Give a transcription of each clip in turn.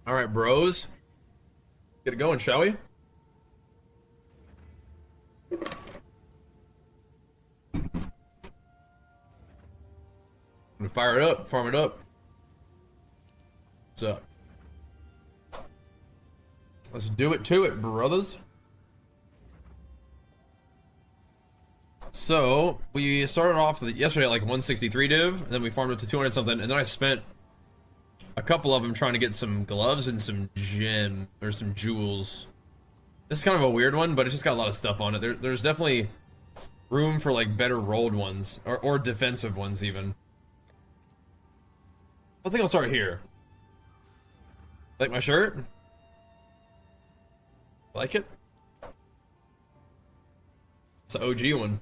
All right, bros. Get it going, shall we? I'm gonna fire it up, farm it up. What's up? Let's do it to it, brothers. So, we started off yesterday at like 163 div, and then we farmed up to 200 something, and then I spent a couple of them trying to get some gloves and some gem, or some jewels. This is kind of a weird one, but it's just got a lot of stuff on it. There's definitely room for like better rolled ones, or defensive ones even. I think I'll start here. Like my shirt? Like it? It's an OG one.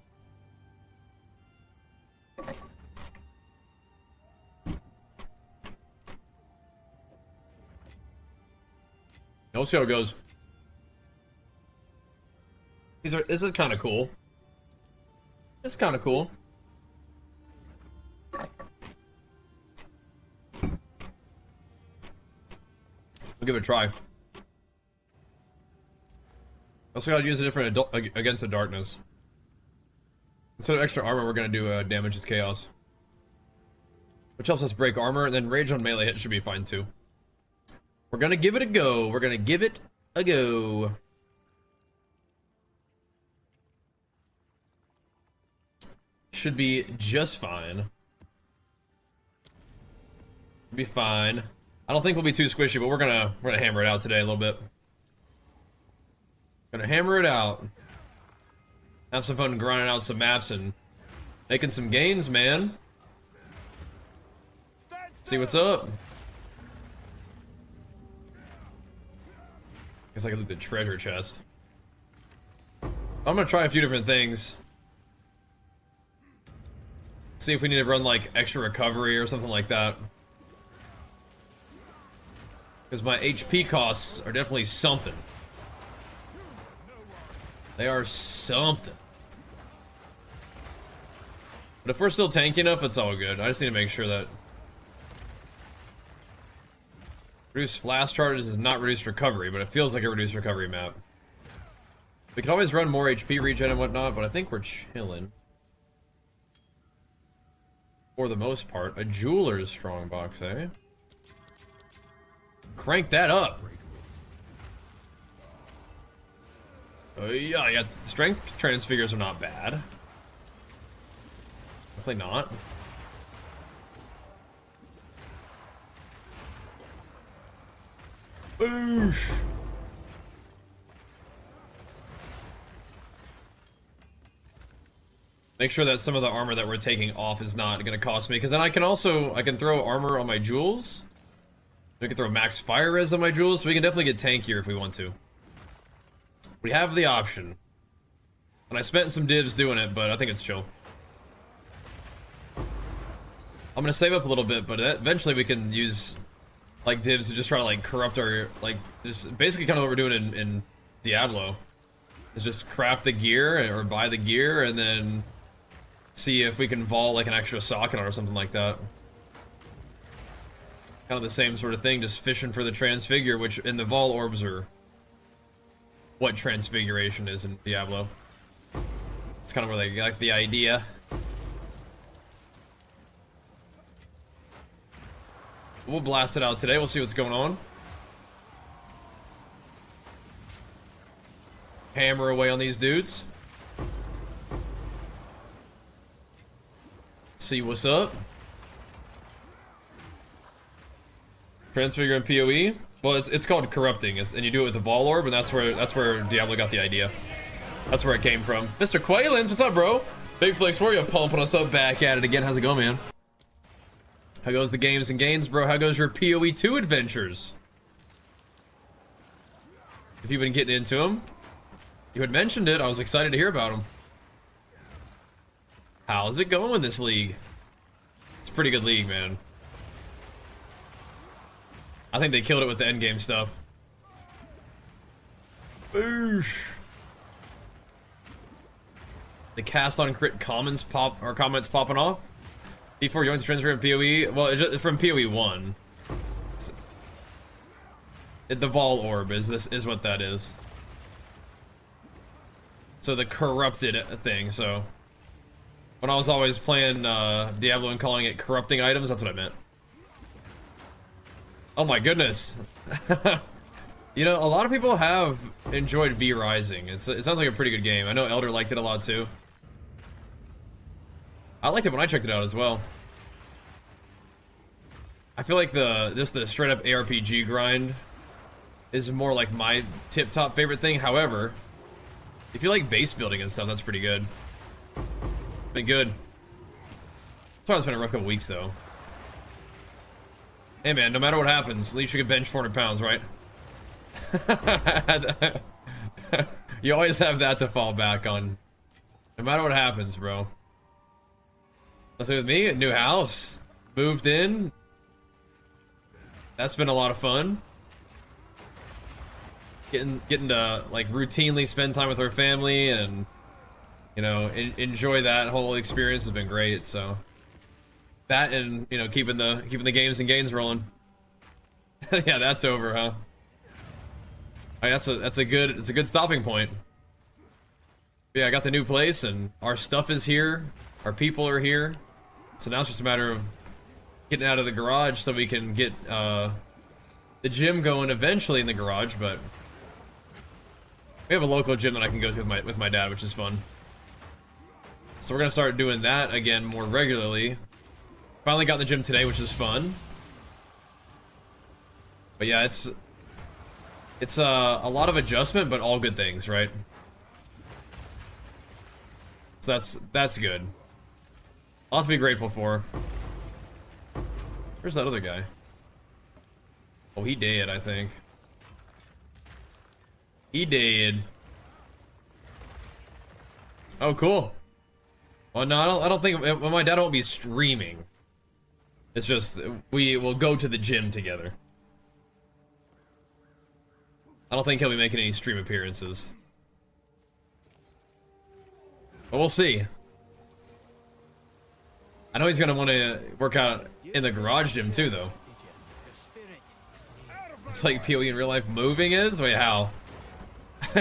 We'll see how it goes. This is kind of cool. It's kind of cool. We'll give it a try. Also gotta use a different against the darkness. Instead of extra armor, we're gonna do damage as chaos. Which helps us break armor, and then rage on melee hit should be fine too. We're gonna give it a go. We're gonna give it a go. Should be just fine. Be fine. I don't think we'll be too squishy, but we're gonna hammer it out today a little bit. Gonna hammer it out. Have some fun grinding out some maps and making some gains, man. See what's up. Guess I can loot the treasure chest. I'm gonna try a few different things. See if we need to run like extra recovery or something like that. Because my HP costs are definitely something. They are something. But if we're still tanky enough, it's all good. I just need to make sure that reduce flash charges is not reduced recovery, but it feels like a reduced recovery map. We can always run more HP regen and whatnot, but I think we're chilling. For the most part. A jeweler's strongbox, eh? Crank that up. Yeah, strength transfigures are not bad. Definitely not. Boosh! Make sure that some of the armor that we're taking off is not going to cost me, because then I can throw armor on my jewels. We can throw max fire res on my jewels, so we can definitely get tankier if we want to. We have the option. And I spent some divs doing it, but I think it's chill. I'm going to save up a little bit, but eventually we can use like divs to just try to like corrupt our, like, just basically kind of what we're doing in Diablo. Is just craft the gear or buy the gear and then see if we can vault like an extra socket or something like that. Kind of the same sort of thing, just fishing for the transfigure, which in the vault orbs are what transfiguration is in Diablo. It's kind of where they got the idea. We'll blast it out today. We'll see what's going on. Hammer away on these dudes. See what's up. Transfigure and PoE. Well, it's called corrupting, and you do it with the Vol Orb, and that's where Diablo got the idea. That's where it came from. Mr. Quailins, what's up, bro? Big Flex for you, pumping us up back at it again. How's it going, man? How goes the games and gains, bro? How goes your PoE 2 adventures? If you've been getting into them, you had mentioned it. I was excited to hear about them. How's it going this league? It's a pretty good league, man. I think they killed it with the endgame stuff. Boosh. The cast on crit comments popping off. Before you went to transfer in PoE, well, it's just from PoE 1. The Vol Orb is what that is. So the corrupted thing, so... When I was always playing Diablo and calling it corrupting items, that's what I meant. Oh my goodness. You know, a lot of people have enjoyed V Rising. It sounds like a pretty good game. I know Elder liked it a lot too. I liked it when I checked it out as well. I feel like just the straight up ARPG grind is more like my tip-top favorite thing. However, if you like base building and stuff, that's pretty good. Been good. Probably it's been a rough couple weeks though. Hey man, no matter what happens, at least you can bench 400 pounds, right? You always have that to fall back on. No matter what happens, bro. Let's see with me, a new house. Moved in. That's been a lot of fun. Getting to like routinely spend time with our family and you know enjoy that whole experience has been great. So that and you know keeping the games and gains rolling. Yeah, that's over, huh? All right, that's a good stopping point. Yeah, I got the new place and our stuff is here. Our people are here. So now it's just a matter of getting out of the garage so we can get the gym going eventually in the garage, but we have a local gym that I can go to with my dad, which is fun. So we're gonna start doing that again more regularly. Finally got in the gym today, which is fun. But yeah, it's a lot of adjustment, but all good things, right? So that's good. Lots to be grateful for. Where's that other guy? Oh, he did, I think. He did. Oh, cool. Well, no, I don't think well, my dad won't be streaming. It's just we will go to the gym together. I don't think he'll be making any stream appearances. But we'll see. I know he's gonna want to work out in the garage gym too, though. It's like PoE in real life moving is? Wait, how?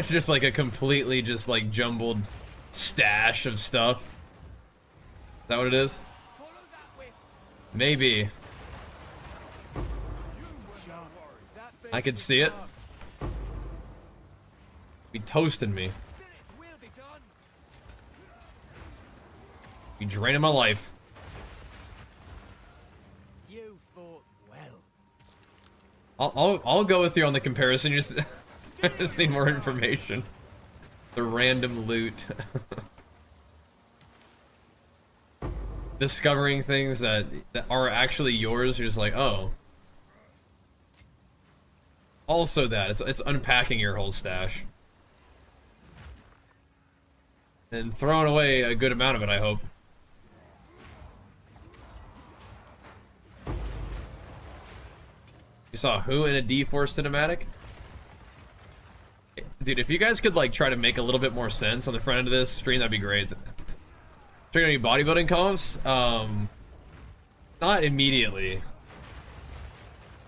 Just like a completely just like jumbled stash of stuff. Is that what it is? Maybe. I could see it. Be toasting me. Be draining my life. You fought well. I'll go with you on the comparison. You just I just need more information. The random loot. Discovering things that are actually yours. You're just like, oh. Also that it's unpacking your whole stash. And throwing away a good amount of it, I hope. You saw who in a D4 cinematic? Dude, if you guys could like try to make a little bit more sense on the front end of this stream, that'd be great. Trigger any bodybuilding comps? Not immediately.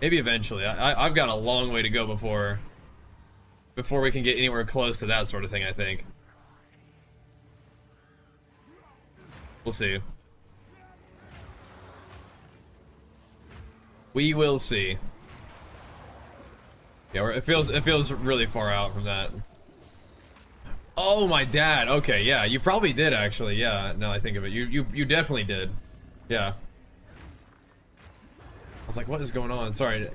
Maybe eventually. I've got a long way to go before we can get anywhere close to that sort of thing, I think. We'll see. We will see. Yeah, it feels really far out from that. Oh, my dad. Okay, yeah, you probably did actually. Yeah, now I think of it, you definitely did. Yeah. I was like, what is going on? Sorry.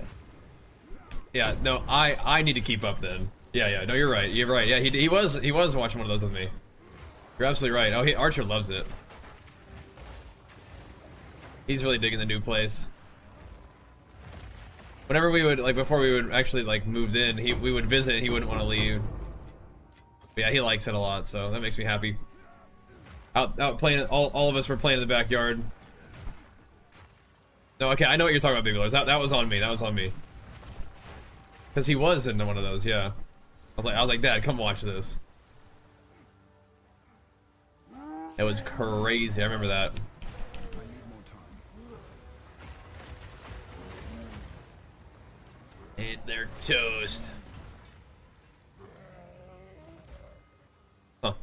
Yeah, no, I need to keep up then. Yeah, no, you're right. You're right. Yeah, he was watching one of those with me. You're absolutely right. Oh, Archer loves it. He's really digging the new place. Whenever we would, like, before we would actually, like, moved in, we would visit, he wouldn't want to leave. But yeah, he likes it a lot, so that makes me happy. Out playing, all of us were playing in the backyard. No, okay, I know what you're talking about, Baby Lords. That was on me, that was on me. Because he was in one of those, yeah. I was like, Dad, come watch this. It was crazy, I remember that. And they're toast. Huh.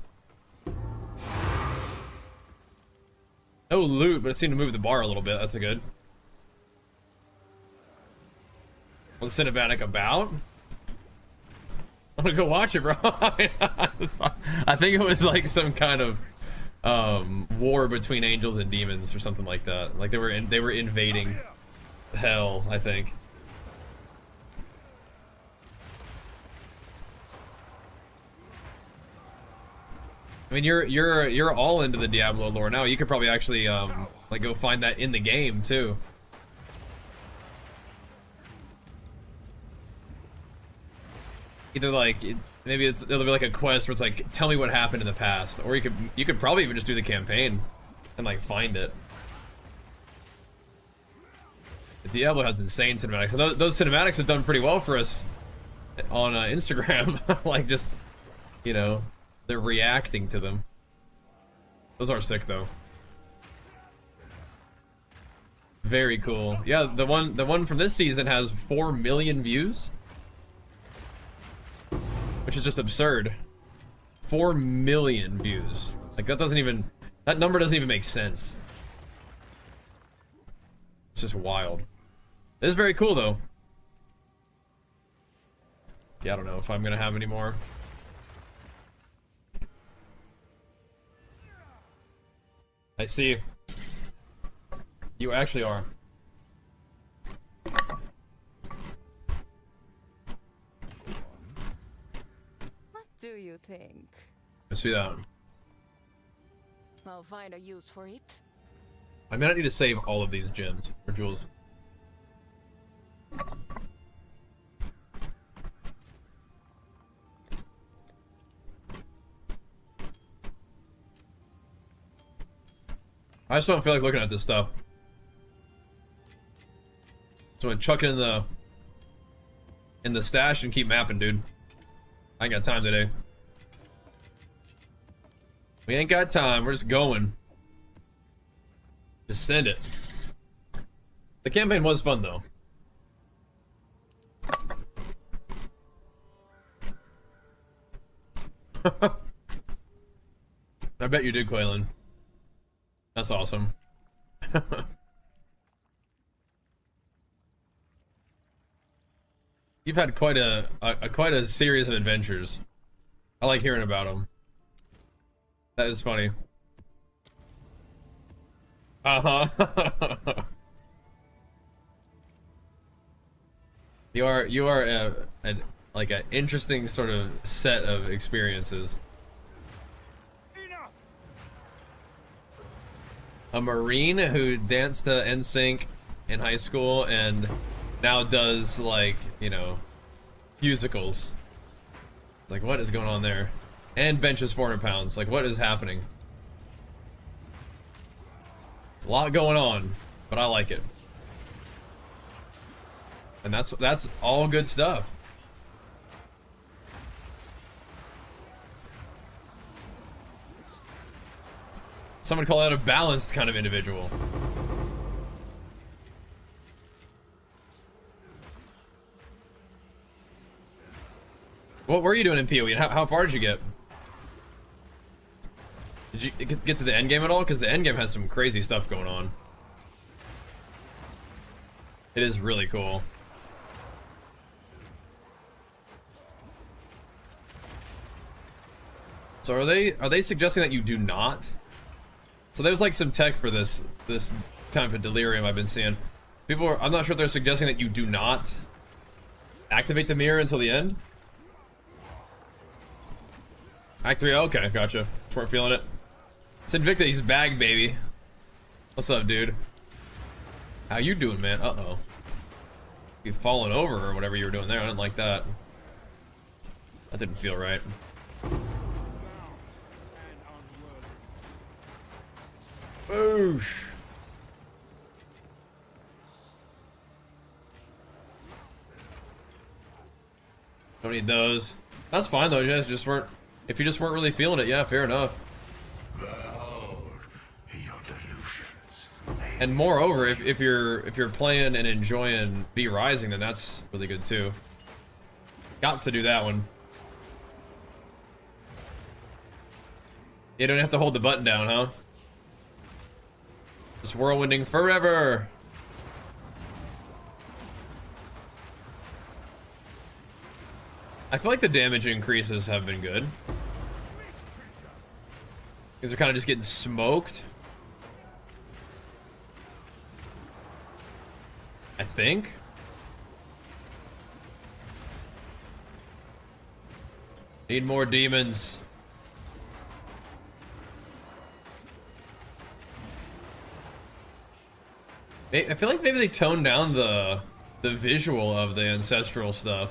No loot, but it seemed to move the bar a little bit. That's a good. What's the cinematic about? I'm gonna go watch it, bro. I think it was like some kind of war between angels and demons or something like that. Like they were invading hell, I think. I mean, you're all into the Diablo lore now. You could probably actually like go find that in the game too. Either like maybe it'll be like a quest where it's like, tell me what happened in the past, or you could probably even just do the campaign and like find it. The Diablo has insane cinematics, and those cinematics have done pretty well for us on Instagram. Like just, you know, they're reacting to them. Those are sick though. Very cool. Yeah, the one from this season has 4 million views. Which is just absurd. 4 million views. Like that number doesn't even make sense. It's just wild. It is very cool though. Yeah, I don't know if I'm gonna have any more. I see. You actually are. Do you think? I see that. I'll find a use for it. I may not need to save all of these gems or jewels. I just don't feel like looking at this stuff. So I'm gonna chuck it in the stash and keep mapping, dude. I ain't got time today. We ain't got time. We're just going. Just send it. The campaign was fun, though. I bet you did, Quaylen. That's awesome. You've had quite a series of adventures. I like hearing about them. That is funny. Uh-huh. You are like an interesting sort of set of experiences. A Marine who danced to NSYNC in high school and now does, like, you know, musicals. It's like, what is going on there? And benches 400 pounds. Like, what is happening? A lot going on, but I like it. And that's all good stuff. Someone call that a balanced kind of individual. What were you doing in PoE, and how far did you get? Did you get to the end game at all? Because the end game has some crazy stuff going on. It is really cool. So are they suggesting that you do not? So there's like some tech for this time of delirium I've been seeing. I'm not sure if they're suggesting that you do not activate the mirror until the end. Act 3, okay, gotcha. Weren't feeling it. It's Invicta's bag, baby. What's up, dude? How you doing, man? Uh-oh. You falling over or whatever you were doing there. I didn't like that. That didn't feel right. Boosh. Don't need those. That's fine though. You guys just weren't. If you just weren't really feeling it, yeah, fair enough. Behold your delusions. They And moreover, if you're playing and enjoying B Rising, then that's really good too. Gots to do that one. You don't have to hold the button down, huh? Just whirlwinding forever. I feel like the damage increases have been good. Because they're kind of just getting smoked. I think. Need more demons. I feel like maybe they toned down the visual of the ancestral stuff.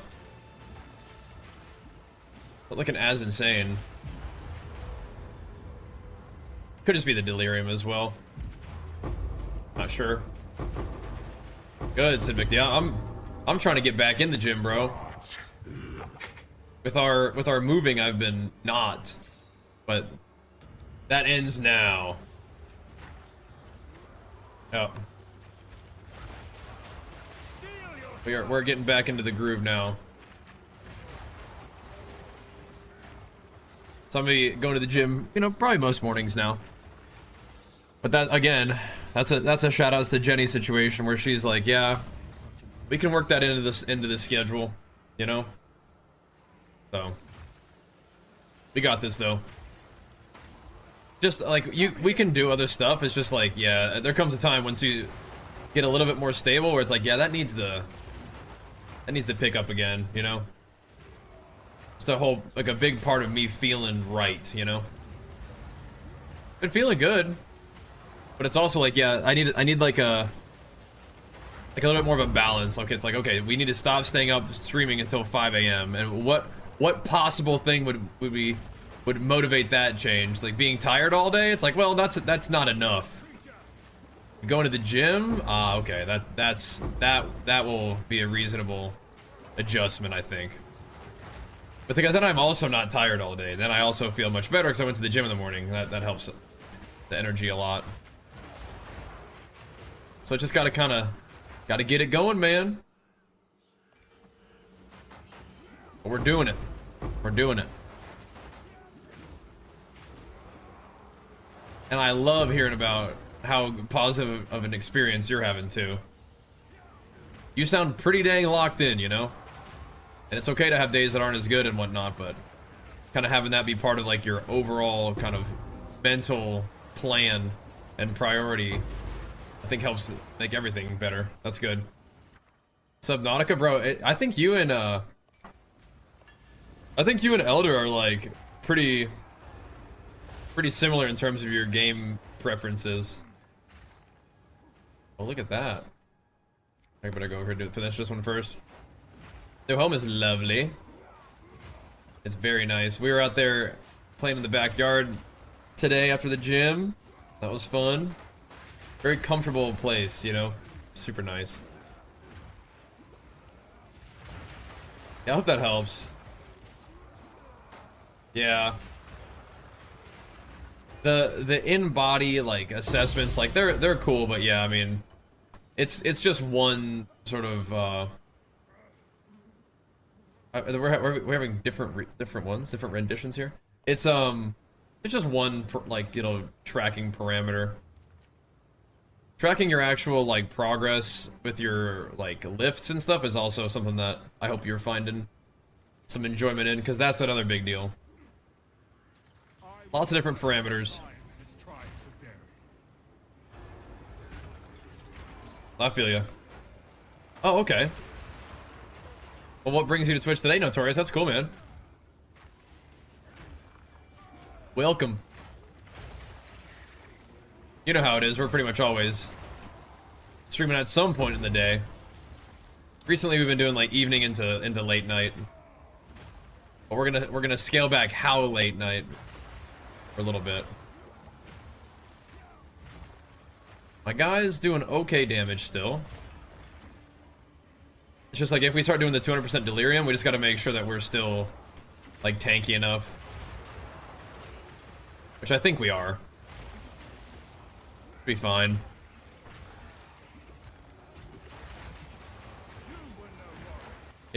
Not looking as insane. Could just be the delirium as well. Not sure. Good, Sid Vic. Yeah, I'm trying to get back in the gym, bro. With our moving, I've been not, but that ends now. Oh, we're getting back into the groove now. So I'm gonna be going to the gym, you know, probably most mornings now. But that again, that's a shout outs to Jenny's situation where she's like, yeah, we can work that into the schedule, you know. So we got this though. Just like we can do other stuff. It's just like, yeah, there comes a time once you get a little bit more stable where it's like, yeah, that needs to pick up again, you know. Just a whole, like a big part of me feeling right, you know. Been feeling good, but it's also like, yeah, I need like a little bit more of a balance. Like it's like, okay, we need to stop staying up streaming until 5 a.m. and what possible thing would motivate that change? Like being tired all day? It's like, well, that's not enough. Going to the gym? Okay, that will be a reasonable adjustment, I think. But because then I'm also not tired all day. Then I also feel much better because I went to the gym in the morning. That helps the energy a lot. So just gotta get it going, man. But we're doing it. We're doing it. And I love hearing about how positive of an experience you're having too. You sound pretty dang locked in, you know? And it's okay to have days that aren't as good and whatnot, but kind of having that be part of like your overall kind of mental plan and priority, I think helps make everything better. That's good. Subnautica, bro, I think you and Elder are like pretty similar in terms of your game preferences. Oh, look at that. I better go over here to finish this one first. Their home is lovely. It's very nice. We were out there playing in the backyard today after the gym. That was fun. Very comfortable place, you know. Super nice. Yeah, I hope that helps. Yeah. The in-body like assessments, like they're cool, but yeah, I mean, it's just one sort of we're having different ones, different renditions here. It's just one like, you know, tracking parameter. Tracking your actual like progress with your like lifts and stuff is also something that I hope you're finding some enjoyment in, because that's another big deal. Lots of different parameters. I feel you. Oh, okay. Well, what brings you to Twitch today, Notorious? That's cool, man. Welcome. You know how it is. We're pretty much always streaming at some point in the day. Recently, we've been doing like evening into late night. But we're gonna scale back how late night for a little bit. My guy's doing okay damage still. It's just like if we start doing the 200% delirium, we just got to make sure that we're still like tanky enough, which I think we are. Be fine.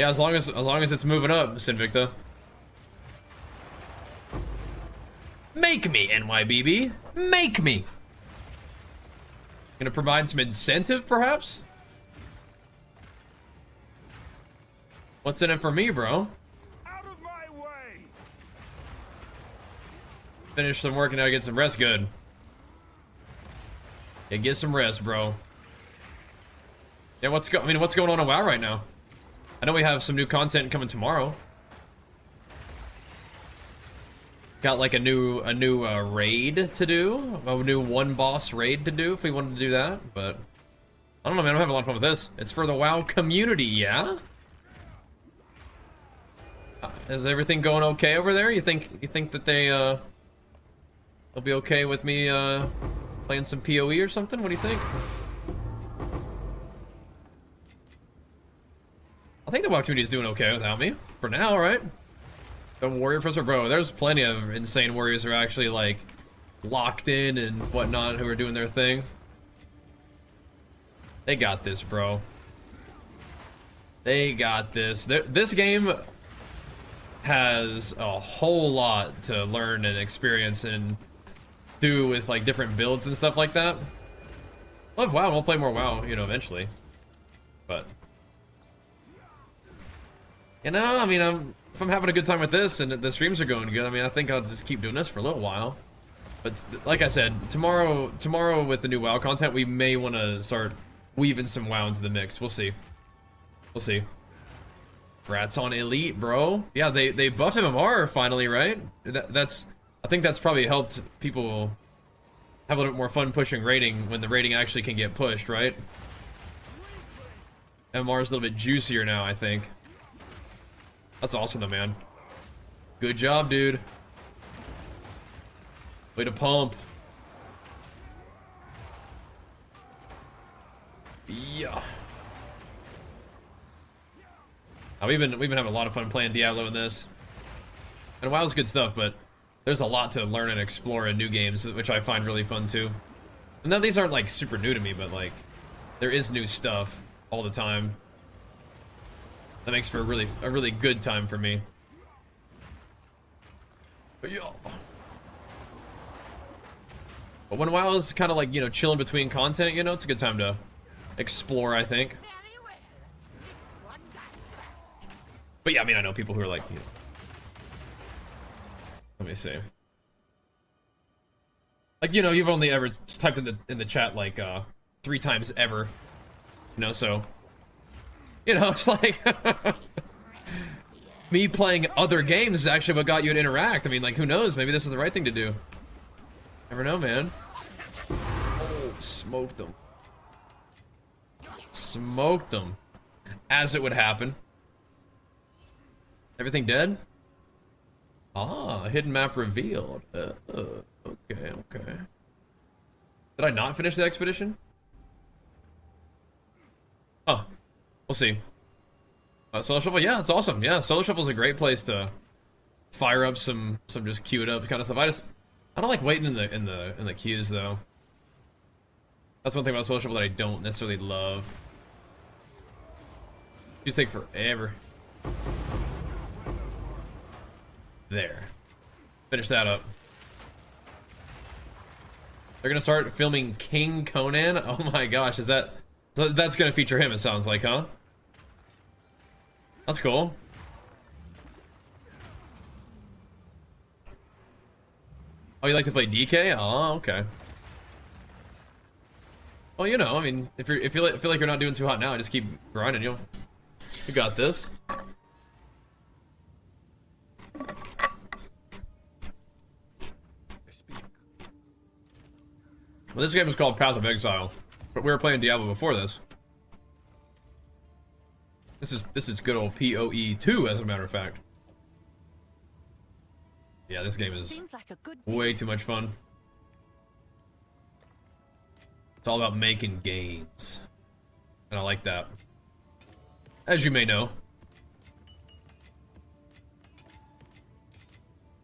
Yeah, as long as it's moving up, Sinvicta. Make me, NYBB. Make me. Gonna provide some incentive, perhaps? What's in it for me, bro? Out of my way. Finish some work and now get some rest. Good. Yeah, get some rest, bro. Yeah, what's going on in WoW right now? I know we have some new content coming tomorrow. Got like a new raid to do, a new one boss raid to do if we wanted to do that. But I don't know, man. I'm having a lot of fun with this. It's for the WoW community, yeah. Is everything going okay over there? You think that they'll be okay with me playing some PoE or something? What do you think? I think the WoW community is doing okay without me for now, right? The warrior professor, bro. There's plenty of insane warriors who are actually like locked in and whatnot, who are doing their thing. They got this, bro. They got this. This game has a whole lot to learn and experience and do with like different builds and stuff like that. Love WoW. We'll play more WoW, you know, eventually. But you know, I mean, if I'm having a good time with this and the streams are going good, I mean, I think I'll just keep doing this for a little while. But like I said, tomorrow with the new WoW content, we may want to start weaving some WoW into the mix. We'll see. We'll see. Rats on Elite, bro. Yeah, they buffed MMR finally, right? I think that's probably helped people have a little bit more fun pushing rating when the rating actually can get pushed, right? MMR is a little bit juicier now, I think. That's awesome though, man. Good job, dude. Way to pump. Yeah. We've been having a lot of fun playing Diablo in this. And WoW's good stuff, but there's a lot to learn and explore in new games, which I find really fun too. And now these aren't like super new to me, but like there is new stuff all the time. That makes for a really good time for me. But yeah. But when WoW is kind of like, you know, chilling between content, you know, it's a good time to explore, I think. But yeah, I mean, I know people who are like, you know, let me see. Like, you know, you've only ever typed in the chat like 3 times ever. You know, so you know, it's like me playing other games is actually what got you to interact. I mean, like, who knows? Maybe this is the right thing to do. Never know, man. Oh, smoked them. Smoked them. As it would happen. Everything dead? Ah, hidden map revealed. Okay, okay. Did I not finish the expedition? Oh. We'll see. Solo Shuffle, yeah, it's awesome. Yeah, Solo Shuffle is a great place to fire up some just queue it up kind of stuff. I don't like waiting in the queues though. That's one thing about Solo Shuffle that I don't necessarily love. Queues take forever. There. Finish that up. They're gonna start filming King Conan. Oh my gosh, is that? So that's gonna feature him? It sounds like, huh? That's cool. Oh, you like to play DK? Oh, okay. Well, you know, I mean, if you feel like you're not doing too hot now, just keep grinding. You got this. Well, this game is called Path of Exile, but we were playing Diablo before this. This is good old PoE 2, as a matter of fact. Yeah, this game is Seems like a good way too much fun. It's all about making gains, and I like that. As you may know,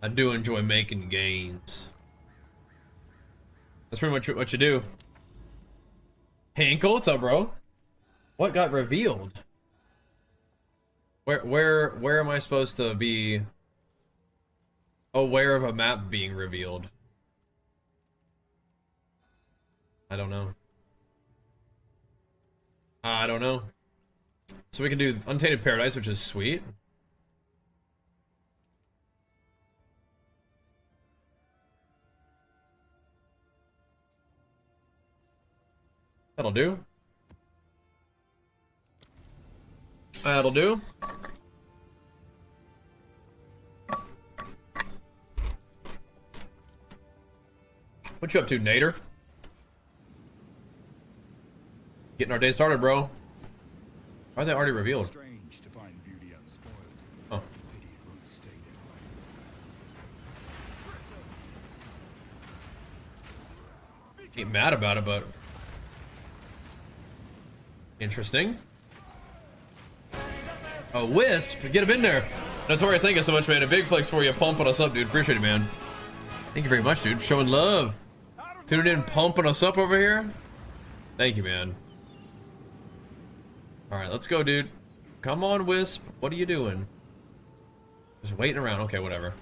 I do enjoy making gains. That's pretty much what you do. Hinkle, what's up, bro? What got revealed? Where am I supposed to be aware of a map being revealed? I don't know. I don't know. So we can do Untainted Paradise, which is sweet. That'll do. That'll do. What you up to, Nader? Getting our day started, bro. Why are they already revealed? Strange to find beauty unspoiled. Oh. Pity it won't stay that way. Ain't mad about it, but interesting. A wisp, get him in there. Notorious, thank you so much, man. A big flex for you, pumping us up, dude. Appreciate it, man. Thank you very much, dude. Showing love, tuning in, pumping us up over here. Thank you, man. All right, let's go, dude. Come on, Wisp. What are you doing? Just waiting around. Okay, whatever.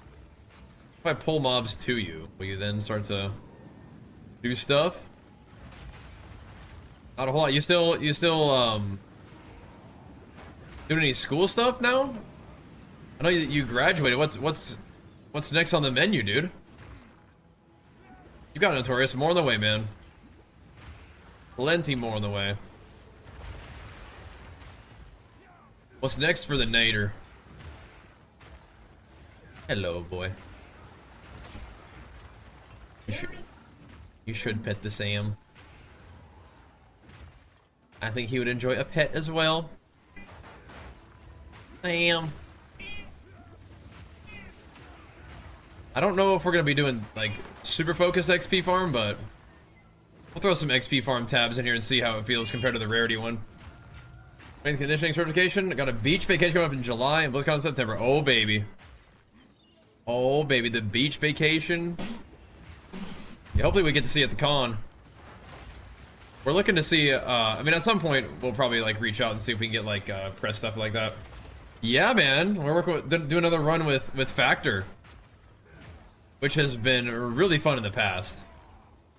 If I pull mobs to you, will you then start to do stuff? Not a whole lot. You still doing any school stuff now? I know you graduated. What's next on the menu, dude? You got Notorious. More on the way, man. Plenty more on the way. What's next for the Nader? Hello, boy. You should pet the Sam. I think he would enjoy a pet as well. Sam. I don't know if we're gonna be doing like super focused XP farm, but we'll throw some XP farm tabs in here and see how it feels compared to the rarity one. Strength conditioning certification. I got a beach vacation coming up in July and BlizzCon in September. Oh baby. Oh baby, the beach vacation. Yeah, hopefully we get to see it at the con. We're looking to see, I mean, at some point we'll probably like reach out and see if we can get like press stuff like that. Yeah, man, we're working with, do another run with Factor, which has been really fun in the past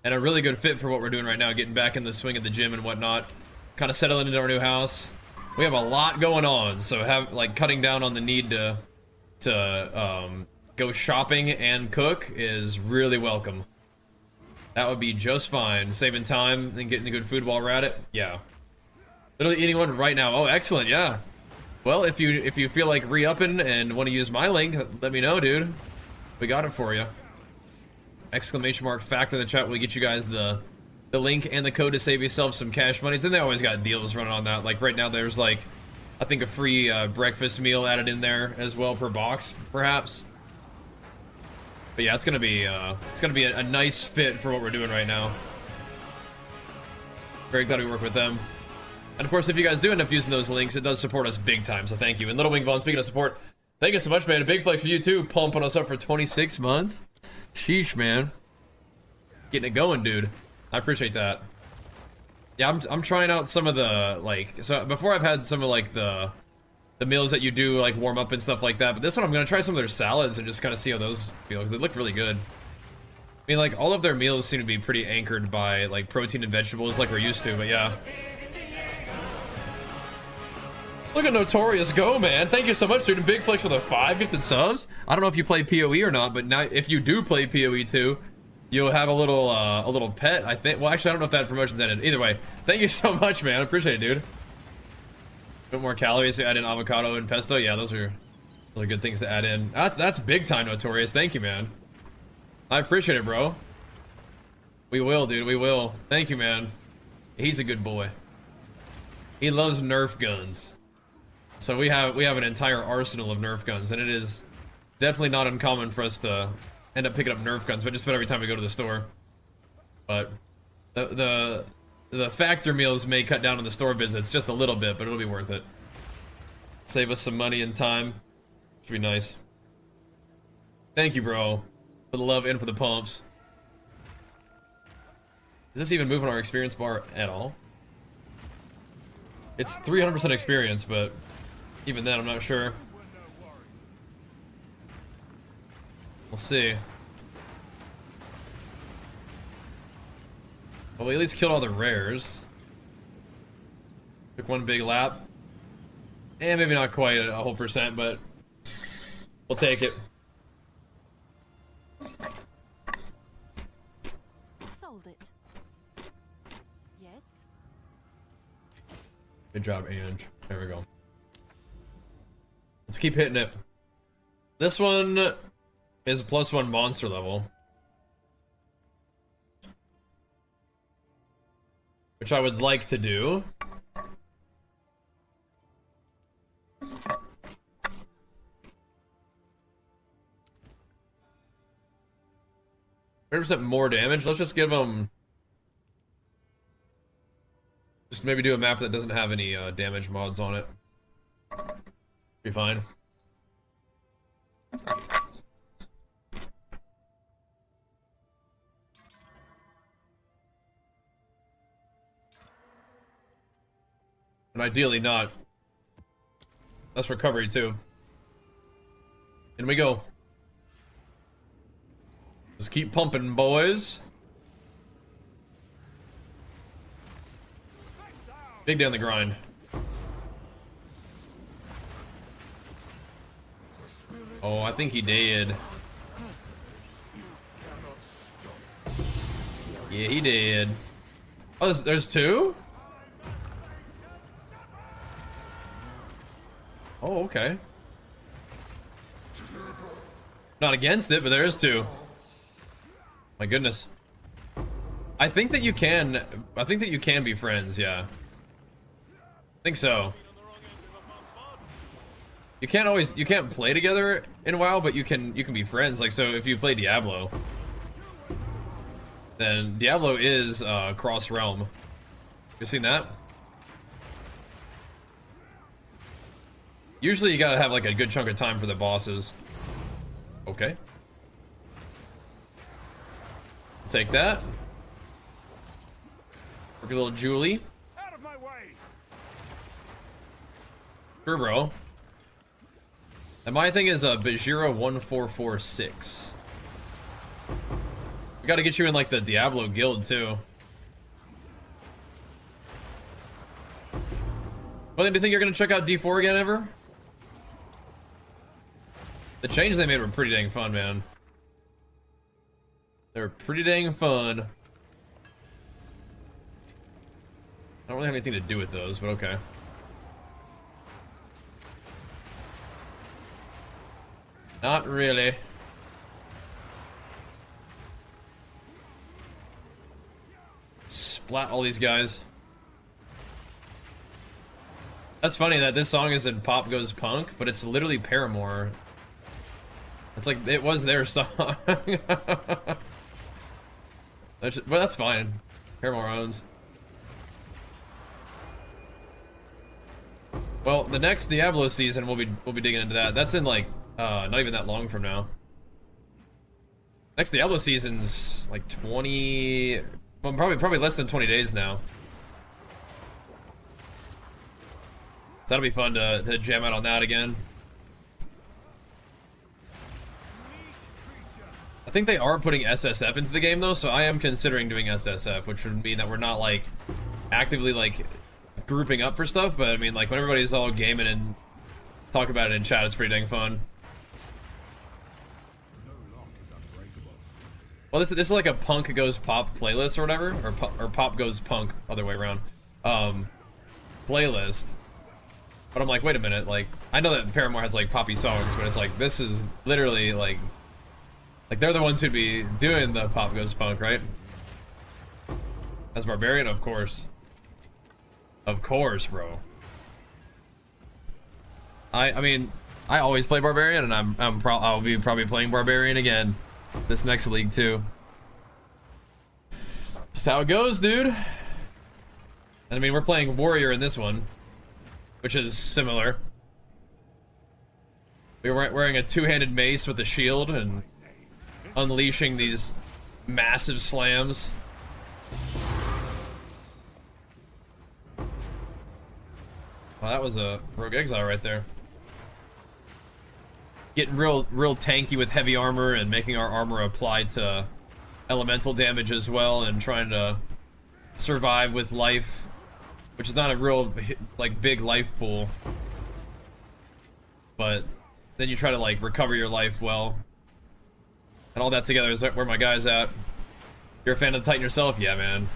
and a really good fit for what we're doing right now, getting back in the swing of the gym and whatnot, kind of settling into our new house. We have a lot going on, so cutting down on the need to go shopping and cook is really welcome. That would be just fine. Saving time and getting the good food while we're at it. Yeah. Literally eating one right now. Oh, excellent. Yeah. Well, if you feel like re-upping and want to use my link, let me know, dude. We got it for you. Exclamation mark Factor in the chat will get you guys the link and the code to save yourself some cash monies. And they always got deals running on that. Like right now there's like, I think a free breakfast meal added in there as well per box, perhaps. But yeah, it's gonna be a nice fit for what we're doing right now. Very glad we work with them. And of course, if you guys do end up using those links, it does support us big time, so thank you. And Little Wing Vaughn, speaking of support, thank you so much, man. A big flex for you too, pumping us up for 26 months. Sheesh, man. Getting it going, dude. I appreciate that. Yeah, I'm trying out some of the, like, so before I've had some of like the meals that you do like warm up and stuff like that, but this one I'm gonna try some of their salads and just kind of see how those feel, because they look really good. I mean, like, all of their meals seem to be pretty anchored by like protein and vegetables like we're used to, but yeah. Look at Notorious go, man. Thank you so much, dude. And big flex for the 5 gifted subs. I don't know if you play PoE or not, but now if you do play PoE too, you'll have a little pet, I think. Well, actually, I don't know if that promotion's ended. Either way, thank you so much, man. I appreciate it, dude. A bit more calories to add in avocado and pesto. Yeah, those are good things to add in. That's big time, Notorious. Thank you, man. I appreciate it, bro. We will, dude. We will. Thank you, man. He's a good boy. He loves Nerf guns. So we have an entire arsenal of Nerf guns, and it is definitely not uncommon for us to end up picking up Nerf guns, but just about every time we go to the store. But the Factor meals may cut down on the store visits just a little bit, but it'll be worth it. Save us some money and time. Should be nice. Thank you, bro, for the love and for the pumps. Is this even moving our experience bar at all? It's 300% experience, but Even then, I'm not sure. We'll see. Well, we at least killed all the rares. Took one big lap. And maybe not quite a whole percent, but we'll take it. Sold it. Yes. Good job, Ange. There we go. Let's keep hitting it. This one is a +1 monster level. Which I would like to do. 100% more damage. Let's just give them... Just maybe do a map that doesn't have any damage mods on it. Be fine. And ideally not. That's recovery too. In we go. Just keep pumping, boys. Big down the grind. Oh, I think he did. Yeah, he did. Oh, there's two? Oh, okay. Not against it, but there is two. My goodness. I think that you can be friends, yeah. I think so. You can't play together in a while, but you can be friends. Like, so if you play Diablo, then Diablo is cross realm. You seen that? Usually you gotta have like a good chunk of time for the bosses. Okay. Take that. Work a little Julie. Out of my way. Sure, bro. And my thing is Bajira 1446. We gotta get you in like the Diablo guild too. Well, do you think you're gonna check out D4 again ever? The changes they made were pretty dang fun, man. They were pretty dang fun. I don't really have anything to do with those, but okay. Not really. Splat all these guys. That's funny that this song is in Pop Goes Punk, but it's literally Paramore. It's like, it was their song. But that's fine. Paramore owns. Well, the next Diablo season we'll be digging into that. That's in like not even that long from now. Next Diablo season's like 20, well, probably less than 20 days now. That'll be fun to jam out on that again. I think they are putting SSF into the game though, so I am considering doing SSF, which would mean that we're not like actively like grouping up for stuff, but I mean like when everybody's all gaming and talk about it in chat, it's pretty dang fun. Well, this is like a punk goes pop playlist or whatever, or pop goes punk, other way around, playlist. But I'm like, wait a minute, like I know that Paramore has like poppy songs, but it's like this is literally like they're the ones who'd be doing the pop goes punk, right? As Barbarian, of course. Of course, bro. I mean, I always play Barbarian, and I'll be probably playing Barbarian again this next league too. Just how it goes, dude. And I mean, we're playing Warrior in this one, which is similar. We're wearing a two-handed mace with a shield and unleashing these massive slams. Well, that was a Rogue Exile right there. getting real tanky with heavy armor and making our armor apply to elemental damage as well, and trying to survive with life, which is not a real like big life pool, but then you try to like recover your life well, and all that together is where my guy's at. You're a fan of Titan yourself? Yeah, man.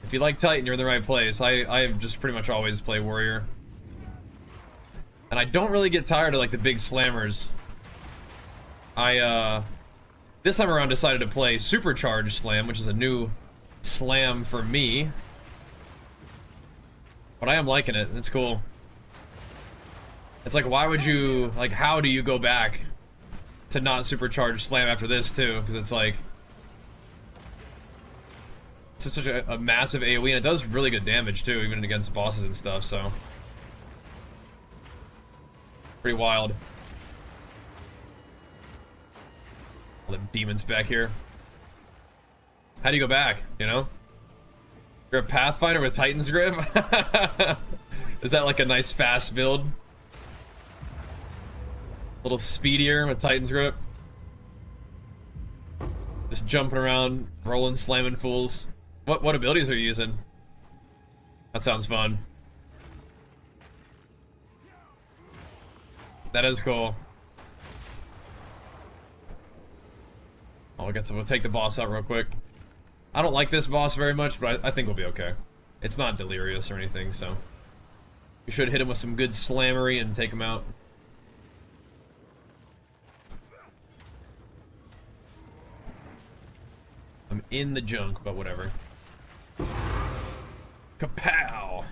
If you like Titan, you're in the right place. I just pretty much always play warrior, and I don't really get tired of like the big slammers. I this time around decided to play Supercharged Slam, which is a new slam for me, but I am liking it. It's cool. It's like, why would you, like, how do you go back to not Supercharged Slam after this too? Because it's like, it's such a massive AoE, and it does really good damage too, even against bosses and stuff, so pretty wild. All the demons back here. How do you go back, you know? You're a Pathfinder with Titan's Grip? Is that like a nice fast build? A little speedier with Titan's Grip? Just jumping around, rolling, slamming fools. What abilities are you using? That sounds fun. That is cool. Oh, we'll take the boss out real quick. I don't like this boss very much, but I think we'll be okay. It's not delirious or anything, so we should hit him with some good slammery and take him out. I'm in the junk, but whatever. Kapow!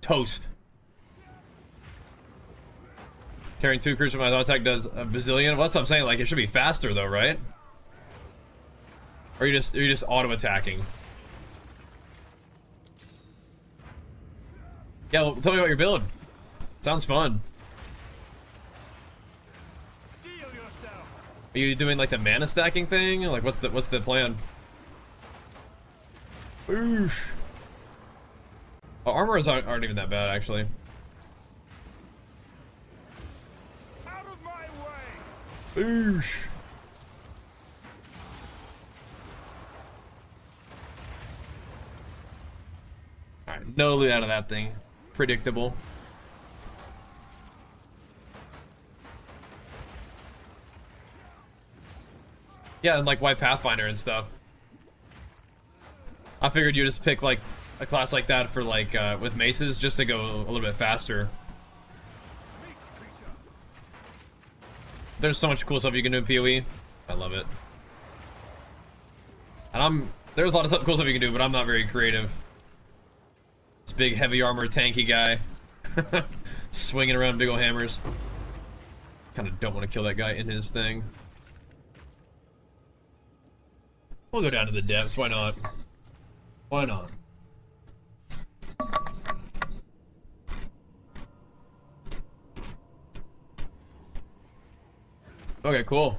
Toast. Carrying 2 creatures with my auto attack does a bazillion. Well, that's what I'm saying. Like, it should be faster though, right? Or are you just auto attacking? Yeah, well, tell me about your build. Sounds fun. Are you doing like the mana stacking thing? Like, what's the plan? Boosh. Oh, armors aren't even that bad actually. Out of my way! Boosh. Alright, no loot out of that thing. Predictable. Yeah, and like why Pathfinder and stuff. I figured you just pick like a class like that for like with maces just to go a little bit faster. There's so much cool stuff you can do in PoE. I love it. And there's a lot of cool stuff you can do, but I'm not very creative. This big heavy armor tanky guy swinging around big ol' hammers. Kind of don't want to kill that guy in his thing. We'll go down to the depths, why not? Why not? Okay, cool.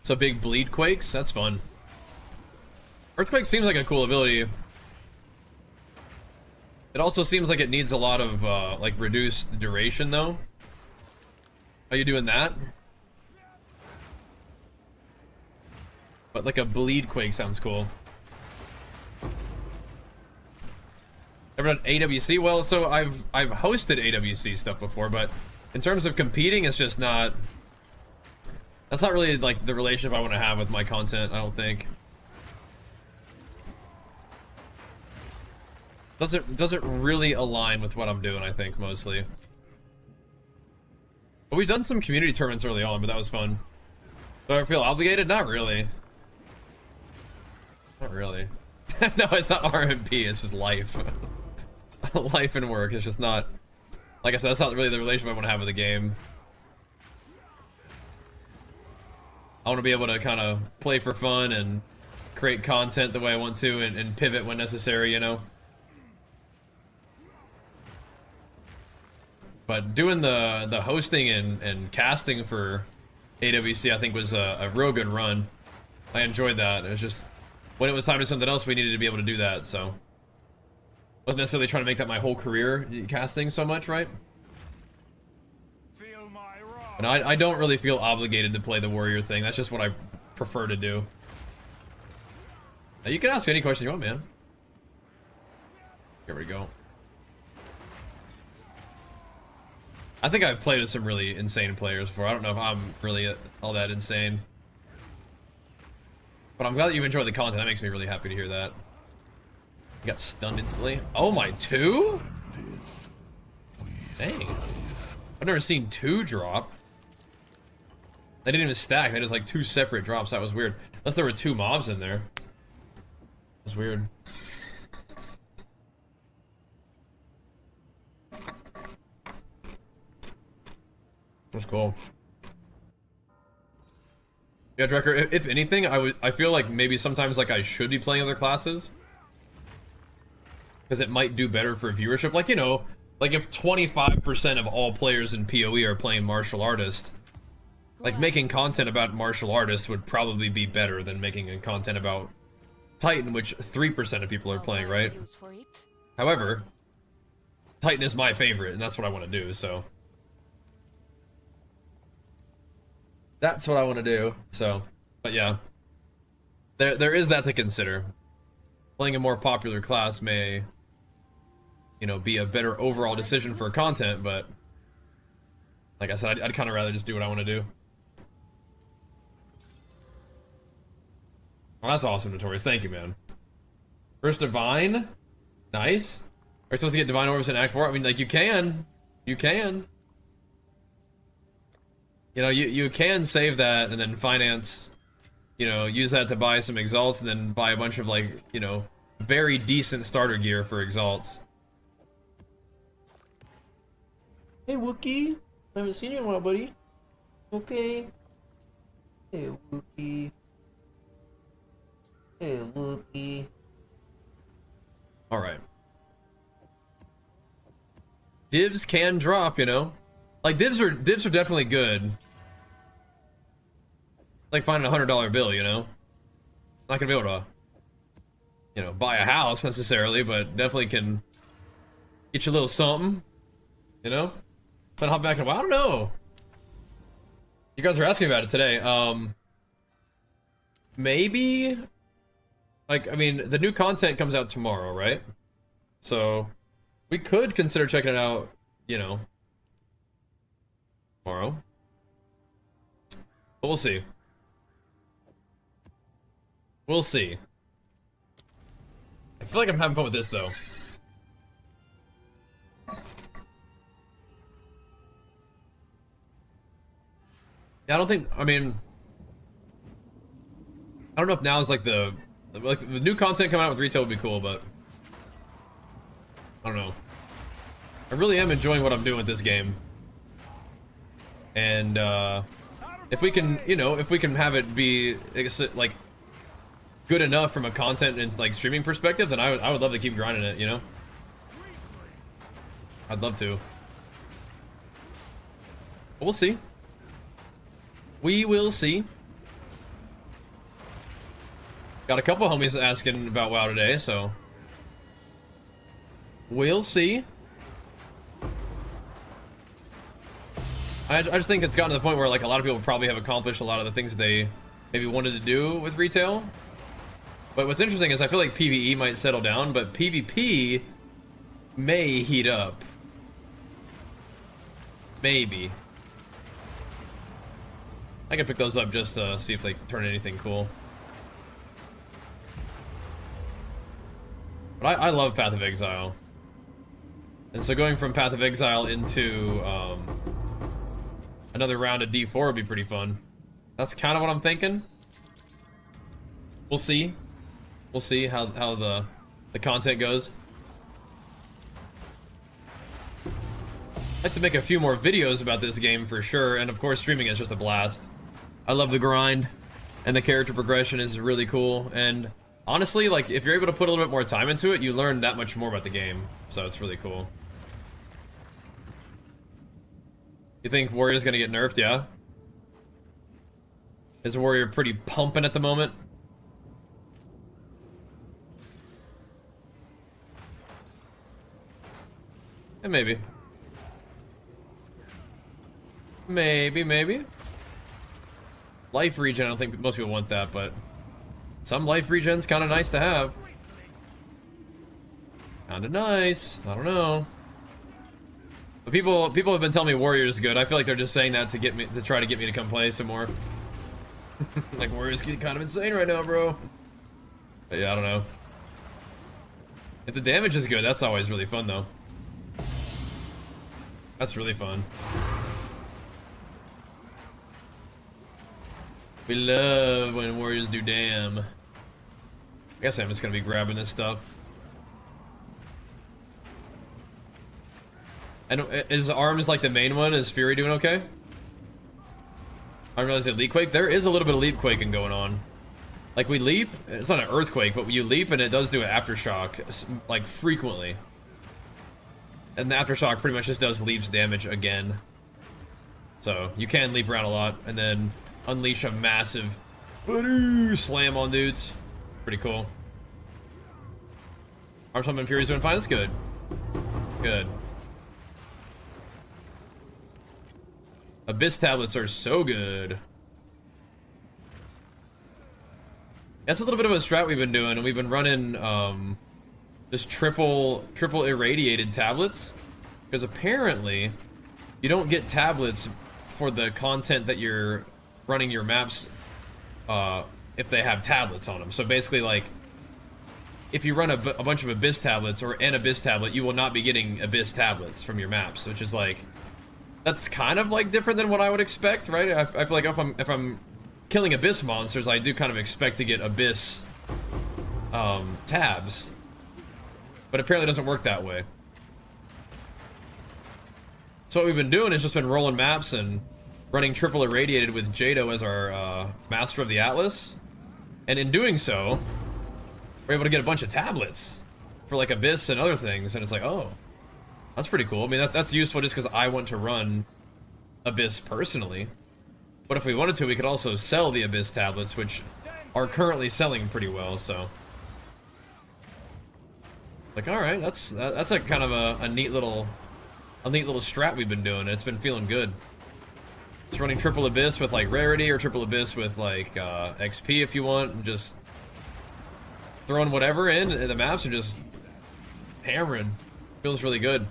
So big bleed quakes? That's fun. Earthquake seems like a cool ability. It also seems like it needs a lot of like reduced duration though. Are you doing that? But like a bleed quake sounds cool. Ever done AWC? Well, so I've hosted AWC stuff before, but in terms of competing, it's just not. That's not really like the relationship I want to have with my content. I don't think. Doesn't really align with what I'm doing. I think mostly. But we've done some community tournaments early on, but that was fun. Do I feel obligated? Not really. Not really. No, it's not RMP, it's just life. Life and work, it's just not... Like I said, that's not really the relationship I want to have with the game. I want to be able to kind of play for fun and create content the way I want to and pivot when necessary, you know? But doing the hosting and casting for AWC I think was a real good run. I enjoyed that. It was just... When it was time to do something else, we needed to be able to do that, so... Wasn't necessarily trying to make that my whole career casting so much, right? Feel my wrath. And I don't really feel obligated to play the warrior thing. That's just what I prefer to do. Now, you can ask any question you want, man. Here we go. I think I've played with some really insane players before. I don't know if I'm really all that insane. But I'm glad that you enjoy the content. That makes me really happy to hear that. You got stunned instantly. Oh my, 2? Dang. I've never seen 2 drop. They didn't even stack. They just like 2 separate drops. That was weird. Unless there were 2 mobs in there. That's weird. That's cool. Yeah, Drecker, if anything, I feel like maybe sometimes like I should be playing other classes. Because it might do better for viewership. Like, you know, like if 25% of all players in PoE are playing martial artist, like making content about martial artists would probably be better than making a content about Titan, which 3% of people are playing, right? However, Titan is my favorite, and that's what I want to do, so. That's what I want to do, so. But yeah. There is that to consider. Playing a more popular class may, you know, be a better overall decision for content, but like I said, I'd kind of rather just do what I want to do. Well, that's awesome, Notorious. Thank you, man. First Divine. Nice. Are you supposed to get Divine Orbs in Act 4? I mean, like, you can. You can. You know, you can save that and then finance, you know, use that to buy some Exalts and then buy a bunch of, like, you know, very decent starter gear for Exalts. Hey, Wookie. I haven't seen you in a while, buddy. Okay. Hey, Wookie. Hey, Wookie. Alright. Divs can drop, you know? Like, divs are definitely good. Like finding a $100 bill, you know? Not gonna be able to, you know, buy a house necessarily, but definitely can get you a little something, you know? Then hop back and I don't know. You guys are asking about it today. Maybe, like, I mean, the new content comes out tomorrow, right? So we could consider checking it out, you know, tomorrow. But we'll see. We'll see. I feel like I'm having fun with this, though. Yeah, I don't think, I mean, I don't know if now is like the new content coming out with retail would be cool, but I don't know. I really am enjoying what I'm doing with this game. And, if we can, you know, if we can have it be, like, good enough from a content and, like, streaming perspective, then I would love to keep grinding it, you know? I'd love to. But we'll see. We will see. Got a couple homies asking about WoW today, so we'll see. I just think it's gotten to the point where, like, a lot of people probably have accomplished a lot of the things that they maybe wanted to do with retail. But what's interesting is I feel like PvE might settle down, but PvP may heat up. Maybe. I can pick those up just to see if they turn anything cool. But I love Path of Exile. And so going from Path of Exile into another round of D4 would be pretty fun. That's kind of what I'm thinking. We'll see. We'll see how the content goes. I'd like to make a few more videos about this game for sure, and of course streaming is just a blast. I love the grind, and the character progression is really cool, and honestly, like, if you're able to put a little bit more time into it, you learn that much more about the game, so it's really cool. You think Warrior's gonna get nerfed? Yeah. Is Warrior pretty pumping at the moment? And maybe. Maybe. Life regen, I don't think most people want that, but some life regen's kind of nice to have. Kind of nice. I don't know. But people have been telling me Warrior's good. I feel like they're just saying that to get me to try to get me to come play some more. Like Warrior's kind of insane right now, bro. But yeah, I don't know. If the damage is good, that's always really fun though. That's really fun. We love when Warriors do damn. I guess I'm just gonna be grabbing this stuff. I don't. Is Arms like the main one? Is Fury doing okay? I realize that leap quake. There is a little bit of leap quaking going on. Like we leap, it's not an earthquake, but you leap and it does do an aftershock, like frequently. And the aftershock pretty much just does leaps damage again. So you can leap around a lot and then unleash a massive slam on dudes. Pretty cool. Arms and Fury's doing fine. That's good. Good. Abyss tablets are so good. That's a little bit of a strat we've been doing, and we've been running just triple irradiated tablets, because apparently you don't get tablets for the content that you're running your maps if they have tablets on them. So basically, like, if you run a bunch of Abyss tablets or an Abyss tablet, you will not be getting Abyss tablets from your maps, which is like, that's kind of like different than what I would expect, right? I feel like if I'm killing Abyss monsters, I do kind of expect to get Abyss tabs, but apparently it doesn't work that way. So what we've been doing is just been rolling maps and running triple irradiated with Jado as our master of the Atlas, and in doing so, we're able to get a bunch of tablets for like Abyss and other things, and it's like, oh, that's pretty cool. I mean, that's useful just because I want to run Abyss personally. But if we wanted to, we could also sell the Abyss tablets, which are currently selling pretty well, so. Like, alright, that's a kind of a neat little strat we've been doing. It's been feeling good. It's running triple Abyss with like rarity, or triple Abyss with like XP if you want, and just throwing whatever in the maps and just hammering. Feels really good.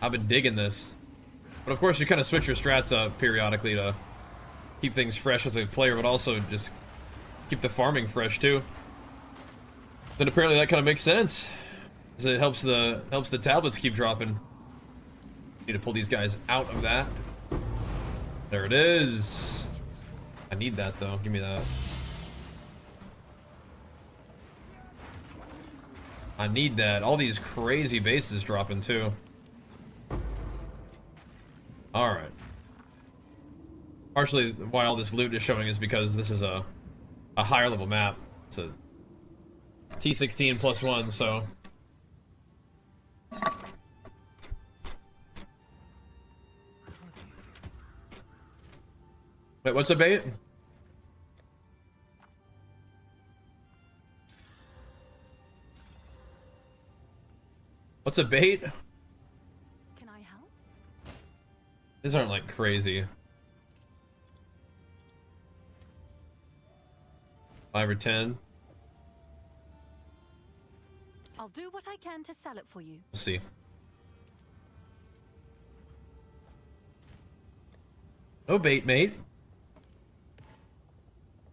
I've been digging this. But of course, you kind of switch your strats up periodically to keep things fresh as a player, but also just keep the farming fresh too. Then apparently that kind of makes sense, because it helps the tablets keep dropping. Need to pull these guys out of that. There it is. I need that though. Give me that. I need that. All these crazy bases dropping too. Alright. Partially why all this loot is showing is because this is a higher level map. It's a T16 +1, so. Wait, what's a bait? What's a bait? Can I help? These aren't like crazy. 5 or 10. I'll do what I can to sell it for you. We'll see. No bait, mate.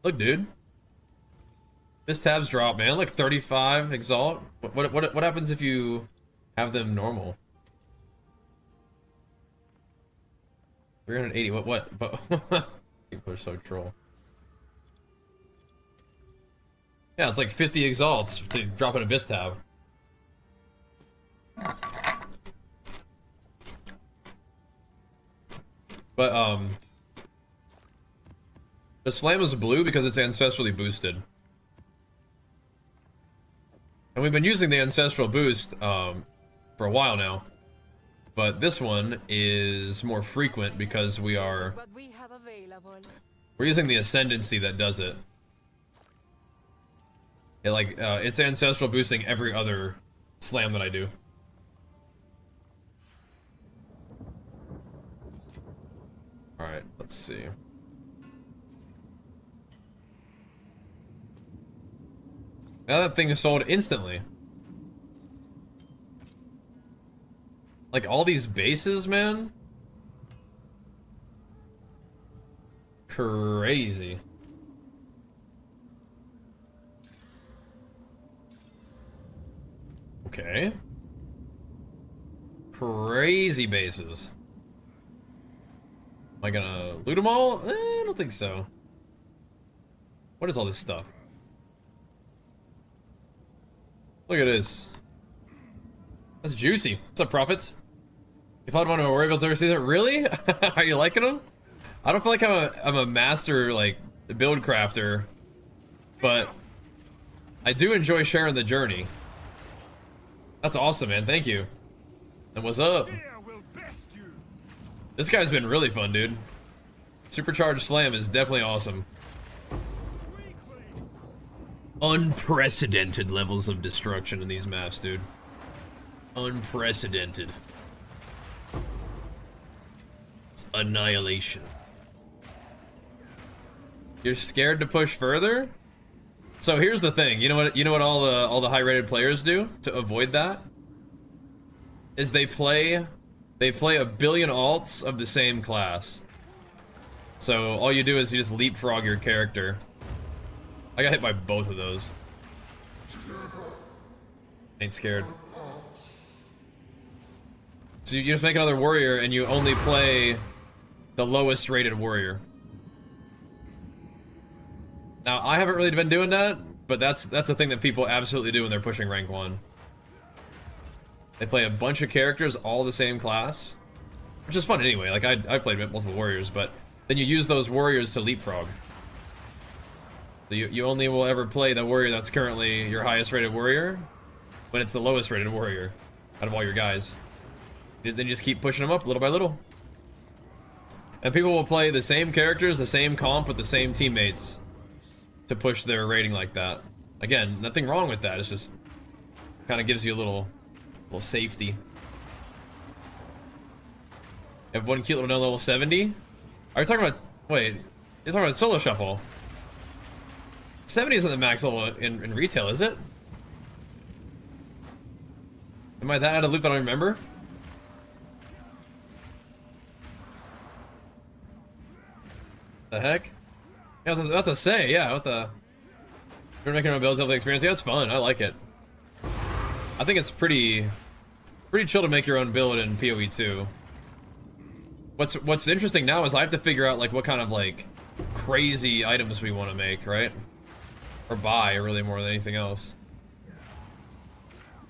Look, dude. This tabs drop, man. Like 35 Exalt. What happens if you have them normal? 380. What? People are so troll. Yeah, it's like 50 Exalts to drop an Abyss tab. But the slam is blue because it's ancestrally boosted. And we've been using the ancestral boost for a while now. But this one is more frequent because we're using the ascendancy that does it. It's ancestral boosting every other slam that I do. Alright, let's see. Now that thing is sold instantly. Like, all these bases, man? Crazy. Okay. Crazy bases. Am I gonna loot them all? I don't think so. What is all this stuff? Look at this. That's juicy. What's up, Profits? You followed one of my warrior builds every season? Really? Are you liking them? I don't feel like I'm a master, like, build crafter, but I do enjoy sharing the journey. That's awesome, man. Thank you. And what's up? This guy's been really fun, dude. Supercharged Slam is definitely awesome. Unprecedented levels of destruction in these maps, dude. Unprecedented. Annihilation. You're scared to push further? So here's the thing. You know what all the high-rated players do to avoid that? Is they play a billion alts of the same class. So all you do is you just leapfrog your character. I got hit by both of those. Ain't scared. So you just make another warrior and you only play the lowest rated warrior. Now, I haven't really been doing that, but that's a thing that people absolutely do when they're pushing rank 1. They play a bunch of characters, all the same class. Which is fun anyway, like I played multiple warriors, but then you use those warriors to leapfrog. So you only will ever play the warrior that's currently your highest rated warrior, when it's the lowest rated warrior out of all your guys. Then you just keep pushing them up little by little. And people will play the same characters, the same comp with the same teammates to push their rating like that. Again, nothing wrong with that, it's just kind of gives you a little safety. You have one cute little no level 70? Are you talking about, wait, you're talking about solo shuffle? 70 isn't the max level in retail, is it? Am I that out of loop that I don't remember? The heck? Yeah, I was about to say, yeah, what the... You're making my builds have the experience. Yeah, it's fun. I like it. I think it's pretty chill to make your own build in PoE 2. What's interesting now is I have to figure out like what kind of like crazy items we want to make, right? Or buy, really, more than anything else.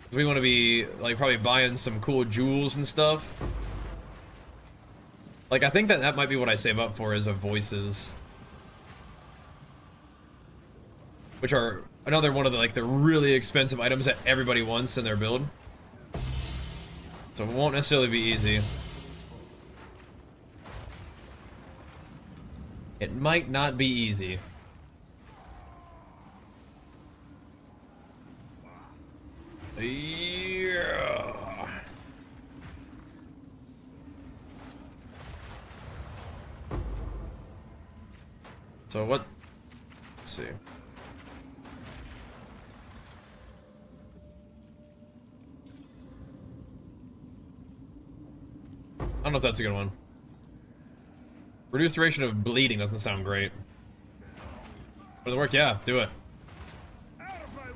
'Cause we want to be like probably buying some cool jewels and stuff. Like I think that might be what I save up for is a voices, which are another one of the really expensive items that everybody wants in their build. So it won't necessarily be easy. It might not be easy. Yeah. So what? Let's see. I don't know if that's a good one. Reduced duration of bleeding doesn't sound great. For the work, yeah, do it.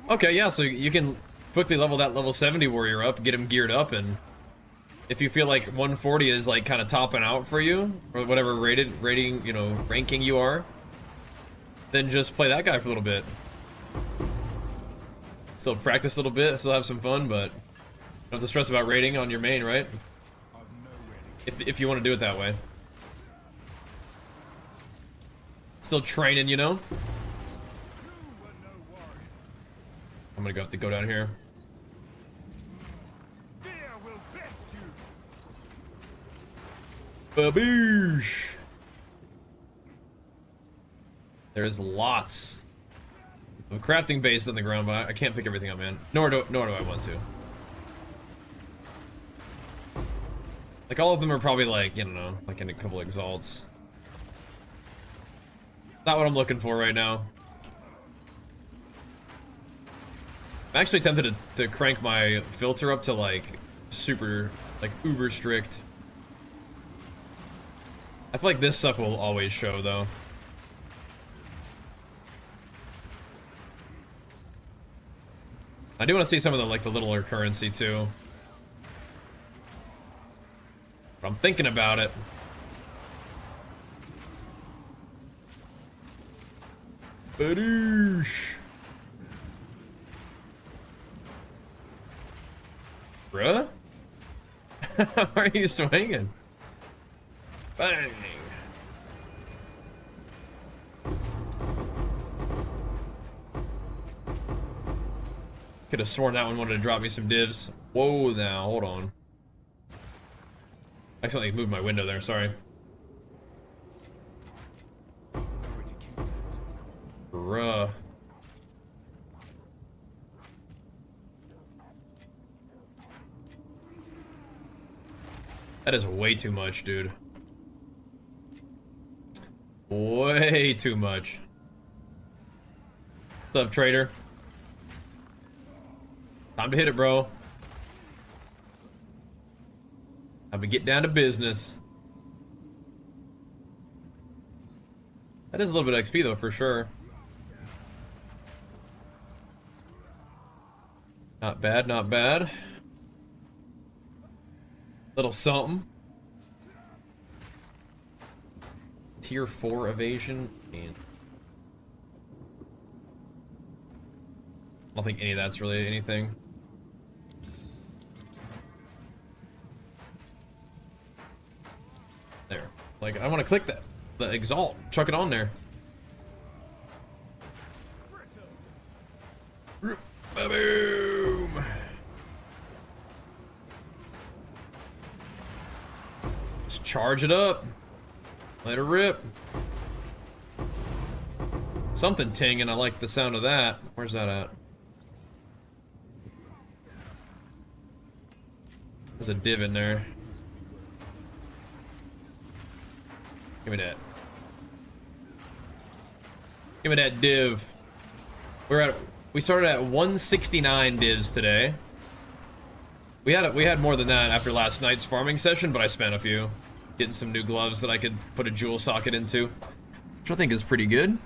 Okay, yeah, so you can quickly level that level 70 warrior up, get him geared up, and if you feel like 140 is like kind of topping out for you, or whatever rating, you know, ranking you are, then just play that guy for a little bit. Still practice a little bit, still have some fun, but don't have to stress about rating on your main, right? If you want to do it that way. Still training, you know? I'm gonna have to go down here. Baboosh! There's lots of crafting bases on the ground, but I can't pick everything up, man. Nor do I want to. Like all of them are probably like, you don't know, like in a couple exalts. Not what I'm looking for right now. I'm actually tempted to crank my filter up to like super, like uber strict. I feel like this stuff will always show though. I do want to see some of the like the littler currency too. But I'm thinking about it. Badoosh. Bruh? How are you swinging? Bang! Could have sworn that one wanted to drop me some divs. Whoa, now, hold on. I accidentally moved my window there, sorry. Bruh. That is way too much, dude. Way too much. What's up, trader? Time to hit it, bro. Time to get down to business. That is a little bit of XP, though, for sure. Not bad, not bad. Little something. Tier 4 evasion. Man. I don't think any of that's really anything. There. Like, I want to click that. The Exalt. Chuck it on there. Boom! Just charge it up. Let her rip. Something tinging. I like the sound of that. Where's that at? There's a div in there. Give me that. Give me that div. We started at 169 divs today. We had more than that after last night's farming session, but I spent a few. Getting some new gloves that I could put a jewel socket into, which I think is pretty good. A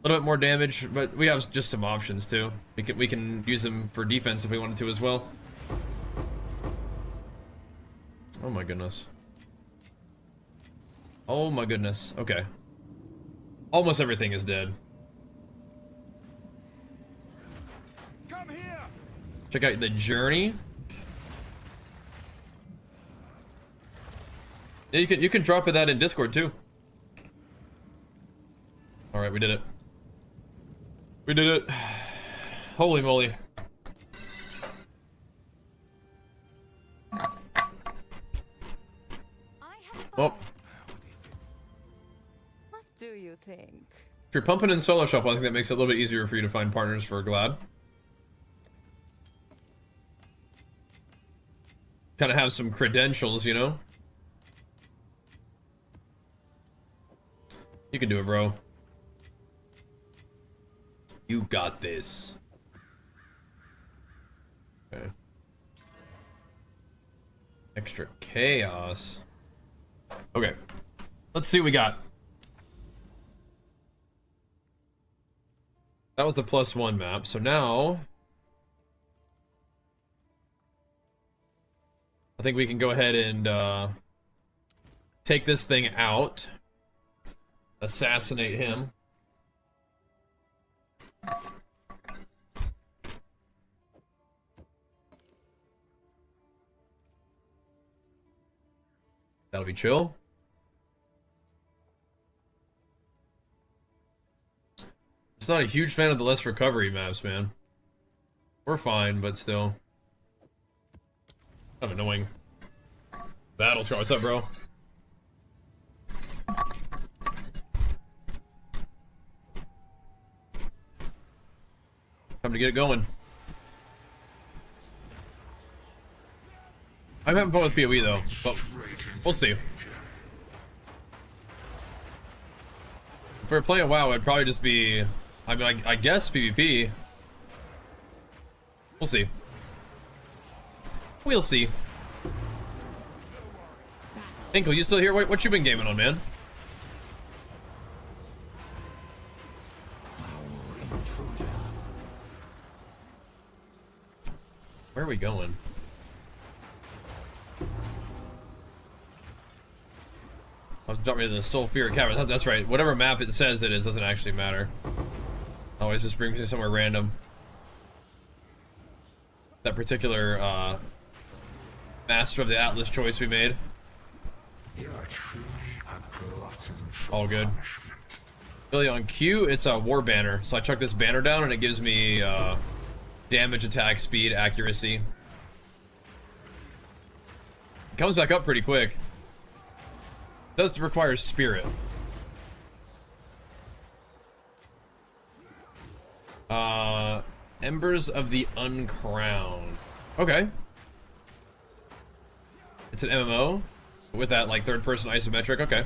little bit more damage, but we have just some options too. We can use them for defense if we wanted to as well. Oh my goodness. Oh my goodness. Okay. Almost everything is dead. Come here. Check out the journey. Yeah, you can drop that in Discord too. All right, we did it. We did it. Holy moly. Oh. What do you think? If you're pumping in solo shuffle, I think that makes it a little bit easier for you to find partners for Glad. Kind of have some credentials, you know? You can do it, bro. You got this. Okay. Extra chaos. Okay. Let's see what we got. That was the +1 map. So now I think we can go ahead and take this thing out. Assassinate him. That'll be chill. Just not a huge fan of the less recovery maps, man. We're fine, but still. Kind of annoying. Battle Scar, what's up, bro? Time to get it going. I'm having fun with PoE though, but we'll see. If we were playing WoW, it'd probably just be, I mean, I guess PvP. We'll see. We'll see. Inkle, you still here? What you been gaming on, man? Where are we going? I'll drop me to the Sulfuric Cavern. That's right. Whatever map it says it is doesn't actually matter. Always just brings me somewhere random. That particular Master of the Atlas choice we made. All good. Billy on Q, it's a war banner. So I chuck this banner down and it gives me damage, attack, speed, accuracy. It comes back up pretty quick. It does require spirit. Embers of the Uncrowned. Okay. It's an MMO with that like third-person isometric. Okay.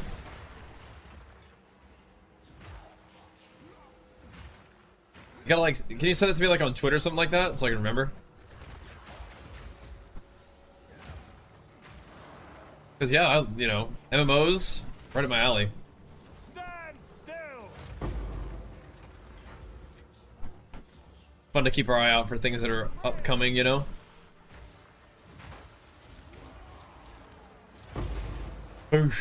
You gotta like, can you send it to me like on Twitter or something like that so I can remember? Because yeah, you know, MMOs right up my alley. Stand still. Fun to keep our eye out for things that are upcoming, you know. Boosh.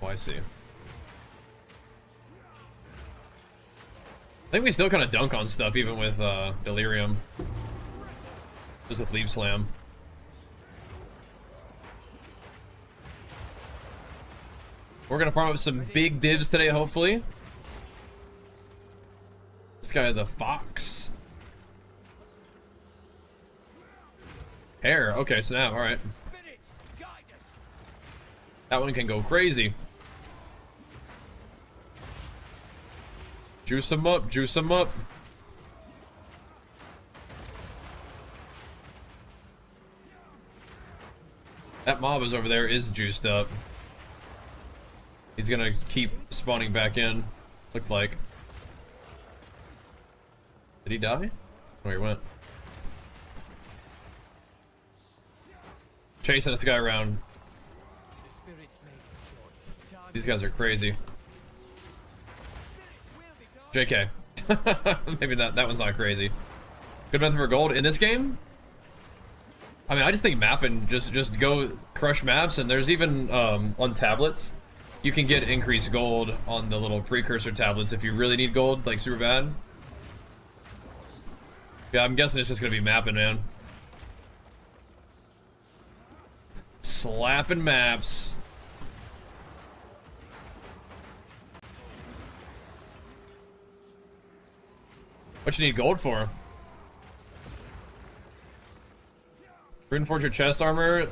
Oh, I see. I think we still kind of dunk on stuff even with Delirium. Just with Leaf Slam. We're gonna farm up some big divs today, hopefully. This guy, the Fox. Hair. Okay, snap. All right. That one can go crazy. Juice him up. Juice him up. That mob is over there is juiced up. He's gonna keep spawning back in. Looked like. Did he die? Oh, he went. Chasing this guy around. These guys are crazy. JK. Maybe that one's not crazy. Good method for gold in this game? I mean, I just think mapping, just go crush maps, and there's even on tablets, you can get increased gold on the little precursor tablets if you really need gold, like super bad. Yeah, I'm guessing it's just gonna be mapping, man. Slapping maps. What you need gold for? Reinforce your chest armor.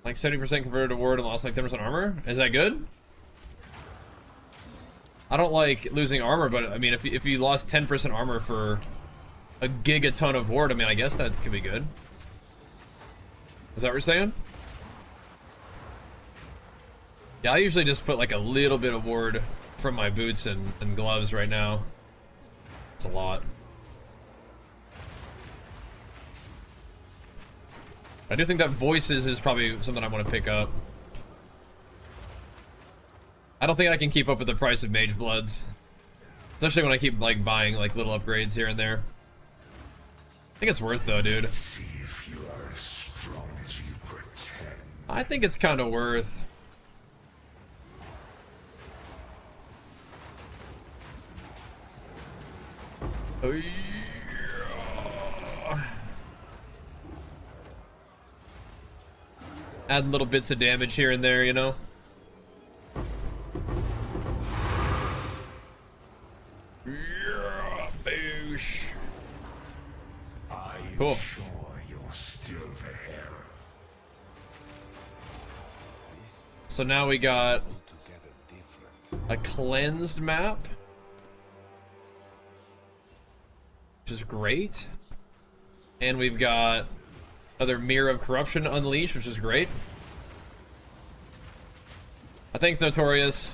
Like 70% converted to ward and lost like 10% armor? Is that good? I don't like losing armor, but I mean, if you lost 10% armor for a gigaton of ward, I mean, I guess that could be good. Is that what you're saying? Yeah, I usually just put like a little bit of ward from my boots and gloves right now. It's a lot. I do think that voices is probably something I want to pick up. I don't think I can keep up with the price of Mage Bloods. Especially when I keep like buying like little upgrades here and there. I think it's worth though, dude. See if you are as strong as you pretend. I think it's kind of worth. Oh, yeah. Adding little bits of damage here and there, you know? Yeah, boosh. Cool. Sure you're still there. So now we got a cleansed map, which is great. And we've got another Mirror of Corruption unleashed, which is great. Thanks, Notorious,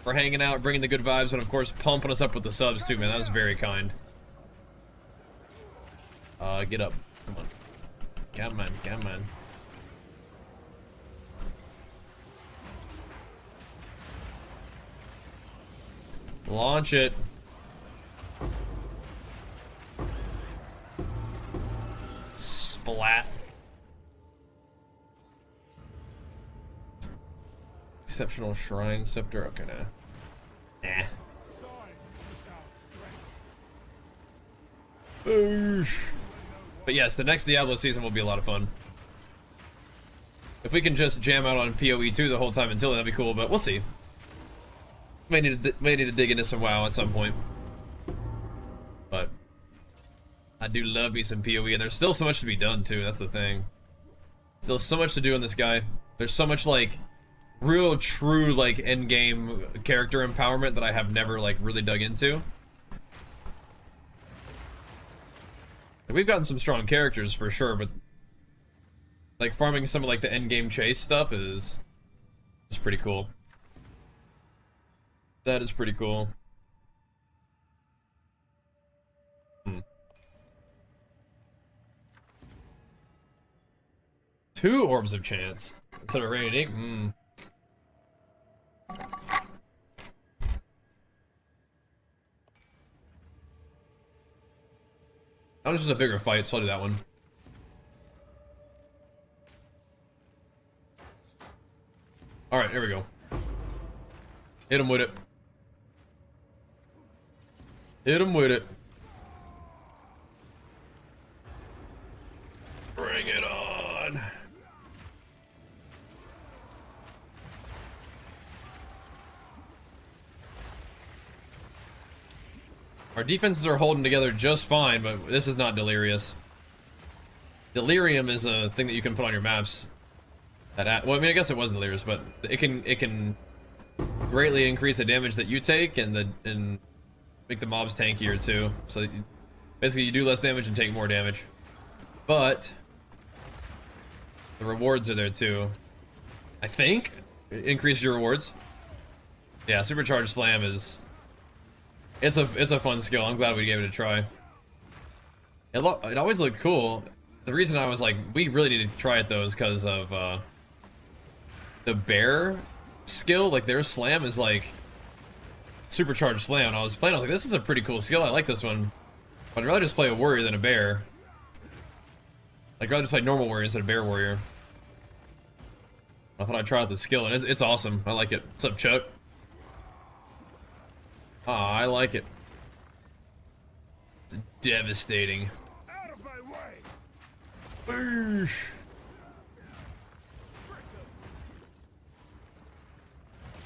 for hanging out, bringing the good vibes, and of course pumping us up with the subs too, man. That was very kind. Get up. Come on. Come on, come on. Launch it. Splat. Exceptional Shrine Scepter. Okay, nah. Boosh. But yes, the next Diablo season will be a lot of fun. If we can just jam out on PoE 2 the whole time until, that'd be cool, but we'll see. May need to dig into some WoW at some point. But I do love me some PoE, and there's still so much to be done too. That's the thing. Still so much to do in this guy. There's so much like real, true like end game character empowerment that I have never like really dug into. Like, we've gotten some strong characters for sure, but like farming some of like the end game chase stuff is pretty cool. That is pretty cool. 2 orbs of chance instead of radiant ink. That was just a bigger fight, so I'll do that one. Alright, here we go. Hit him with it. Hit him with it. Bring it on. Our defenses are holding together just fine, but this is not Delirious. Delirium is a thing that you can put on your maps. Well, I mean, I guess it was Delirious, but it can greatly increase the damage that you take and make the mobs tankier too. So basically, you do less damage and take more damage. But the rewards are there too. I think increase your rewards. Yeah, Supercharged Slam is. It's a fun skill. I'm glad we gave it a try. It always looked cool. The reason I was like, we really need to try it though is because of the bear skill. Like their slam is like Supercharged Slam. And I was playing, I was like, this is a pretty cool skill. I like this one. But I'd rather just play a warrior than a bear. Like, I'd rather just play normal warrior instead of bear warrior. I thought I'd try out the skill, and it's awesome. I like it. What's up, Chuck? Ah, I like it. It's devastating. Out of my way. Boosh.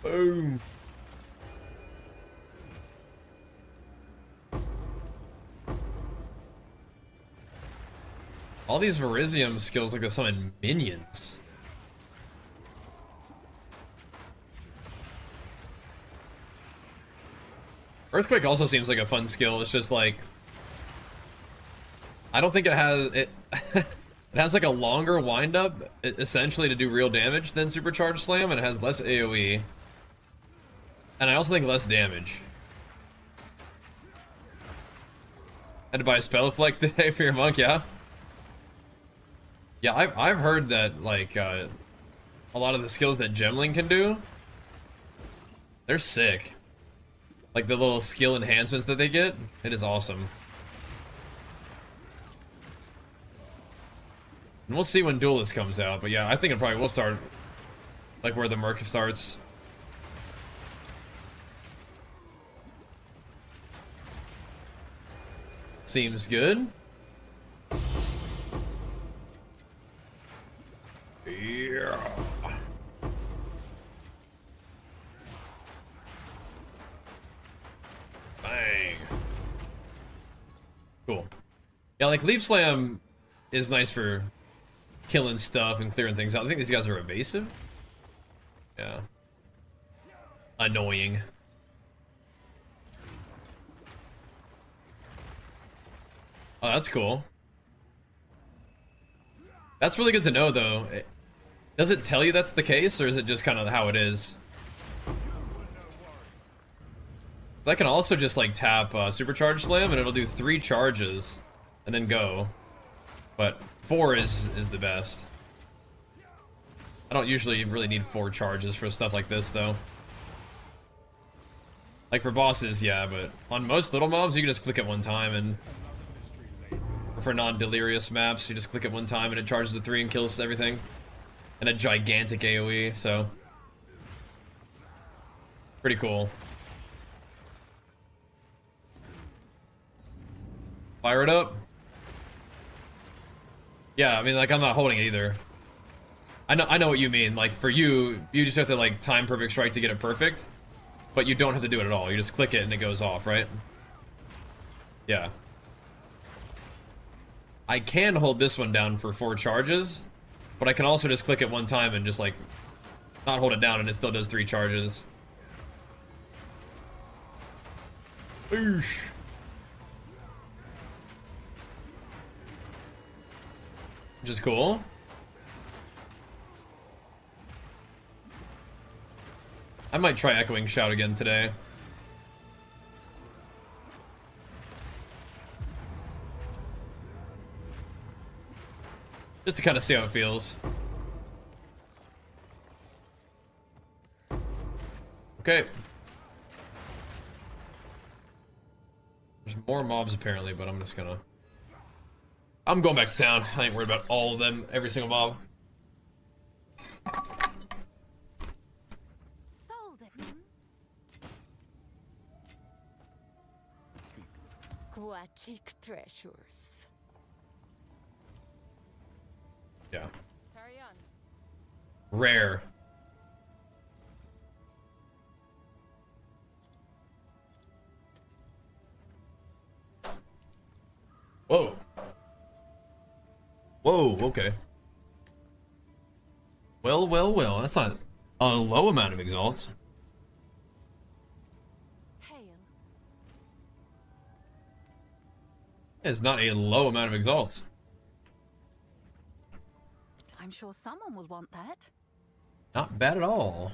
Boom. All these Virizium skills like to summon minions. Earthquake also seems like a fun skill. It's just like I don't think it has it. It has like a longer windup, essentially, to do real damage than Supercharged Slam, and it has less AoE. And I also think less damage. Had to buy a spell flick today for your monk, yeah. Yeah, I've heard that like a lot of the skills that Gemling can do, they're sick. Like the little skill enhancements that they get, it is awesome. And we'll see when Duelist comes out, but yeah, I think it probably will start like where the Merc starts. Seems good. Yeah. Bang. Cool. Yeah, like Leap Slam is nice for killing stuff and clearing things out. I think these guys are evasive. Yeah. Annoying. Oh, that's cool. That's really good to know, though. Does it tell you that's the case, or is it just kind of how it is? I can also just like tap Supercharged Slam and it'll do 3 charges and then go. But 4 is the best. I don't usually really need 4 charges for stuff like this though. Like for bosses, yeah, but on most little mobs you can just click it one time, and for non-delirious maps you just click it one time and it charges to 3 and kills everything. And a gigantic AoE, so pretty cool. Fire it up. Yeah, I mean, like, I'm not holding it either. I know what you mean. Like, for you just have to like time perfect strike to get it perfect, but you don't have to do it at all. You just click it and it goes off, right? Yeah. I can hold this one down for 4 charges, but I can also just click it one time and just like not hold it down and it still does 3 charges. Oosh. Which is cool. I might try Echoing Shout again today. Just to kind of see how it feels. Okay. There's more mobs apparently, but I'm just gonna... I'm going back to town. I ain't worried about all of them, every single mob. Sold it. Aquatic treasures. Yeah. Carry on. Rare. Whoa. Whoa, okay. Well, well, well. That's not a low amount of exalts. Hail. It's not a low amount of exalts. I'm sure someone will want that. Not bad at all.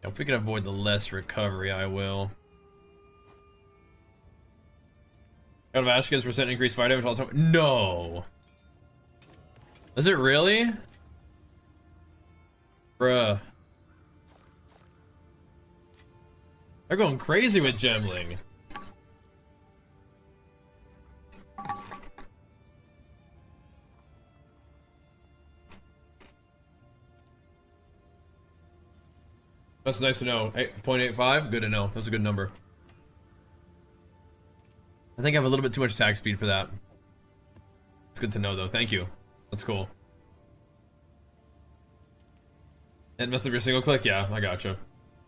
If we can avoid the less recovery, I will. God of Ash gives % increased fire damage all the time. No! Is it really? Bruh. They're going crazy with Gemling. That's nice to know. 0.85? Good to know. That's a good number. I think I have a little bit too much attack speed for that. It's good to know, though. Thank you. That's cool. And mess up your single click? Yeah, I gotcha.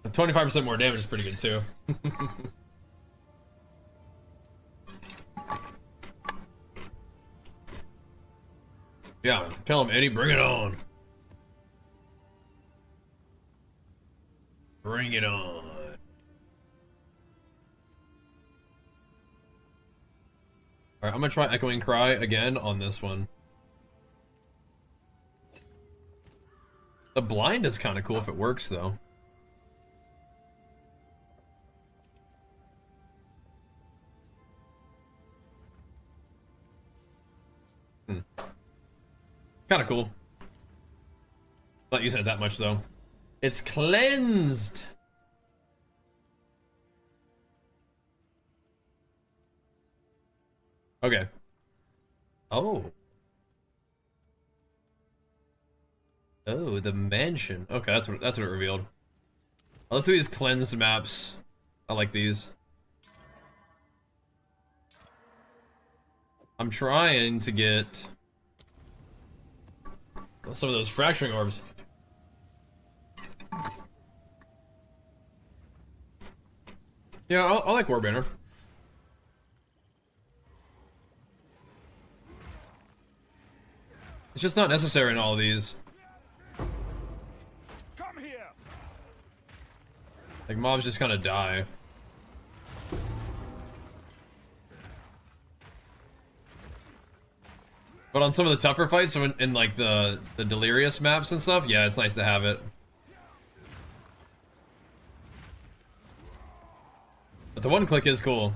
25% more damage is pretty good, too. Yeah, tell him, Eddie, bring it on. Bring it on. Alright, I'm gonna try Echoing Cry again on this one. The blind is kind of cool if it works, though. Kind of cool. Not using it that much, though. It's cleansed. Okay. Oh. Oh, the mansion. Okay, that's what it revealed. Oh, let's do these cleansed maps. I like these. I'm trying to get some of those fracturing orbs. Yeah, I like Warbanner. It's just not necessary in all of these. Come here. Like, mobs just kind of die. But on some of the tougher fights, so in like the delirious maps and stuff, yeah, it's nice to have it. But the one click is cool.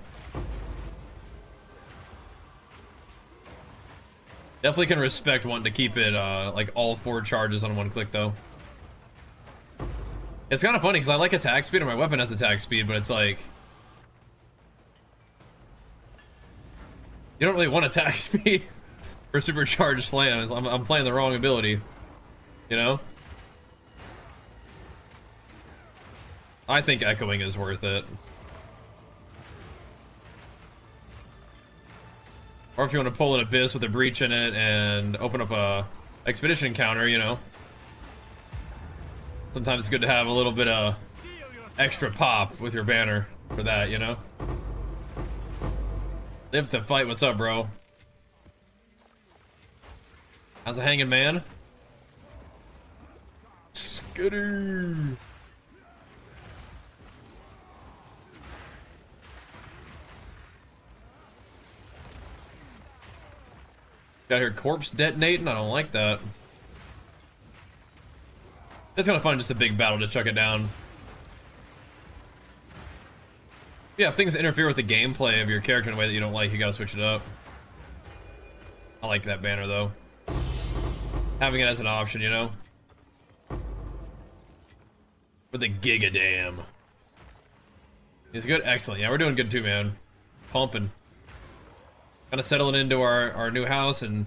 Definitely can respect wanting to keep it like all 4 charges on one click though. It's kind of funny because I like attack speed and my weapon has attack speed, but it's like you don't really want attack speed for supercharged slams. I'm playing the wrong ability, you know? I think echoing is worth it. Or if you want to pull an abyss with a breach in it and open up a expedition counter, you know. Sometimes it's good to have a little bit of extra pop with your banner for that, you know. Live to fight, what's up, bro? How's it hanging, man? Skitter. Got here corpse detonating? I don't like that. It's kind of fun, just a big battle to chuck it down. Yeah, if things interfere with the gameplay of your character in a way that you don't like, you gotta switch it up. I like that banner, though. Having it as an option, you know? For the Giga Dam. It's good? Excellent. Yeah, we're doing good too, man. Pumping. Kind of settling into our new house and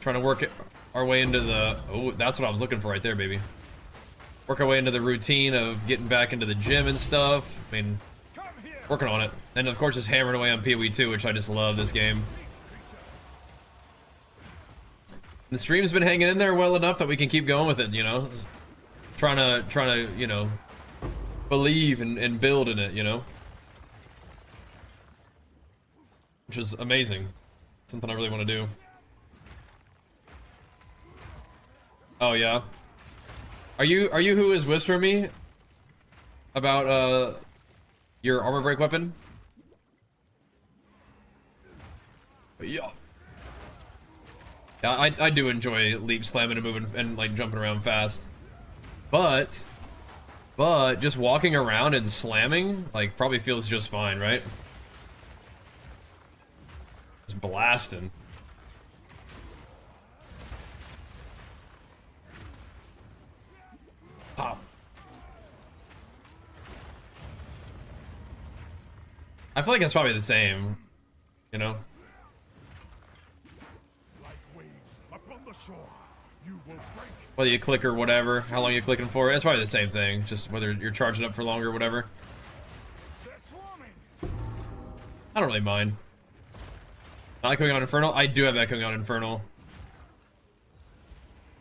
trying to work our way into the... Oh, that's what I was looking for right there, baby. Work our way into the routine of getting back into the gym and stuff. I mean, working on it. And of course, just hammering away on PoE 2, which I just love this game. The stream's been hanging in there well enough that we can keep going with it, you know? Trying to, you know, believe and build in it, you know? Which is amazing. Something I really want to do. Oh yeah. Are you who is whispering me about your armor break weapon? Yeah. Yeah, I do enjoy leap slamming and moving and like jumping around fast. But just walking around and slamming like probably feels just fine, right? Just blasting. Pop. I feel like it's probably the same, you know? Whether you click or whatever, how long you're clicking for, it's probably the same thing. Just whether you're charging up for longer or whatever. I don't really mind. Not echoing on Infernal? I do have echoing on Infernal.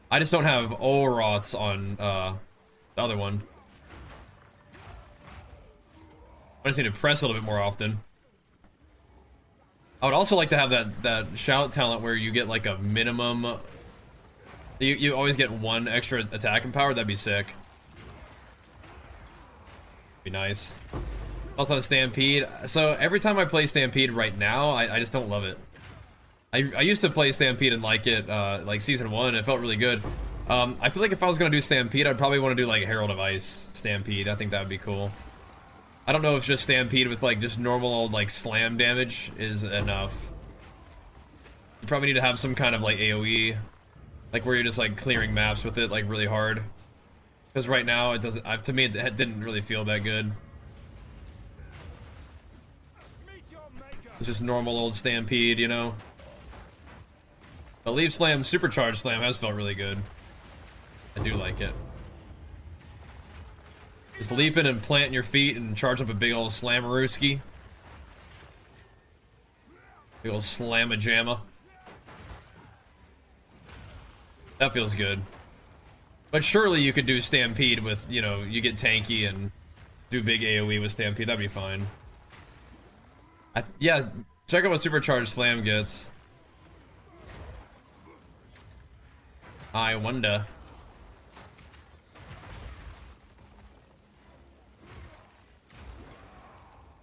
I just don't have Olroths on the other one. I just need to press a little bit more often. I would also like to have that shout talent where you get like a minimum. You always get 1 extra attacking power. That'd be sick. Be nice. Also on Stampede. So every time I play Stampede right now, I just don't love it. I used to play Stampede and like it, like Season 1. It felt really good. I feel like if I was gonna do Stampede, I'd probably want to do like Herald of Ice Stampede. I think that would be cool. I don't know if just Stampede with like just normal old like slam damage is enough. You probably need to have some kind of like AoE, like where you're just like clearing maps with it like really hard. Because right now it doesn't. To me, it didn't really feel that good. It's just normal old Stampede, you know. The Leaf Slam, Supercharged Slam has felt really good. I do like it. Just leaping and planting your feet and charge up a big old Slammerooski. Big old Slamma-jamma. That feels good. But surely you could do Stampede with, you know, you get tanky and do big AoE with Stampede. That'd be fine. Yeah, check out what Supercharged Slam gets. I wonder.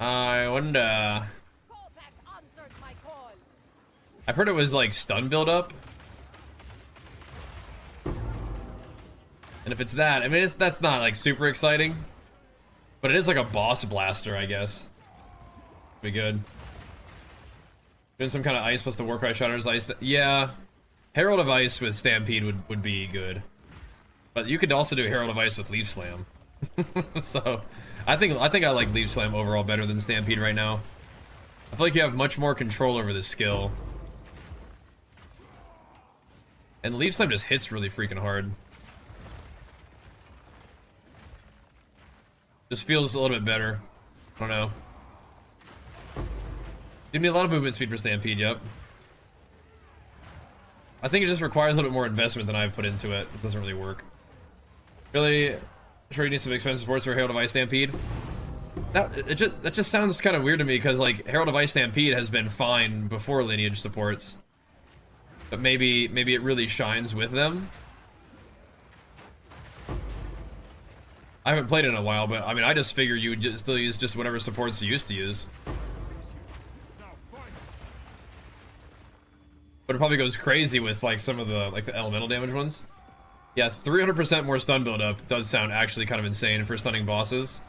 I wonder. I've heard it was like stun build up And if it's that, I mean, that's not like super exciting, but it is like a boss blaster, I guess. Be good. Doing some kind of ice plus the Warcry Shutter's ice. Yeah, Herald of Ice with Stampede would be good, but you could also do Herald of Ice with Leaf Slam. So, I think I like Leaf Slam overall better than Stampede right now. I feel like you have much more control over the skill, and Leaf Slam just hits really freaking hard. Just feels a little bit better. I don't know. You need a lot of movement speed for Stampede, yep. I think it just requires a little bit more investment than I've put into it. It doesn't really work. Really, sure you need some expensive supports for Herald of Ice Stampede. That just sounds kind of weird to me, because like Herald of Ice Stampede has been fine before lineage supports. But maybe it really shines with them. I haven't played it in a while, but I mean, I just figure you would still use just whatever supports you used to use. But it probably goes crazy with like some of the like the elemental damage ones. Yeah, 300% more stun buildup does sound actually kind of insane for stunning bosses.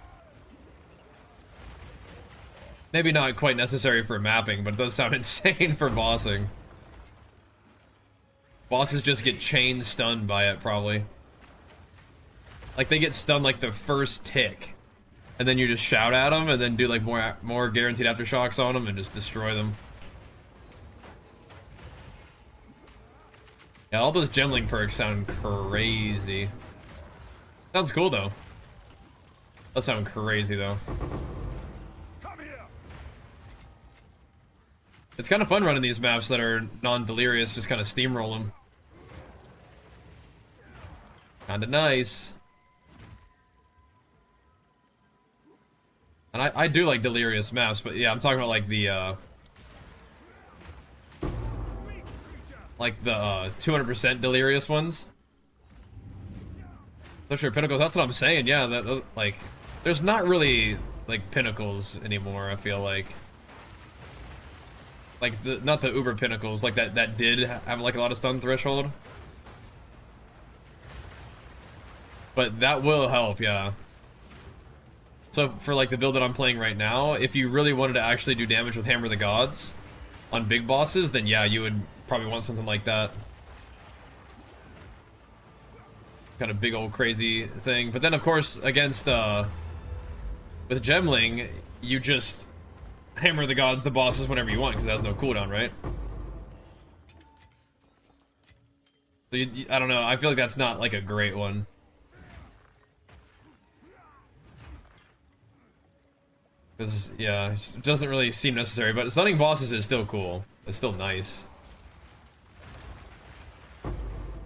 Maybe not quite necessary for mapping, but it does sound insane for bossing. Bosses just get chain stunned by it, probably. Like, they get stunned like the first tick. And then you just shout at them, and then do like more guaranteed aftershocks on them, and just destroy them. Yeah, all those gemling perks sound crazy. Sounds cool, though. Does sound crazy, though. It's kind of fun running these maps that are non-delirious, just kind of steamroll them. Kinda nice. And I do like delirious maps, but yeah, I'm talking about like the, like the 200% delirious ones. Those are pinnacles, that's what I'm saying, yeah, those, like, there's not really, like, pinnacles anymore, I feel like. Like, not the uber pinnacles, like that did have like a lot of stun threshold. But that will help, yeah. So for like the build that I'm playing right now, if you really wanted to actually do damage with Hammer of the Gods on big bosses, then yeah, you would probably want something like that. Kind of big old crazy thing. But then of course, against, with Gemling, you just Hammer the Gods the bosses whenever you want, because it has no cooldown, right? So I don't know, I feel like that's not like a great one. Because, yeah, it doesn't really seem necessary, but stunning bosses is still cool. It's still nice.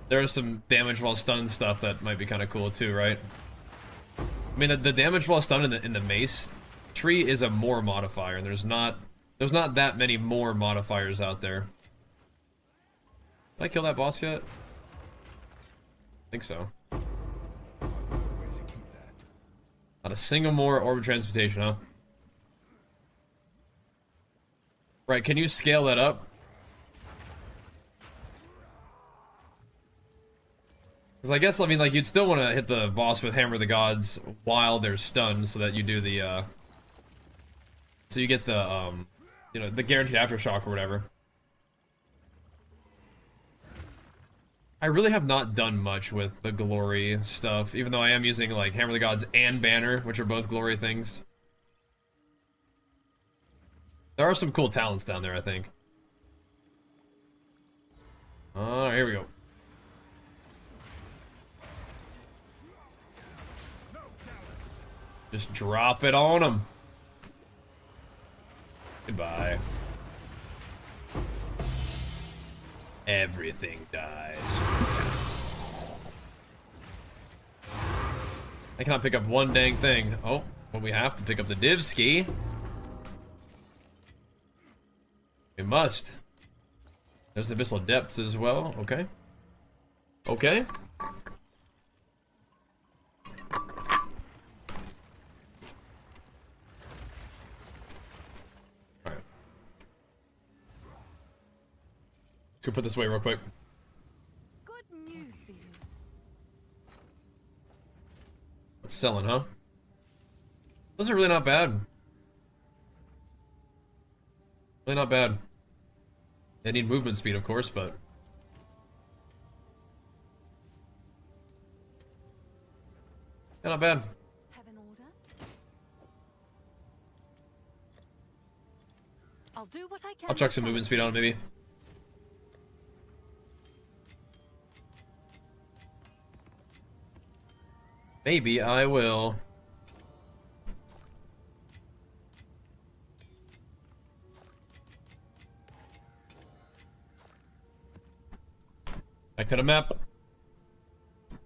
There is some damage while stunned stuff that might be kind of cool too, right? I mean, the damage while stunned in the mace tree is a more modifier, and there's not that many more modifiers out there. Did I kill that boss yet? I think so. Not a single more orb transportation, huh? Right, can you scale that up? Because I guess, I mean, like, you'd still want to hit the boss with Hammer of the Gods while they're stunned, so that you do the, so you get the, you know, the guaranteed aftershock or whatever. I really have not done much with the glory stuff, even though I am using, like, Hammer of the Gods and Banner, which are both glory things. There are some cool talents down there, I think. Oh, here we go. Just drop it on them. Goodbye. Everything dies. I cannot pick up one dang thing. Oh, well, we have to pick up the div ski. We must. There's the Abyssal Depths as well. Okay. Okay. Alright. Let's go put this away real quick. Good news for you. Selling, huh? Those are really not bad. Really not bad. They need movement speed, of course, but... yeah, not bad. Have an order? I'll do what I can. I'll chuck some movement speed on it, maybe. Maybe I will. Back to the map.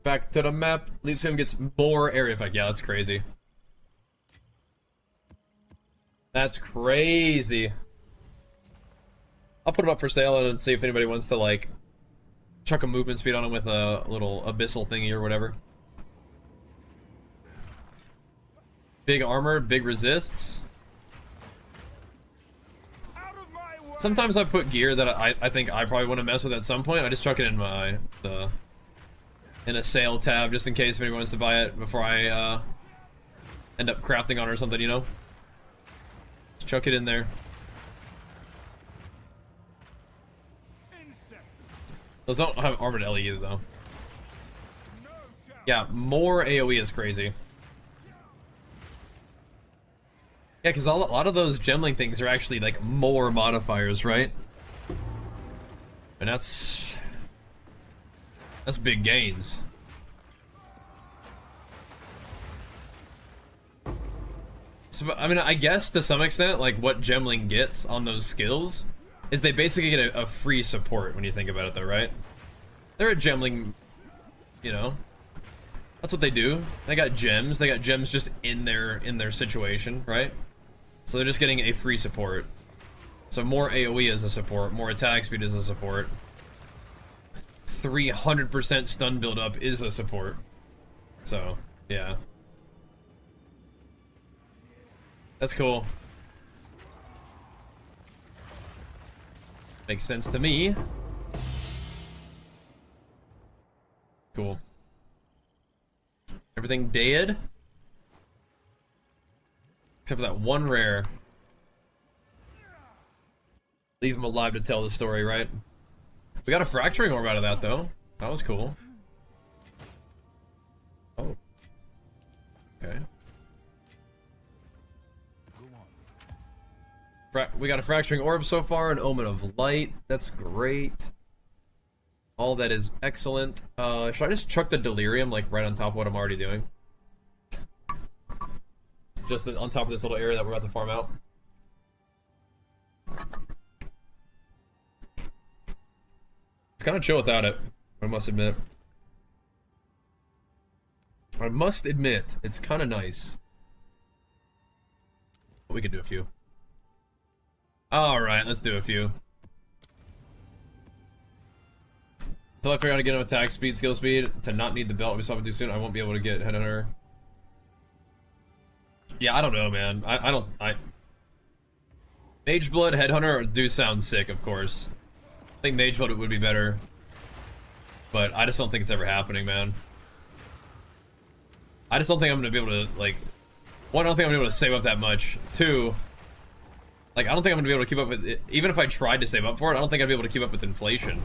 Back to the map. Leaves him gets more area effect. Yeah, that's crazy. That's crazy. I'll put him up for sale and see if anybody wants to, like, chuck a movement speed on him with a little abyssal thingy or whatever. Big armor, big resists. Sometimes I put gear that I think I probably want to mess with at some point. I just chuck it in my in a sale tab just in case if anyone wants to buy it before I end up crafting on it or something, you know. Just chuck it in there. Those don't have armored LE either though. Yeah, more AoE is crazy. Yeah, because a lot of those gemling things are actually like more modifiers, right? And that's big gains. So, I mean, I guess to some extent, like what gemling gets on those skills is they basically get a free support when you think about it, though, right? They're a gemling, you know. That's what they do. They got gems. They got gems just in their situation, right? So they're just getting a free support. So more AoE as a support, more attack speed as a support. 300% stun build-up is a support. So, yeah. That's cool. Makes sense to me. Cool. Everything dead? Except for that one rare. Leave him alive to tell the story, right? We got a fracturing orb out of that, though. That was cool. Oh. Okay. We got a fracturing orb so far, an omen of light. That's great. All that is excellent. Should I just chuck the delirium like right on top of what I'm already doing? Just on top of this little area that we're about to farm out. It's kind of chill without it, I must admit. I must admit, it's kind of nice. We could do a few. Alright, let's do a few. Until I figure out how to get him attack speed, skill speed, to not need the belt we saw him do soon, I won't be able to get Headhunter. Yeah, I don't know, man. I Mage Blood, Headhunter do sound sick, of course. I think Mage Blood would be better. But I just don't think it's ever happening, man. I just don't think I'm gonna be able to, like... One, I don't think I'm gonna be able to save up that much. Two, like, I don't think I'm gonna be able to keep up with it. Even if I tried to save up for it, I don't think I'd be able to keep up with inflation.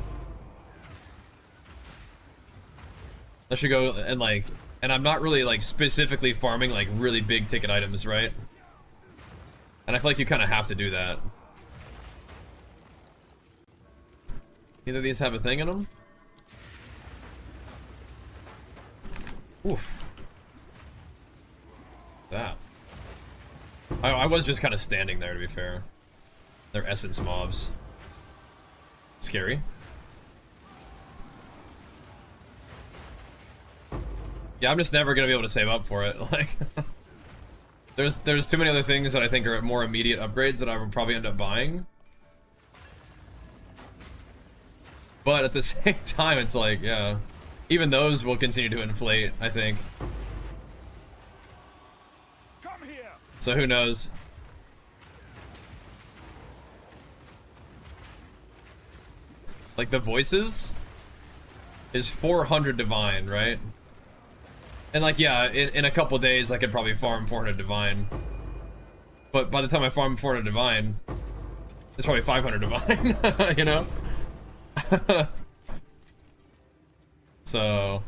I should go and, like... And I'm not really, like, specifically farming, like, really big ticket items, right? And I feel like you kind of have to do that. Neither of these have a thing in them? Oof. That. I was just kind of standing there, to be fair. They're essence mobs. Scary. Yeah, I'm just never gonna be able to save up for it. Like, there's too many other things that I think are more immediate upgrades that I would probably end up buying. But at the same time, it's like, yeah, even those will continue to inflate, I think. Come here. So who knows? Like the voices is 400 divine, right? And like, yeah, in a couple days I could probably farm 400 divine. But by the time I farm 400 divine, it's probably 500 divine, you know? So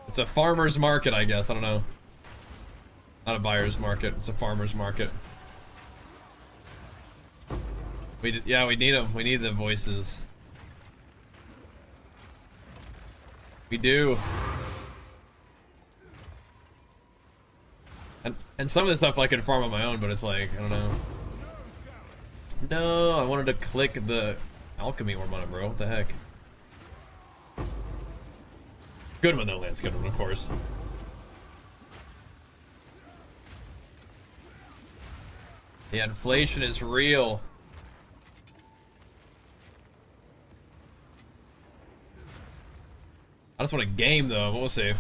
it's a farmer's market, I guess. I don't know. Not a buyer's market. It's a farmer's market. Yeah, we need them. We need the voices. We do. And some of this stuff I can farm on my own, but it's like, I don't know. No, I wanted to click the alchemy orb on it, bro. What the heck? Good one though, Lance. Good one, of course. The inflation is real. I just want a game though, but we'll see.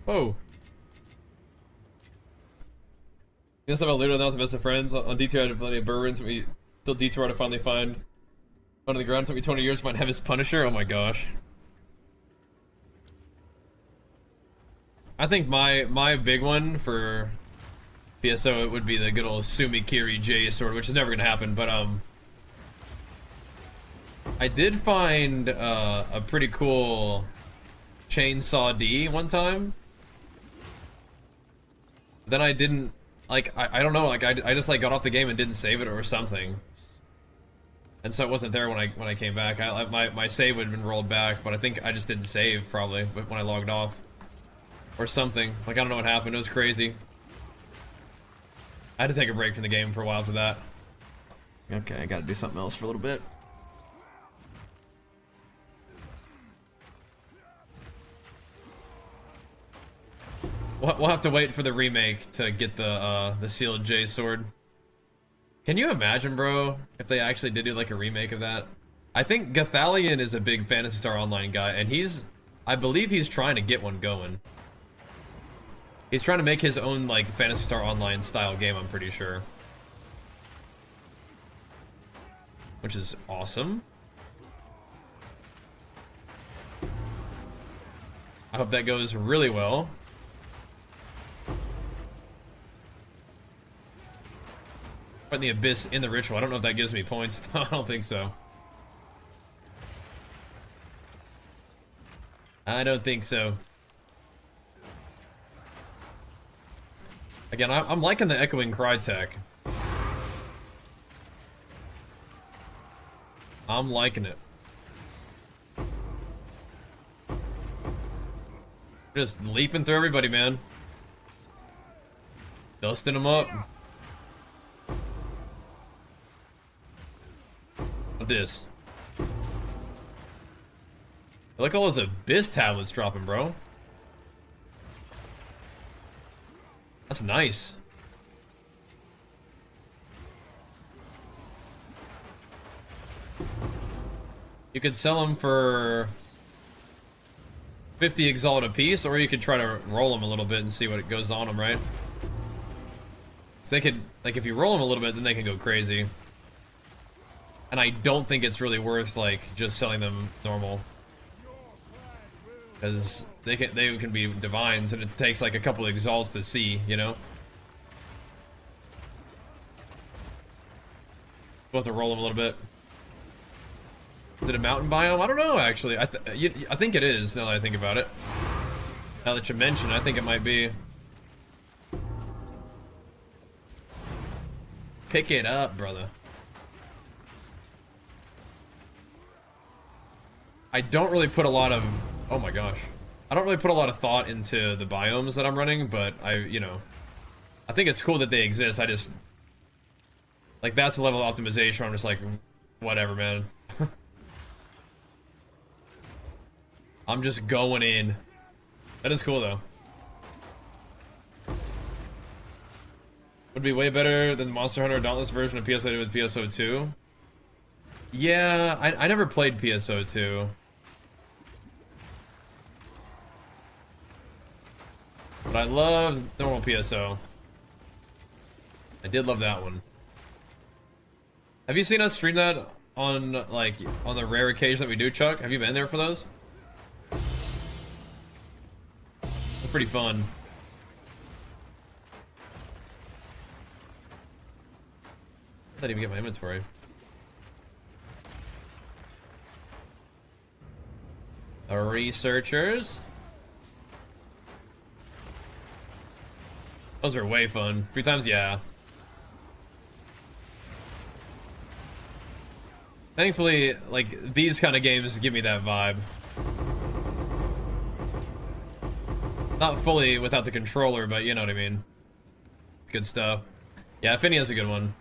Whoa. You know something about Ludo now with the best of friends? On D2 I had plenty of Burrins, we still D2 to finally find under the ground. It took me 20 years to find Heaven's Punisher. Oh my gosh. I think my big one for PSO it would be the good old Sumikiri J sword, which is never gonna happen, but I did find a pretty cool Chainsaw D one time. Then I didn't like I don't know, like I just like got off the game and didn't save it or something. And so it wasn't there when I came back. My save would have been rolled back, but I think I just didn't save probably when I logged off. Or something. Like I don't know what happened. It was crazy. I had to take a break from the game for a while for that. Okay, I gotta do something else for a little bit. We'll have to wait for the remake to get the sealed J sword. Can you imagine, bro, if they actually did do like a remake of that? I think Gathalion is a big Phantasy Star Online guy, and I believe he's trying to get one going. He's trying to make his own like Phantasy Star Online style game, I'm pretty sure. Which is awesome. I hope that goes really well. Put the Abyss in the ritual. I don't know if that gives me points. I don't think so. I don't think so. Again, I'm liking the Echoing Cry tech. I'm liking it. Just leaping through everybody, man. Dusting them up. What this? Look at all those Abyss tablets dropping, bro. That's nice. You could sell them for 50 Exalt a piece, or you could try to roll them a little bit and see what it goes on them, right? So they could, like, if you roll them a little bit, then they can go crazy. And I don't think it's really worth, like, just selling them normal. Because they can be divines, and it takes like a couple of exalts to see, you know. We'll have to roll them a little bit. Is it a mountain biome? I don't know, actually. I think it is, now that I think about it. Now that you mention it, I think it might be. Pick it up, brother. I don't really put a lot of... Oh my gosh. I don't really put a lot of thought into the biomes that I'm running, but you know, I think it's cool that they exist. I just... Like, that's the level of optimization where I'm just like, whatever, man. I'm just going in. That is cool, though. Would be way better than Monster Hunter Dauntless version of PSO with PSO2. Yeah, I never played PSO2. But I loved normal PSO. I did love that one. Have you seen us stream that on, like, on the rare occasion that we do, Chuck? Have you been there for those? pretty fun. I didn't even get my inventory. The researchers. Those are way fun. 3 times, yeah. Thankfully, like, these kind of games give me that vibe. Not fully without the controller, but you know what I mean. Good stuff. Yeah, Finia's a good one.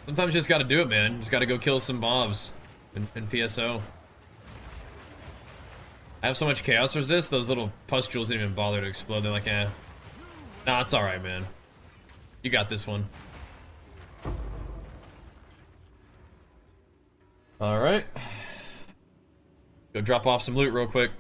Sometimes you just gotta do it, man. You just gotta go kill some mobs in PSO. I have so much chaos resist, those little pustules didn't even bother to explode. They're like, eh. Nah, it's alright, man. You got this one. Alright. Go drop off some loot real quick.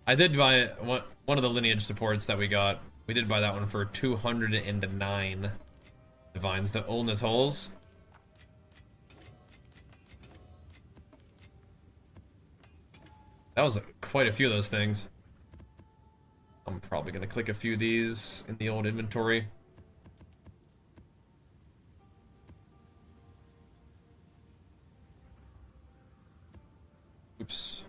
I did buy one of the lineage supports that we got. We did buy that one for 209 divines. The old Natols. That was quite a few of those things. I'm probably gonna click a few of these in the old inventory. Oops.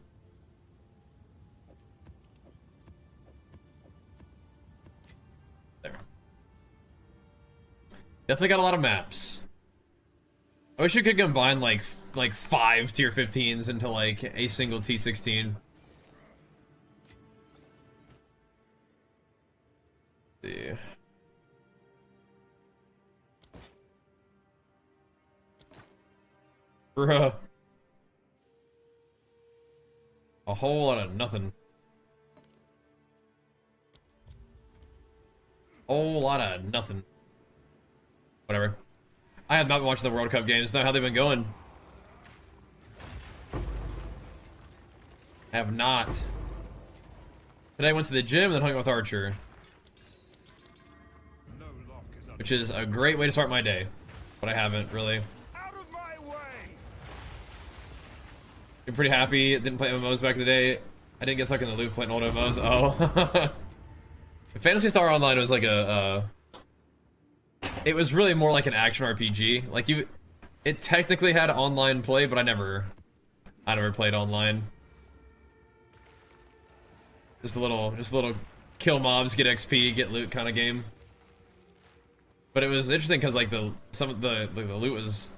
There. Definitely got a lot of maps. I wish you could combine like 5 tier 15s into like a single T16. Let's see. Bruh. A whole lot of nothing. Whole lot of nothing. Whatever. I have not been watching the World Cup games. Know how they've been going. I have not. Today I went to the gym and then hung out with Archer. Which is a great way to start my day. But I haven't, really. I'm pretty happy. Didn't play MMOs back in the day. I didn't get stuck in the loop playing old MMOs. Oh. Phantasy Star Online was like it was really more like an action RPG. Like it technically had online play, but I never played online. Just a little kill mobs, get XP, get loot kind of game. But it was interesting because like some of the loot was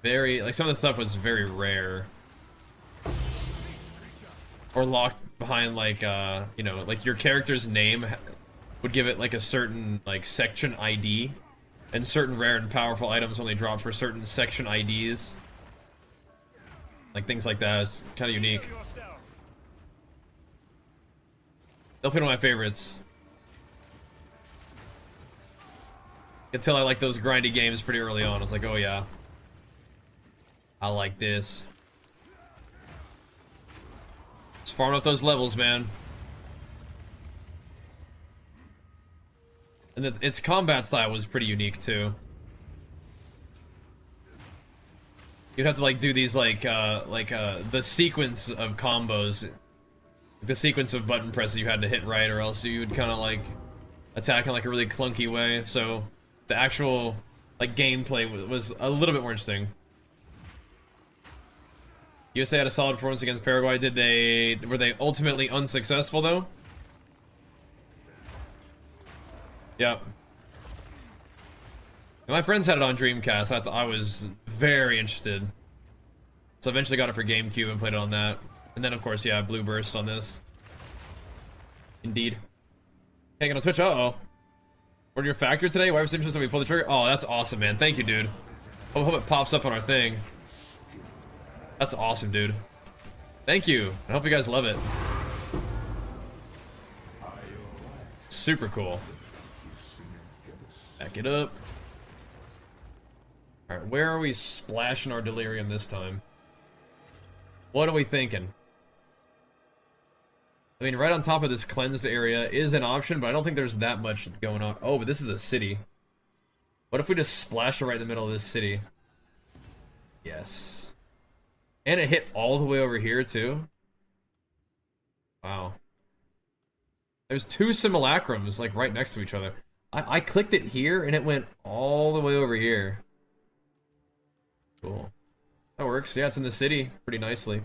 very, like, some of the stuff was very rare. Or locked behind like you know, like your character's name would give it like a certain like section ID, and certain rare and powerful items only drop for certain section IDs. Like things like that is kind of unique. Definitely one of my favorites. Until I like those grindy games pretty early on. I was like, oh yeah, I like this. Just farming up those levels, man. And its combat style was pretty unique too. You'd have to like do these like the sequence of combos, the sequence of button presses you had to hit right, or else you would kind of like attack in like a really clunky way. So the actual like gameplay was a little bit more interesting. USA had a solid performance against Paraguay. Were they ultimately unsuccessful though? Yep. And my friends had it on Dreamcast. I was very interested. So eventually got it for GameCube and played it on that. And then of course, yeah, Blue Burst on this. Indeed. Hanging on Twitch, uh-oh. Order your factor today? Why was it interesting we pulled the trigger? Oh, that's awesome, man. Thank you, dude. I hope it pops up on our thing. That's awesome, dude. Thank you. I hope you guys love it. Super cool. Back it up. Alright, where are we splashing our delirium this time? What are we thinking? I mean, right on top of this cleansed area is an option, but I don't think there's that much going on. Oh, but this is a city. What if we just splash it right in the middle of this city? Yes. And it hit all the way over here too. Wow. There's two simulacrums like right next to each other. I clicked it here and it went all the way over here. Cool. That works. Yeah, it's in the city pretty nicely.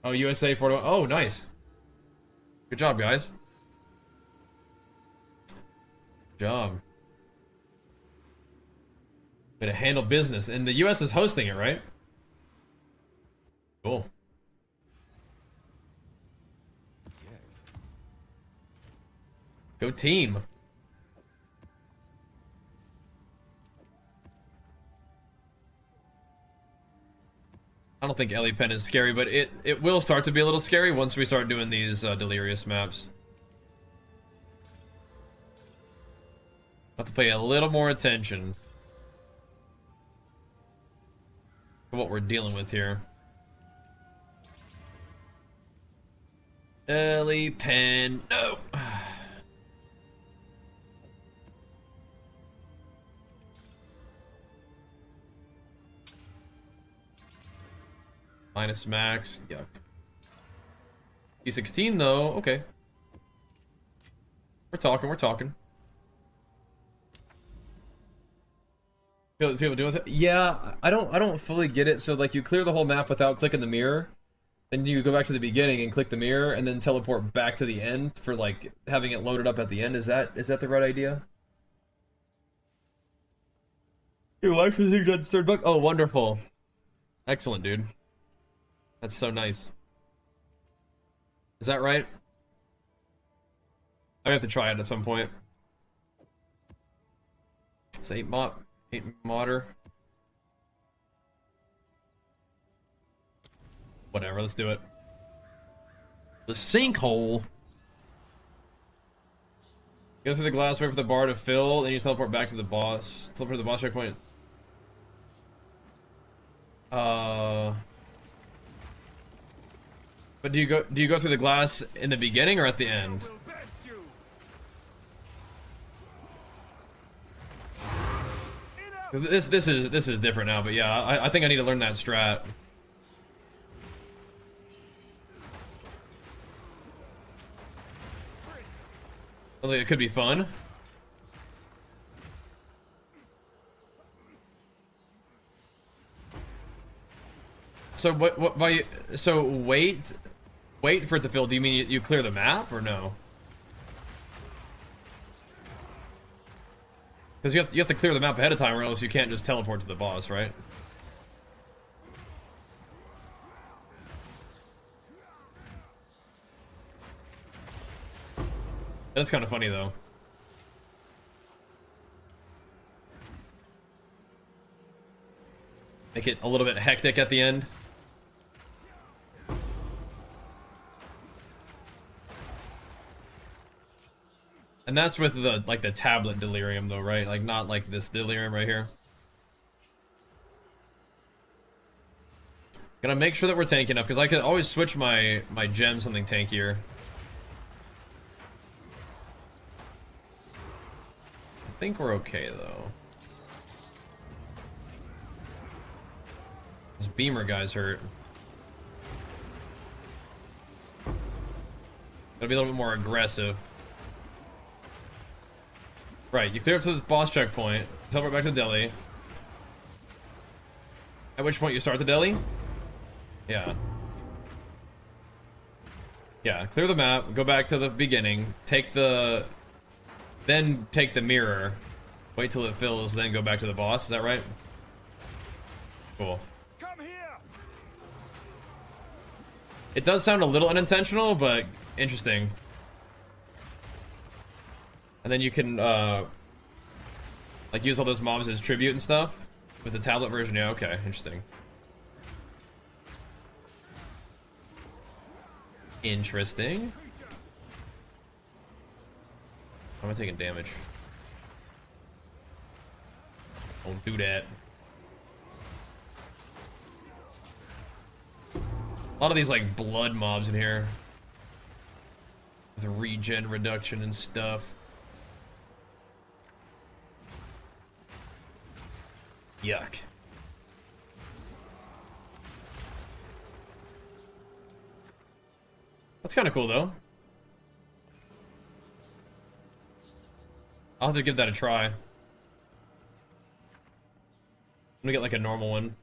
Oh, USA 41. Oh, nice. Good job, guys. Good job. Way to handle business. And the US is hosting it, right? Cool. Go team. I don't think Ellie Pen is scary, but it will start to be a little scary once we start doing these delirious maps. Have to pay a little more attention to what we're dealing with here. Ellie Pen, no. Minus max, yuck. E16 though, okay. We're talking, we're talking. People doing it? Yeah, I don't fully get it. So like you clear the whole map without clicking the mirror, then you go back to the beginning and click the mirror and then teleport back to the end for like having it loaded up at the end. Is that the right idea? Your life is in God's third book? Oh, wonderful. Excellent, dude. That's so nice. Is that right? I have to try it at some point. It's 8 modder. Whatever, let's do it. The sinkhole. Go through the glass, wait for the bar to fill, and you teleport back to the boss. Teleport to the boss checkpoint. But do you go through the glass in the beginning or at the end? This is different now, but yeah, I think I need to learn that strat. I think it could be fun. So what by so wait for it to fill? Do you mean you clear the map or no? Because you have to clear the map ahead of time, or else you can't just teleport to the boss, right? That's kind of funny though. Make it a little bit hectic at the end. And that's with the like the tablet delirium though, right? Like not like this delirium right here. Gotta make sure that we're tanky enough, because I could always switch my gem something tankier. I think we're okay though. This beamer guy's hurt. Gotta be a little bit more aggressive. Right, you clear up to the boss checkpoint, teleport back to Delhi. At which point you start the Delhi? Yeah. Yeah, clear the map, go back to the beginning, then take the mirror, wait till it fills, then go back to the boss, is that right? Cool. Come here. It does sound a little unintentional, but interesting. And then you can, like, use all those mobs as tribute and stuff with the tablet version. Yeah, okay, interesting. Interesting. How am I taking damage? Don't do that. A lot of these, like, blood mobs in here. With regen reduction and stuff. Yuck. That's kind of cool, though. I'll have to give that a try. I'm gonna get like a normal one.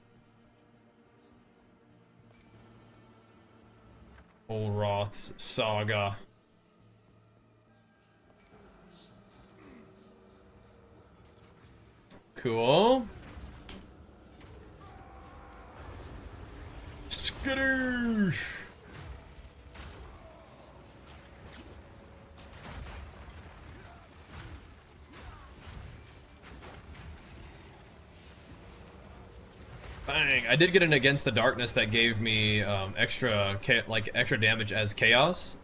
Old Roth's Saga. Cool. Skittish. Bang! I did get an Against the Darkness that gave me extra damage as chaos,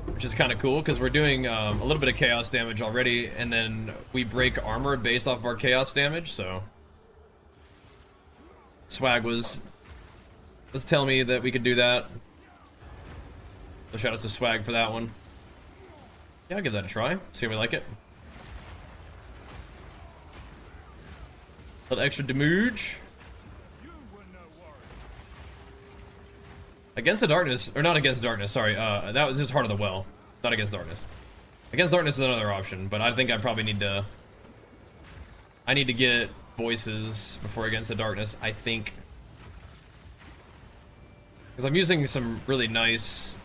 which is kind of cool because we're doing a little bit of chaos damage already, and then we break armor based off of our chaos damage. So Swag was telling me that we could do that. So shout out to Swag for that one. Yeah, I'll give that a try. See if we like it. A little extra damage. Against the Darkness, or not Against Darkness, sorry. That was just Heart of the Well, not Against Darkness. Against Darkness is another option, but I think I probably need to. I need to get voices before Against the Darkness, I think. Because I'm using some really nice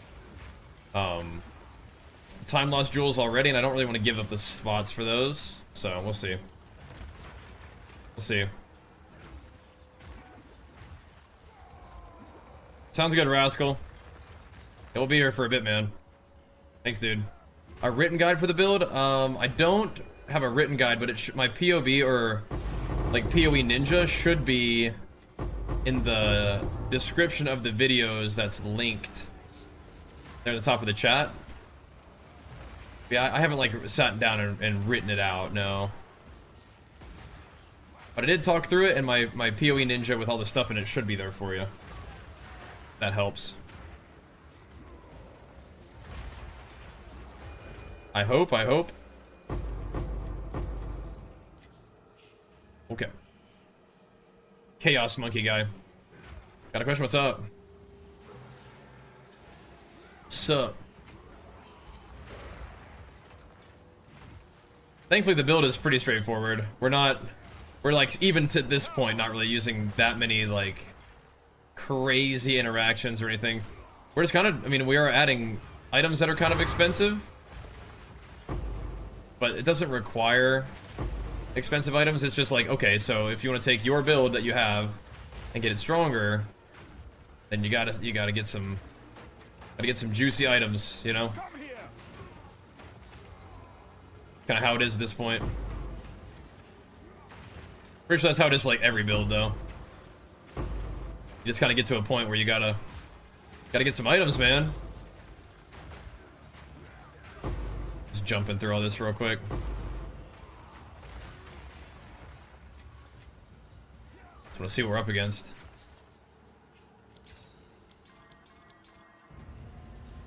time loss jewels already, and I don't really want to give up the spots for those. So we'll see. We'll see. Sounds good, Rascal. We'll be here for a bit, man. Thanks, dude. A written guide for the build? I don't have a written guide, but my POV or like PoE Ninja should be in the description of the videos that's linked there at the top of the chat. Yeah, I haven't like sat down and written it out, no. But I did talk through it, and my PoE Ninja with all the stuff in it should be there for you. That helps. I hope. Okay. Chaos Monkey guy. Got a question, what's up? Sup? Thankfully the build is pretty straightforward. We're like, even to this point, not really using that many, like, crazy interactions or anything. We're just kind of, I mean, we are adding items that are kind of expensive, but it doesn't require expensive items. It's just like, okay, so if you want to take your build that you have and get it stronger, then you gotta get some juicy items, you know? Kind of how it is at this point. Pretty sure that's how it is for like every build, though. You just kind of get to a point where you gotta get some items, man. Just jumping through all this real quick. Just want to see what we're up against.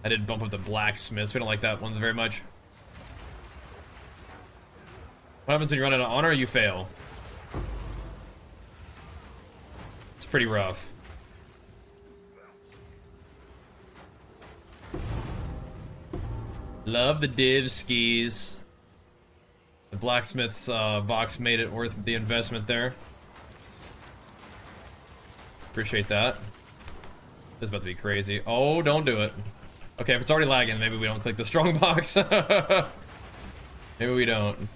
I did bump up the blacksmiths. We don't like that one very much. What happens when you run out of honor? You fail. It's pretty rough. Love the div skis. The blacksmith's box made it worth the investment there. Appreciate that. This is about to be crazy. Oh, don't do it. Okay, if it's already lagging, maybe we don't click the strong box. Maybe we don't.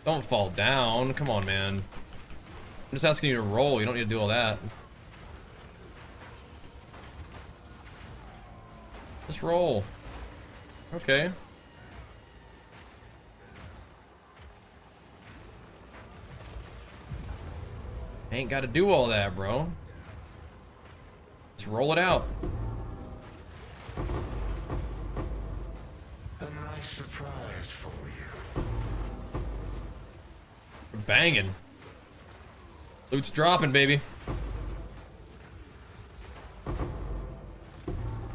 Don't fall down. Come on, man. I'm just asking you to roll. You don't need to do all that. Just roll. Okay. Ain't got to do all that, bro. Just roll it out. A nice surprise for you. We're banging. Loot's dropping, baby.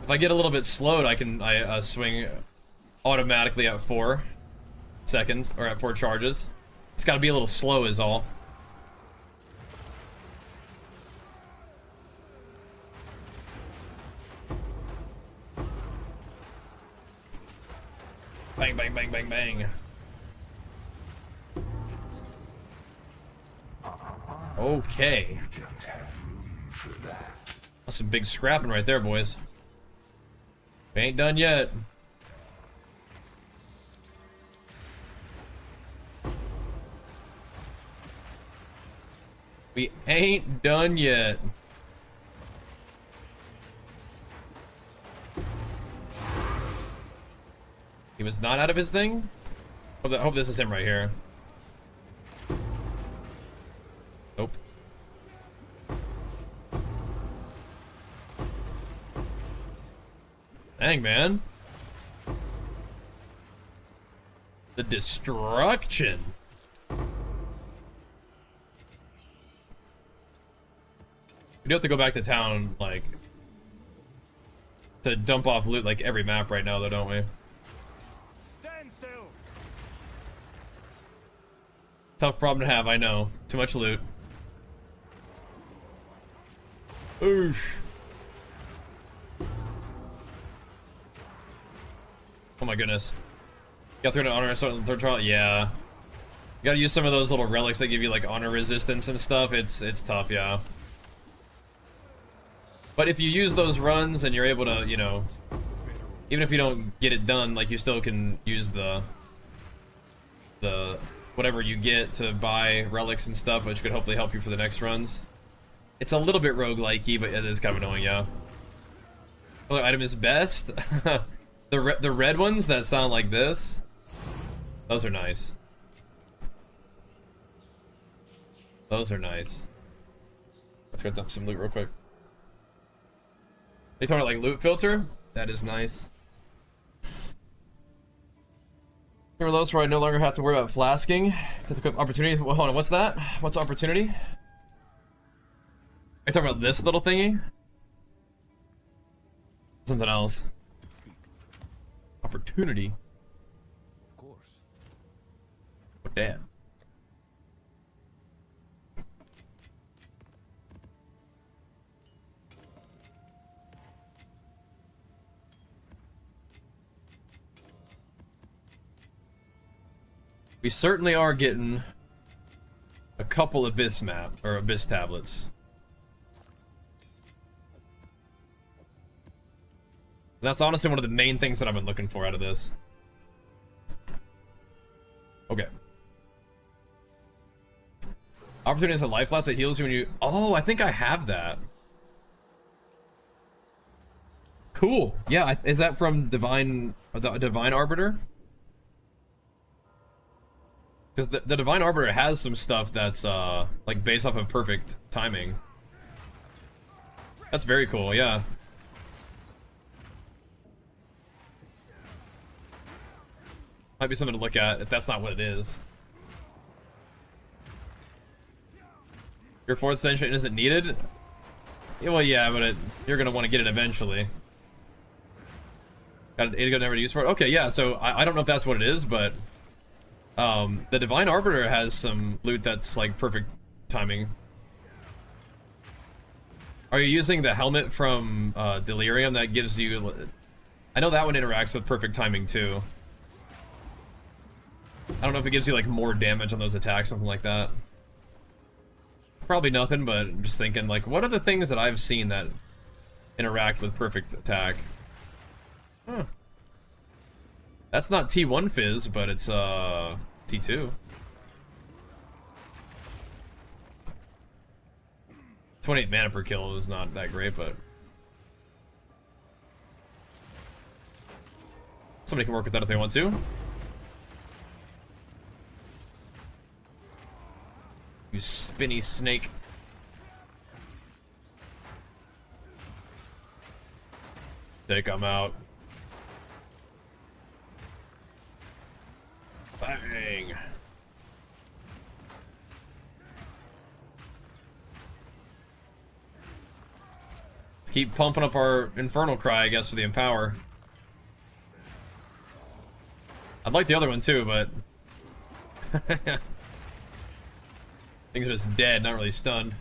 If I get a little bit slowed, I swing automatically at 4 seconds, or at 4 charges. It's got to be a little slow is all. Bang, bang, bang, bang, bang. Okay. You don't have room for that. That's some big scrapping right there, boys. We ain't done yet. We ain't done yet. He was not out of his thing? Hope this is him right here. Nope. Dang, man. The destruction. We do have to go back to town, like, to dump off loot like every map right now, though, don't we? Stand still. Tough problem to have, I know. Too much loot. Oosh. Oh my goodness. Got through to honor third trial? Yeah. You gotta use some of those little relics that give you like honor resistance and stuff. It's tough, yeah. But if you use those runs and you're able to, you know, even if you don't get it done, like you still can use the whatever you get to buy relics and stuff, which could hopefully help you for the next runs. It's a little bit roguelike-y, but it is kind of annoying, yeah. Other item is best. The red ones that sound like this, those are nice. Those are nice. Let's go dump some loot real quick. They talking about like loot filter? That is nice. Remember those where I no longer have to worry about flasking? Get the quick opportunity. Well, hold on, what's that? What's opportunity? Are you talking about this little thingy? Something else. Opportunity. Of course. What that? We certainly are getting a couple Abyss map or Abyss tablets. That's honestly one of the main things that I've been looking for out of this. Okay. Opportunity is a life last that heals you when you... Oh, I think I have that. Cool. Yeah, is that from Divine... the Divine Arbiter? Because the Divine Arbiter has some stuff that's, like, based off of perfect timing. That's very cool, yeah. Might be something to look at if that's not what it is. Your 4th century isn't needed? Yeah, well, yeah, but you're going to want to get it eventually. Got an 8 gun never to use for it? Okay, yeah, so I don't know if that's what it is, but... the Divine Arbiter has some loot that's like perfect timing. Are you using the helmet from Delirium that gives you... I know that one interacts with perfect timing too. I don't know if it gives you like more damage on those attacks, something like that. Probably nothing, but I'm just thinking like, what are the things that I've seen that interact with perfect attack? Huh. That's not T1 Fizz, but it's T2. 28 mana per kill is not that great, but somebody can work with that if they want to. You spinny snake. Take him out. Bang. Let's keep pumping up our Infernal Cry, I guess, for the Empower. I'd like the other one too, but... things are just dead, not really stunned.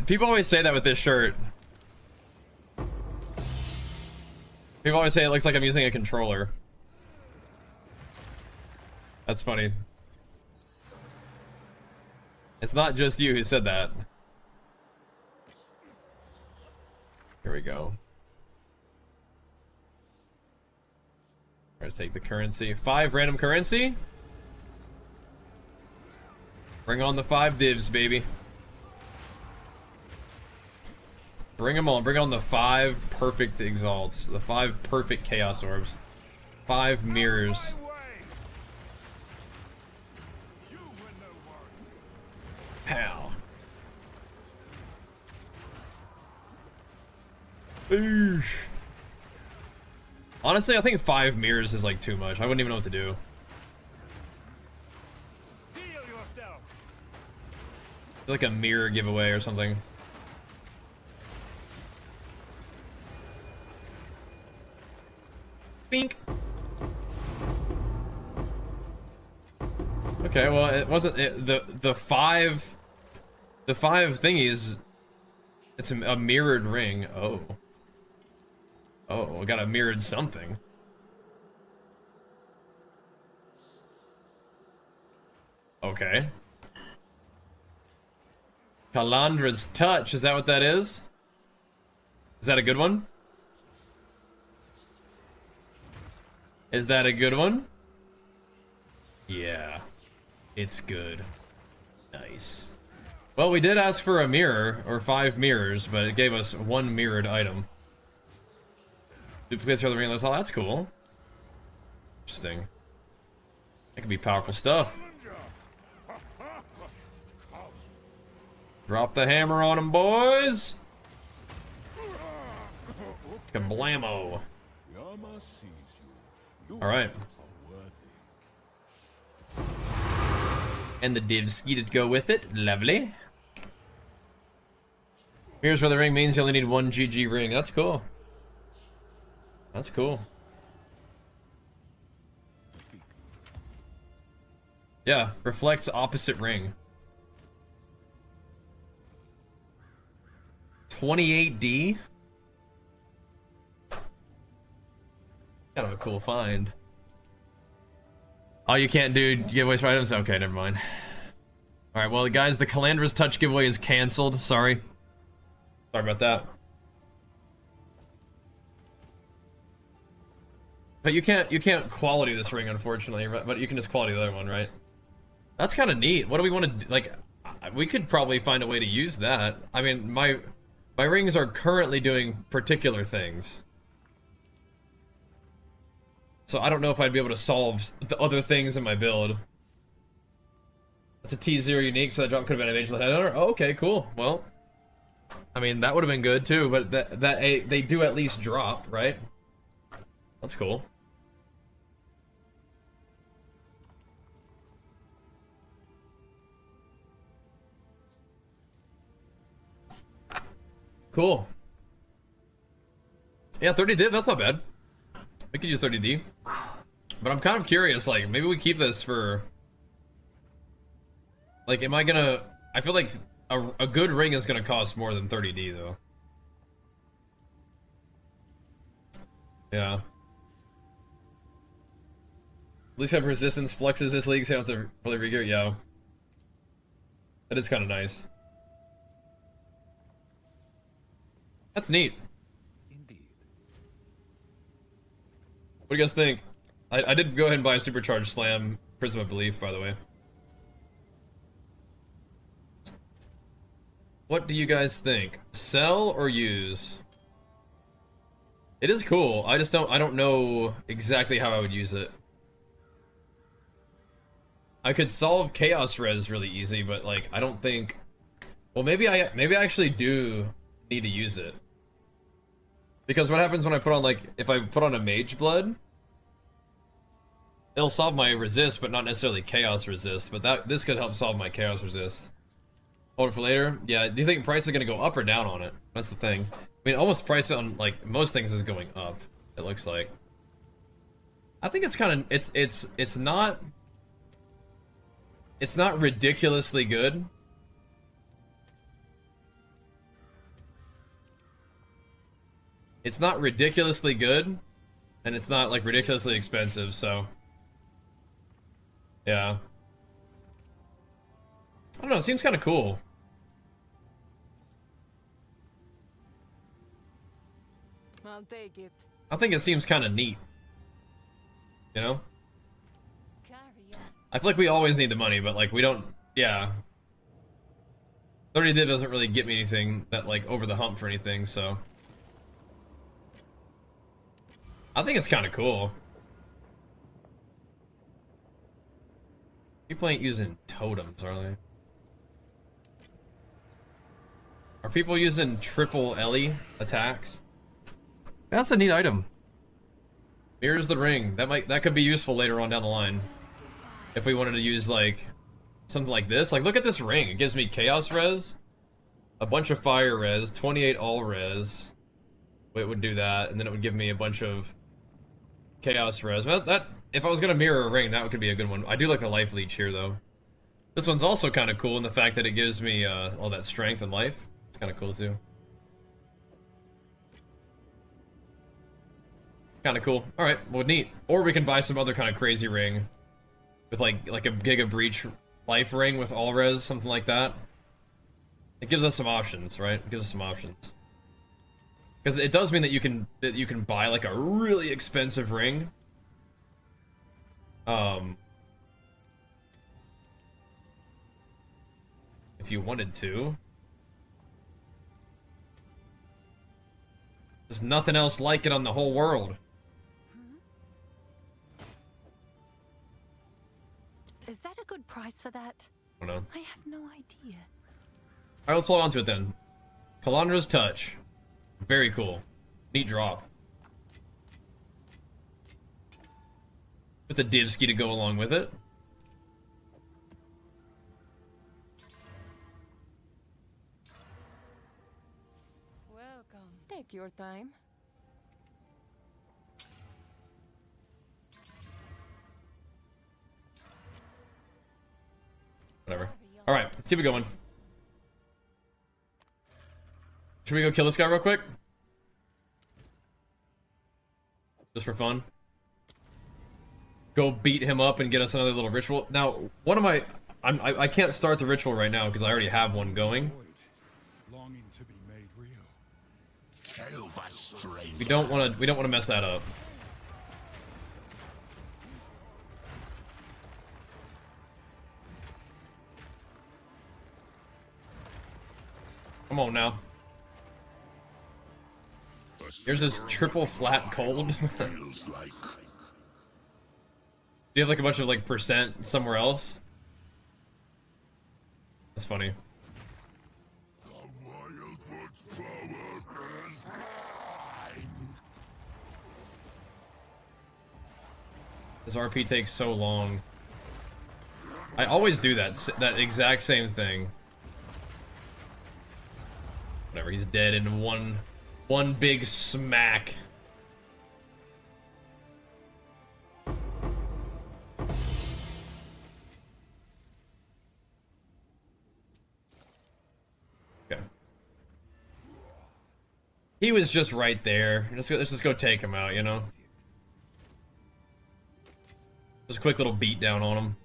People always say that with this shirt. People People always say it looks like I'm using a controller. That's funny. It's not just you who said that. Here we go. Let's take the currency. 5 random currency. Bring on the 5 divs, baby. Bring them on. Bring on the 5 perfect exalts. The 5 perfect chaos orbs. 5 mirrors. Pow. Oosh. Honestly, I think 5 mirrors is like too much. I wouldn't even know what to do. Steel yourself. Like a mirror giveaway or something. Bink. Okay, well, it wasn't the 5 thingies. It's a mirrored ring. Oh. Oh, I got a mirrored something. Okay. Kalandra's touch, is that what that is? Is that a good one? Is that a good one? Yeah. It's good. Nice. Well, we did ask for a mirror, or 5 mirrors, but it gave us 1 mirrored item. Duplicates for the ring. Oh, that's cool. Interesting. That could be powerful stuff. Drop the hammer on them, boys. Kablamo. Alright. And the divski to go with it. Lovely. Here's where the ring means you only need 1 GG ring. That's cool. That's cool. Yeah, reflects opposite ring. 28D? Kind of a cool find. Oh, you can't do giveaways for items? Okay, never mind. Alright, well, guys, the Calandra's Touch giveaway is canceled. Sorry. Sorry about that. But you can't quality this ring, unfortunately, but you can just quality the other one, right? That's kind of neat. What do we want to do? Like, we could probably find a way to use that. I mean, my rings are currently doing particular things. So I don't know if I'd be able to solve the other things in my build. That's a T0 unique, so that drop could have been an Angel Headhunter. Oh, okay, cool. Well, I mean, that would have been good too, but they do at least drop, right? That's cool. Cool. Yeah, 30D, that's not bad. We could use 30D. But I'm kind of curious, like, maybe we keep this for... Like, am I gonna... I feel like a good ring is gonna cost more than 30D, though. Yeah. At least have resistance flexes this league, so you don't have to really re-gear. Yeah. That is kind of nice. That's neat. Indeed. What do you guys think? I did go ahead and buy a Supercharged Slam Prism of Belief, by the way. What do you guys think? Sell or use? It is cool. I don't know exactly how I would use it. I could solve Chaos Res really easy, but like I don't think. Well, maybe I actually do need to use it. Because what happens when I put on, like, if I put on a Mage Blood, it'll solve my resist, but not necessarily Chaos Resist. But this could help solve my Chaos Resist. Hold it for later. Yeah. Do you think price is gonna go up or down on it? That's the thing. I mean, almost price on like most things is going up. It looks like. I think it's kind of it's not ridiculously good. It's not ridiculously good, and it's not like ridiculously expensive, so yeah. I don't know, it seems kind of cool. I'll take it. I think it seems kind of neat. You know? Carry on. I feel like we always need the money, but like we don't, yeah. 30 div doesn't really get me anything that like over the hump for anything, so. I think it's kind of cool. People ain't using totems, are they? Are people using triple Ellie attacks? That's a neat item. Mirrors the ring. That could be useful later on down the line. If we wanted to use like something like this. Like look at this ring. It gives me chaos res, a bunch of fire res, 28 all res. It would do that, and then it would give me a bunch of chaos res. Well, that if I was gonna mirror a ring, that could be a good one. I do like the life leech here though. This one's also kind of cool in the fact that it gives me all that strength and life. It's kind of cool too. Kind of cool. All right, well, neat. Or we can buy some other kind of crazy ring with like a Giga Breach life ring with all res, something like that. It gives us some options, right? It gives us some options. Because it does mean that you can buy like a really expensive ring. If you wanted to. There's nothing else like it on the whole world. Is that a good price for that? I don't know. I have no idea. Alright, let's hold on to it then. Kalandra's Touch. Very cool. Neat drop. With a Divsky to go along with it. Welcome. Take your time. Whatever. Alright, let's keep it going. Should we go kill this guy real quick? Just for fun. Go beat him up and get us another little ritual. Now, what am I can't start the ritual right now because I already have one going. Longing to be made real. Hail the stranger. We don't want to mess that up. Come on now. Here's this triple flat cold. Feels like Do you have like a bunch of like percent somewhere else? That's funny. the Wildwood's power is mine. This RP takes so long. I always do that exact same thing. Whatever, he's dead in one big smack. Okay. He was just right there. Let's just go take him out, you know? Just a quick little beat down on him.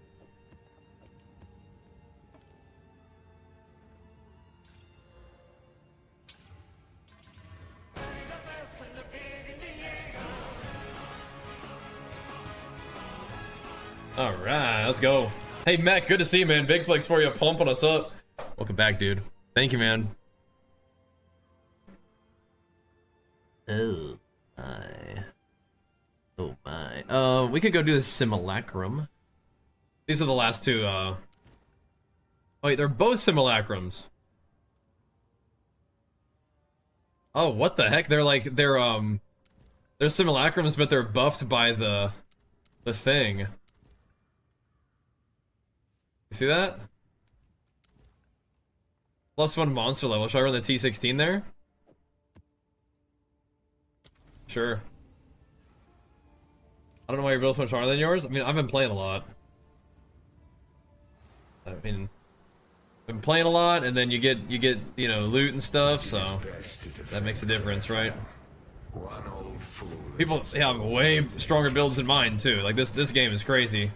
Alright, let's go. Hey, Mac, good to see you, man. Big flex for you, pumping us up. Welcome back, dude. Thank you, man. Oh, my. Oh, my. We could go do the Simulacrum. These are the last two, Oh, wait, they're both Simulacrums. Oh, what the heck? They're Simulacrums, but they're buffed by the thing. You see that? +1 monster level. Should I run the T16 there? Sure. I don't know why your build's so much harder than yours. I mean, I've been playing a lot. I mean, I've been playing a lot, and then you get, you know, loot and stuff, so that makes a difference, right? One People have way stronger builds than mine too. Like this game is crazy.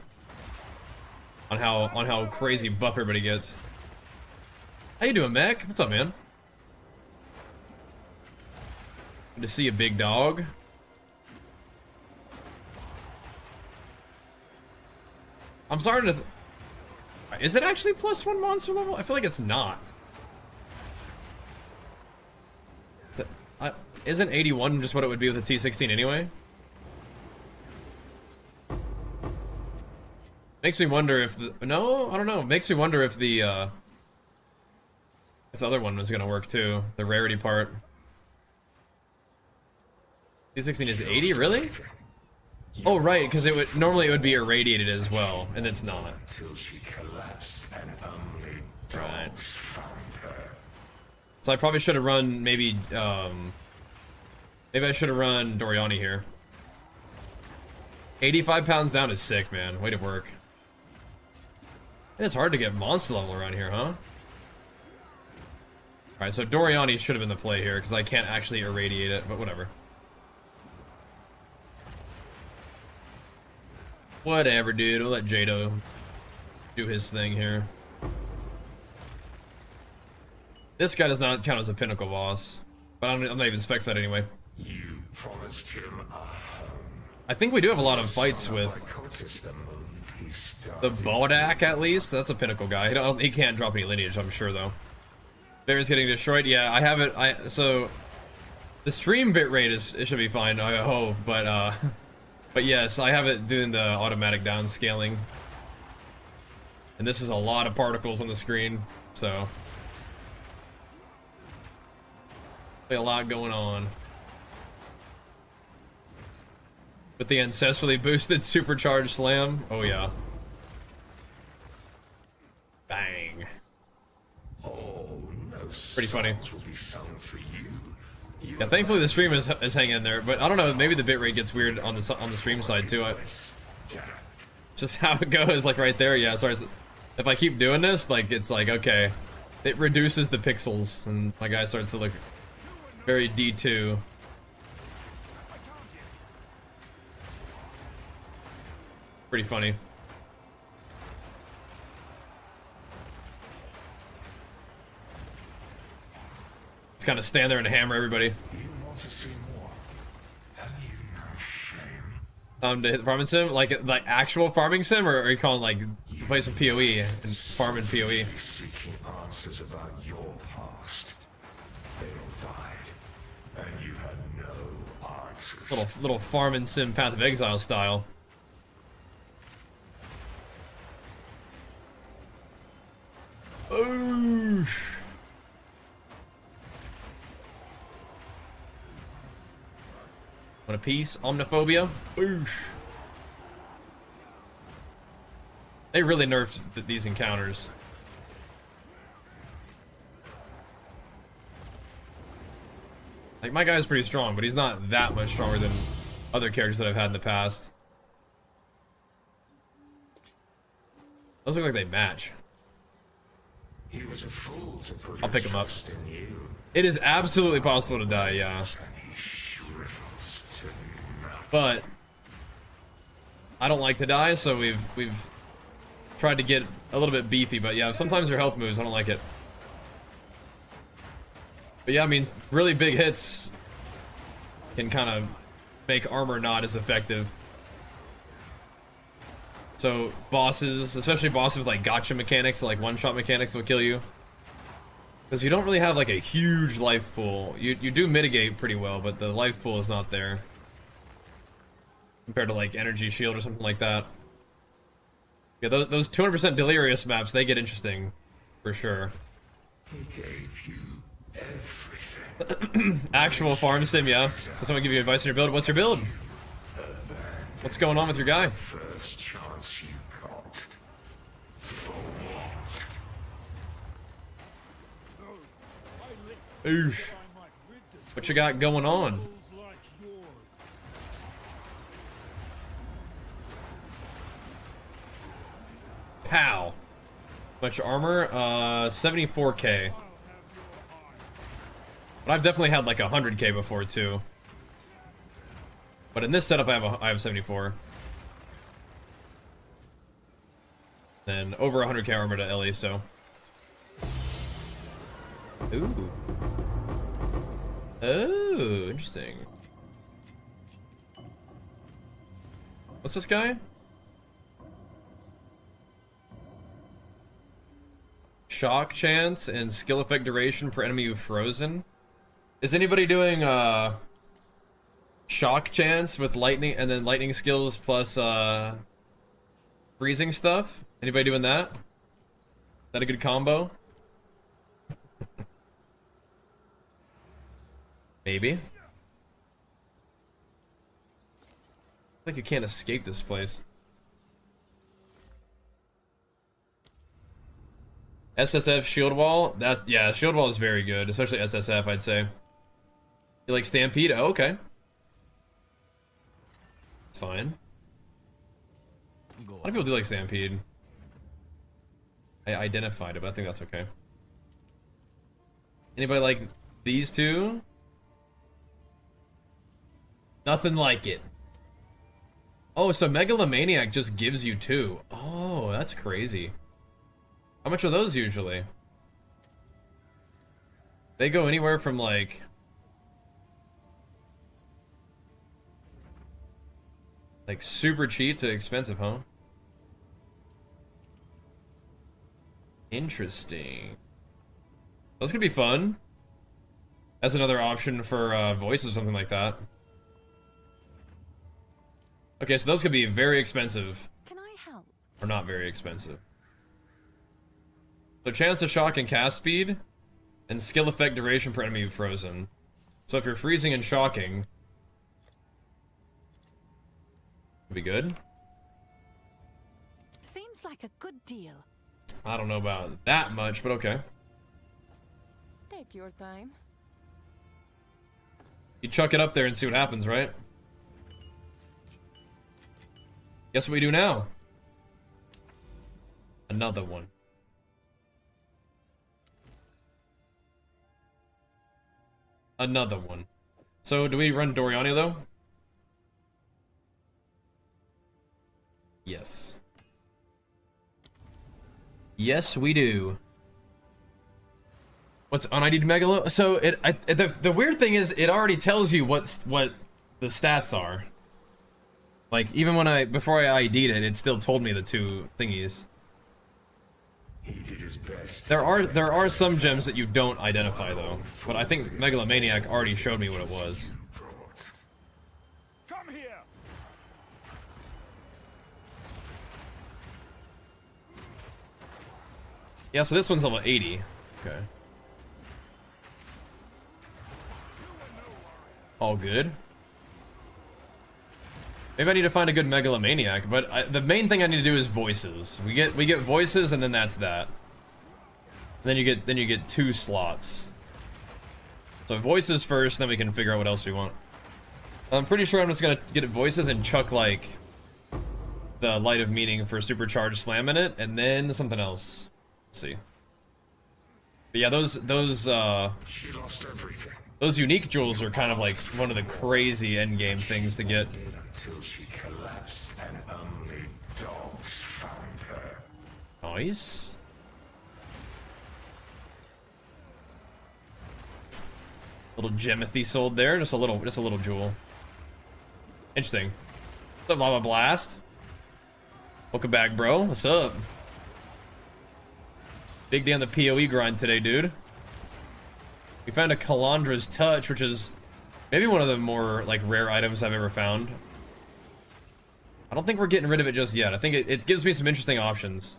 On how crazy buff everybody gets. How you doing, Mac? What's up, man? Good to see you, big dog. I'm starting to. Is it actually +1 monster level? I feel like it's not. Isn't 81 just what it would be with a T16 anyway? Makes me wonder if the no, I don't know. Makes me wonder if the other one was gonna work too. The rarity part. T16 is 80, really? Oh right, because it would normally it would be irradiated as well, and it's not. Until she collapsed and only Right. dogs found her. So I probably should have run maybe maybe I should have run Doriani here. 85 pounds down is sick, man. Way to work. It is hard to get monster level around here, huh? Alright, so Doriani should have been the play here, because I can't actually irradiate it, but whatever. Whatever, dude. We'll let Jado do his thing here. This guy does not count as a pinnacle boss. But I'm not even spec that anyway. You promised him a home. I think we do have a lot of fights with the Baldak, at least. That's a pinnacle guy. He can't drop any lineage, I'm sure, though. Bear's getting destroyed. Yeah, I have it. So the stream bitrate it should be fine, I hope. But yes, I have it doing the automatic downscaling. And this is a lot of particles on the screen, so a lot going on. With the ancestrally boosted supercharged slam. Oh yeah. Bang. Oh, no. Pretty funny. Will be sung for you. Yeah, thankfully the stream is hanging in there, but I don't know, maybe the bitrate gets weird on the stream side too. Just how it goes, like right there. Yeah, sorry. If I keep doing this, like it's like okay, it reduces the pixels, and my guy starts to look very D2. Pretty funny. Just kind of stand there and hammer everybody. You want to see more? Have you no shame? To hit farming sim, like actual farming sim, or are you calling like play some PoE and farming PoE? Seeking answers about your past. They all died, and you had no answers. Little farming sim Path of Exile style. Ooh. Want a piece? Omniphobia? Boosh. They really nerfed these encounters. Like, my guy's pretty strong, but he's not that much stronger than other characters that I've had in the past. Those look like they match. He was a fool to put I'll pick him up. trust in you, It is absolutely possible to die, yeah. and he shrivels to nothing. But I don't like to die, so we've tried to get a little bit beefy, but yeah, sometimes your health moves, I don't like it. But yeah, I mean, really big hits can kind of make armor not as effective. So bosses, especially bosses with like gotcha mechanics, like one-shot mechanics will kill you. Because you don't really have like a huge life pool. You do mitigate pretty well, but the life pool is not there. Compared to like energy shield or something like that. Yeah, those 200% delirious maps, they get interesting. For sure. He gave you everything. Actual farm sim, yeah. Does someone give you advice on your build? What's your build? What's going on with your guy? First chance you got. For what? Oosh. What you got going on? Pow. Much armor? 74k. But I've definitely had like 100k before too. But in this setup, I have 74. Then over 100k armor to Ellie, so. Ooh. Oh, interesting. What's this guy? Shock chance and skill effect duration per enemy you've frozen. Is anybody doing shock chance with lightning and then lightning skills plus freezing stuff? Anybody doing that? Is that a good combo? Maybe. I think you can't escape this place. SSF shield wall? Yeah, shield wall is very good, especially SSF, I'd say. You like Stampede? Oh, okay. It's fine. A lot of people do like Stampede. I identified it, but I think that's okay. Anybody like these two? Nothing like it. Oh, so Megalomaniac just gives you 2. Oh, that's crazy. How much are those usually? They go anywhere from like super cheap to expensive, huh? Interesting. Those could be fun. That's another option for voice or something like that. Okay, so those could be very expensive. Can I help? Or not very expensive. So chance to shock and cast speed, and skill effect duration per enemy you've frozen. So if you're freezing and shocking, would be good. Seems like a good deal. I don't know about that much, but okay. Take your time. You chuck it up there and see what happens, right? Guess what we do now? Another one. Another one. So, do we run Doriani, though? Yes. Yes, we do. What's unID'd Megalo? So, the weird thing is, it already tells you what the stats are. Like, even when before I ID'd it, it still told me the 2 thingies. He did his best. There are some gems that you don't identify though, but I think Megalomaniac already showed me what it was. Come here. Yeah, so this one's level 80. Okay. All good. Maybe I need to find a good Megalomaniac, but the main thing I need to do is voices. We get voices, and then that's that. And then you get 2 slots. So voices first, then we can figure out what else we want. I'm pretty sure I'm just gonna get voices and chuck like the Light of Meaning for Supercharged Slam in it, and then something else. Let's see. But yeah, She lost everything. those unique jewels are kind of like one of the crazy endgame things to get. Until she collapsed and only dogs found her. Nice. Little Gemothy sold there, just a little jewel. Interesting. What's up, Lava Blast? Welcome back, bro. What's up? Big day on the PoE grind today, dude. We found a Calandra's Touch, which is maybe one of the more like rare items I've ever found. I don't think we're getting rid of it just yet. I think it gives me some interesting options.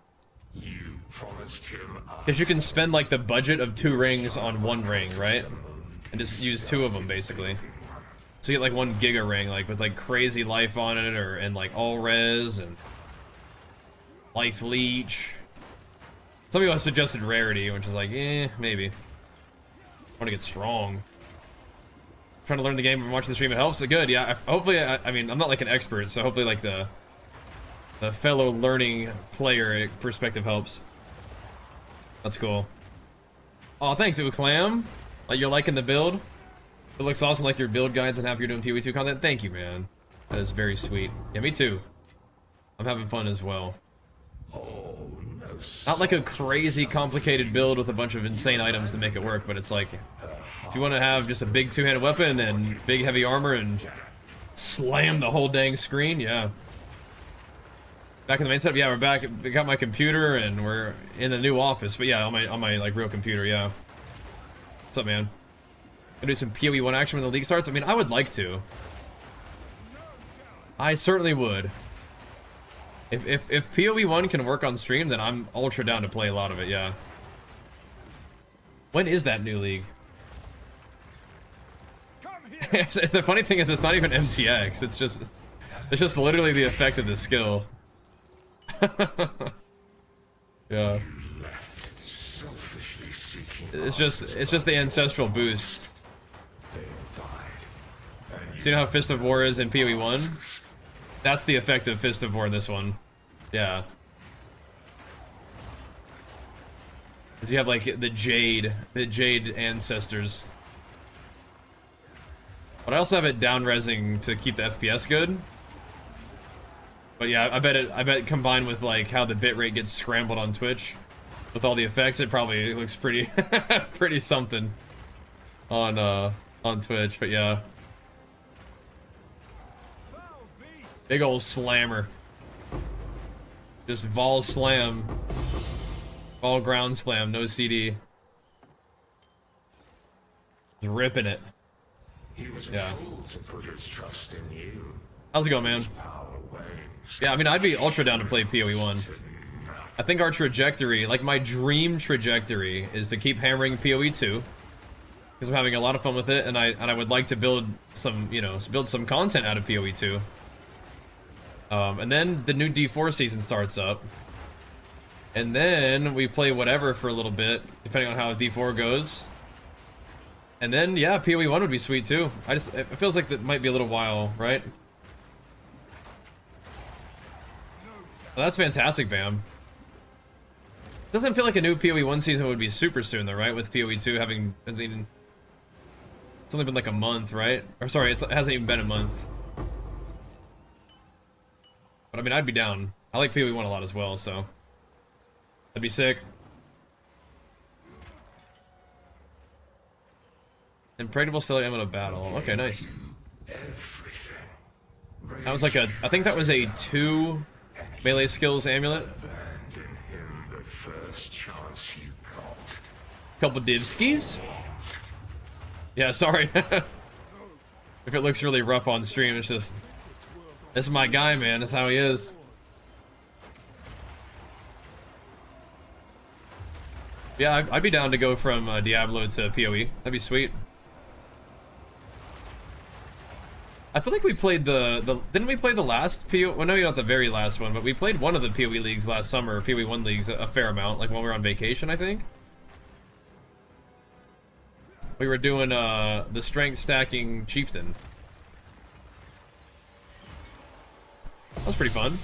You promised him Because you can spend like the budget of 2 rings on 1 ring, right? And just use 2 of them basically. So you get like 1 Giga ring, like with like crazy life on it, and like all res and life leech. Some people have suggested rarity, which is like, maybe. I want to get strong. Trying to learn the game and watching the stream, it helps. So good, yeah. Hopefully, I mean, I'm not like an expert, so hopefully like the fellow learning player perspective helps. That's cool. Oh, thanks, Clam. Like you're liking the build. It looks awesome, like your build guides and how you're doing PoE2 content. Thank you, man. That is very sweet. Yeah, me too. I'm having fun as well. Oh, no. Not like a crazy complicated build with a bunch of insane items to make it work, but it's like, if you want to have just a big two-handed weapon and big heavy armor and slam the whole dang screen, yeah. Back in the main setup, yeah, we're back. We got my computer and we're in the new office, but yeah, on my like real computer, yeah. What's up, man? Gonna do some PoE 1 action when the league starts? I mean, I would like to. I certainly would. If PoE 1 can work on stream, then I'm ultra down to play a lot of it, yeah. When is that new league? The funny thing is, it's not even MTX. It's just literally the effect of the skill. Yeah. It's just the ancestral boost. So you know how Fist of War is in PoE 1? That's the effect of Fist of War in this one. Yeah. Because you have like the Jade ancestors. But I also have it down resing to keep the FPS good. But yeah, I bet combined with like how the bitrate gets scrambled on Twitch with all the effects, it probably looks pretty pretty something on Twitch, but yeah. Big old slammer. Just vol slam. Vol ground slam, no CD. Just ripping it. He was a Yeah. fool to put his trust in you. How's it going, man? Power wanes. Yeah, I mean, I'd be ultra down to play PoE 1. I think our trajectory, like my dream trajectory, is to keep hammering PoE 2. Because I'm having a lot of fun with it, and I would like to build some, you know, build some content out of PoE 2. And then the new D4 season starts up. And then we play whatever for a little bit, depending on how D4 goes. And then, yeah, PoE 1 would be sweet too. It feels like that might be a little while, right? Well, that's fantastic, Bam. Doesn't feel like a new PoE 1 season would be super soon though, right? With PoE 2 having, I mean, it's only been like a month, right? Or sorry, it hasn't even been a month. But I mean, I'd be down. I like PoE 1 a lot as well, so that'd be sick. Impregnable stellar ammo to battle. Okay, nice. That was like a, I think that was a 2 melee skills amulet. Abandon him the first chance you got. Couple divskis. Yeah, sorry. If it looks really rough on stream, it's just, this is my guy, man. That's how he is. Yeah, I'd be down to go from Diablo to PoE. That'd be sweet. I feel like we played didn't we play the last PoE? Well, no, not the very last one, but we played one of the PoE leagues last summer, PoE 1 leagues, a fair amount, like when we were on vacation, I think. We were doing the strength stacking chieftain. That was pretty fun.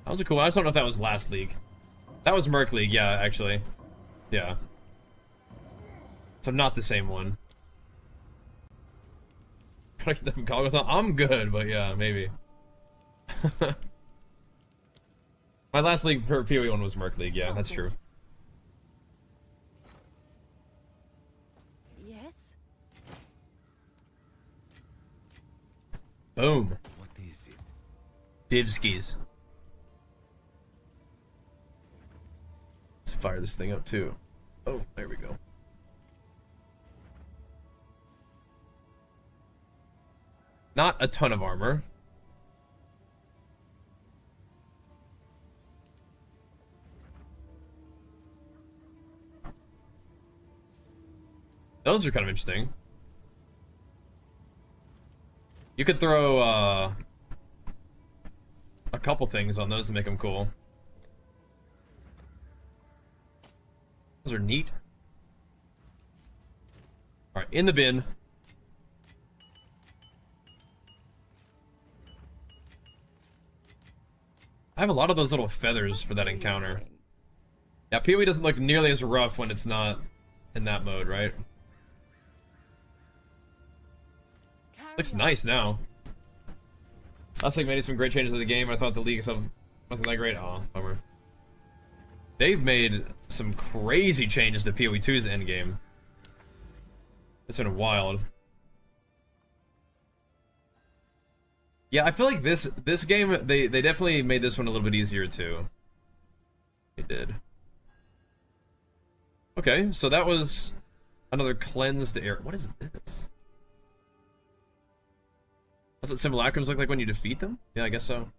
That was a cool one. I just don't know if that was last league. That was Merc League, yeah, actually. Yeah. So not the same one. Can I get them goggles on? I'm good, but yeah, maybe. My last league for PoE 1 was Merc League, yeah, that's true. Yes? Boom. What is it? Divskis. Let's fire this thing up too. Oh, there we go. Not a ton of armor. Those are kind of interesting. You could throw a couple things on those to make them cool. Those are neat. Alright, in the bin. I have a lot of those little feathers for that encounter. Yeah, PoE doesn't look nearly as rough when it's not in that mode, right? Looks nice now. Last week made some great changes to the game. I thought the league itself wasn't that great. Oh, bummer. They've made some crazy changes to PoE 2's endgame. It's been wild. Yeah, I feel like this game, they definitely made this one a little bit easier too. They did. Okay, so that was another cleansed area. What is this? That's what simulacrums look like when you defeat them? Yeah, I guess so.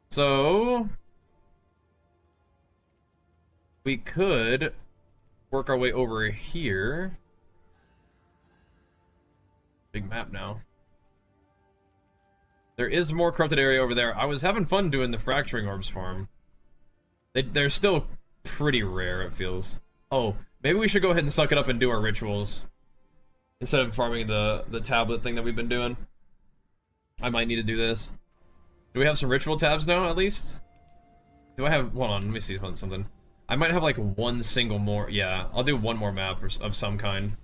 So we could work our way over here. Big map now. There is more corrupted area over there. I was having fun doing the fracturing orbs farm. They're still pretty rare, it feels. Oh, maybe we should go ahead and suck it up and do our rituals instead of farming the tablet thing that we've been doing. I might need to do this. Do we have some ritual tabs now, at least? Do I have... Hold on, let me see something. I might have like one single more... Yeah, I'll do one more map of some kind.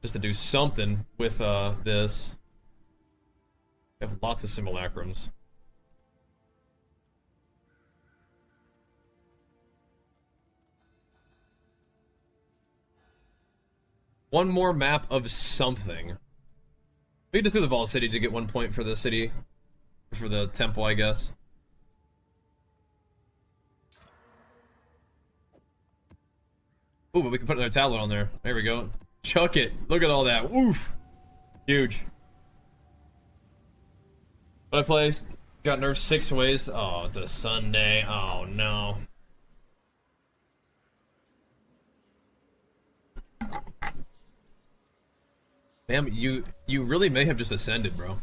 Just to do something with this. We have lots of simulacrums. One more map of something. We can just do the Vault City to get 1 point for the city. For the temple, I guess. Ooh, but we can put another tablet on there. There we go. Chuck it. Look at all that. Woof. Huge. What I placed? Got nerfed 6 ways. Oh, it's a Sunday. Oh, no. Damn, you really may have just ascended, bro.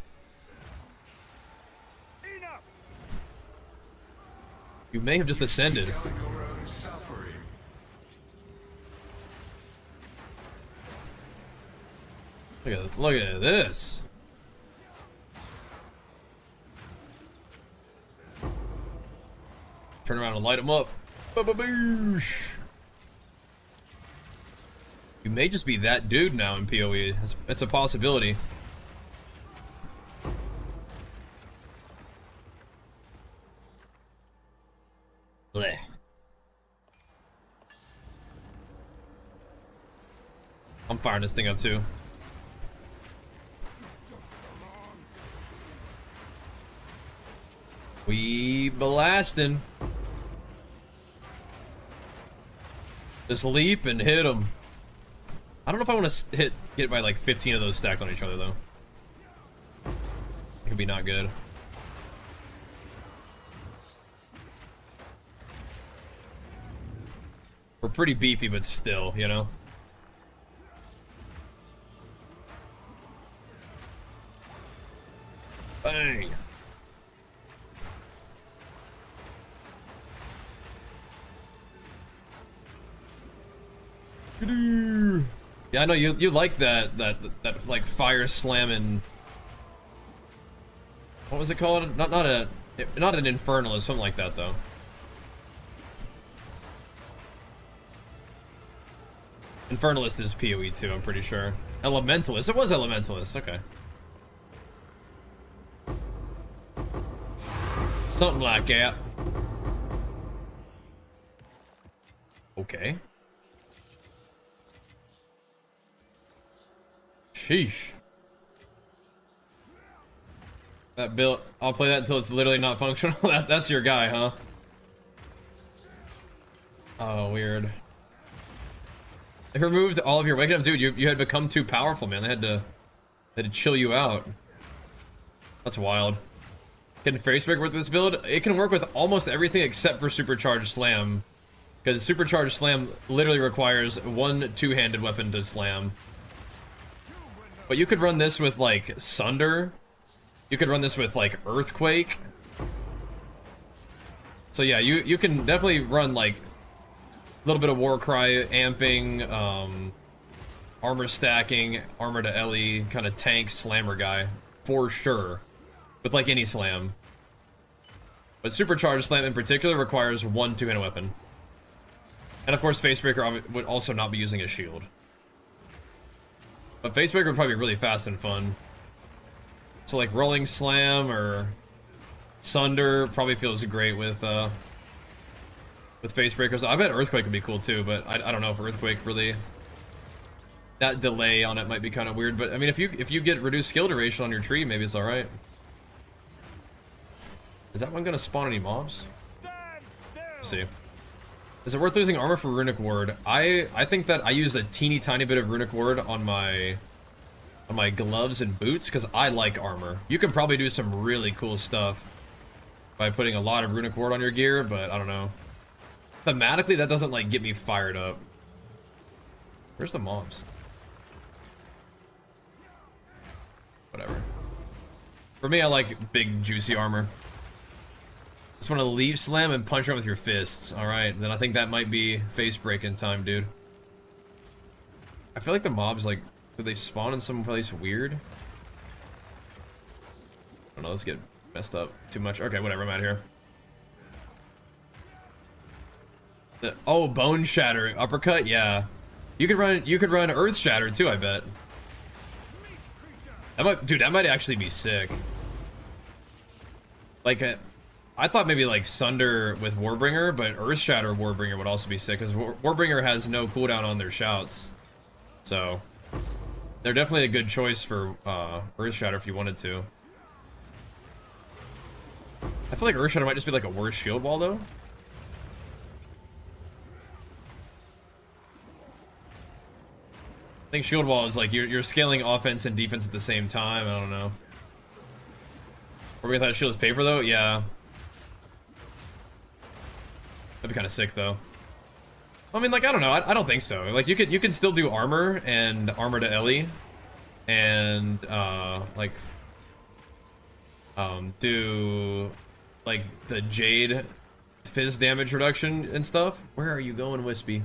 You may have just ascended. Look at this. Turn around and light them up. Ba-ba-boosh. You may just be that dude now in PoE. It's a possibility. Blech. I'm firing this thing up too. We blasting. Just leap and hit them. I don't know if I want to get by like 15 of those stacked on each other though. It could be not good. We're pretty beefy, but still, you know. Bang. Yeah, I know you like that like fire slamming. What was it called? Not an infernalist, something like that though. Infernalist is PoE too, I'm pretty sure. Elementalist, it was Elementalist, okay. Something like that. Okay. Sheesh. That build, I'll play that until it's literally not functional. That's your guy, huh? Oh, weird. They removed all of your wake ups, dude. You had become too powerful, man. They had to chill you out. That's wild. Can Face Break work with this build? It can work with almost everything except for Supercharged Slam, because Supercharged Slam literally requires one two-handed weapon to slam. But you could run this with like Sunder. You could run this with like Earthquake. So yeah, you can definitely run like a little bit of Warcry, amping, armor stacking, armor to LE, kind of tank slammer guy, for sure. With like any slam. But Supercharged Slam in particular requires one two-handed weapon. And of course Facebreaker would also not be using a shield. But Facebreaker would probably be really fast and fun. So like Rolling Slam or Sunder probably feels great with Facebreakers. I bet Earthquake would be cool too, but I don't know if Earthquake really... That delay on it might be kind of weird, but I mean, if you get reduced skill duration on your tree, maybe it's alright. Is that one gonna spawn any mobs? Let's see. Is it worth losing armor for Runic Ward? I think that I use a teeny tiny bit of Runic Ward on my gloves and boots because I like armor. You can probably do some really cool stuff by putting a lot of Runic Ward on your gear, but I don't know. Thematically, that doesn't like get me fired up. Where's the mobs? Whatever. For me, I like big, juicy armor. Just want to leave slam and punch around with your fists. Alright, then I think that might be face breaking time, dude. I feel like the mobs, like, do they spawn in some place weird? I don't know, let's get messed up too much. Okay, whatever, I'm out of here. Oh, Bone Shatter, uppercut? Yeah. You could run Earth Shatter too, I bet. Dude, that might actually be sick. Like, I thought maybe like Sunder with Warbringer, but Earth Shatter Warbringer would also be sick, because Warbringer has no cooldown on their shouts. So, they're definitely a good choice for Earth Shatter if you wanted to. I feel like Earth Shatter might just be like a worse shield wall, though. I think shield wall is like you're scaling offense and defense at the same time. I don't know. Or we thought shield is paper though? Yeah. That'd be kind of sick though. I mean, like, I don't know. I don't think so. Like, you can still do armor and armor to Ellie, and like do like the Jade fizz damage reduction and stuff. Where are you going, Wispy?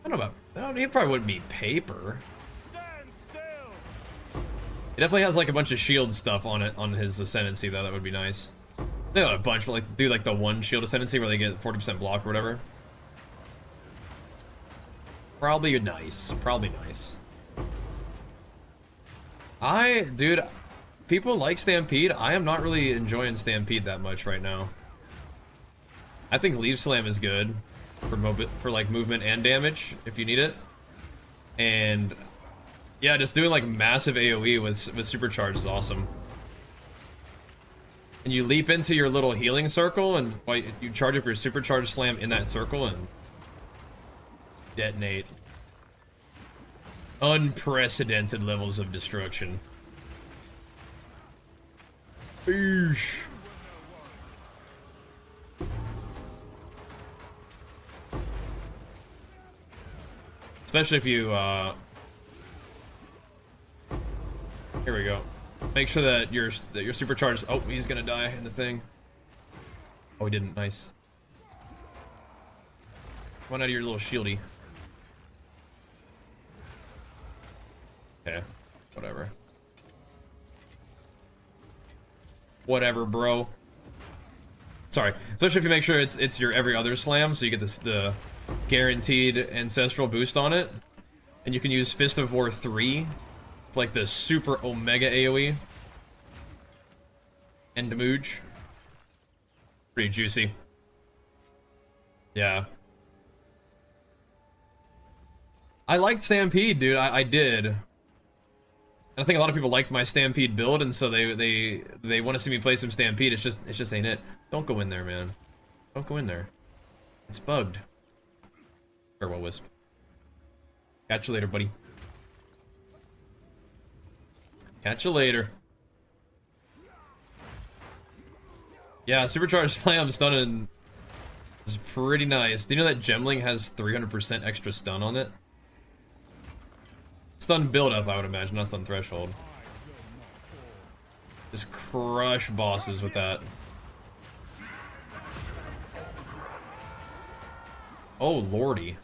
I don't know about... He probably wouldn't be paper. It definitely has like a bunch of shield stuff on it, on his ascendancy though. That would be nice. Not a bunch, but like do like the one shield ascendancy where they get 40% block or whatever. Probably nice. Probably nice. Dude, people like Stampede. I am not really enjoying Stampede that much right now. I think Leave Slam is good for like movement and damage if you need it. And yeah, just doing like massive AoE with Supercharged is awesome. And you leap into your little healing circle, and you charge up your Supercharged Slam in that circle and detonate. Unprecedented levels of destruction. Eesh. Especially if you, here we go. Make sure that your Supercharged... Oh, he's gonna die in the thing. Oh, he didn't. Nice. Come on out of your little shieldy. Okay. Whatever. Whatever, bro. Sorry. Especially if you make sure it's your every other slam, so you get the guaranteed ancestral boost on it. And you can use Fist of War 3 for like the super omega AoE. And Damage. Pretty juicy. Yeah. I liked Stampede, dude. I did. And I think a lot of people liked my Stampede build, and so they want to see me play some Stampede. It just ain't it. Don't go in there, man. Don't go in there. It's bugged. Farewell, Wisp. Catch you later, buddy. Catch you later. Yeah, Supercharged Slam stunning is pretty nice. Do you know that Gemling has 300% extra stun on it? Stun build-up, I would imagine, not stun threshold. Just crush bosses with that. Oh, lordy.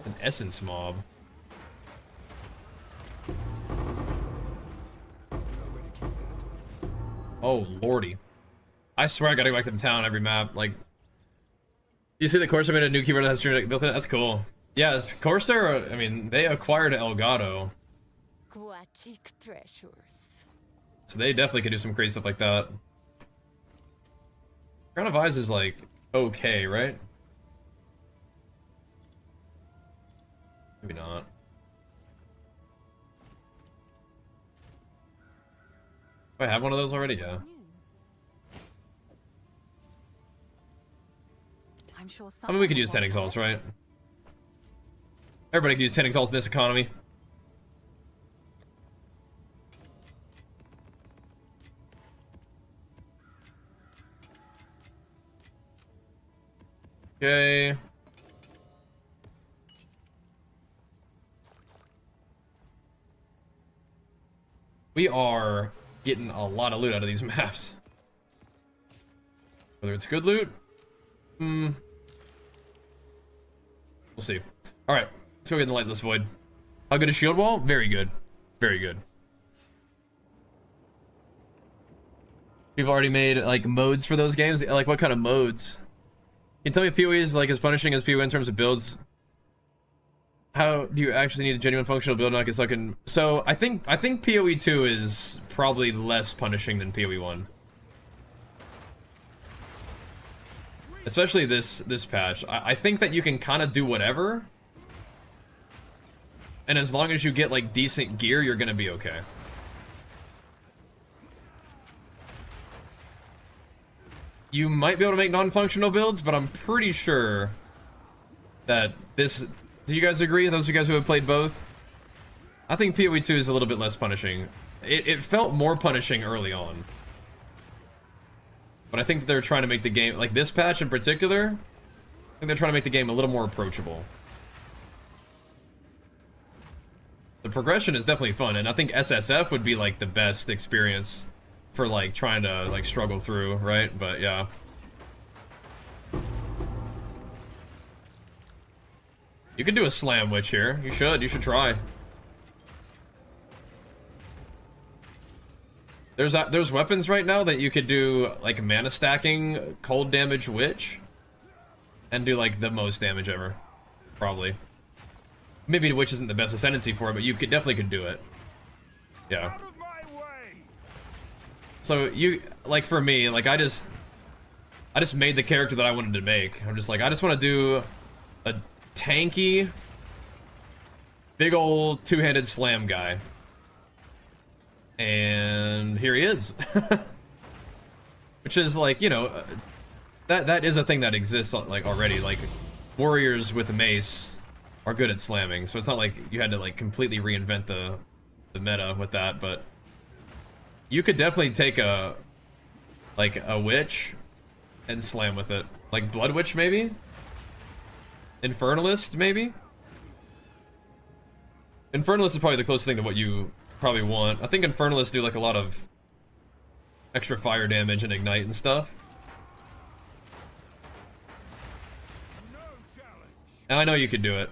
An essence mob. Oh, lordy. I swear I gotta go back to the town every map. Like, You see the Corsair made a new keyboard that has stream deck built in it? That's cool. Yes, Corsair, I mean, they acquired Elgato. Aquatic treasures. So they definitely could do some crazy stuff like that. Crown of Eyes is like, okay, right? Maybe not. Do I have one of those already? Yeah. I'm sure I mean, we could use 10 exalts, right? Everybody could use 10 exalts in this economy. Okay. We are getting a lot of loot out of these maps. Whether it's good loot? We'll see. Alright, let's go get in the Lightless Void. How good is Shield Wall? Very good. Very good. We've already made, like, modes for those games. Like, what kind of modes? Can you tell me if PoE is, like, as punishing as PoE in terms of builds? How do you actually need a genuine functional build not get stuck in? So, I think PoE 2 is probably less punishing than PoE 1. Especially this patch. I think that you can kind of do whatever. And as long as you get, like, decent gear, you're gonna be okay. You might be able to make non-functional builds, but I'm pretty sure that this... Do you guys agree? Those of you guys who have played both? I think PoE 2 is a little bit less punishing. It felt more punishing early on. But I think that they're trying to make the game... Like, this patch in particular, I think they're trying to make the game a little more approachable. The progression is definitely fun, and I think SSF would be, like, the best experience for, like, trying to, like, struggle through, right? But, yeah. You can do a Slam Witch here. You should try. There's weapons right now that you could do, like, mana stacking cold damage Witch and do, like, the most damage ever. Probably. Maybe Witch isn't the best ascendancy for it, but you definitely could do it. Yeah. So you, like, for me, like, I just made the character that I wanted to make. I'm just like, I just want to do a tanky, big old two-handed slam guy. And here he is. Which is, like, you know, that is a thing that exists, like, already. Like, warriors with a mace are good at slamming, so it's not like you had to, like, completely reinvent the meta with that, but you could definitely take a witch and slam with it. Like Blood Witch, maybe? Infernalist, maybe? Infernalist is probably the closest thing to what you probably want. I think Infernalists do, like, a lot of extra fire damage and ignite and stuff. And I know you could do it.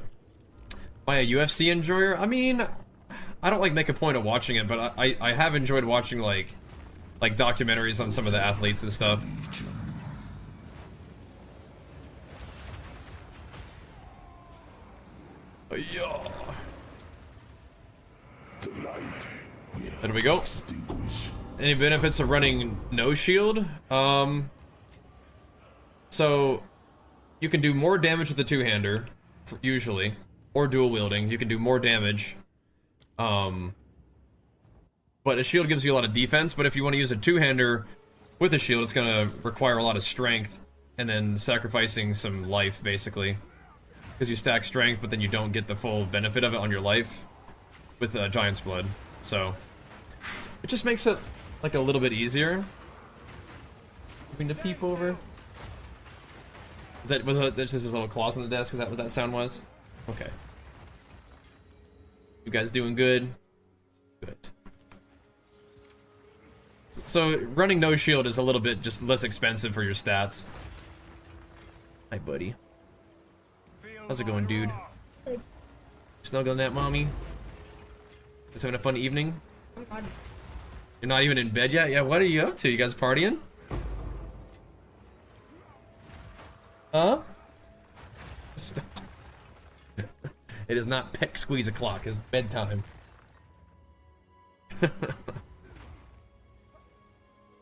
Am I a UFC enjoyer? I mean, I don't, like, make a point of watching it, but I have enjoyed watching, like documentaries on some of the athletes and stuff. Yeah. There we go. Any benefits of running no shield? So you can do more damage with the two-hander, usually, or dual wielding. You can do more damage. But a shield gives you a lot of defense, but if you want to use a two-hander with a shield, it's going to require a lot of strength, and then sacrificing some life, basically. Because you stack strength, but then you don't get the full benefit of it on your life with Giant's Blood. So it just makes it, like, a little bit easier. Moving to peep over. Was that just his little claws on the desk? Is that what that sound was? Okay. You guys doing good? Good. So running no shield is a little bit just less expensive for your stats. Hi, buddy. How's it going, dude? Snuggling that mommy? Just having a fun evening? You're not even in bed yet? Yeah, what are you up to? You guys partying? Huh? It is not peck squeeze o'clock. It's bedtime.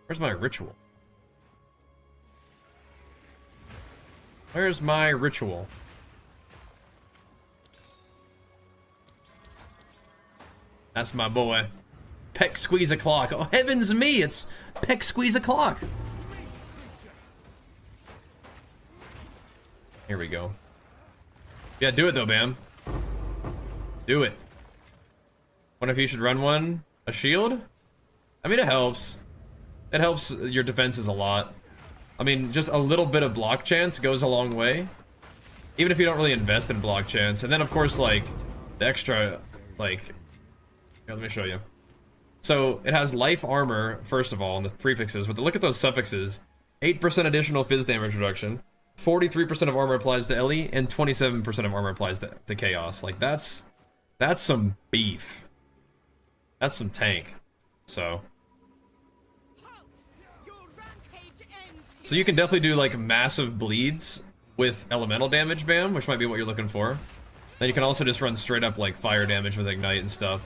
Where's my ritual? Where's my ritual? That's my boy. Peck squeeze o'clock. Oh, heavens me, it's peck squeeze o'clock. Here we go. Yeah, do it though, Bam. Do it. Wonder if you should run one? A shield? I mean, it helps. It helps your defenses a lot. I mean, just a little bit of block chance goes a long way. Even if you don't really invest in block chance. And then, of course, like, the extra, like... Here, let me show you. So, it has life armor, first of all, in the prefixes. But look at those suffixes. 8% additional fizz damage reduction. 43% of armor applies to Ellie. And 27% of armor applies to Chaos. Like, that's some beef. That's some tank. So... So you can definitely do like massive bleeds with elemental damage, Bam, which might be what you're looking for. Then you can also just run straight up like fire damage with ignite and stuff.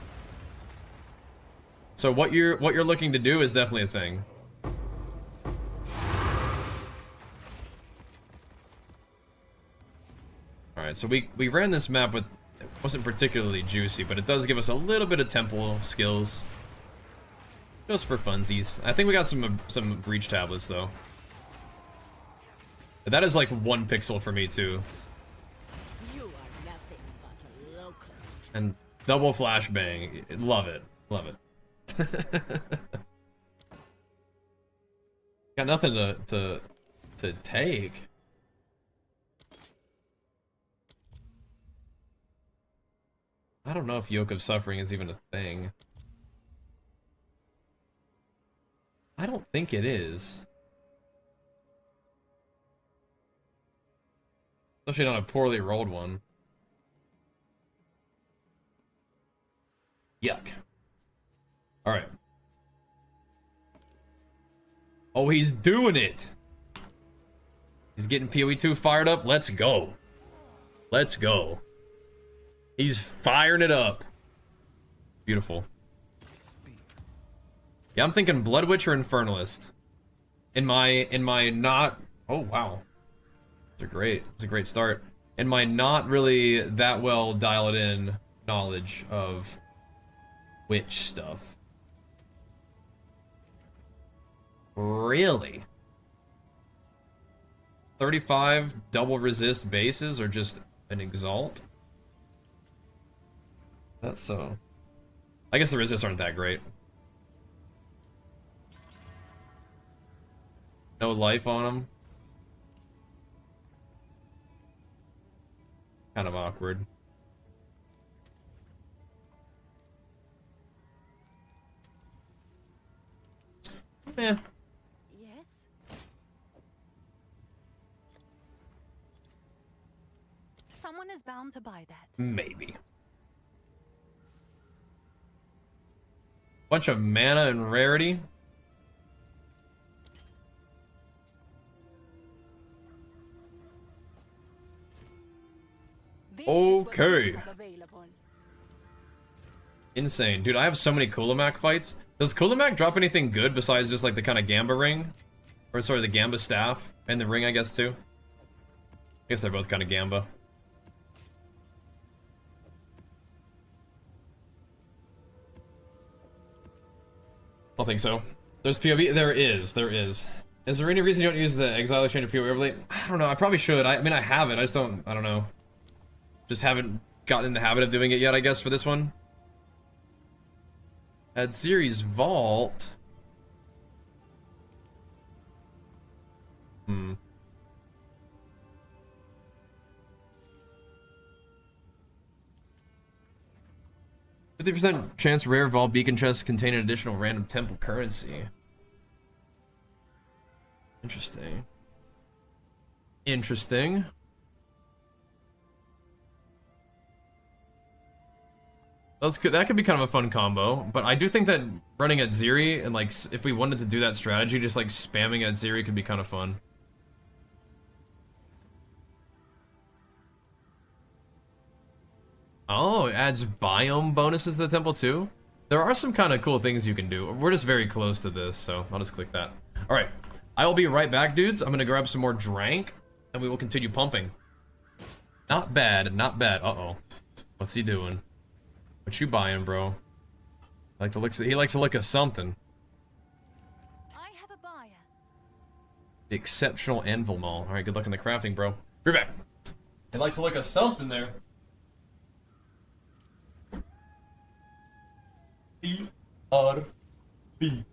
So what you're looking to do is definitely a thing. All right, so we ran this map with, it wasn't particularly juicy, but it does give us a little bit of temple skills, just for funsies. I think we got some breach tablets though. That is like 1 pixel for me too. You are nothing but a locust. And double flashbang. Love it. Love it. Got nothing to take. I don't know if Yoke of Suffering is even a thing. I don't think it is. Especially not a poorly rolled one. Yuck. Alright. Oh, he's doing it! He's getting PoE 2 fired up. Let's go. Let's go. He's firing it up. Beautiful. Yeah, I'm thinking Blood Witch or Infernalist. In my not... Oh, wow. It's a great start. In my not really that well dialed in knowledge of witch stuff. Really? 35 double resist bases or just an exalt? That's so... I guess the resists aren't that great. No life on them. Kind of awkward. Yeah. Yes? Someone is bound to buy that. Maybe. Bunch of mana and rarity. This is what we Okay. have available. Insane. Dude, I have so many Kulamak fights. Does Kulamak drop anything good besides just like the kind of Gamba ring? Or sorry, the Gamba staff? And the ring, I guess, too? I guess they're both kind of Gamba. I don't think so. There's PoE? There is. There is. Is there any reason you don't use the Exile Exchange or PoE overlay? I don't know. I probably should. I mean, I have it. I just don't... I don't know. Just haven't gotten in the habit of doing it yet, I guess, for this one. At Series Vault... 50% chance rare Vault beacon chests contain an additional random temple currency. Interesting. Interesting. That could be kind of a fun combo, but I do think that running at Ziri and like if we wanted to do that strategy, just like spamming at Ziri could be kind of fun. Oh, it adds biome bonuses to the temple too? There are some kind of cool things you can do. We're just very close to this, so I'll just click that. Alright, I will be right back, dudes. I'm gonna grab some more drank, and we will continue pumping. Not bad, not bad. Uh-oh. What's he doing? What you buying, bro? Like the looks. He likes the look of something. I have a buyer. The exceptional anvil mall. Alright, good luck in the crafting, bro. Be back. He likes the look of something there. E-R-B.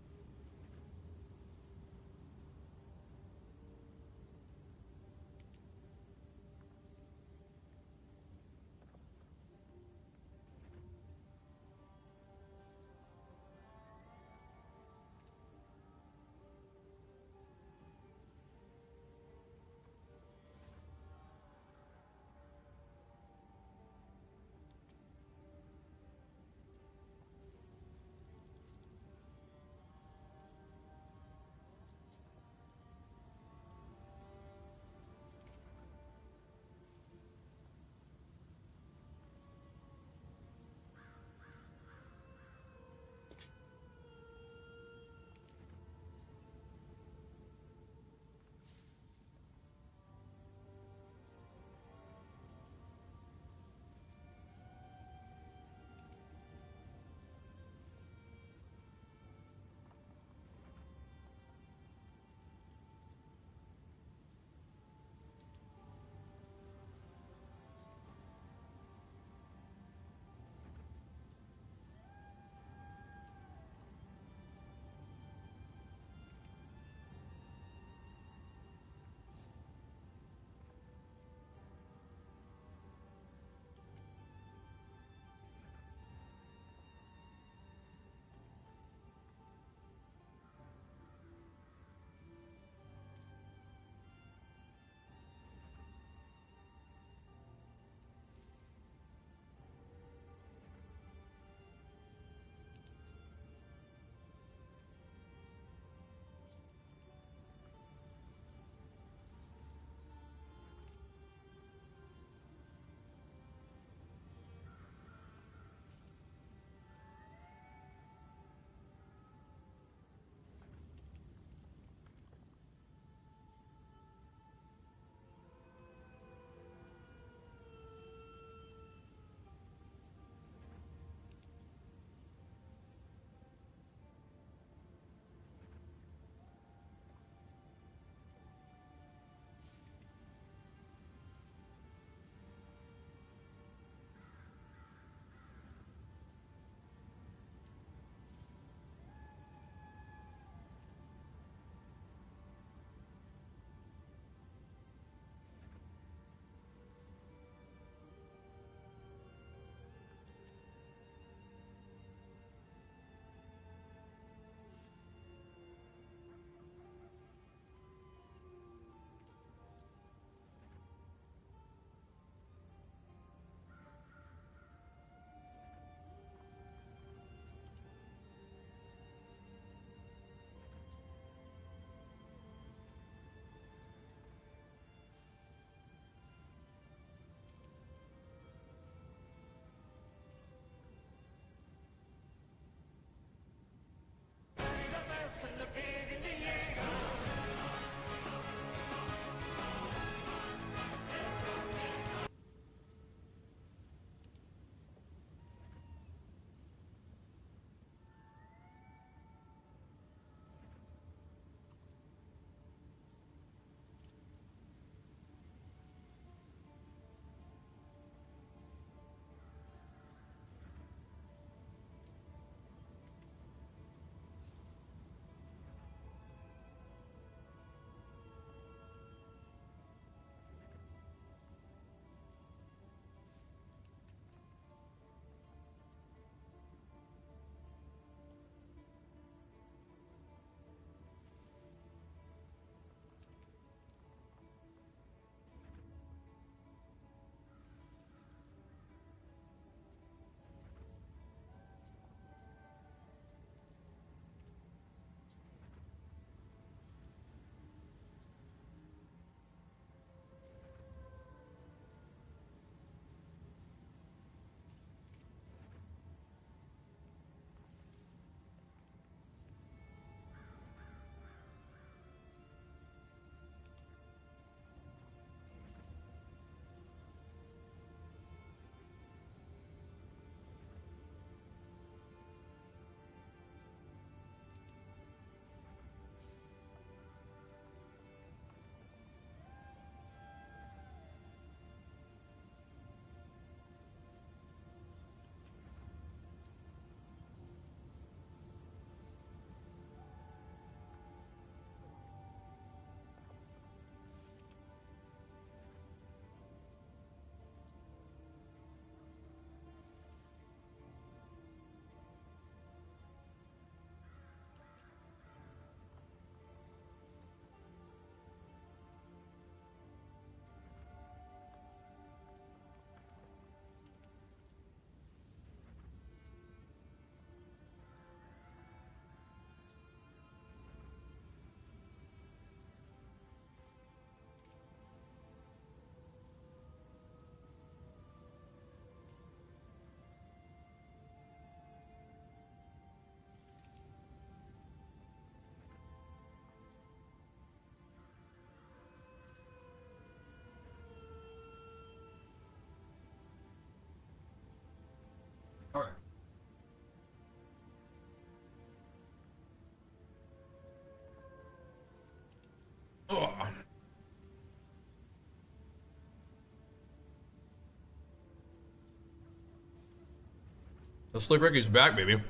The Slick Ricky's back, baby.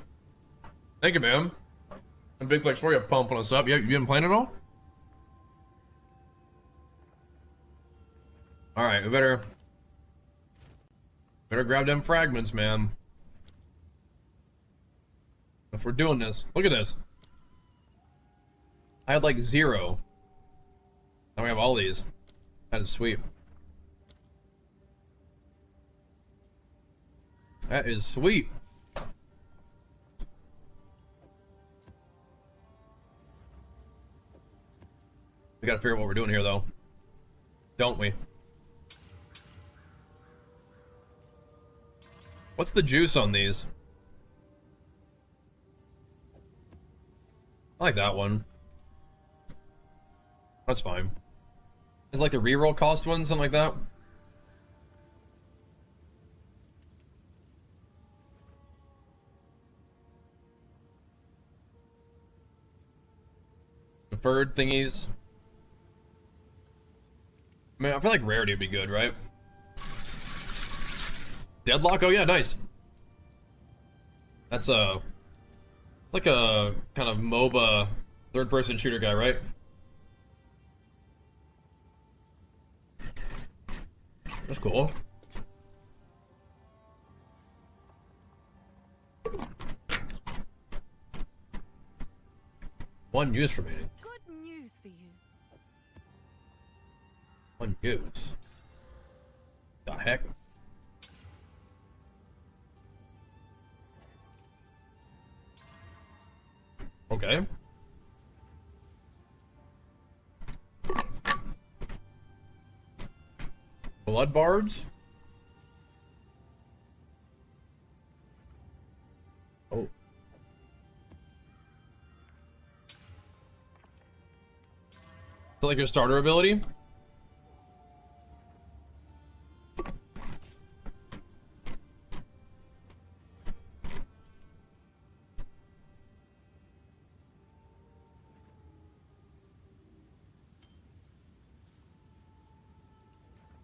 Thank you, man. And Big Flex for you pumping us up. You been playing at all? Alright, we better grab them fragments, man. If we're doing this, look at this. I had like 0. Now we have all these. That is sweet. That is sweet. We gotta figure out what we're doing here, though. Don't we? What's the juice on these? I like that one. That's fine. Is like the reroll cost one, something like that? Deferred thingies. Man, I feel like rarity would be good, right? Deadlock? Oh yeah, nice. That's like a kind of MOBA third-person shooter guy, right? That's cool. One use remaining. Good news for you. One use. The heck? Okay. Blood bards? Oh. Is that like your starter ability?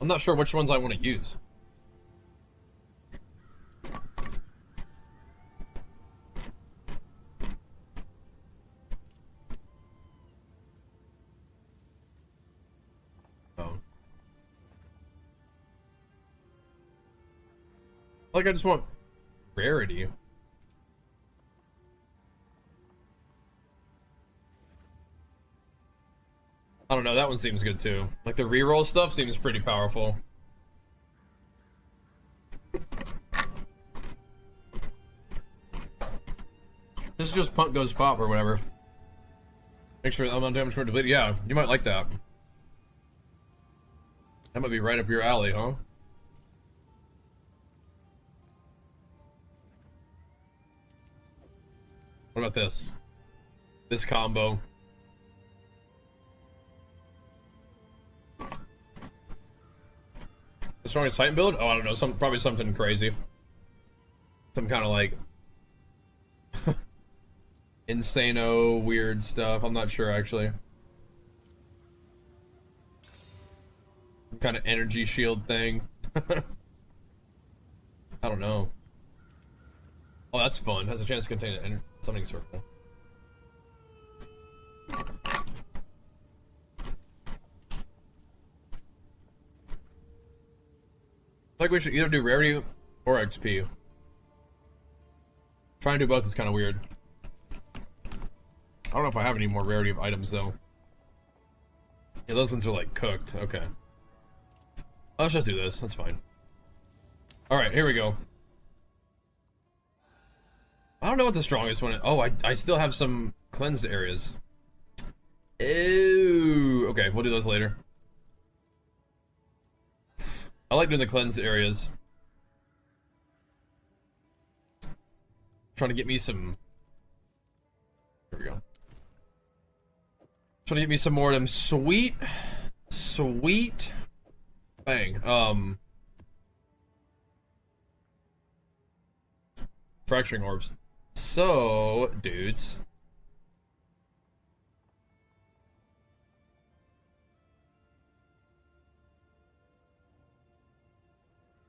I'm not sure which ones I want to use. Oh. Like, I just want rarity. I don't know, that one seems good too. Like the reroll stuff seems pretty powerful. This is just punt goes pop or whatever. Make sure I'm on damage for depleted. Yeah, you might like that. That might be right up your alley, huh? What about this? This combo. The strongest Titan build? Oh, I don't know. Probably something crazy. Some kind of like insano weird stuff. I'm not sure actually. Some kind of energy shield thing. I don't know. Oh, that's fun. Has a chance to contain an summoning circle. Like we should either do rarity or XP. Trying to do both is kind of weird. I don't know if I have any more rarity of items though. Yeah, those ones are like cooked. Okay. Let's just do this. That's fine. All right, here we go. I don't know what the strongest one is. Oh, I still have some cleansed areas. Ew. Okay, we'll do those later. I like doing the cleansed areas. Trying to get me some. Here we go. Trying to get me some more of them sweet. Bang. Fracturing orbs. So, dudes.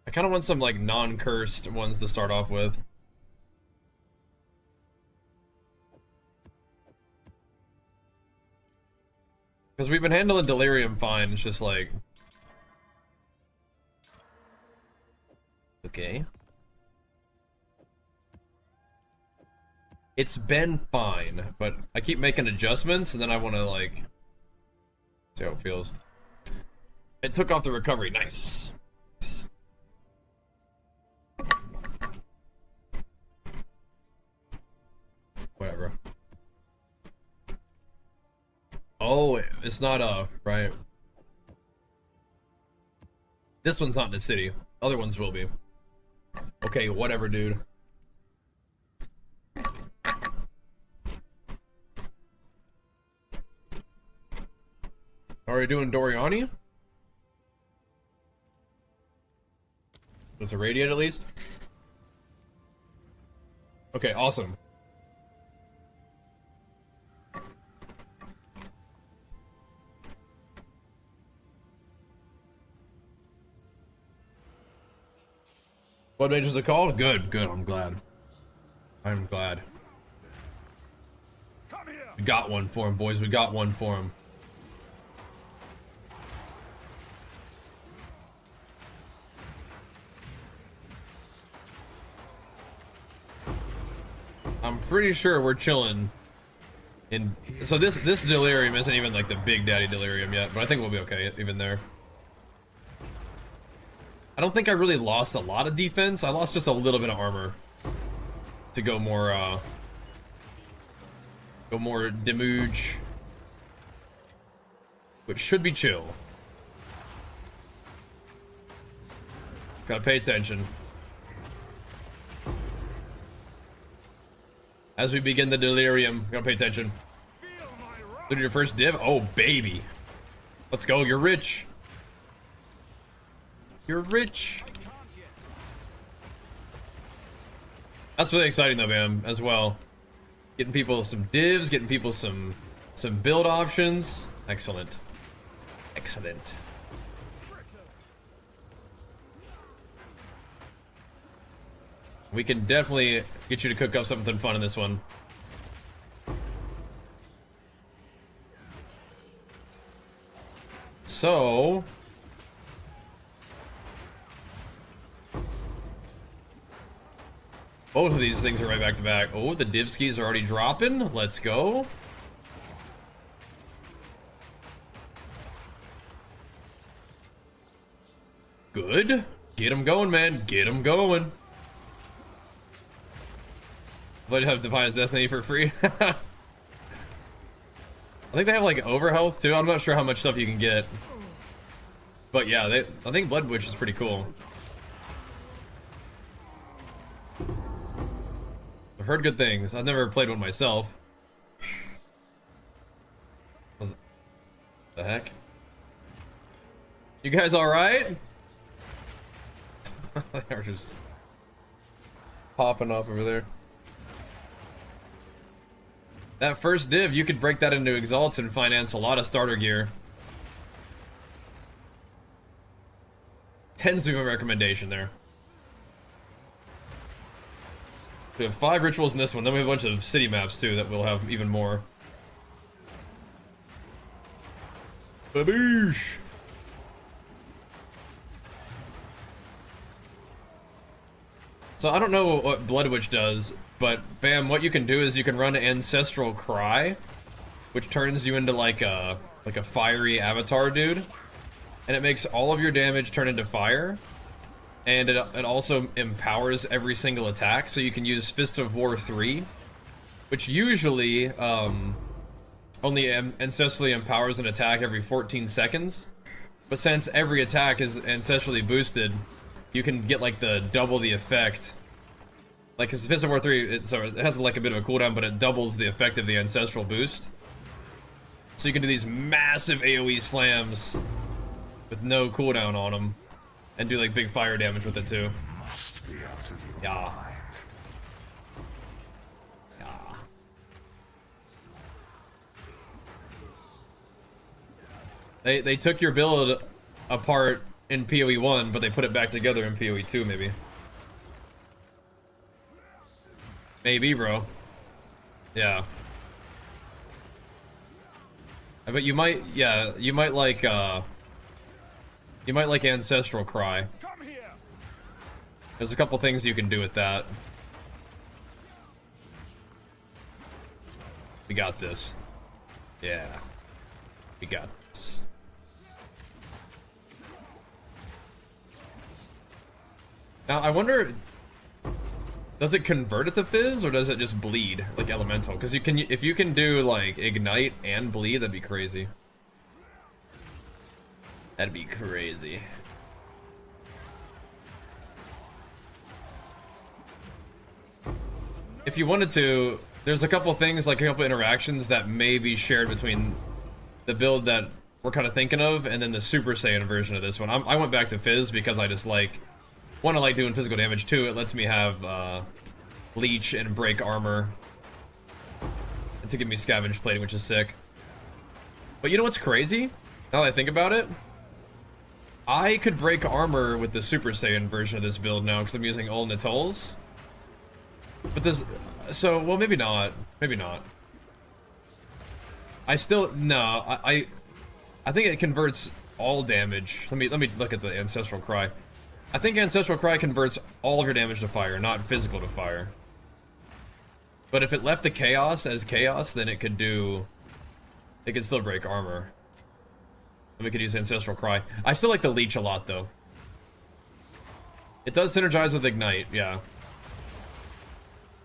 I kind of want some like non-cursed ones to start off with. Because we've been handling delirium fine. It's just like, okay. It's been fine, but I keep making adjustments, and then I want to like see how it feels. It took off the recovery. Nice. Whatever. Oh, it's not right. This one's not in the city. Other ones will be. Okay, whatever, dude. Are we doing Doriani? It's a radiate at least? Okay, awesome. What major's the call? Good, good, I'm glad. I'm glad. We got one for him, boys. We got one for him. I'm pretty sure we're chilling. So this delirium isn't even like the big daddy delirium yet, but I think we'll be okay even there. I don't think I really lost a lot of defense. I lost just a little bit of armor to go more damage, which should be chill. Gotta pay attention as we begin the delirium. Gotta pay attention. Look at your first div. Oh baby, let's go. You're rich. You're rich. That's really exciting though, man, as well. Getting people some divs, getting people some build options. Excellent. Excellent. We can definitely get you to cook up something fun in this one. So both of these things are right back to back. Oh, the div skis are already dropping. Let's go. Good. Get them going, man. Get them going. But you have Defiance Destiny for free. I think they have like overhealth too. I'm not sure how much stuff you can get. But yeah, I think Blood Witch is pretty cool. I've heard good things. I've never played one myself. The heck? You guys alright? They are just popping up over there. That first div, you could break that into exalts and finance a lot of starter gear. Tends to be my recommendation there. We have 5 rituals in this one, then we have a bunch of city maps too that will have even more. Baboosh! So I don't know what Blood Witch does, but bam, what you can do is you can run Ancestral Cry, which turns you into like a fiery avatar dude, and it makes all of your damage turn into fire, and it also empowers every single attack. So you can use Fist of War 3, which usually only ancestrally empowers an attack every 14 seconds, but since every attack is ancestrally boosted, you can get like the double the effect. Like, cause Fist of War 3, it has like a bit of a cooldown, but it doubles the effect of the ancestral boost. So you can do these massive AoE slams with no cooldown on them, and do like big fire damage with it too. Yeah. Yeah. They took your build apart in PoE 1, but they put it back together in PoE 2, maybe. Maybe, bro. Yeah. I bet you might, yeah, you might like Ancestral Cry. Come here. There's a couple things you can do with that. We got this. Yeah. We got this. Now, I wonder, does it convert it to Fizz, or does it just bleed, like Elemental? Because you can, if you can do, like, Ignite and Bleed, that'd be crazy. That'd be crazy. If you wanted to, there's a couple things, like a couple interactions that may be shared between the build that we're kind of thinking of and then the Super Saiyan version of this one. I went back to Fizz because I just like, one, I like doing physical damage, two, it lets me have Leech and Break Armor to give me Scavenge Plating, which is sick. But you know what's crazy? Now that I think about it, I could break armor with the Super Saiyan version of this build now because I'm using all Natols. But this, so, well, maybe not. Maybe not. I still, no, I think it converts all damage. Let me look at the Ancestral Cry. I think Ancestral Cry converts all of your damage to fire, not physical to fire. But if it left the Chaos as Chaos, then it could do, it could still break armor. And we could use Ancestral Cry. I still like the Leech a lot, though. It does synergize with Ignite, yeah.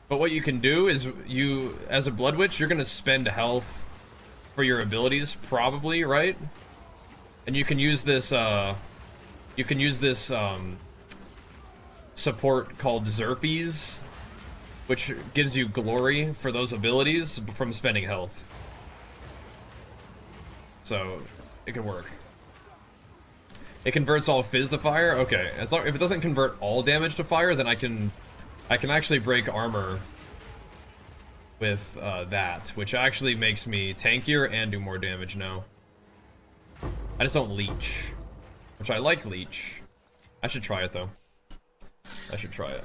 But what you can do is, you, as a Blood Witch, you're gonna spend health for your abilities, probably, right? And you can use this, support called Xerfes, which gives you glory for those abilities from spending health. So, it can work. It converts all Fizz to fire? Okay, as long, if it doesn't convert all damage to fire, then I can actually break armor with that, which actually makes me tankier and do more damage now. I just don't Leech, which I like Leech. I should try it, though. I should try it.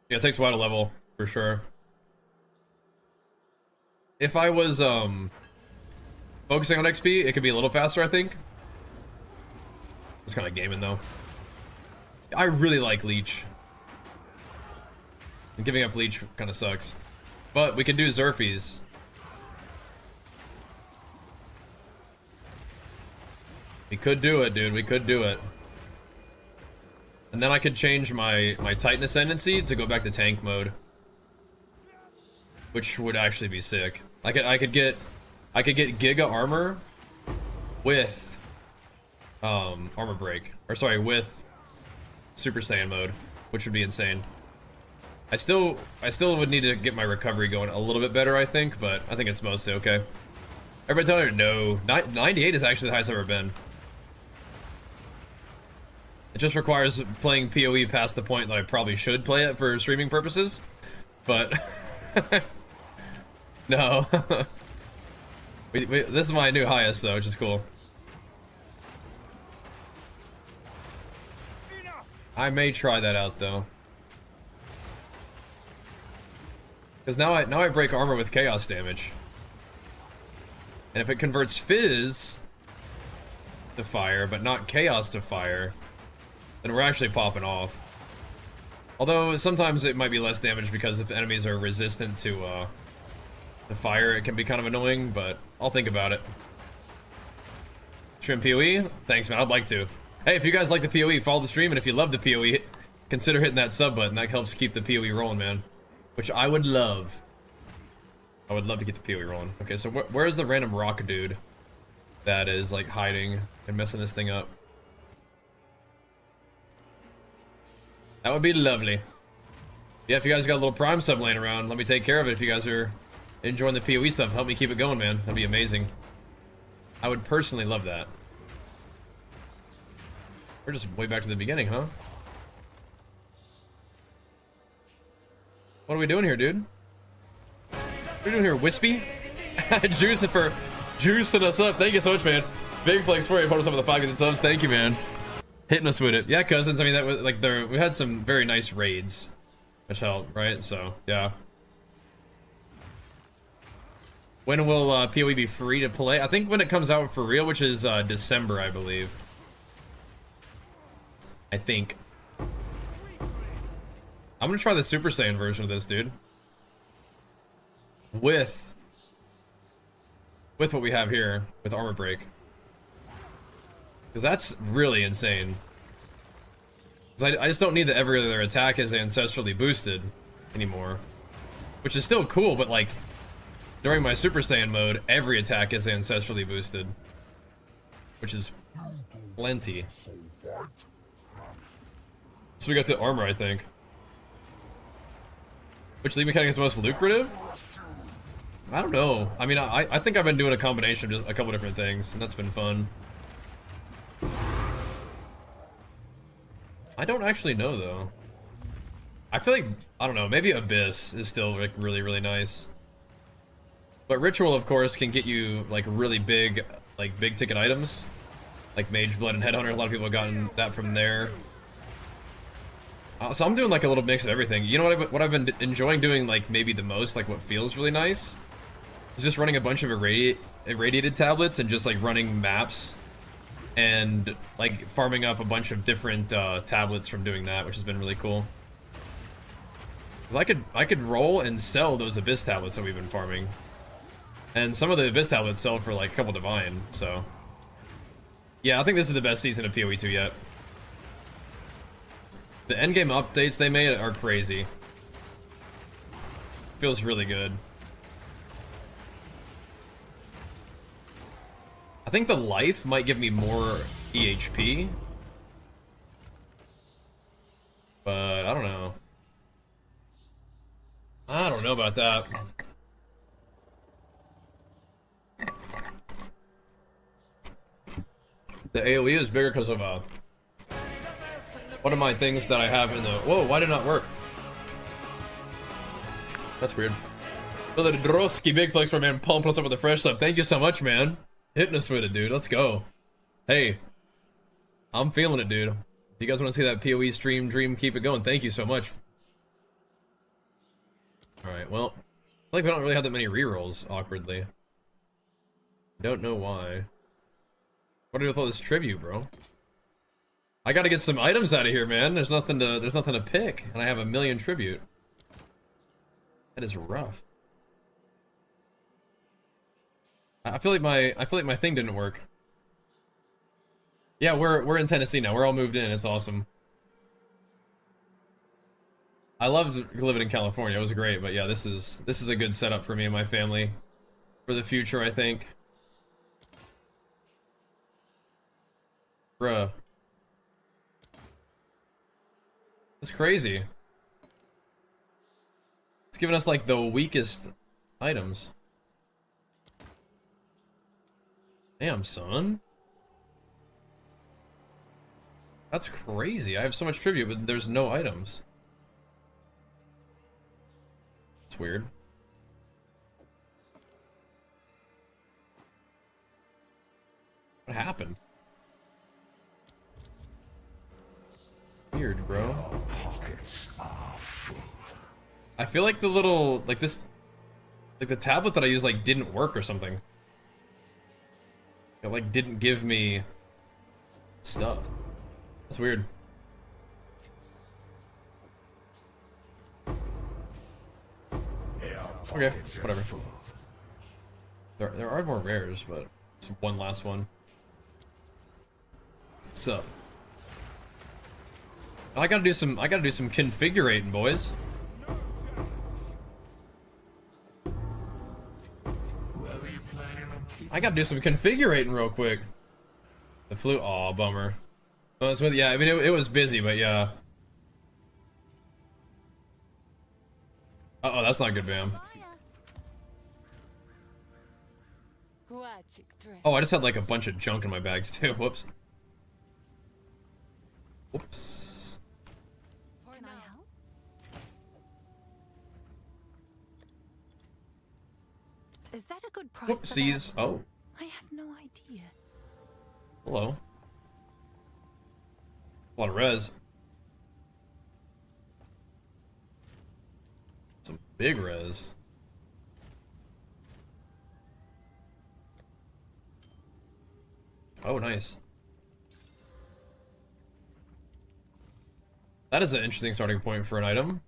Yeah, it takes a while to level, for sure. If I was, focusing on XP, it could be a little faster, I think. It's kind of gaming, though. I really like Leech. And giving up Leech kind of sucks. But we can do Xerfes. We could do it, dude. We could do it. And then I could change my Titan Ascendancy to go back to tank mode. Which would actually be sick. I could get Giga Armor with Armor Break. Or sorry, with Super Saiyan mode, which would be insane. I still would need to get my recovery going a little bit better, I think, but I think it's mostly okay. Everybody telling her no. 98 is actually the highest I've ever been. It just requires playing PoE past the point that I probably should play it for streaming purposes, but no. This is my new highest though, which is cool. I may try that out though, because now I break armor with chaos damage, and if it converts Fizz to fire but not chaos to fire, then we're actually popping off. Although sometimes it might be less damage because if enemies are resistant to the fire, it can be kind of annoying, but I'll think about it. Stream PoE? Thanks, man. I'd like to. Hey, if you guys like the PoE, follow the stream, and if you love the PoE, consider hitting that sub button. That helps keep the PoE rolling, man. Which I would love. I would love to get the PoE rolling. Okay, so where's the random rock dude that is, like, hiding and messing this thing up? That would be lovely. Yeah, if you guys got a little Prime sub laying around, let me take care of it. If you guys are enjoying the PoE stuff, help me keep it going, man. That'd be amazing. I would personally love that. We're just way back to the beginning, huh? What are we doing here, dude? What are we doing here, Wispy? Jucifer, Juicing us up. Thank you so much, man. Big Flex for you. Put us up with the 5 good subs. Thank you, man. Hitting us with it. Yeah, cousins. I mean, that was like we had some very nice raids, which helped, right? So yeah. When will PoE be free to play? I think when it comes out for real, which is December, I believe. I think. I'm gonna try the Super Saiyan version of this, dude. With what we have here, with armor break. Because that's really insane. Because I just don't need that every other attack is ancestrally boosted anymore. Which is still cool, but like, during my Super Saiyan mode, every attack is ancestrally boosted. Which is plenty. So we got to armor, I think. Which league mechanic is most lucrative? I don't know. I mean, I think I've been doing a combination of just a couple different things, and that's been fun. I don't actually know, though. I feel like, I don't know, maybe Abyss is still like really, really nice. But Ritual, of course, can get you like really big, like big ticket items. Like Mage Blood and Headhunter, a lot of people have gotten that from there. So I'm doing like a little mix of everything. You know what I've been enjoying doing like maybe the most, like what feels really nice? Is just running a bunch of irradiated tablets and just like running maps and like farming up a bunch of different tablets from doing that, which has been really cool. Cause I could roll and sell those Abyss tablets that we've been farming, and some of the Abyss tablets sell for like a couple divine. So yeah, I think this is the best season of PoE 2 yet. The endgame updates they made are crazy. Feels really good. I think the life might give me more EHP. But I don't know. I don't know about that. The AoE is bigger because of one of my things that I have in the... Whoa, why did it not work? That's weird. Brother Droski, big flex for man, pump us up with a fresh sub. Thank you so much, man. Hitting us with it, dude. Let's go. Hey, I'm feeling it, dude. If you guys want to see that PoE stream dream, keep it going. Thank you so much. Alright, well, I feel like we don't really have that many rerolls, awkwardly. Don't know why. What do I do with all this tribute, bro? I gotta get some items out of here, man. There's nothing to pick, and I have 1,000,000 tribute. That is rough. I feel like my thing didn't work. Yeah, we're in Tennessee now. We're all moved in. It's awesome. I loved living in California. It was great, but yeah, this is a good setup for me and my family for the future, I think. Bruh. It's crazy. It's giving us like the weakest items. Damn, son. That's crazy. I have so much tribute, but there's no items. It's weird. What happened? Weird, bro. Your pockets are full. I feel like the little, like this, like the tablet that I used like didn't work or something. It like didn't give me stuff. That's weird. Okay, whatever. There are more rares, but just one last one. What's up? I gotta do some configurating, boys. I gotta do some configurating real quick. The flu, aw, bummer. Oh, it's with, yeah, I mean it was busy, but yeah. Uh-oh, that's not good, Bam. Oh, I just had like a bunch of junk in my bags too. Whoops. Whoops. Is that a good price? Whoopsies. Oh. I have no idea. Hello. A lot of res. Some big res. Oh, nice. That is an interesting starting point for an item.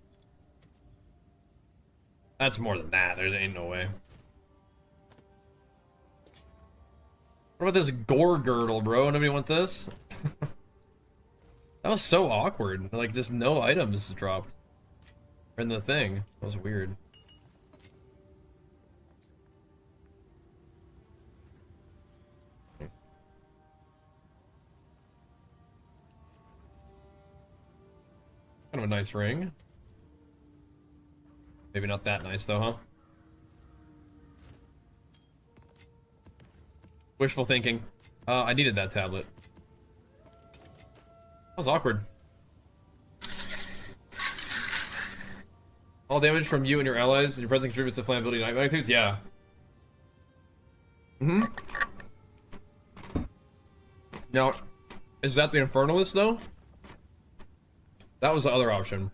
That's more than that. There ain't no way. What about this gore girdle, bro? Nobody want this? That was so awkward. Like, just no items dropped in the thing. That was weird. Kind of a nice ring. Maybe not that nice though, huh? Wishful thinking. I needed that tablet. That was awkward. All damage from you and your allies and your presence contributes to flammability and activities? Yeah. Now, is that the Infernalist though? That was the other option.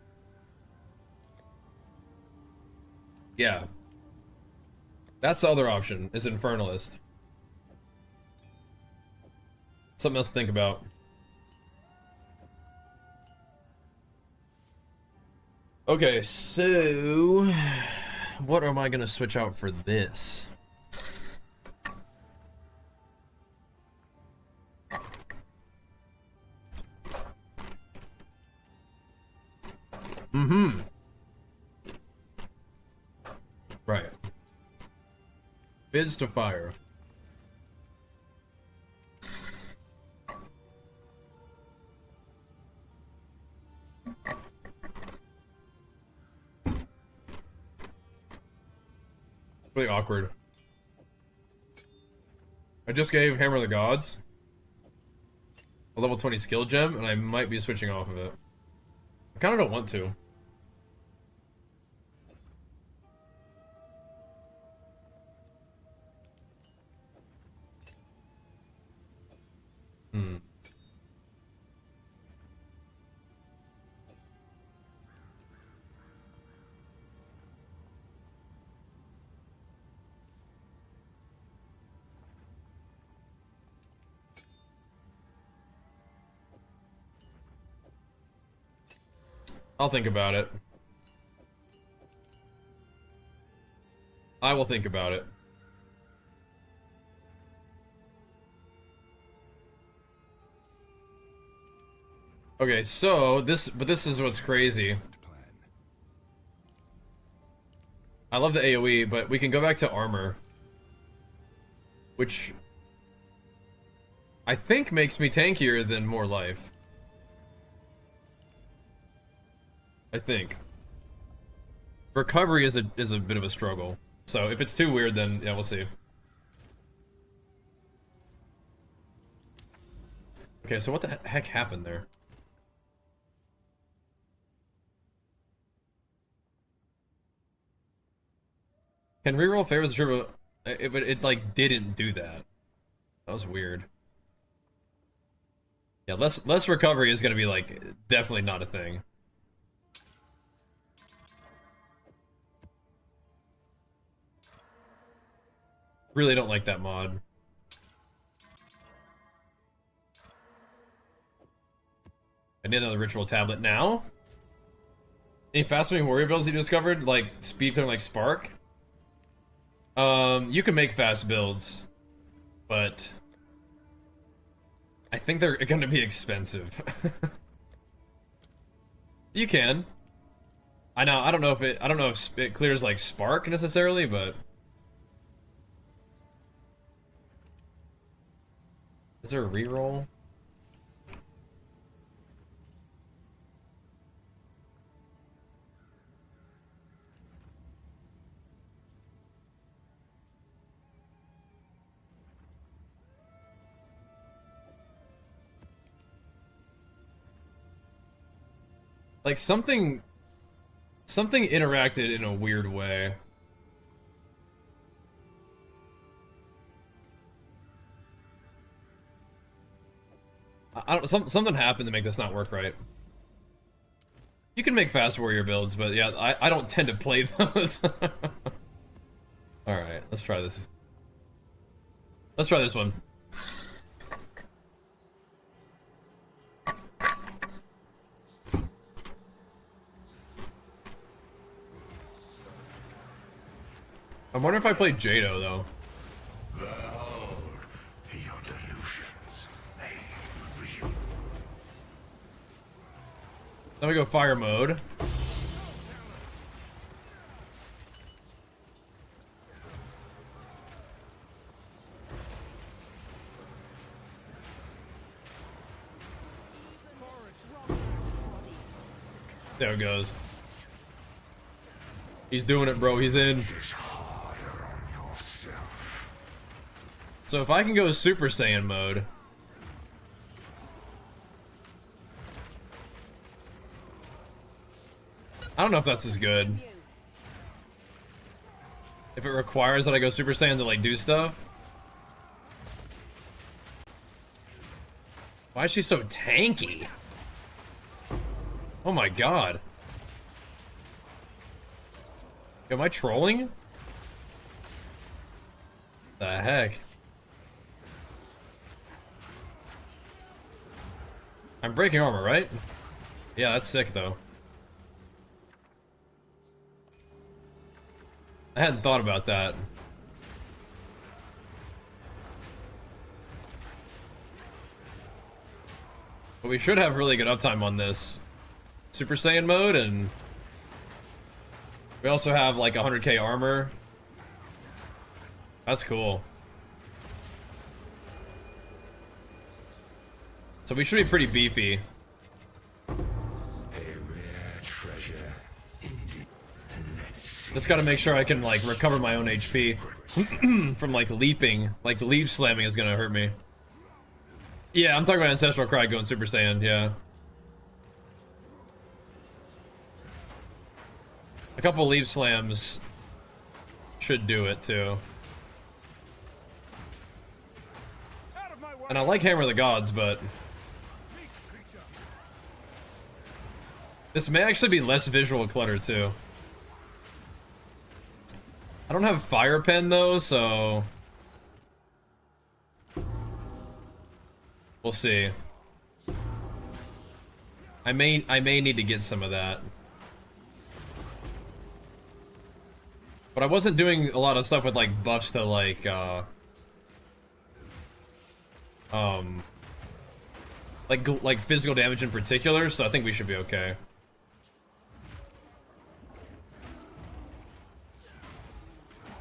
Yeah. That's the other option, is Infernalist. Something else to think about. Okay, so... what am I gonna switch out for this? Right. Fizz to fire. Really awkward. I just gave Hammer of the Gods a level 20 skill gem, and I might be switching off of it. I kind of don't want to. I'll think about it. I will think about it. Okay, so this is what's crazy. I love the AoE, but we can go back to armor, which I think makes me tankier than more life. I think. Recovery is a bit of a struggle. So if it's too weird, then yeah, we'll see. Okay, so what the heck happened there? Can reroll favors the triple? It like didn't do that. That was weird. Yeah, less recovery is gonna be like definitely not a thing. Really don't like that mod. I need another ritual tablet now. Any fast-moving warrior builds you discovered, like speed clear like Spark? You can make fast builds, but I think they're gonna be expensive. You can. I know. I don't know if it clears like Spark necessarily, but. Is there a reroll? Like something interacted in a weird way. I don't. Something happened to make this not work right. You can make fast warrior builds, but yeah, I don't tend to play those. All right, let's try this. Let's try this one. I wonder if I play Jado though. Behold, your delusions made real. Then we go fire mode. There it goes. He's doing it, bro. He's in. So if I can go Super Saiyan mode, I don't know if that's as good. If it requires that I go Super Saiyan to like do stuff. Why is she so tanky? Oh my god. Am I trolling? The heck? I'm breaking armor, right? Yeah, that's sick though. I hadn't thought about that. But we should have really good uptime on this Super Saiyan mode, and we also have like 100k armor. That's cool. So we should be pretty beefy. A rare treasure. Just gotta make sure I can like recover my own HP from like leaping. Like leap slamming is gonna hurt me. Yeah, I'm talking about Ancestral Cry going Super Saiyan, yeah. A couple leap slams should do it too. And I like Hammer of the Gods, but this may actually be less visual clutter too. I don't have Fire Pen though, so we'll see. I may need to get some of that. But I wasn't doing a lot of stuff with like buffs to like like physical damage in particular, so I think we should be okay.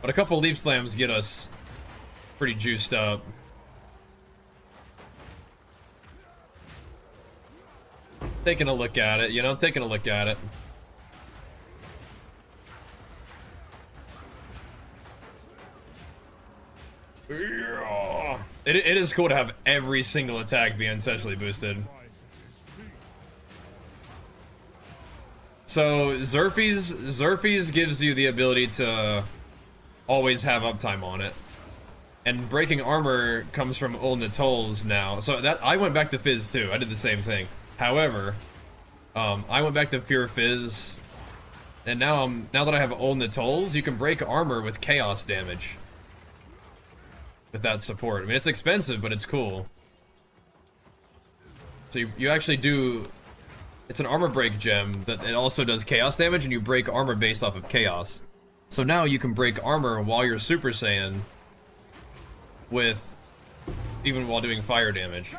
But a couple leap slams get us pretty juiced up. Taking a look at it, you know, taking a look at it. Yeah. It is cool to have every single attack be ancestally boosted. So Xerfes gives you the ability to always have uptime on it, and breaking armor comes from Old Natol's now. So that I went back to Fizz too. I did the same thing. However, I went back to pure Fizz, and now that I have Old Natol's, you can break armor with chaos damage. With that support. I mean, it's expensive, but it's cool. So you actually do... It's an armor break gem that it also does chaos damage, and you break armor based off of chaos. So now you can break armor while you're Super Saiyan with... even while doing fire damage.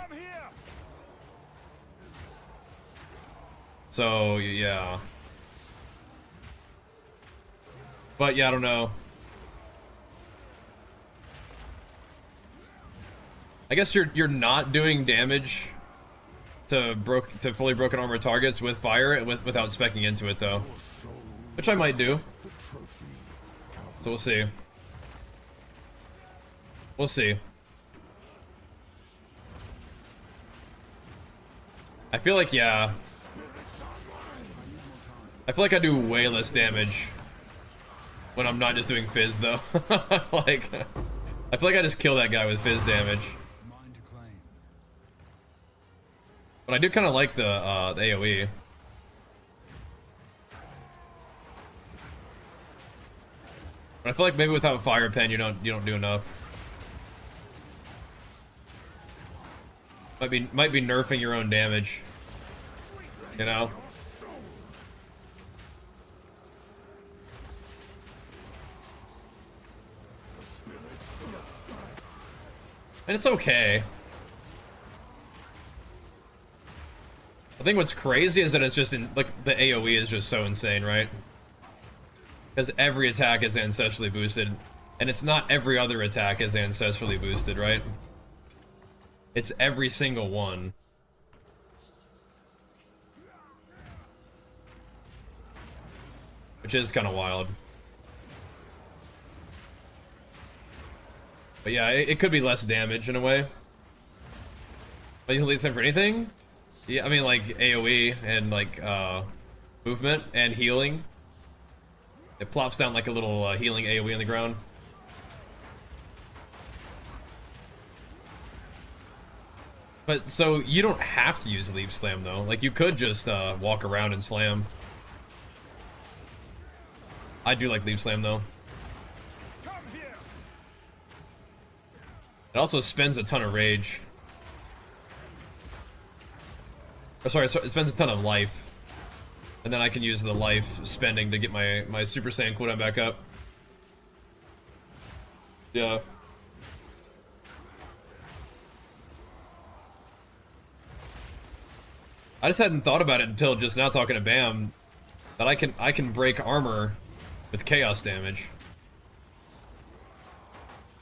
So, yeah. But yeah, I don't know. I guess you're not doing damage to fully broken armor targets with fire without speccing into it though, which I might do. So we'll see. We'll see. I feel like yeah. I feel like I do way less damage when I'm not just doing Fizz though. Like I feel like I just kill that guy with Fizz damage. But I do kind of like the AoE. But I feel like maybe without Fire Pen you don't do enough. Might be nerfing your own damage. You know? And it's okay. I think what's crazy is that it's just in, like, the AoE is just so insane, right? Because every attack is ancestrally boosted, and it's not every other attack is ancestrally boosted, right? It's every single one. Which is kind of wild. But yeah, it could be less damage in a way. But you can leave time for anything? Yeah, I mean like AoE and like movement and healing. It plops down like a little healing AoE on the ground. But so you don't have to use Leap Slam though. Like you could just walk around and slam. I do like Leap Slam though. It also spends a ton of rage. Oh, sorry, so it spends a ton of life. And then I can use the life spending to get my Super Saiyan cooldown back up. Yeah. I just hadn't thought about it until just now talking to Bam that I can break armor with chaos damage.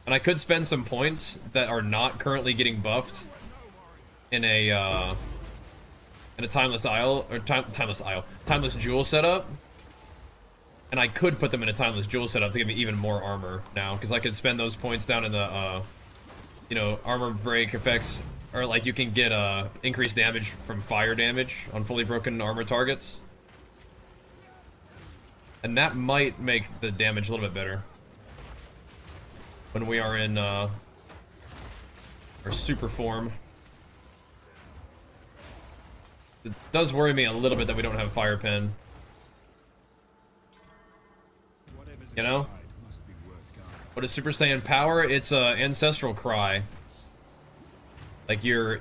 And I could spend some points that are not currently getting buffed in a timeless isle or timeless jewel setup. And I could put them in a timeless jewel setup to give me even more armor now, because I could spend those points down in the you know, armor break effects, or like you can get increased damage from fire damage on fully broken armor targets. And that might make the damage a little bit better when we are in our super form. It does worry me a little bit that we don't have Fire Pen. You know? What is Super Saiyan power? It's Ancestral Cry. Like your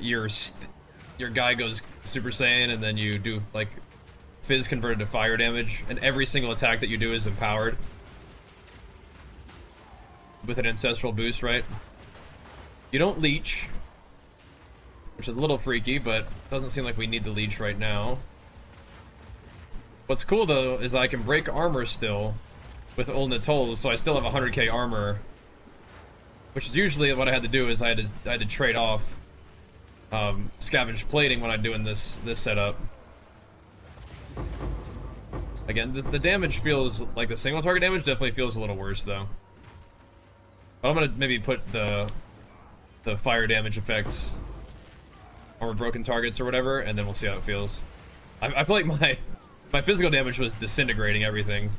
guy goes Super Saiyan and then you do like Fizz converted to fire damage, and every single attack that you do is empowered with an ancestral boost, right? You don't leech, which is a little freaky, but doesn't seem like we need the leech right now. What's cool though is I can break armor still with Old Natol's, so I still have 100k armor, which is usually what I had to do. Is I had to trade off scavenged plating when I'm doing this setup. Again, the damage feels like the single target damage definitely feels a little worse though. But I'm gonna maybe put the fire damage effects or broken targets or whatever, and then we'll see how it feels. I feel like my physical damage was disintegrating everything.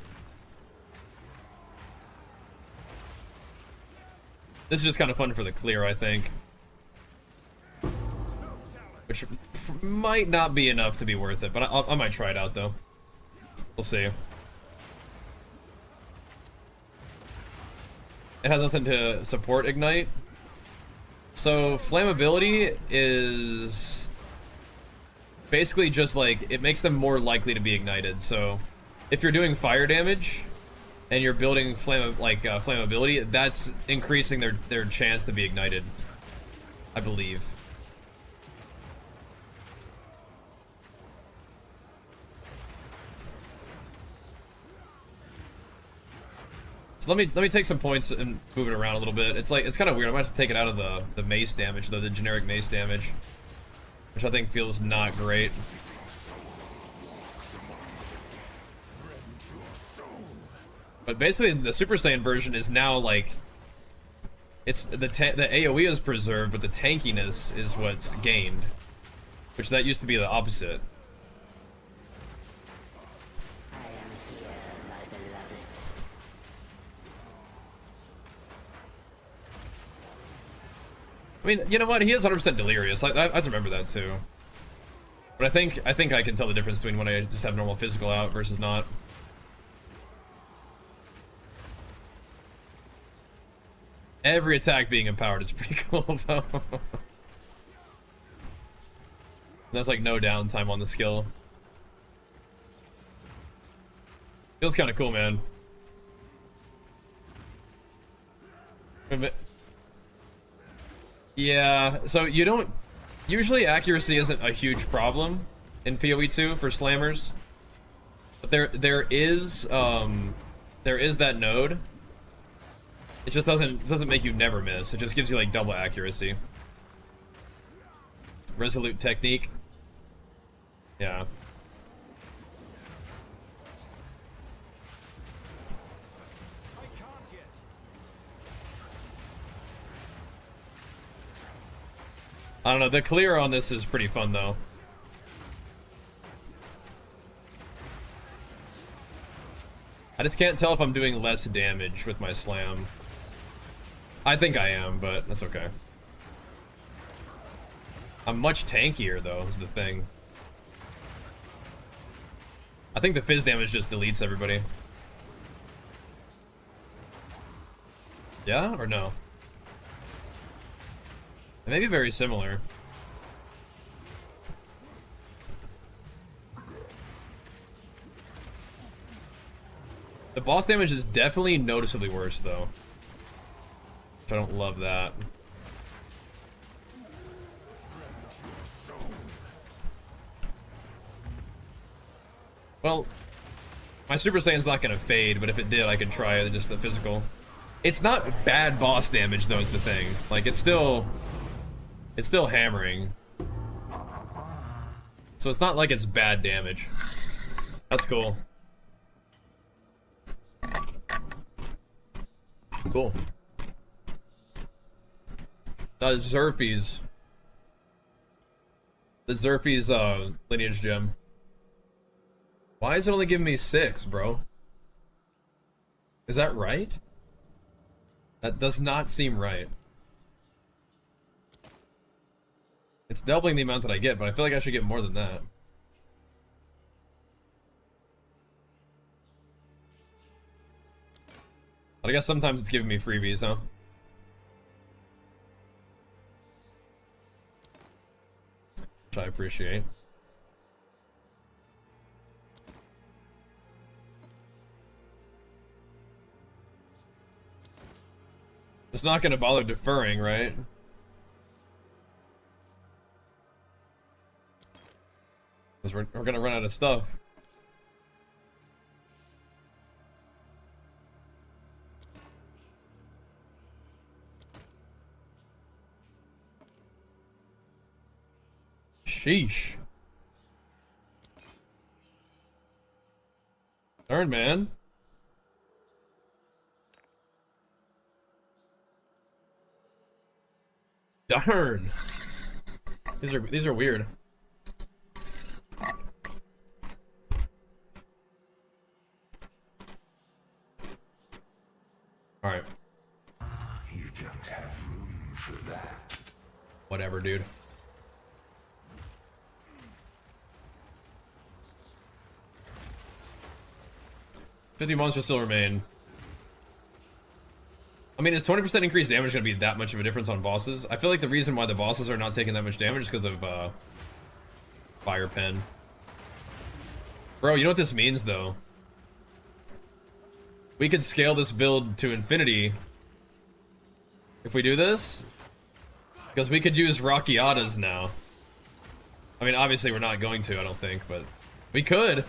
This is just kind of fun for the clear, I think. Which might not be enough to be worth it, but I might try it out though. We'll see. It has nothing to support Ignite. So flammability is basically just like, it makes them more likely to be ignited. So if you're doing fire damage and you're building flammability, that's increasing their chance to be ignited, I believe. So let me take some points and move it around a little bit. It's kind of weird. I'm gonna have to take it out of the mace damage though, the generic mace damage, which I think feels not great. But basically, the Super Saiyan version is now like, it's the AOE is preserved, but the tankiness is what's gained, which that used to be the opposite. I mean, you know what? He is 100% delirious. I have to remember that too. But I think I can tell the difference between when I just have normal physical out versus not. Every attack being empowered is pretty cool though. There's like no downtime on the skill. Feels kind of cool, man. Yeah, so you don't... Usually accuracy isn't a huge problem in PoE 2 for slammers. But there is that node. It just doesn't make you never miss. It just gives you like double accuracy. Resolute technique. Yeah. I don't know, the clear on this is pretty fun though. I just can't tell if I'm doing less damage with my slam. I think I am, but that's okay. I'm much tankier though, is the thing. I think the fizz damage just deletes everybody. Yeah, or no? It may be very similar. The boss damage is definitely noticeably worse, though. Which I don't love that. Well, my Super Saiyan's not gonna fade, but if it did, I could try it, just the physical. It's not bad boss damage, though, is the thing. Like, it's still hammering. So it's not like it's bad damage. That's cool. Cool. Zerfies. The Zerfies, lineage gem. Why is it only giving me 6, bro? Is that right? That does not seem right. It's doubling the amount that I get, but I feel like I should get more than that. But I guess sometimes it's giving me freebies, huh? Which I appreciate. It's not gonna bother deferring, right? Because we're gonna run out of stuff. Sheesh. Darn, man. Darn. These are weird. All right. You don't have room for that. Whatever, dude. $50 monsters still remain. I mean, is 20% increased damage going to be that much of a difference on bosses? I feel like the reason why the bosses are not taking that much damage is because of Fire Pen. Bro, you know what this means, though? We could scale this build to infinity if we do this. Because we could use Rockiatas now. I mean, obviously we're not going to, I don't think, but we could.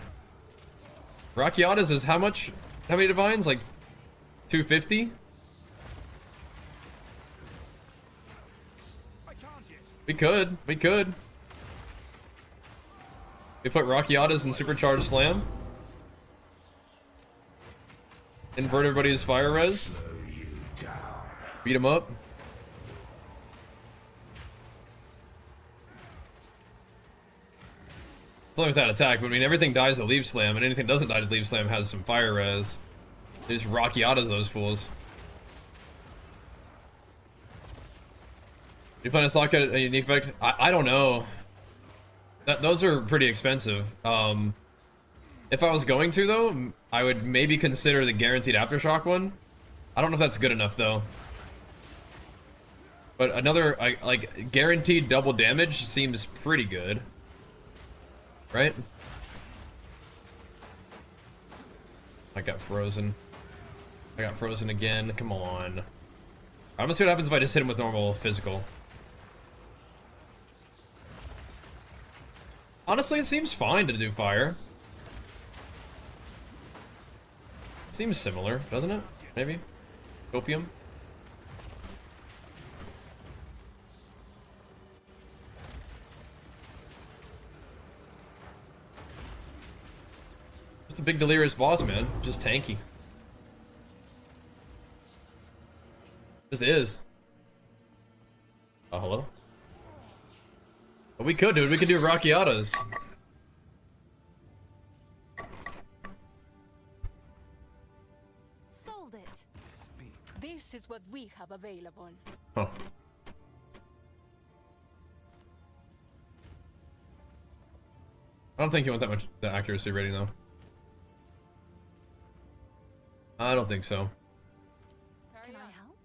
Rockiatas is how much? How many divines? Like 250? We could. We could. We put Rockiatas in Supercharged Slam. Invert everybody's fire res. Beat him up. It's only with that attack, but I mean, everything dies to Leaf Slam, and anything that doesn't die to Leaf Slam has some fire res. They just Rockiatas those fools. You plan to sock a unique effect? I don't know. Those are pretty expensive. If I was going to though, I would maybe consider the guaranteed aftershock one. I don't know if that's good enough though. But another like guaranteed double damage seems pretty good, right? I got frozen. I got frozen again. Come on. I'm gonna see what happens if I just hit him with normal physical. Honestly, it seems fine to do fire. Seems similar, doesn't it? Maybe? Opium? Just a big delirious boss, man. Just tanky. Just is. Oh, hello? But we could, dude. We could do Rockiatas. Sold it. This is what we have available. Huh. I don't think you want that much the accuracy rating though. I don't think so. Can I help?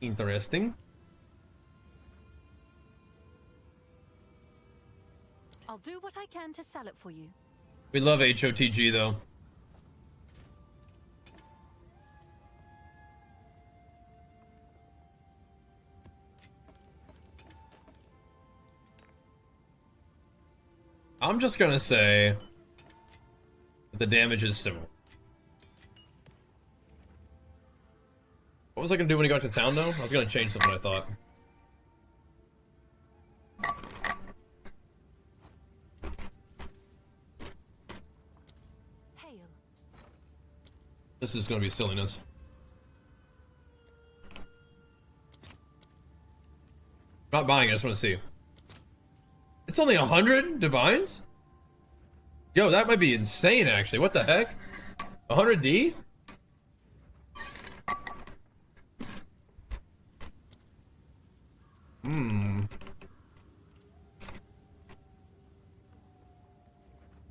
Interesting. I'll do what I can to sell it for you. We love HOTG though. I'm just gonna say that the damage is similar. What was I gonna do when he got to town though? I was gonna change something I thought. Hail. This is gonna be silliness. Not buying it, I just wanna see. It's only 100 divines? Yo, that might be insane actually. What the heck? 100D?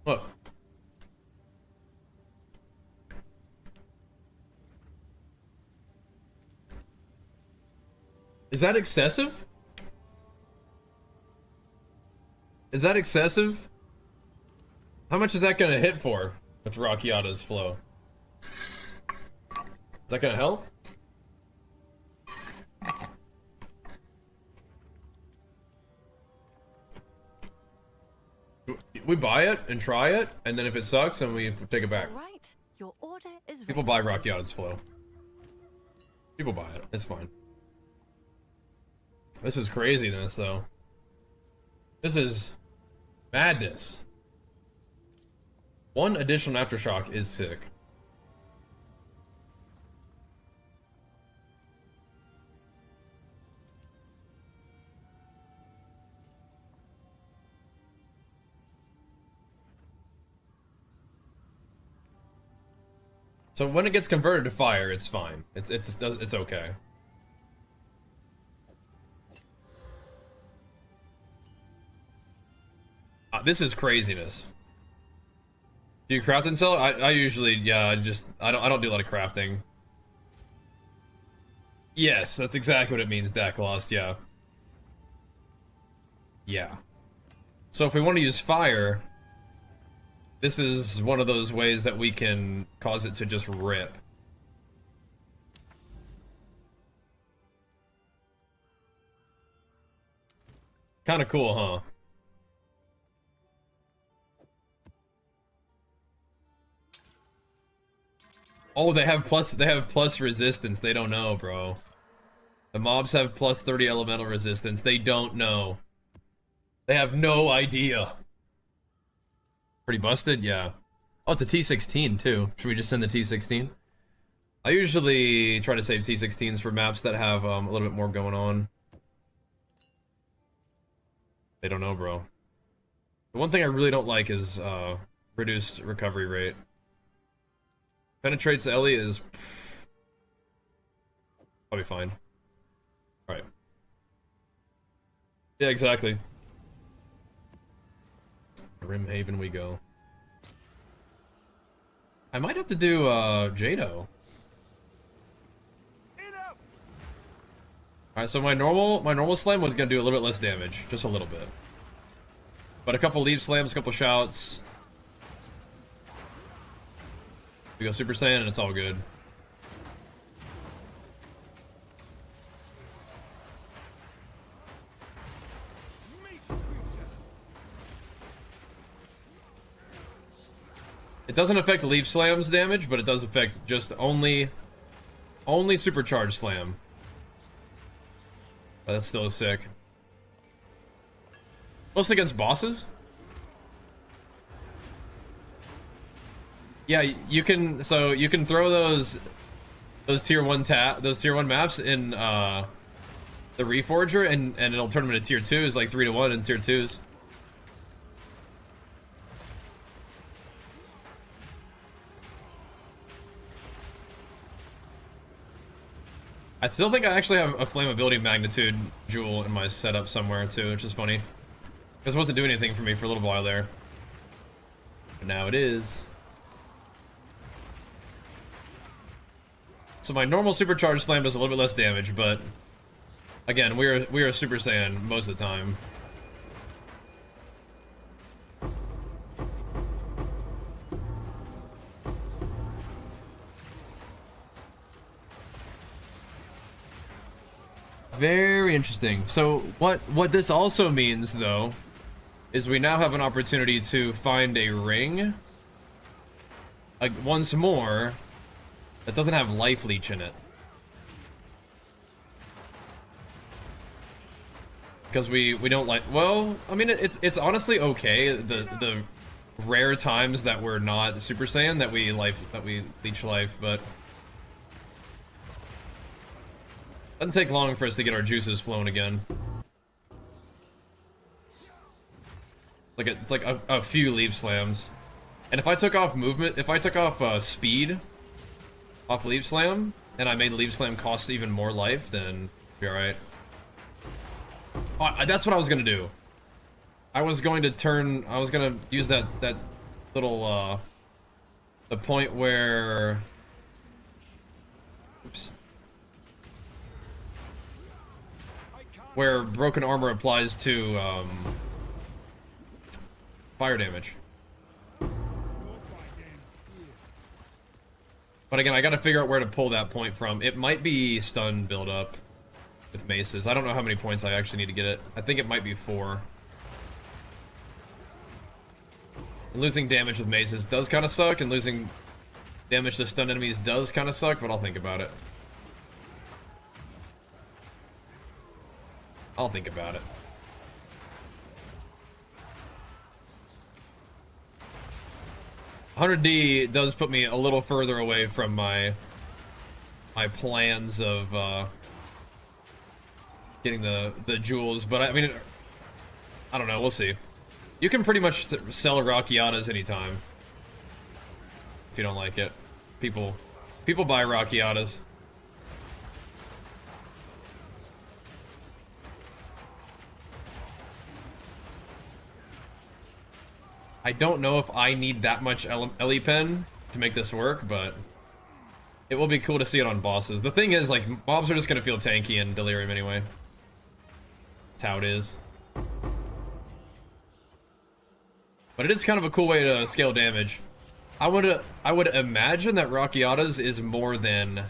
Look. Is that excessive? Is that excessive? How much is that gonna hit for with Rockiata's flow? Is that gonna help? We buy it and try it, and then if it sucks, then we take it back. All right. Your order is People buy registered. Rockiata's flow. People buy it. It's fine. This is craziness, though. This is madness. One additional aftershock is sick. So when it gets converted to fire, it's fine. It's okay. This is craziness. Do you craft and sell? I usually, yeah, I don't do a lot of crafting. Yes, that's exactly what it means, Dak Lost, yeah. Yeah. So if we want to use fire, this is one of those ways that we can cause it to just rip. Kind of cool, huh? Oh, they have plus resistance. They don't know, bro. The mobs have plus 30 elemental resistance. They don't know. They have no idea. Pretty busted? Yeah. Oh, it's a T16 too. Should we just send the T16? I usually try to save T16s for maps that have a little bit more going on. They don't know, bro. The one thing I really don't like is reduced recovery rate. Penetrates Ellie is probably fine. Alright. Yeah, exactly. Rimhaven we go. I might have to do Jado. Alright, so my normal slam was gonna do a little bit less damage. Just a little bit. But a couple leap slams, a couple shouts. We go Super Saiyan and it's all good. It doesn't affect leap slams damage, but it does affect just only supercharged slam. But that's still sick. Mostly against bosses. Yeah, you can. So you can throw those tier 1 maps in the Reforger, and it'll turn them into tier 2s, like 3-to-1 and tier 2s. I still think I actually have a flammability magnitude jewel in my setup somewhere too, which is funny. Because it wasn't doing anything for me for a little while there. But now it is. So my normal supercharged slam does a little bit less damage, but again, we are Super Saiyan most of the time. Very interesting. So what this also means, though, is we now have an opportunity to find a ring, once more, that doesn't have life leech in it. Because we don't like. Well, I mean, it's honestly okay. The rare times that we're not Super Saiyan that we leech life, but. Doesn't take long for us to get our juices flowing again. It's like a few leap slams. And if I took off movement, if I took off speed off leap slam, and I made leap slam cost even more life, then be alright. Oh, that's what I was gonna do. I was gonna use that little the point where, oops. Where broken armor applies to fire damage. But again, I gotta figure out where to pull that point from. It might be stun build up with maces. I don't know how many points I actually need to get it. I think it might be 4. And losing damage with maces does kind of suck, and losing damage to stun enemies does kind of suck, but I'll think about it. I'll think about it. 100D does put me a little further away from my plans of getting the jewels, but I mean, I don't know. We'll see. You can pretty much sell Rockiatas anytime if you don't like it. People buy Rockiatas. I don't know if I need that much Ellie Pen to make this work, but it will be cool to see it on bosses. The thing is, like, mobs are just gonna feel tanky in Delirium anyway. That's how it is. But it is kind of a cool way to scale damage. I would imagine that Rockiatas is more than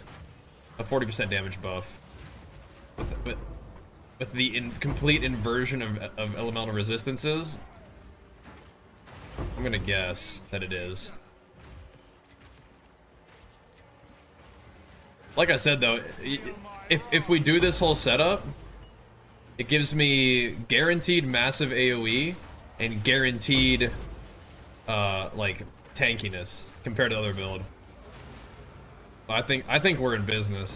a 40% damage buff. With the complete inversion of elemental resistances. I'm gonna guess that it is. Like I said though, if we do this whole setup, it gives me guaranteed massive AoE and guaranteed like tankiness compared to the other build. I think we're in business.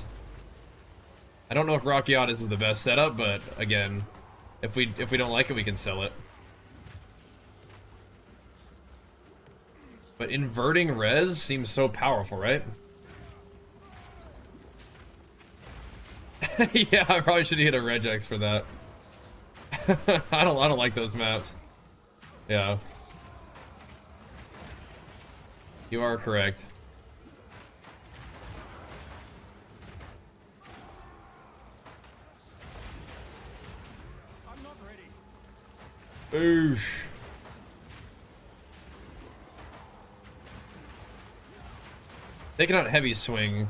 I don't know if Rockiatas is the best setup, but again, if we don't like it, we can sell it. But inverting res seems so powerful, right? Yeah, I probably should hit a regex for that. I don't like those maps. Yeah. You are correct. I'm not ready. Boosh. Taking out heavy swing.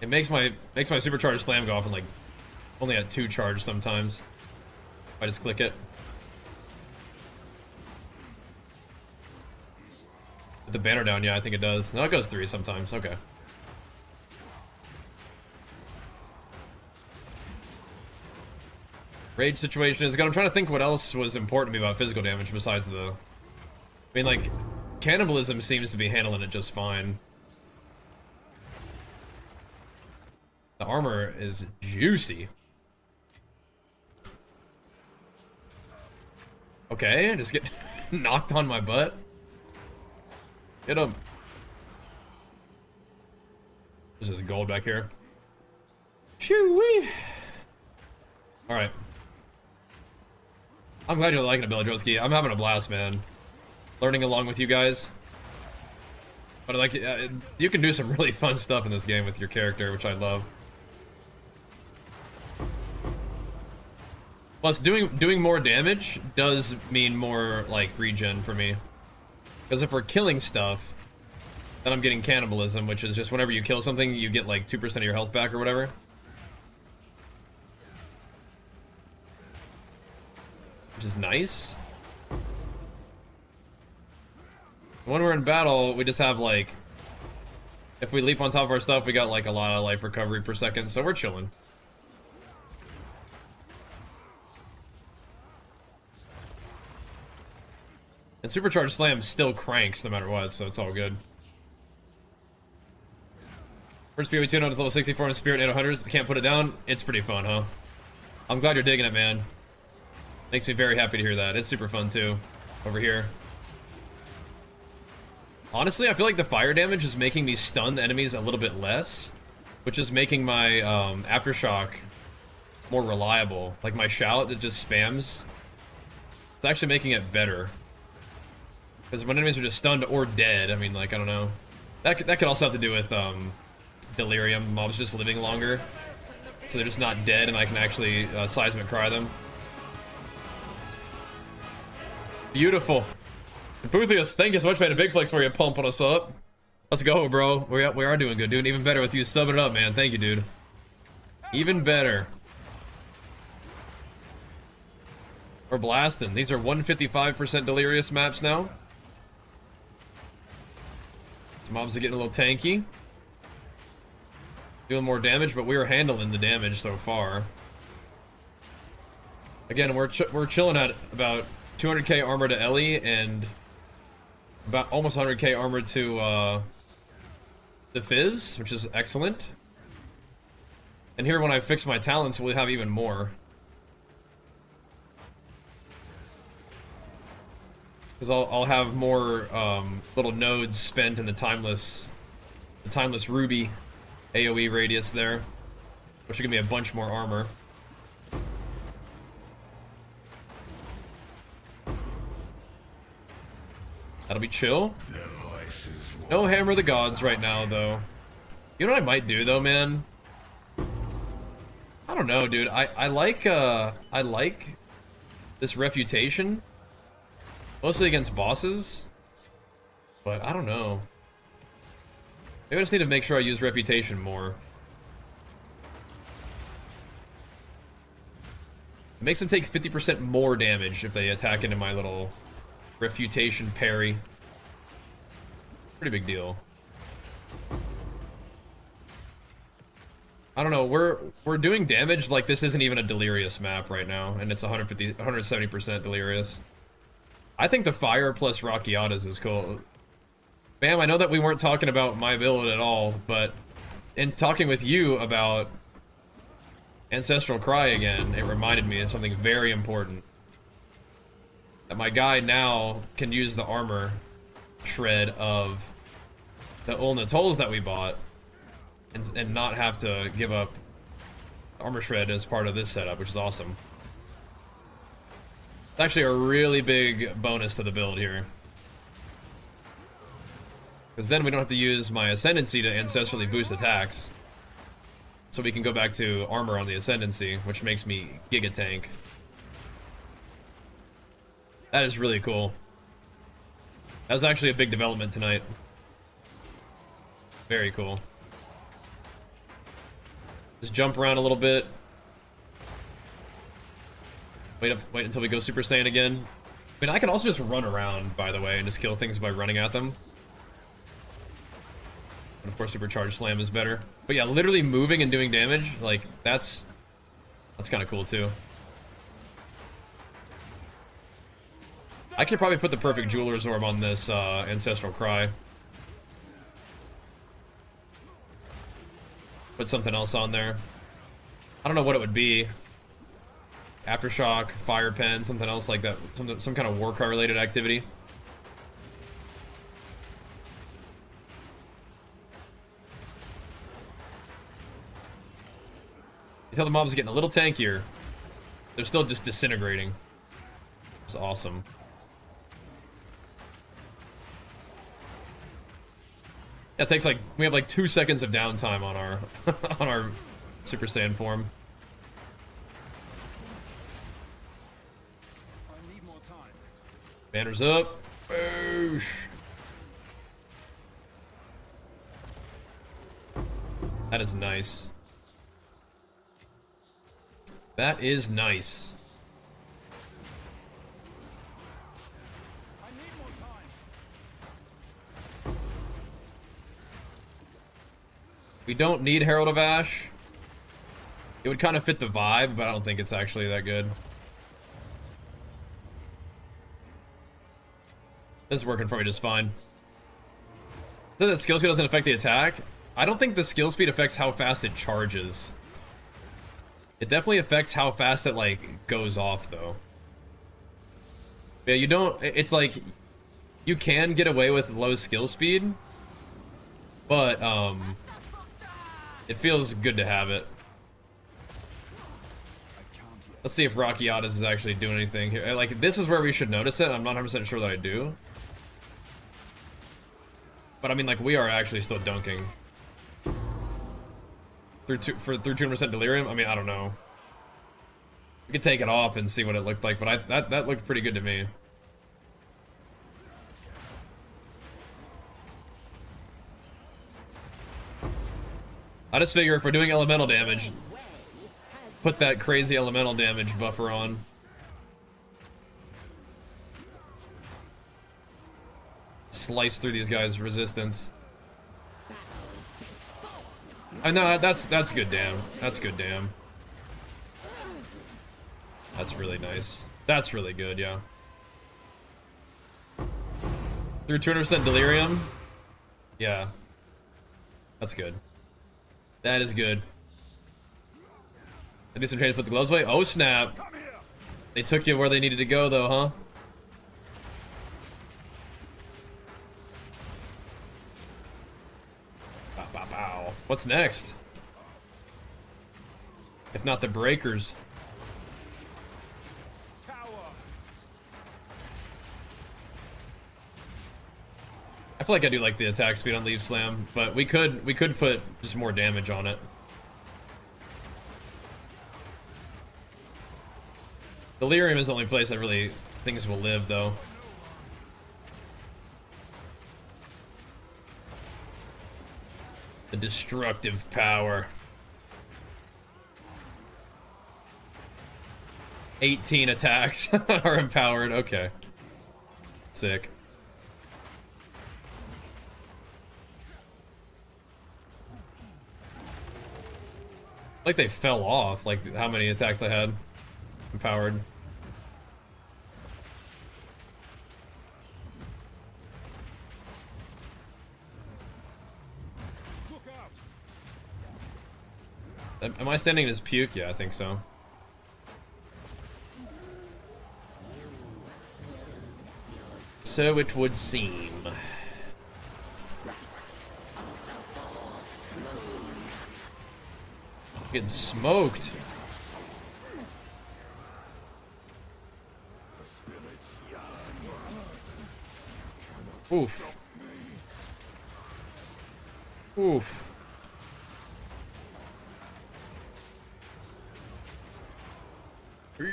It makes my supercharged slam go off and like only at 2 charge sometimes. I just click it. With the banner down, yeah, I think it does. No, it goes 3 sometimes. Okay. Rage situation is good. I'm trying to think what else was important to me about physical damage besides the... I mean, like, cannibalism seems to be handling it just fine. The armor is juicy. Okay, I just get knocked on my butt. Get him. There's this gold back here. Shoo-wee. Alright. I'm glad you're liking it, Belladrowski. I'm having a blast, man. Learning along with you guys. But like, you can do some really fun stuff in this game with your character, which I love. Plus, doing more damage does mean more, like, regen for me. Because if we're killing stuff, then I'm getting cannibalism, which is just whenever you kill something, you get, like, 2% of your health back or whatever. Which is nice. When we're in battle, we just have, like... If we leap on top of our stuff, we got, like, a lot of life recovery per second, so we're chilling. And Supercharged Slam still cranks no matter what, so it's all good. First PoE tune on to level 64 in Spirit 800s. Can't put it down. It's pretty fun, huh? I'm glad you're digging it, man. Makes me very happy to hear that. It's super fun, too. Over here. Honestly, I feel like the fire damage is making me stun enemies a little bit less, which is making my Aftershock more reliable. Like my shout that just spams. It's actually making it better. Because when enemies are just stunned or dead, I mean, like, I don't know. That could also have to do with delirium, mobs just living longer. So they're just not dead and I can actually seismic cry them. Beautiful. Boothius, thank you so much, man. A big flex for you, pumping us up. Let's go, bro. We are doing good. Doing even better with you subbing it up, man. Thank you, dude. Even better. We're blasting. These are 155% delirious maps now. Mobs are getting a little tanky. Doing more damage, but we are handling the damage so far. Again, we're chilling at about 200k armor to Ellie and about almost 100k armor to the Fizz, which is excellent. And here, when I fix my talents, we'll have even more. Because I'll have more little nodes spent in the timeless ruby AoE radius there, which will give me a bunch more armor. That'll be chill. No Hammer of the Gods right now, though. You know what I might do, though, man? I don't know, dude. I like this refutation. Mostly against bosses. But I don't know. Maybe I just need to make sure I use refutation more. It makes them take 50% more damage if they attack into my little refutation parry. Pretty big deal. I don't know, we're doing damage like this isn't even a delirious map right now, and it's 170% delirious. I think the fire plus Rockiatas is cool. Bam, I know that we weren't talking about my build at all, but in talking with you about Ancestral Cry again, it reminded me of something very important. That my guy now can use the armor shred of the Ulna Tolls that we bought and not have to give up armor shred as part of this setup, which is awesome. It's actually a really big bonus to the build here. Because then we don't have to use my Ascendancy to ancestrally boost attacks. So we can go back to armor on the Ascendancy, which makes me Giga Tank. That is really cool. That was actually a big development tonight. Very cool. Just jump around a little bit. Wait until we go Super Saiyan again. I mean, I can also just run around, by the way, and just kill things by running at them. And of course, Supercharged Slam is better. But yeah, literally moving and doing damage, like, that's kind of cool, too. I could probably put the perfect Jeweler's Orb on this Ancestral Cry. Put something else on there. I don't know what it would be. Aftershock, Fire Pen, something else like that. Some kind of Warcry related activity. You tell the mobs are getting a little tankier. They're still just disintegrating. It's awesome. Yeah, it takes like, we have like 2 seconds of downtime on our on our Super Saiyan form. I need more time. Banners up. Boosh. That is nice. That is nice. I need more time. We don't need Herald of Ash. It would kind of fit the vibe, but I don't think it's actually that good. This is working for me just fine. So that skill speed doesn't affect the attack. I don't think the skill speed affects how fast it charges. It definitely affects how fast it, like, goes off, though. Yeah, you don't... It's like... You can get away with low skill speed. But, it feels good to have it. Let's see if Rocky Otis is actually doing anything here. Like, this is where we should notice it. I'm not 100% sure that I do. But, I mean, like, we are actually still dunking. Through 200% Delirium? I mean, I don't know. We could take it off and see what it looked like, but that looked pretty good to me. I just figure if we're doing elemental damage, put that crazy elemental damage buffer on. Slice through these guys' resistance. I know that's good, damn. That's good, damn. That's really nice. That's really good, yeah. Through 200% Delirium? Yeah. That's good. That is good. I do some training to put the gloves away. Oh, snap. They took you where they needed to go, though, huh? Bow, bow, bow. What's next? If not the breakers. I feel like I do like the attack speed on Leaf Slam, but we could put just more damage on it. Delirium is the only place that really things will live, though. The destructive power. 18 attacks are empowered. Okay. Sick. Like they fell off, like how many attacks I had empowered. Am I standing in his puke? Yeah, I think so. So it would seem. Getting smoked. Oof. Oof. Yeah.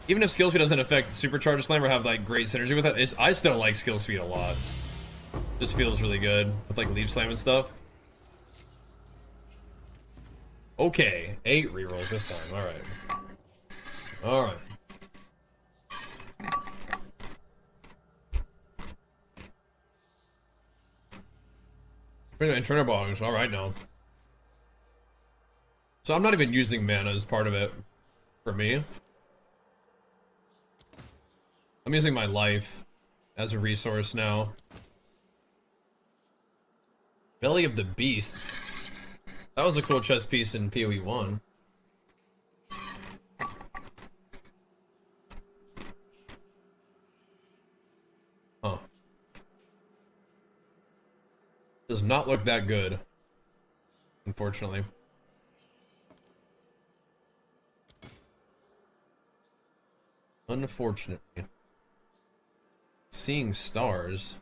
Even if skill speed doesn't affect Supercharged Slam or have like great synergy with it, I still like skill speed a lot. Just feels really good with like Leaf Slam and stuff. Okay, 8 rerolls this time. Alright. Alright. And Trainer Bogs, alright now. So I'm not even using mana as part of it for me. I'm using my life as a resource now. Belly of the Beast. That was a cool chess piece in PoE 1. Huh. Does not look that good, unfortunately. Unfortunately. Seeing stars.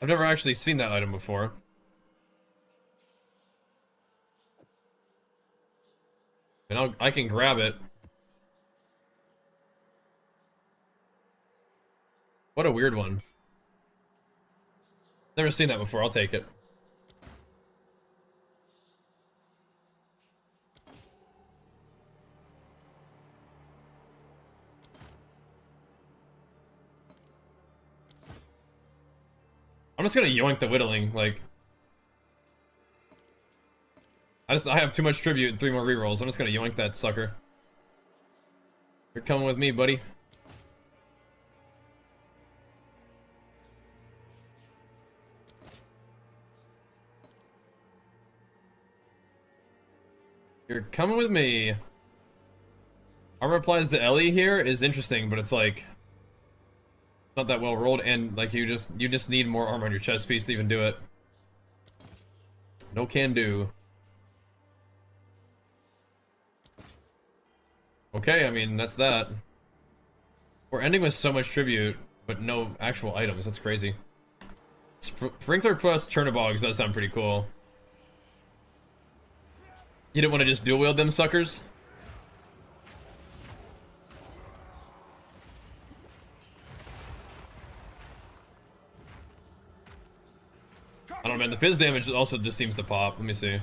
I've never actually seen that item before. And I can grab it. What a weird one. Never seen that before, I'll take it. I'm just gonna yoink the whittling, like... I have too much tribute and 3 more rerolls. I'm just gonna yoink that sucker. You're coming with me, buddy. You're coming with me. Armor applies to Ellie here is interesting, but it's like... not that well rolled, and like you just need more armor on your chest piece to even do it. No can do. Okay, I mean that's that. We're ending with so much tribute, but no actual items. That's crazy. Sprinkler plus Chernobogs does sound pretty cool. You didn't want to just dual wield them suckers? I don't know, man. The fizz damage also just seems to pop. Let me see.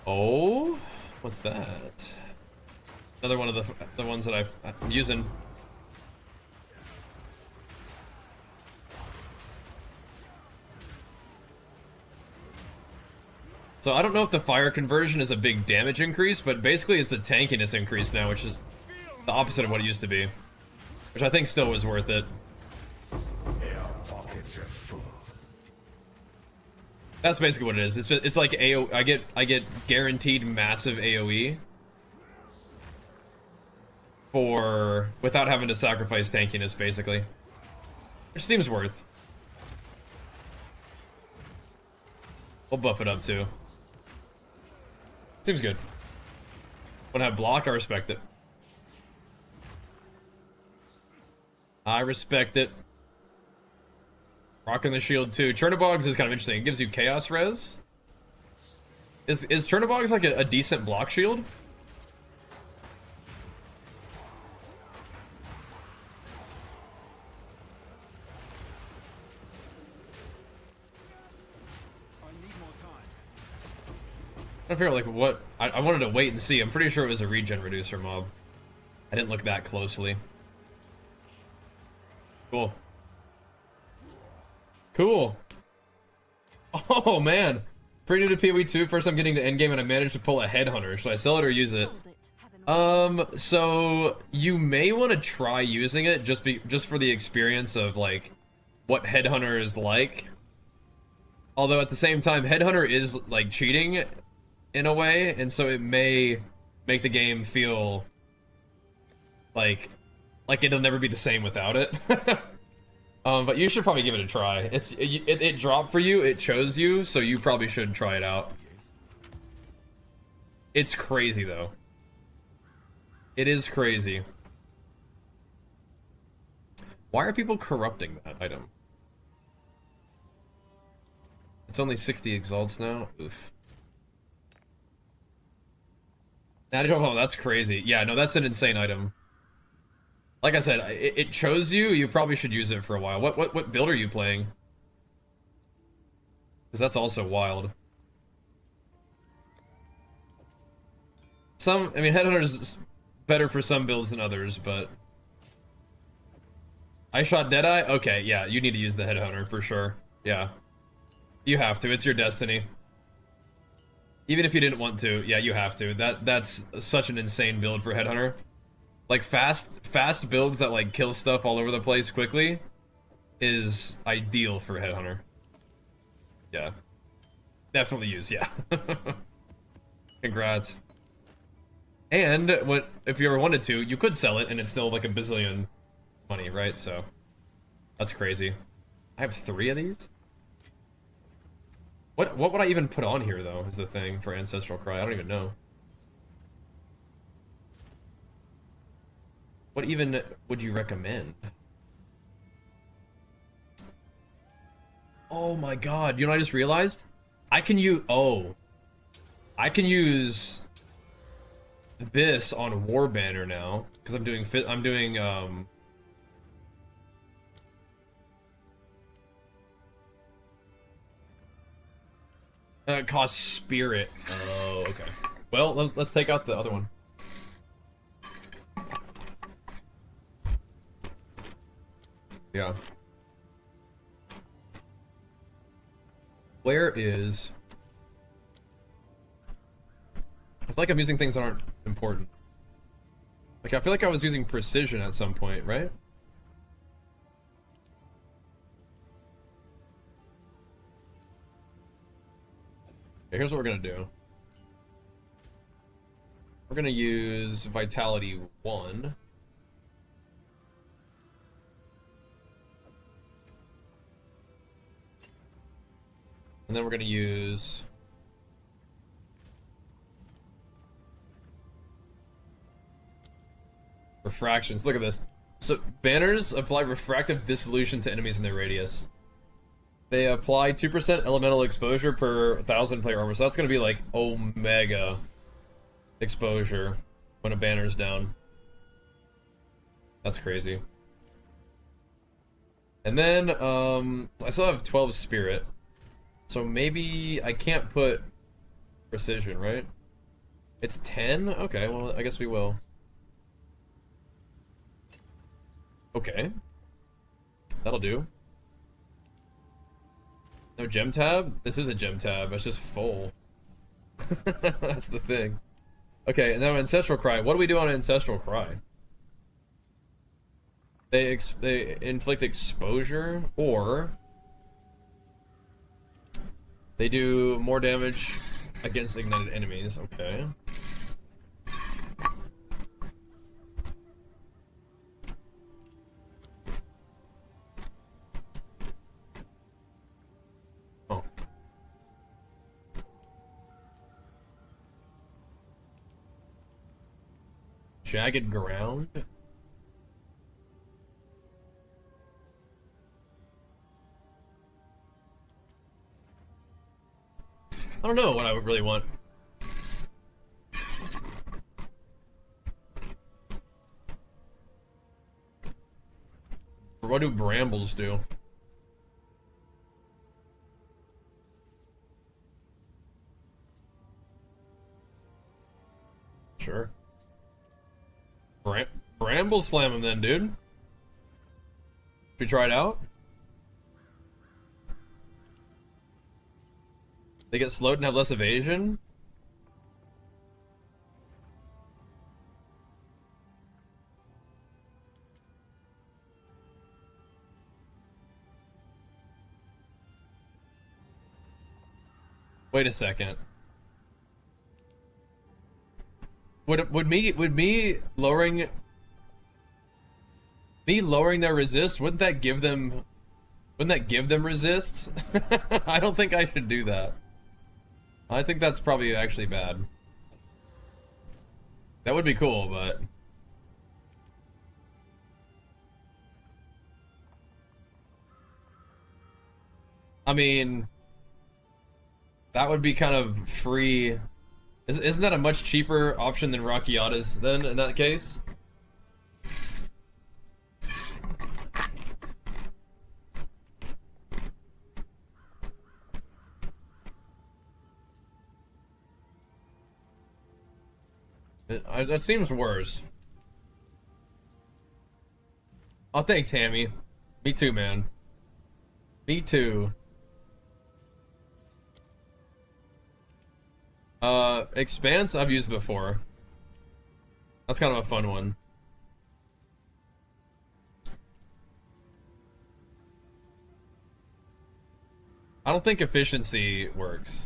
Oh, what's that? Another one of the ones that I'm using. So I don't know if the fire conversion is a big damage increase, but basically it's the tankiness increase now, which is the opposite of what it used to be, which I think still was worth it. Pockets are full. That's basically what it is. It's like I get guaranteed massive AoE for without having to sacrifice tankiness, basically, which seems worth. We'll buff it up too. Seems good. When I have block, I respect it. I respect it. Rocking the shield too. Chernobogs is kind of interesting. It gives you chaos res. Is Chernobogs like a decent block shield? I figure like what I wanted to wait and see. I'm pretty sure it was a regen reducer mob. I didn't look that closely. Cool. Cool. Oh man. Pretty new to PoE 2. First I'm getting to endgame and I managed to pull a headhunter. Should I sell it or use it? So you may want to try using it just for the experience of like what headhunter is like. Although at the same time, headhunter is like cheating in a way, and so it may make the game feel Like, it'll never be the same without it. But you should probably give it a try. It dropped for you, it chose you, so you probably should try it out. It's crazy though. It is crazy. Why are people corrupting that item? It's only 60 exalts now. Oof. Oh, that's crazy. Yeah, no, that's an insane item. Like I said, it chose you. You probably should use it for a while. What build are you playing? Because that's also wild. I mean, Headhunter's better for some builds than others, but I shot Deadeye? Okay, yeah, you need to use the Headhunter for sure. Yeah. You have to, it's your destiny. Even if you didn't want to, yeah, you have to. That's such an insane build for Headhunter. Like, fast builds that, like, kill stuff all over the place quickly is ideal for Headhunter. Yeah. Definitely use, yeah. Congrats. And, if you ever wanted to, you could sell it and it's still, like, a bazillion money, right? So, that's crazy. I have 3 of these? What would I even put on here, though, is the thing for Ancestral Cry? I don't even know. What even would you recommend? Oh my god, you know what I just realized? I can use this on War Banner now, because I'm doing it costs spirit. Oh, okay. Well, let's take out the other one. Yeah. Where is... I feel like I'm using things that aren't important. Like, I feel like I was using precision at some point, right? Okay, here's what we're gonna do. We're gonna use Vitality 1. And then we're gonna use... refractions. Look at this. So, banners apply refractive dissolution to enemies in their radius. They apply 2% elemental exposure per 1,000 player armor. So that's gonna be like Omega exposure when a banner's down. That's crazy. And then, I still have 12 spirit. So maybe I can't put precision, right? It's 10? Okay, well, I guess we will. Okay. That'll do. No gem tab? This is a gem tab, it's just full. That's the thing. Okay, and now Ancestral Cry. What do we do on Ancestral Cry? They inflict exposure, or... they do more damage against ignited enemies. Okay. Oh. Jagged ground? I don't know what I would really want. What do brambles do? Sure. Bramble slam him then, dude. Should we try it out? They get slowed and have less evasion? Wait a second. Would me lowering Me lowering their resist, wouldn't that give them resists? I don't think I should do that. I think that's probably actually bad. That would be cool, but I mean, that would be kind of free. Isn't that a much cheaper option than Rockiatas then in that case? That seems worse. Oh, thanks, Hammy. Me too, man. Me too. Expanse I've used before. That's kind of a fun one. I don't think efficiency works.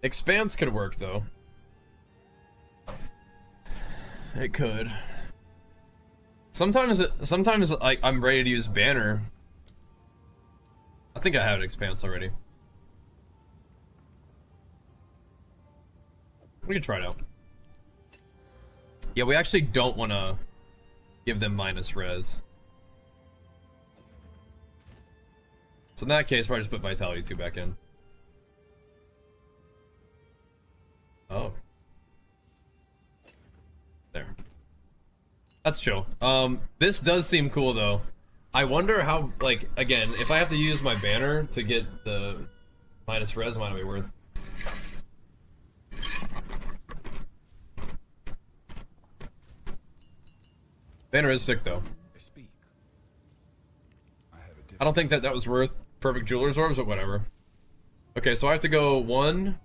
Expanse could work though. It could. Sometimes like I'm ready to use banner. I think I have an expanse already. We can try it out. Yeah, we actually don't want to give them minus res. So in that case, probably just put Vitality 2 back in. Oh. There. That's chill. This does seem cool though. I wonder how, like, again, if I have to use my banner to get the minus res, it might not be worth. Banner is sick though. I don't think that was worth perfect jeweler's orbs, but whatever. Okay, so I have to go 1,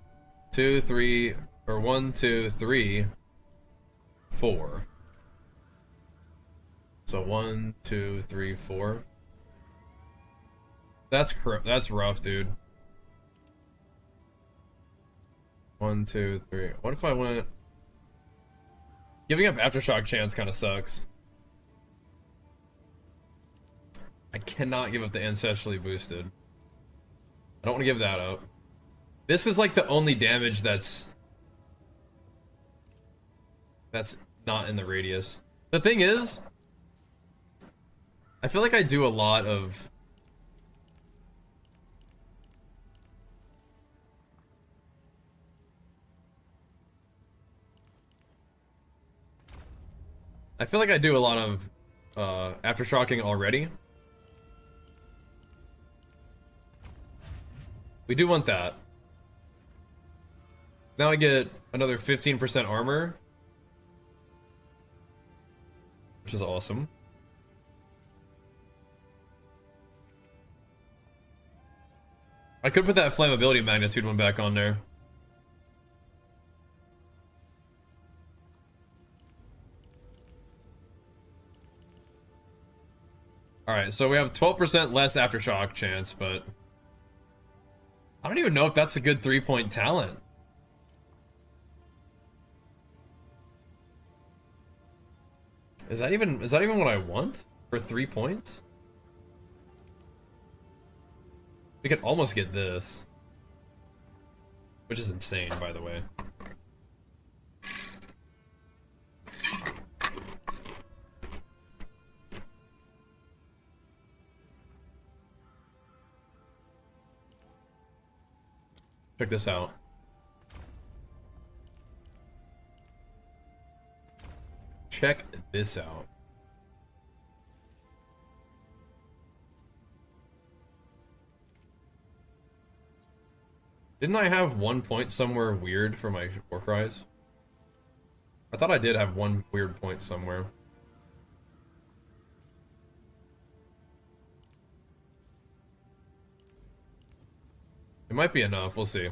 2, 3, or 1, 2, 3, 4. So 1, 2, 3, 4. That's rough, dude. 1, 2, 3. What if I went? Giving up aftershock chance kind of sucks. I cannot give up the ancestrally boosted. I don't want to give that up. This is like the only damage that's not in the radius. The thing is, I feel like I do a lot of aftershocking already. We do want that. Now I get another 15% armor, which is awesome. I could put that flammability magnitude one back on there. Alright, so we have 12% less aftershock chance, but I don't even know if that's a good 3-point talent. Is that even what I want for 3 points? We could almost get this, which is insane, by the way. Check this out. Check this out. Didn't I have 1 point somewhere weird for my Warcries? I thought I did have 1 weird point somewhere. It might be enough, we'll see.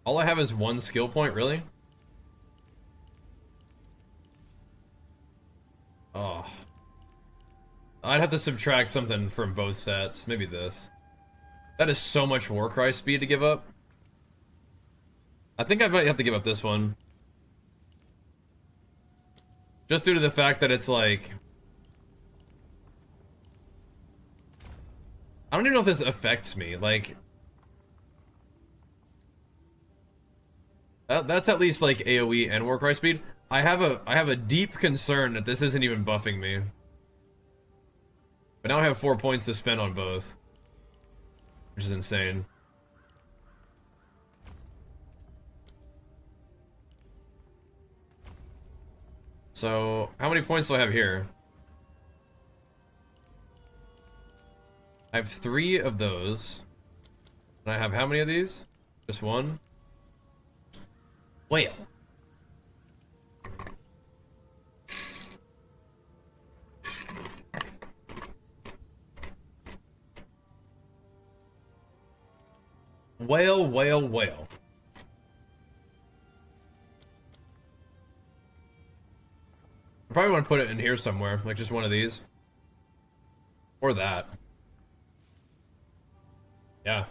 All I have is 1 skill point, really? Oh. I'd have to subtract something from both sets. Maybe this. That is so much Warcry speed to give up. I think I might have to give up this one. Just due to the fact that it's like... I don't even know if this affects me, like... That's at least like AoE and Warcry speed. I have a deep concern that this isn't even buffing me. But now I have 4 points to spend on both. Which is insane. So, how many points do I have here? I have 3 of those. And I have how many of these? Just one? Whale. Whale, whale, whale. I probably want to put it in here somewhere, like just one of these. Or that. Yeah.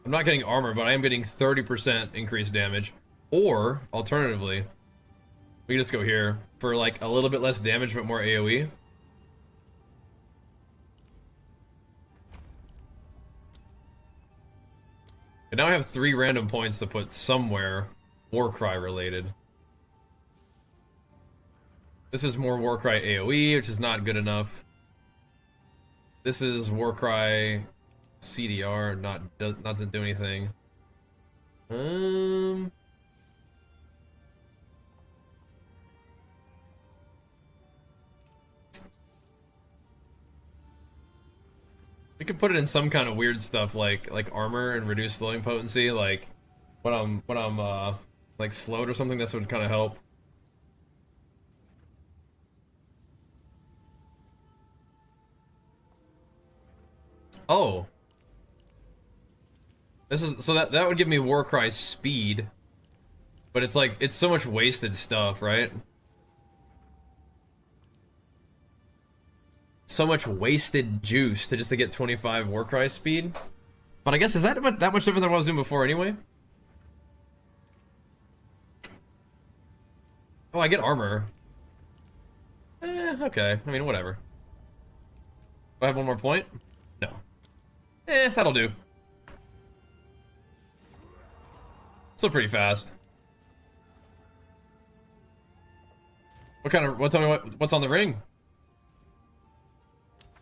I'm not getting armor, but I am getting 30% increased damage. Or, alternatively, we can just go here for like a little bit less damage but more AoE. And now I have 3 random points to put somewhere Warcry related. This is more Warcry AoE, which is not good enough. This is Warcry CDR, doesn't do anything. We could put it in some kind of weird stuff like armor and reduced slowing potency, like when I'm like slowed or something. This would kind of help. Oh. This is so that would give me Warcry speed. But it's like it's so much wasted stuff, right? So much wasted juice to get 25 Warcry speed. But I guess is that much different than what I was doing before anyway? Oh, I get armor. Okay. I mean, whatever. Do I have one more point? No. That'll do. Still pretty fast. Tell me what's on the ring?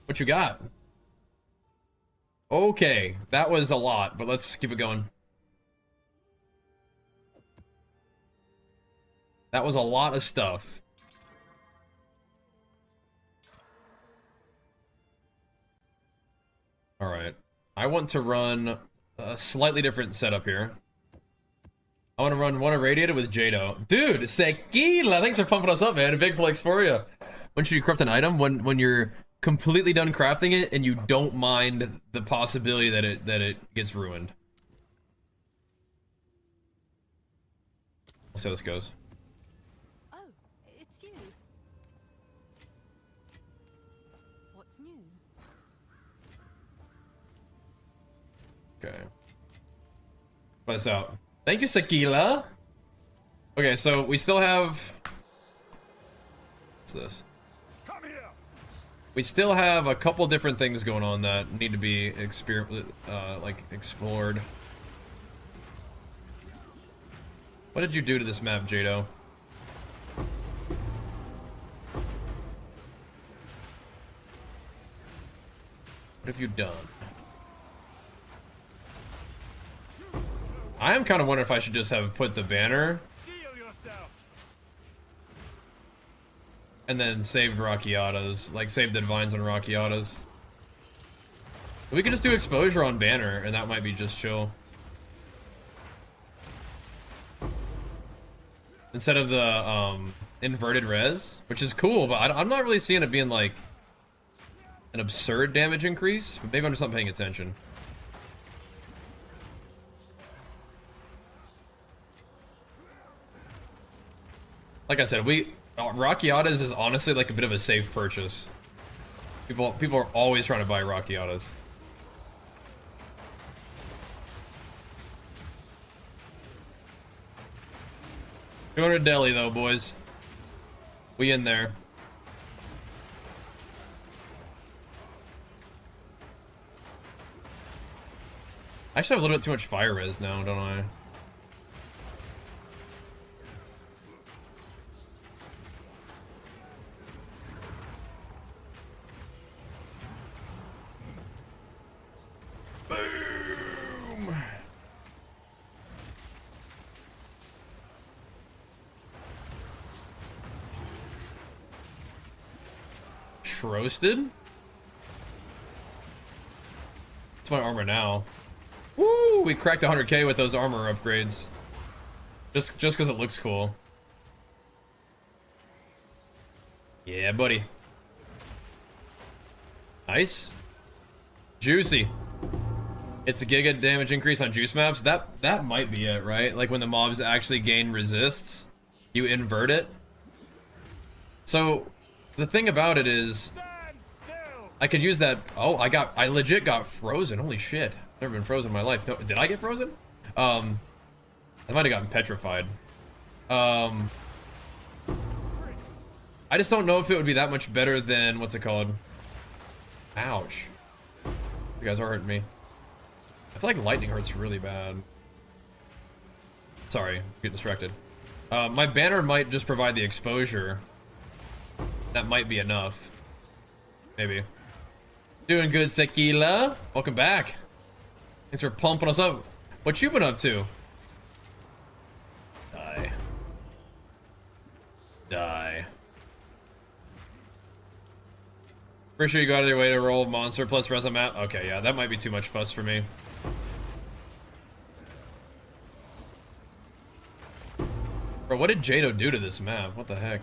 What you got? Okay, that was a lot, but let's keep it going. That was a lot of stuff. Alright. I want to run a slightly different setup here. I want to run one irradiated with Jado. Dude, Sekila! Thanks for pumping us up, man. A big flex for you. When should you craft an item? When you're completely done crafting it and you don't mind the possibility that it gets ruined. We'll see how this goes. Oh, it's you. What's new? Okay. Try this out. Thank you, Sekila. Okay, so we still have... What's this? Come here. We still have a couple different things going on that need to be explored. What did you do to this map, Jado? What have you done? I am kind of wondering if I should just have put the banner and then saved Rockiatas, like save the divines on Rockiatas. We could just do exposure on banner and that might be just chill. Instead of the inverted res, which is cool, but I'm not really seeing it being like an absurd damage increase. But maybe I'm just not paying attention. Like I said, Rockiatas is honestly like a bit of a safe purchase. People are always trying to buy Rockiatas. 200 deli though, boys. We in there. I actually have a little bit too much fire res now, don't I? Boom! Roasted? It's my armor now. Woo! We cracked 100k with those armor upgrades. Just because it looks cool. Yeah, buddy. Nice. Juicy. It's a giga damage increase on juice maps. That might be it, right? Like when the mobs actually gain resists, you invert it. So the thing about it is, I could use that. Oh, I legit got frozen. Holy shit. Never been frozen in my life. No, did I get frozen? I might have gotten petrified. I just don't know if it would be that much better than, what's it called? Ouch. You guys are hurting me. I feel like lightning hurts really bad. Sorry, get distracted. My banner might just provide the exposure. That might be enough. Maybe. Doing good, Sekila. Welcome back. Thanks for pumping us up. What you been up to? Die. Die. Pretty sure you go out of your way to roll monster plus res on map. Okay, yeah, that might be too much fuss for me. Bro, what did Jado do to this map? What the heck?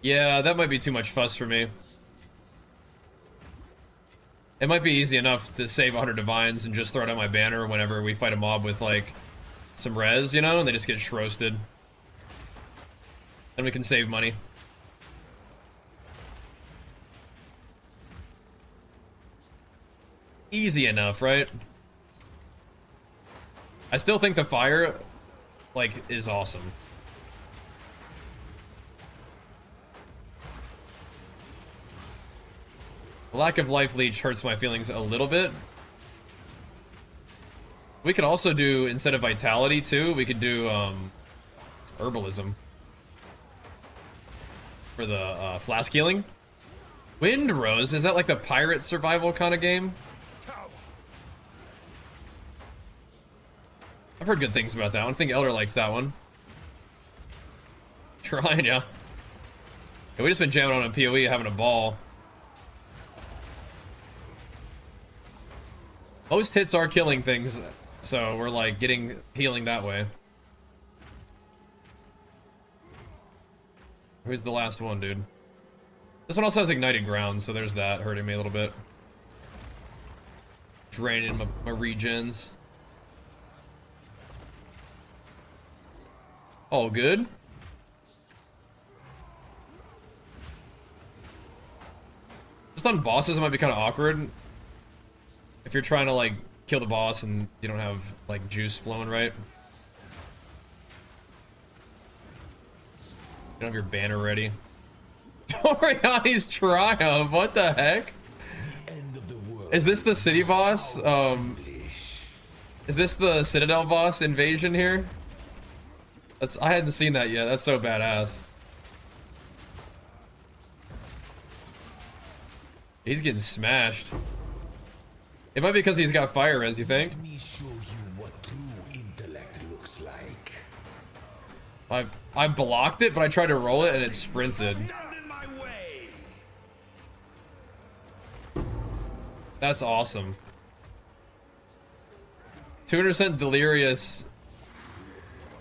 Yeah, that might be too much fuss for me. It might be easy enough to save 100 divines and just throw it on my banner whenever we fight a mob with, like, some res, you know? And they just get roasted. Then we can save money. Easy enough, right? I still think the fire, like, is awesome. The lack of life leech hurts my feelings a little bit. We could also do, instead of vitality too, we could do herbalism for the flask healing. Wind Rose, is that like the pirate survival kind of game? I've heard good things about that one. I think Elder likes that one. Trying, yeah. We just been jamming on a PoE, having a ball. Most hits are killing things, so we're like getting healing that way. Who's the last one, dude? This one also has ignited ground, so there's that hurting me a little bit. Draining my regens. All good. Just on bosses, it might be kind of awkward. If you're trying to, like, kill the boss and you don't have, like, juice flowing right. You don't have your banner ready. Toriani's Triumph, what the heck? Is this the city boss? Is this the Citadel boss invasion here? I hadn't seen that yet, that's so badass. He's getting smashed. It might be because he's got fire res, you think? Let me show you what true intellect looks like. I blocked it, but I tried to roll it and it sprinted. That's awesome. 200% delirious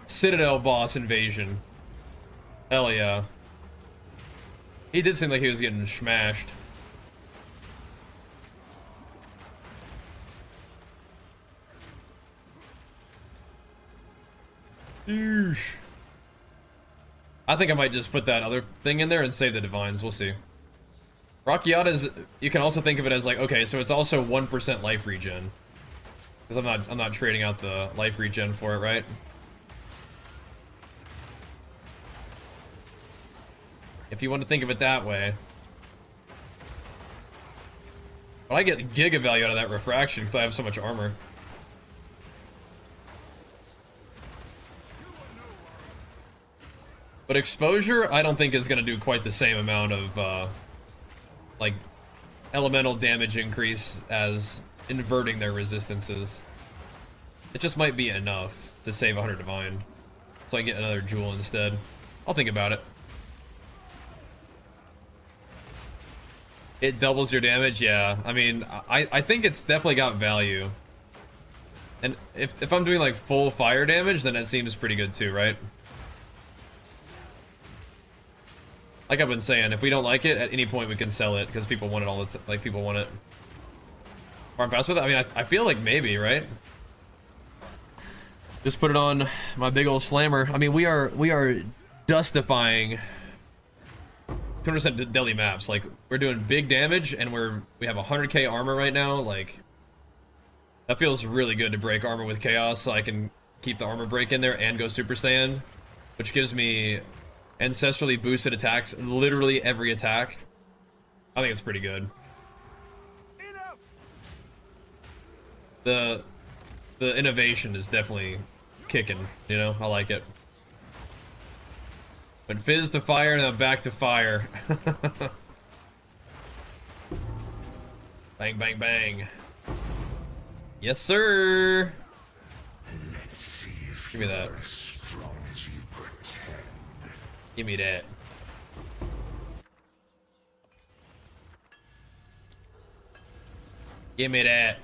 Citadel boss invasion. Hell yeah. He did seem like he was getting smashed. Eesh. I think I might just put that other thing in there and save the divines. We'll see. Rockiata's, you can also think of it as like, okay, so it's also 1% life regen. Because I'm not trading out the life regen for it, right? If you want to think of it that way. But I get giga value out of that refraction because I have so much armor. But exposure, I don't think is going to do quite the same amount of, like, elemental damage increase as inverting their resistances. It just might be enough to save 100 divine. So I get another jewel instead. I'll think about it. It doubles your damage, yeah. I mean, I think it's definitely got value. And if I'm doing like full fire damage, then it seems pretty good too, right? Like I've been saying, if we don't like it, at any point we can sell it, because people want it all the time. Like, people want it. Farm fast with it? I mean, I feel like maybe, right? Just put it on my big old slammer. I mean, we are dustifying 200% deli maps. Like, we're doing big damage, and we have 100k armor right now. Like, that feels really good to break armor with chaos, so I can keep the armor break in there and go Super Saiyan, which gives me ancestrally boosted attacks, literally every attack. I think it's pretty good. The innovation is definitely kicking, you know? I like it. Went fizz to fire and then back to fire. Bang, bang, bang. Yes, sir. Let's see if Give me that. you're as strong as you pretend. Give me that. Give me that.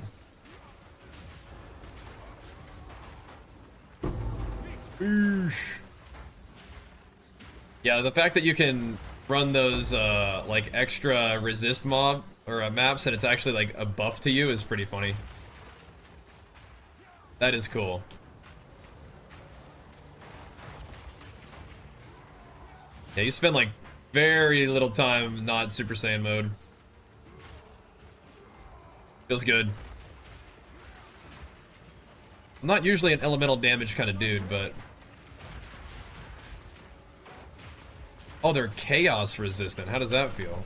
Oosh. Yeah, the fact that you can run those like extra resist mob or maps and it's actually like a buff to you is pretty funny. That is cool. Yeah, you spend like very little time not Super Saiyan mode. Feels good. I'm not usually an elemental damage kind of dude, but... Oh, they're chaos resistant. How does that feel?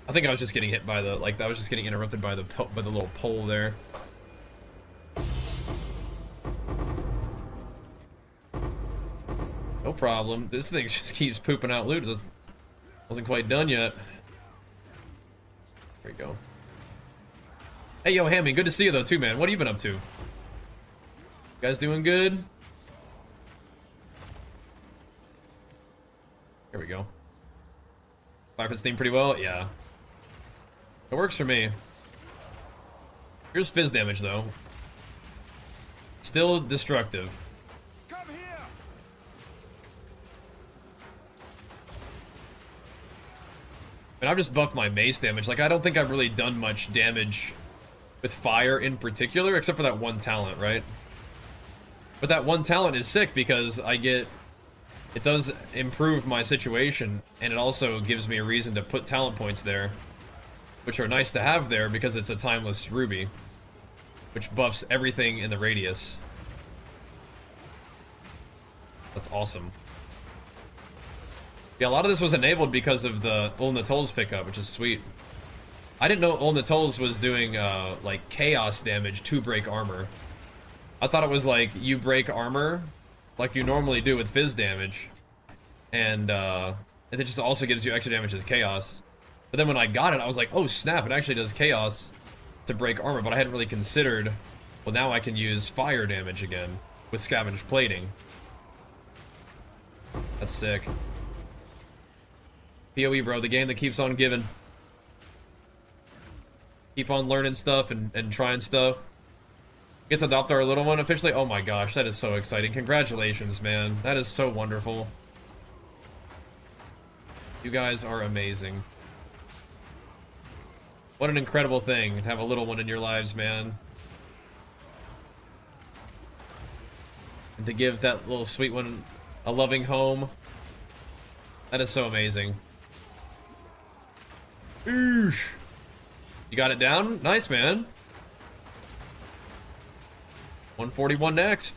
I think I was just getting hit by the, like, I was just getting interrupted by the little pole there. No problem. This thing just keeps pooping out loot. It wasn't quite done yet. There we go. Hey, yo, Hammy, good to see you, though, too, man. What have you been up to? You guys doing good? Here we go. Fire fits theme pretty well? Yeah. It works for me. Here's fizz damage, though. Still destructive. Come here. And I've just buffed my mace damage. Like, I don't think I've really done much damage with fire in particular, except for that one talent, right? But that one talent is sick because I get... It does improve my situation, and it also gives me a reason to put talent points there, which are nice to have there because it's a timeless ruby, which buffs everything in the radius. That's awesome. Yeah, a lot of this was enabled because of the Ul Natol's pickup, which is sweet. I didn't know Ul Natol's was doing, like, chaos damage to break armor. I thought it was like, you break armor like you normally do with fizz damage, and it just also gives you extra damage as chaos. But then when I got it, I was like, oh snap, it actually does chaos to break armor, but I hadn't really considered, well, now I can use fire damage again with scavenged plating. That's sick. PoE, bro, the game that keeps on giving. Keep on learning stuff and trying stuff. Get to adopt our little one officially. Oh my gosh, that is so exciting. Congratulations, man. That is so wonderful. You guys are amazing. What an incredible thing to have a little one in your lives, man. And to give that little sweet one a loving home. That is so amazing. Oosh. You got it down? Nice, man. 141 next.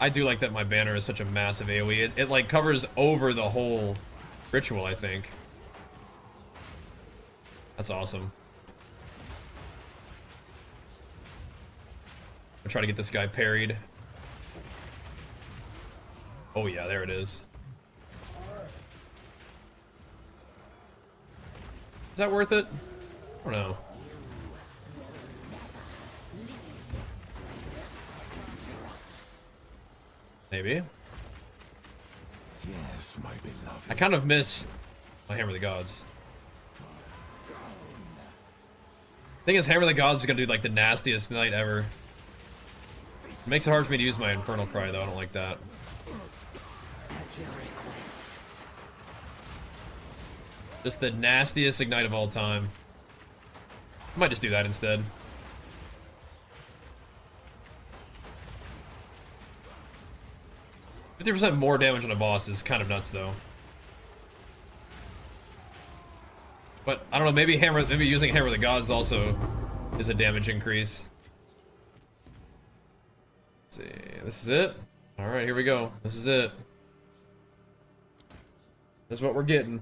I do like that my banner is such a massive AoE. It like covers over the whole ritual, I think. That's awesome. I'll try to get this guy parried. Oh yeah, there it is. Is that worth it? I don't know. Maybe. Yes, my beloved. I kind of miss my Hammer of the Gods. Thing is, Hammer of the Gods is gonna do like the nastiest knight ever. It makes it hard for me to use my Infernal Cry though, I don't like that. Just the nastiest ignite of all time. I might just do that instead. %50 more damage on a boss is kind of nuts though. But I don't know, maybe using Hammer of the Gods also is a damage increase. Let's see, this is it? Alright, here we go. This is it. This is what we're getting.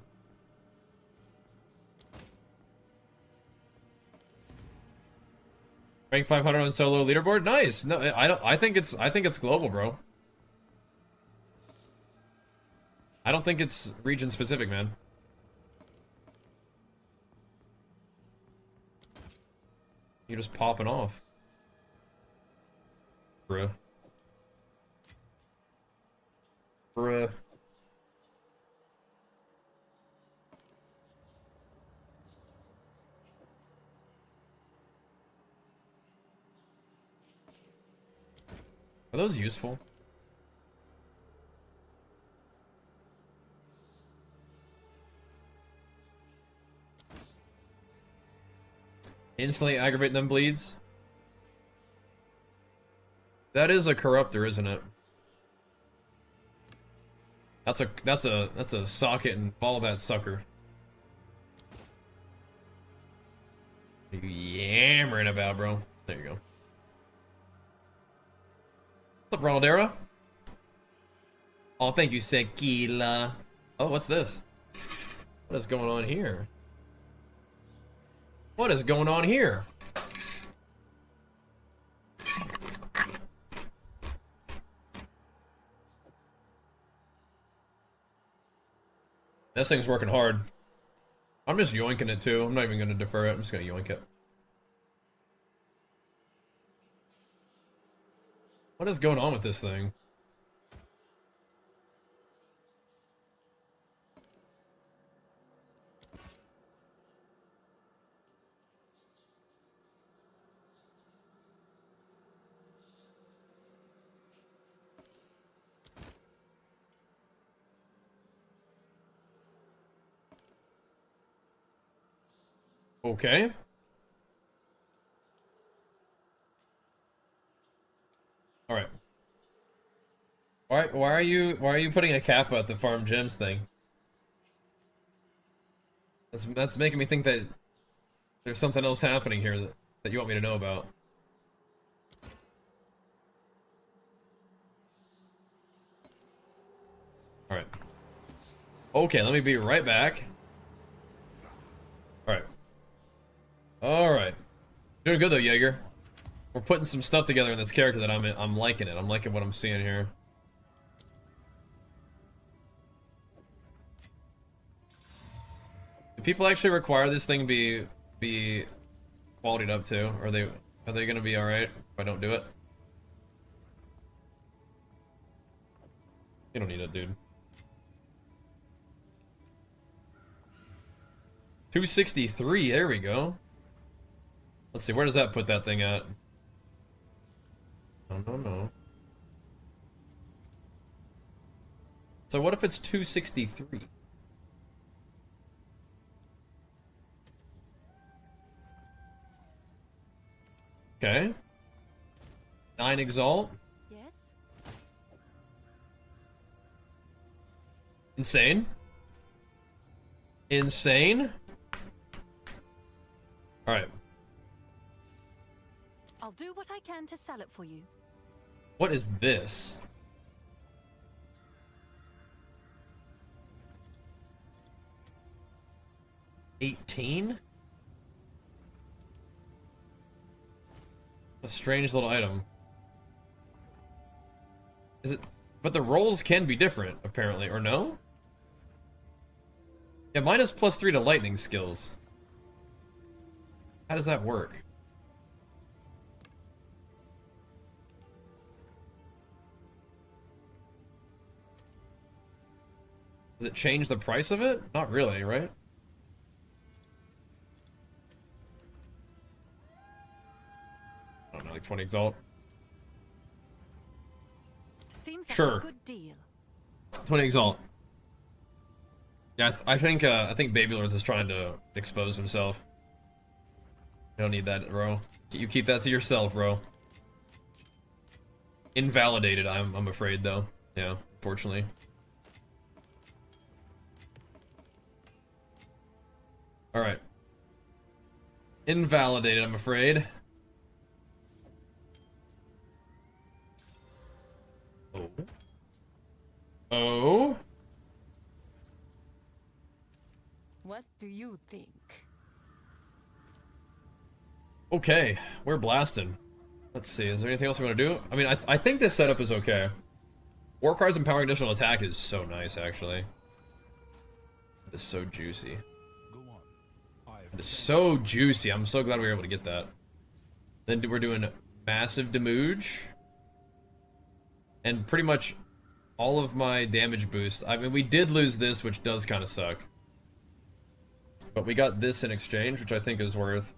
Rank 500 on solo leaderboard? Nice. No, I think it's global, bro. I don't think it's region specific, man. You're just popping off. Bruh. Bruh. Are those useful? Instantly aggravate them bleeds. That is a corruptor, isn't it? That's a socket and follow that sucker. What are you yammering about, bro? There you go. What's up, Ronaldera? Oh, thank you, Sekila. Oh, what's this? What is going on here? What is going on here? This thing's working hard. I'm just yoinking it too. I'm not even gonna defer it. I'm just gonna yoink it. What is going on with this thing? Okay. All right. Why are you putting a cap at the farm gems thing? That's making me think that there's something else happening here that you want me to know about. All right. Okay, let me be right back. All right. All right. Doing good though, Jaeger. We're putting some stuff together in this character that I'm liking it. I'm liking what I'm seeing here. Do people actually require this thing be qualityed up too? Or are they gonna be alright if I don't do it? You don't need it, dude. 263, there we go. Let's see, where does that put that thing at? No. So what if it's 263? Okay. 9 Exalt. Yes? Insane. Insane. All right. I'll do what I can to sell it for you. What is this? $18? A strange little item. Is it? But the rolls can be different, apparently, or no? Yeah, mine is +3 to lightning skills. How does that work? Does it change the price of it? Not really, right? I don't know, like 20 exalt. Seems like Sure. a good deal. 20 exalt. Yeah, I think Baby Lords is trying to expose himself. You don't need that, bro. You keep that to yourself, bro. Invalidated, I'm afraid, though. Yeah, fortunately. Alright. Invalidated, I'm afraid. Oh. Oh? What do you think? Okay, we're blasting. Let's see, is there anything else we want to do? I mean, I think this setup is okay. Warcry's empowering additional attack is so nice, actually. It's so juicy. Go on. It's so juicy. I'm so glad we were able to get that. Then we're doing massive damage. And pretty much all of my damage boosts. I mean, we did lose this, which does kind of suck. But we got this in exchange, which I think is worth.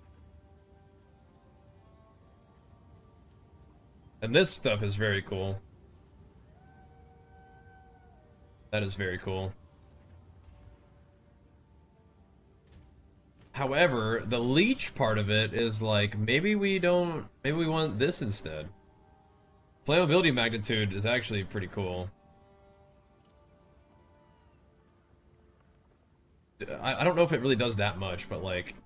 And this stuff is very cool. That is very cool. However, the leech part of it is like, maybe we want this instead. Flammability magnitude is actually pretty cool. I don't know if it really does that much, but like...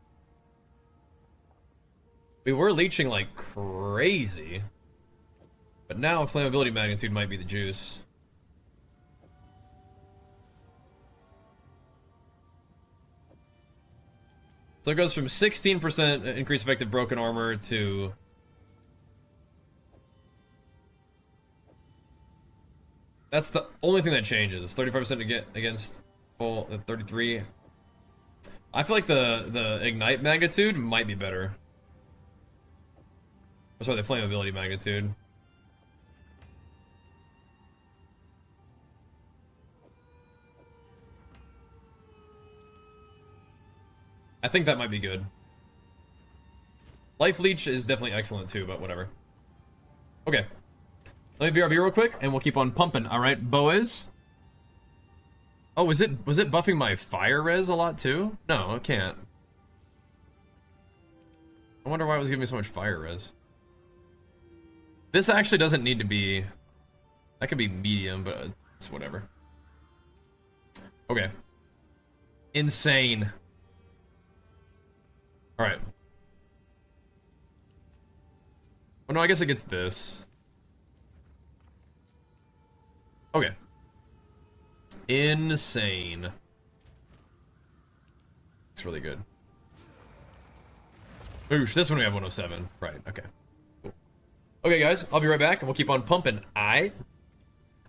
We were leeching like crazy. But now flammability magnitude might be the juice. So it goes from 16% increased effective broken armor to... That's the only thing that changes. 35% to get against full 33. I feel like the ignite magnitude might be better. Sorry, the flammability magnitude. I think that might be good. Life Leech is definitely excellent too, but whatever. Okay. Let me BRB real quick, and we'll keep on pumping. Alright, boys. Oh, was it buffing my fire res a lot too? No, it can't. I wonder why it was giving me so much fire res. This actually doesn't need to be... That could be medium, but it's whatever. Okay. Insane. Alright. Oh no, I guess it gets this. Okay. Insane. It's really good. Oosh, this one we have 107. Right, okay. Cool. Okay, guys, I'll be right back, and we'll keep on pumping. Am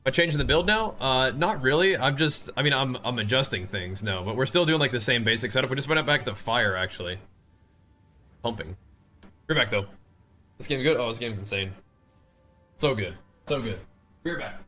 I changing the build now? Not really. I'm adjusting things, no. But we're still doing, like, the same basic setup. We just went back to fire, actually. Pumping. Be right back, though. This game good? Oh, this game's insane. So good. So good. Be right back.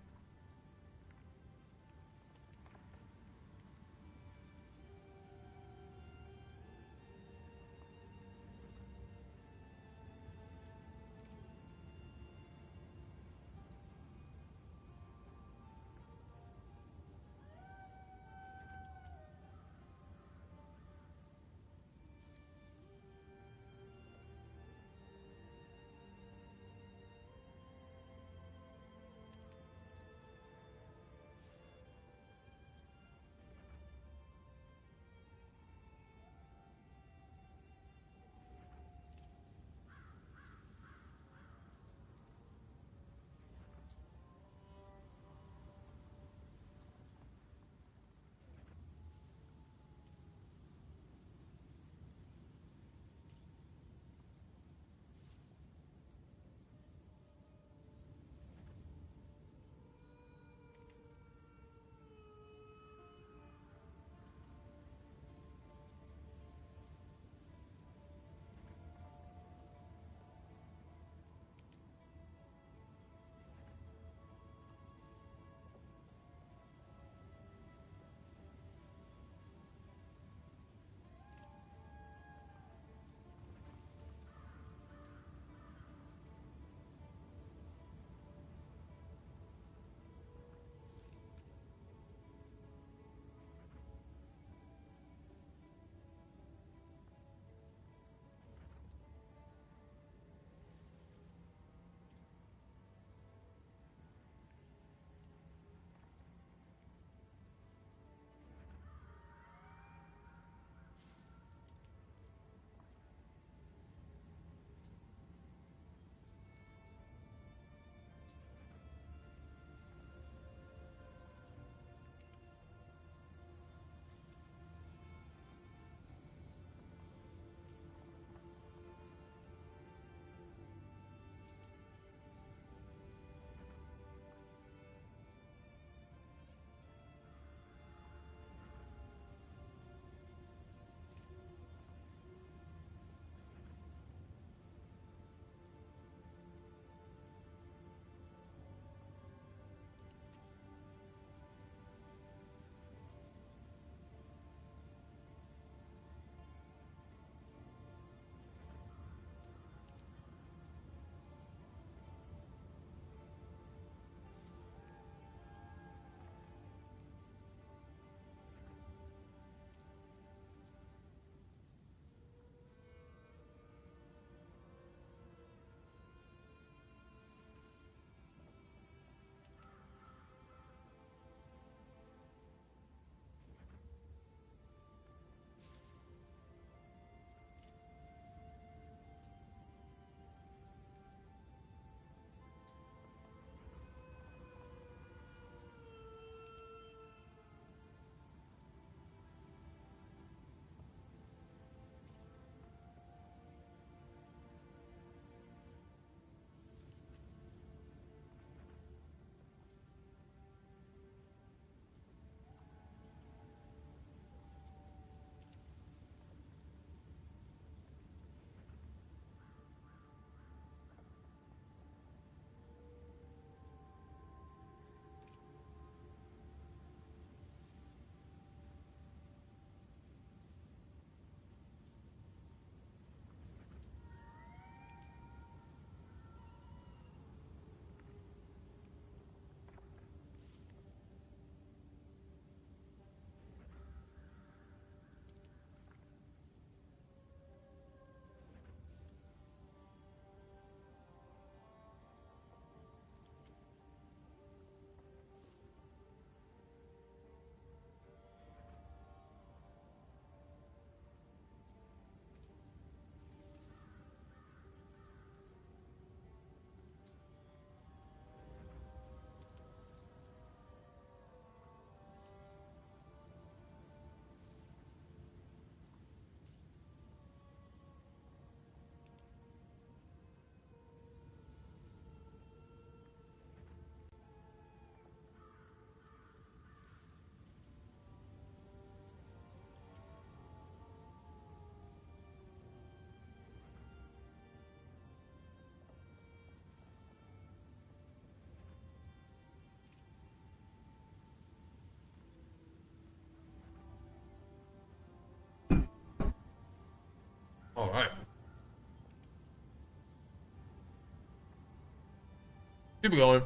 Keep it going.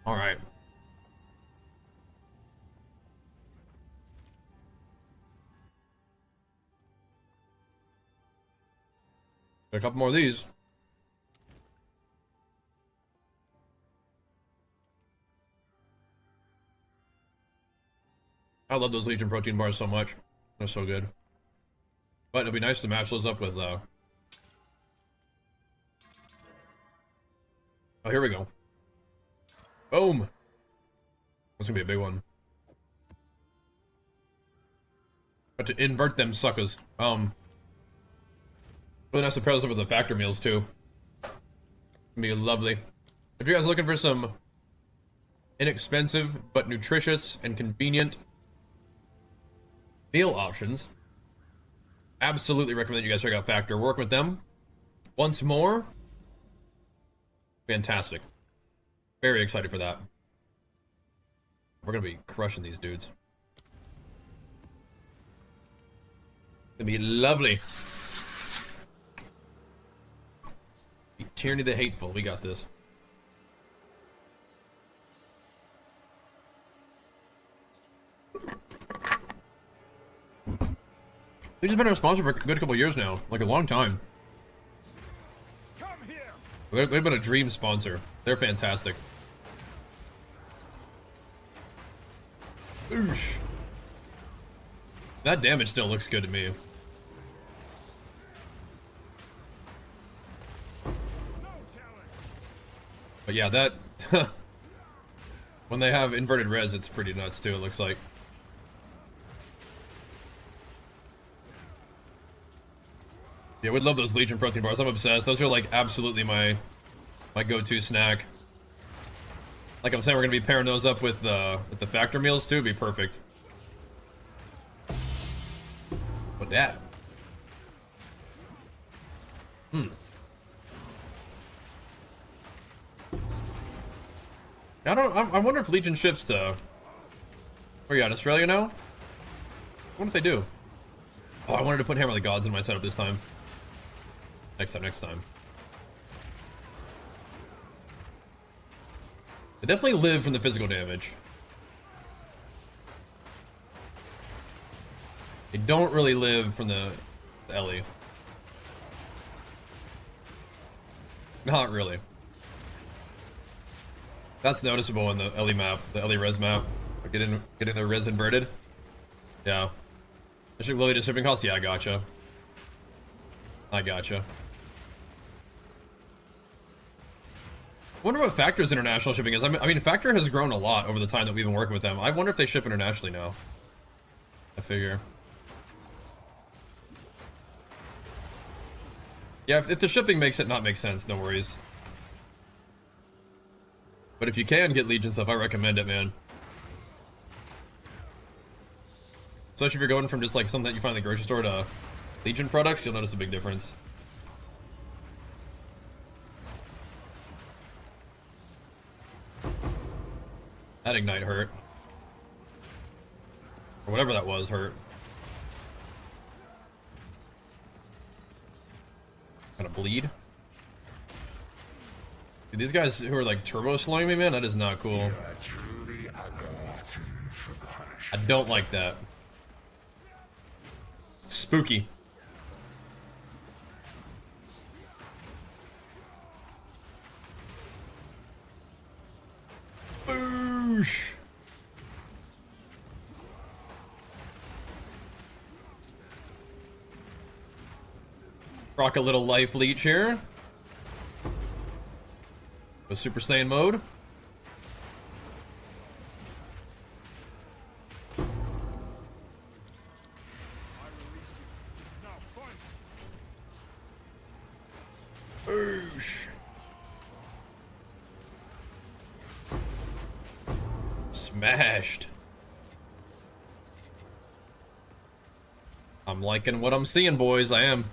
All right. Got a couple more of these. I love those Legion protein bars so much. They're so good. But it'll be nice to match those up with, oh, here we go. Boom! That's gonna be a big one. Got to invert them suckers. Really nice to pair those up with the factor meals, too. It'll be lovely. If you guys are looking for some inexpensive, but nutritious and convenient meal options, absolutely recommend you guys check out Factor. Work with them once more. Fantastic. Very excited for that. We're gonna be crushing these dudes. Gonna be lovely. Tyranny the Hateful. We got this. They've just been our sponsor for a good couple years now, like a long time. Come here. They've been a dream sponsor. They're fantastic. Oosh. That damage still looks good to me. But yeah, that when they have inverted res, it's pretty nuts too, it looks like. Yeah, we'd love those Legion protein bars. I'm obsessed. Those are like absolutely my go-to snack. Like I'm saying, we're gonna be pairing those up with the factor meals too. It'd be perfect. What that? I wonder if Legion ships to... Where you at, Australia now? I wonder if they do. Oh, I wanted to put Hammer of the Gods in my setup this time. Next time. They definitely live from the physical damage. They don't really live from the Ellie. Not really. That's noticeable in the Ellie map, the Ellie res map. Getting the res inverted. Yeah. Is it related to shipping costs? Yeah, I gotcha. Wonder what Factor's international shipping is. I mean, Factor has grown a lot over the time that we've been working with them. I wonder if they ship internationally now. I figure. Yeah, if the shipping makes it not make sense, no worries. But if you can get Legion stuff, I recommend it, man. Especially if you're going from just like something that you find in the grocery store to Legion products, you'll notice a big difference. That Ignite hurt. Or whatever that was hurt. Kind of bleed. Dude, these guys who are like turbo slowing me, man, that is not cool. I don't like that. Spooky. Boosh. Rock a little life leech here. Go Super Saiyan mode. Boosh. Smashed. I'm liking what I'm seeing, boys. I am.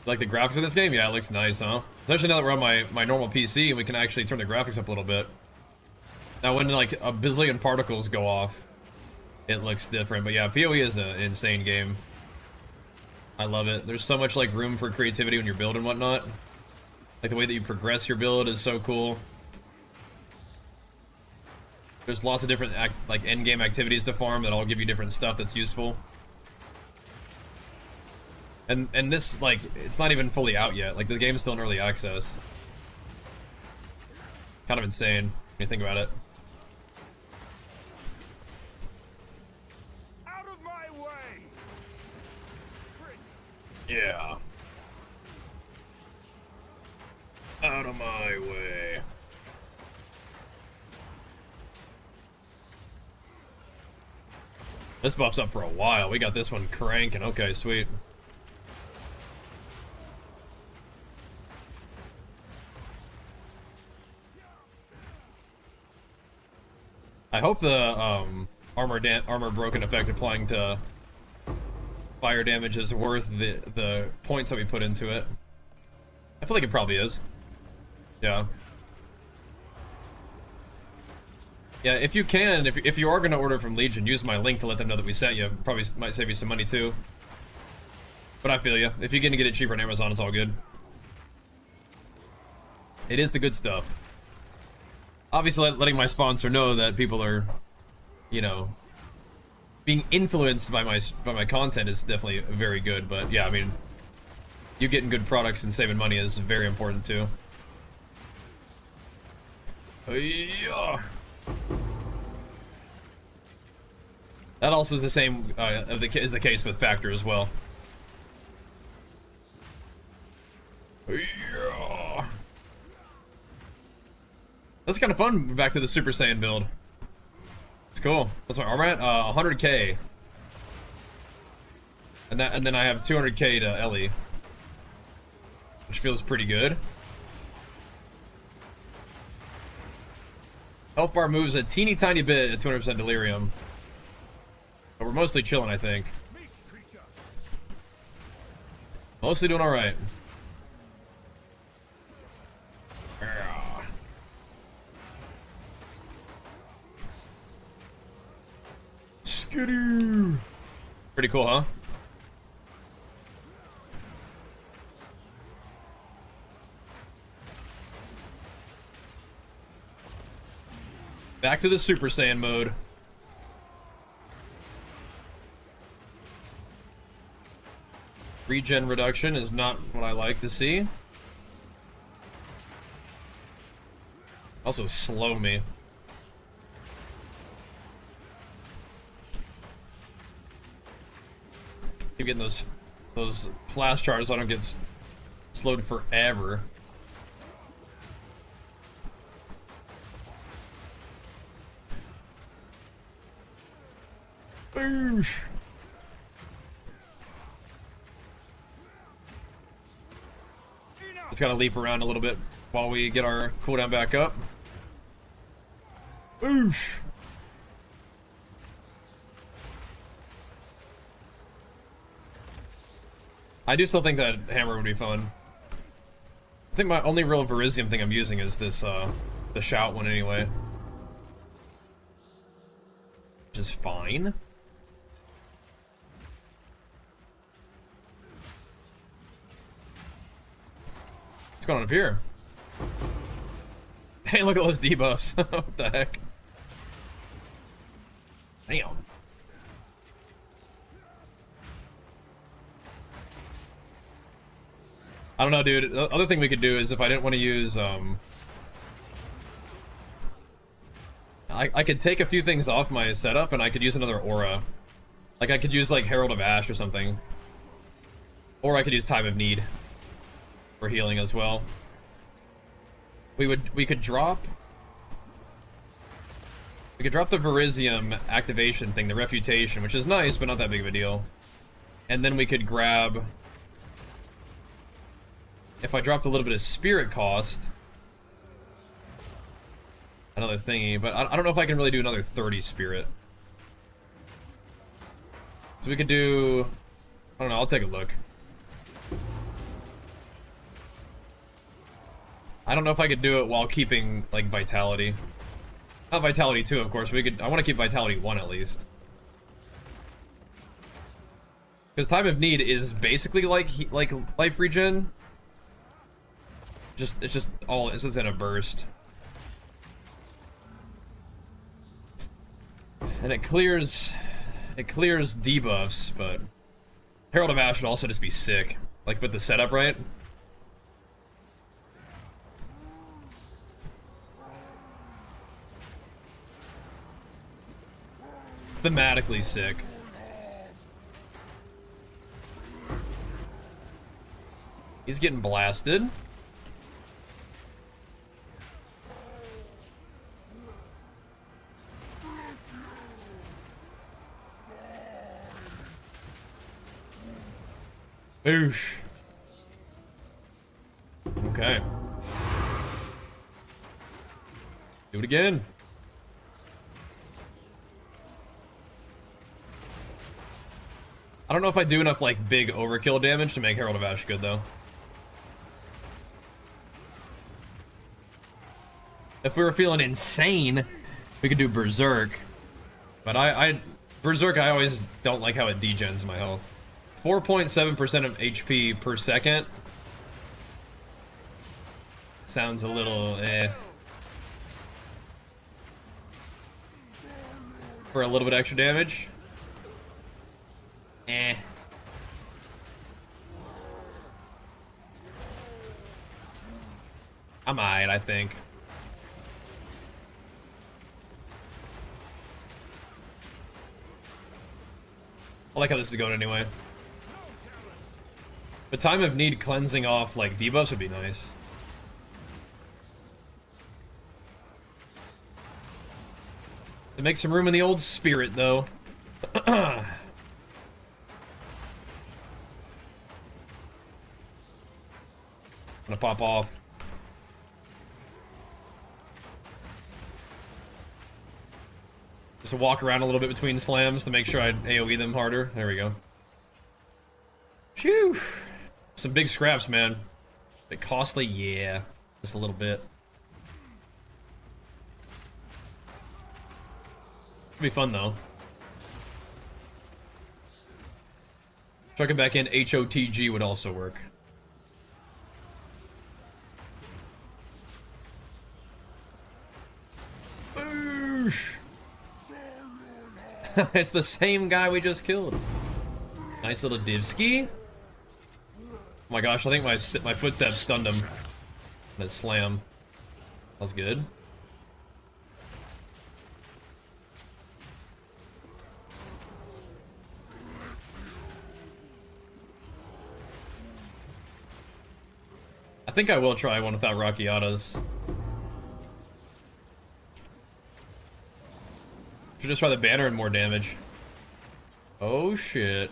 Like the graphics in this game? Yeah, it looks nice, huh? Especially now that we're on my normal PC and we can actually turn the graphics up a little bit. Now when like a bazillion particles go off, it looks different. But yeah, PoE is an insane game. I love it. There's so much like room for creativity when you're building and whatnot. Like the way that you progress your build is so cool. There's lots of different like end game activities to farm that all give you different stuff that's useful. And this, like, it's not even fully out yet. Like, the game's still in early access. Kind of insane when you think about it. Out of my way! Yeah. Out of my way. This buff's up for a while. We got this one cranking. Okay, sweet. I hope the armor broken effect applying to fire damage is worth the points that we put into it. I feel like it probably is. Yeah. Yeah, if you can, if you are going to order from Legion, use my link to let them know that we sent you. Probably might save you some money too. But I feel you. If you're going to get it cheaper on Amazon, it's all good. It is the good stuff. Obviously, letting my sponsor know that people are, you know, being influenced by my content is definitely very good. But yeah, I mean, you getting good products and saving money is very important too. Yeah. That also is the same is the case with Factor as well. Yeah. That's kind of fun. Back to the Super Saiyan build. It's cool. What's my armor at? 100k. And then I have 200k to Ellie, which feels pretty good. Health bar moves a teeny tiny bit at 200% delirium, but we're mostly chilling, I think. Mostly doing all right. Skidoo. Pretty cool, huh? Back to the Super Saiyan mode. Regen reduction is not what I like to see. Also slow me. Keep getting those flash charges so I don't get slowed forever. Boosh. Just gotta leap around a little bit while we get our cooldown back up. Boosh. I do still think that hammer would be fun. I think my only real Verizium thing I'm using is this, the shout one anyway. Which is fine. What's going on up here? Hey, look at those debuffs. What the heck? Damn. I don't know, dude. The other thing we could do is if I didn't want to use, I could take a few things off my setup and I could use another aura. Like I could use like Herald of Ash or something. Or I could use Time of Need for healing as well. We could drop the Verizium activation thing, the refutation, which is nice but not that big of a deal. And then we could grab, if I dropped a little bit of spirit cost, another thingy, but I don't know if I can really do another 30 spirit. So we could do, I don't know, I'll take a look. I don't know if I could do it while keeping, like, Vitality. Not Vitality 2, of course. I want to keep Vitality 1 at least. Because Time of Need is basically like life regen. It's just all, it's just in a burst. And it clears debuffs, but Herald of Ash would also just be sick. Like with the setup right. Thematically sick. He's getting blasted. Boosh. Okay. Do it again. I don't know if I do enough like big overkill damage to make Herald of Ash good though. If we were feeling insane, we could do Berserk. But Berserk, I always don't like how it degens my health. 4.7% of HP per second. Sounds a little eh. For a little bit extra damage. Eh. I'm alright, I think. I like how this is going anyway. The time of need cleansing off like debuffs would be nice. To make some room in the old spirit though. Gonna pop off. Just walk around a little bit between slams to make sure I AoE them harder. There we go. Phew. Some big scraps, man. Bit costly, yeah. Just a little bit. It'll be fun though. Chuck it back in, HOTG would also work. Boosh! It's the same guy we just killed. Nice little divski. Oh my gosh, I think my footsteps stunned him. That slam. That was good. I think I will try one without Rockiatas. Should just try the banner and more damage. Oh shit.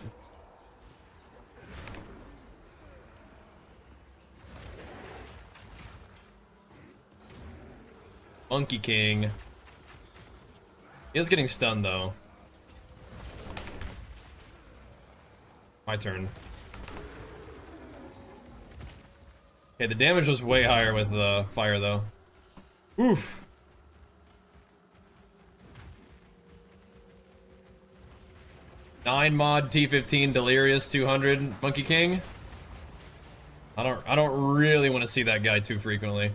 Monkey King. He is getting stunned though. My turn. Okay, the damage was way higher with the fire though. Oof. Nine mod T15 Delirious 200 Monkey King. I don't really want to see that guy too frequently.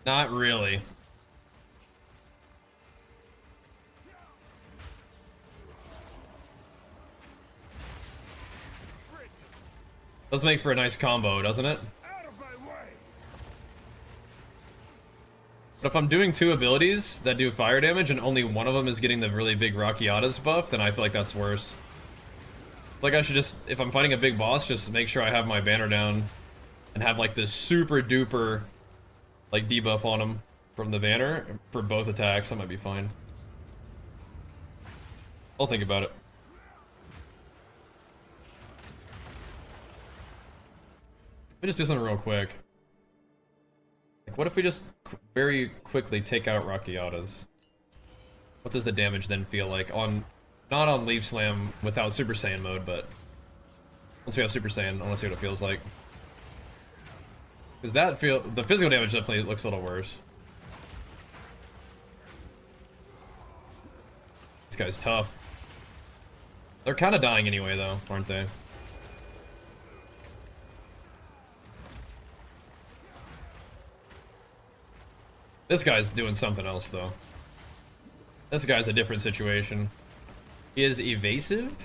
Not really. Does make for a nice combo, doesn't it? But if I'm doing two abilities that do fire damage and only one of them is getting the really big Rockiatas buff, then I feel like that's worse. Like I should just, if I'm fighting a big boss, just make sure I have my banner down and have like this super duper like debuff on him from the banner for both attacks. That might be fine. I'll think about it. Let me just do something real quick. Like, what if we just very quickly take out Rockiatas? What does the damage then feel like on, not on Leaf Slam without Super Saiyan mode, but once we have Super Saiyan, I want to see what it feels like. Because the physical damage definitely looks a little worse. This guy's tough. They're kind of dying anyway, though, aren't they? This guy's doing something else, though. This guy's a different situation. He is evasive?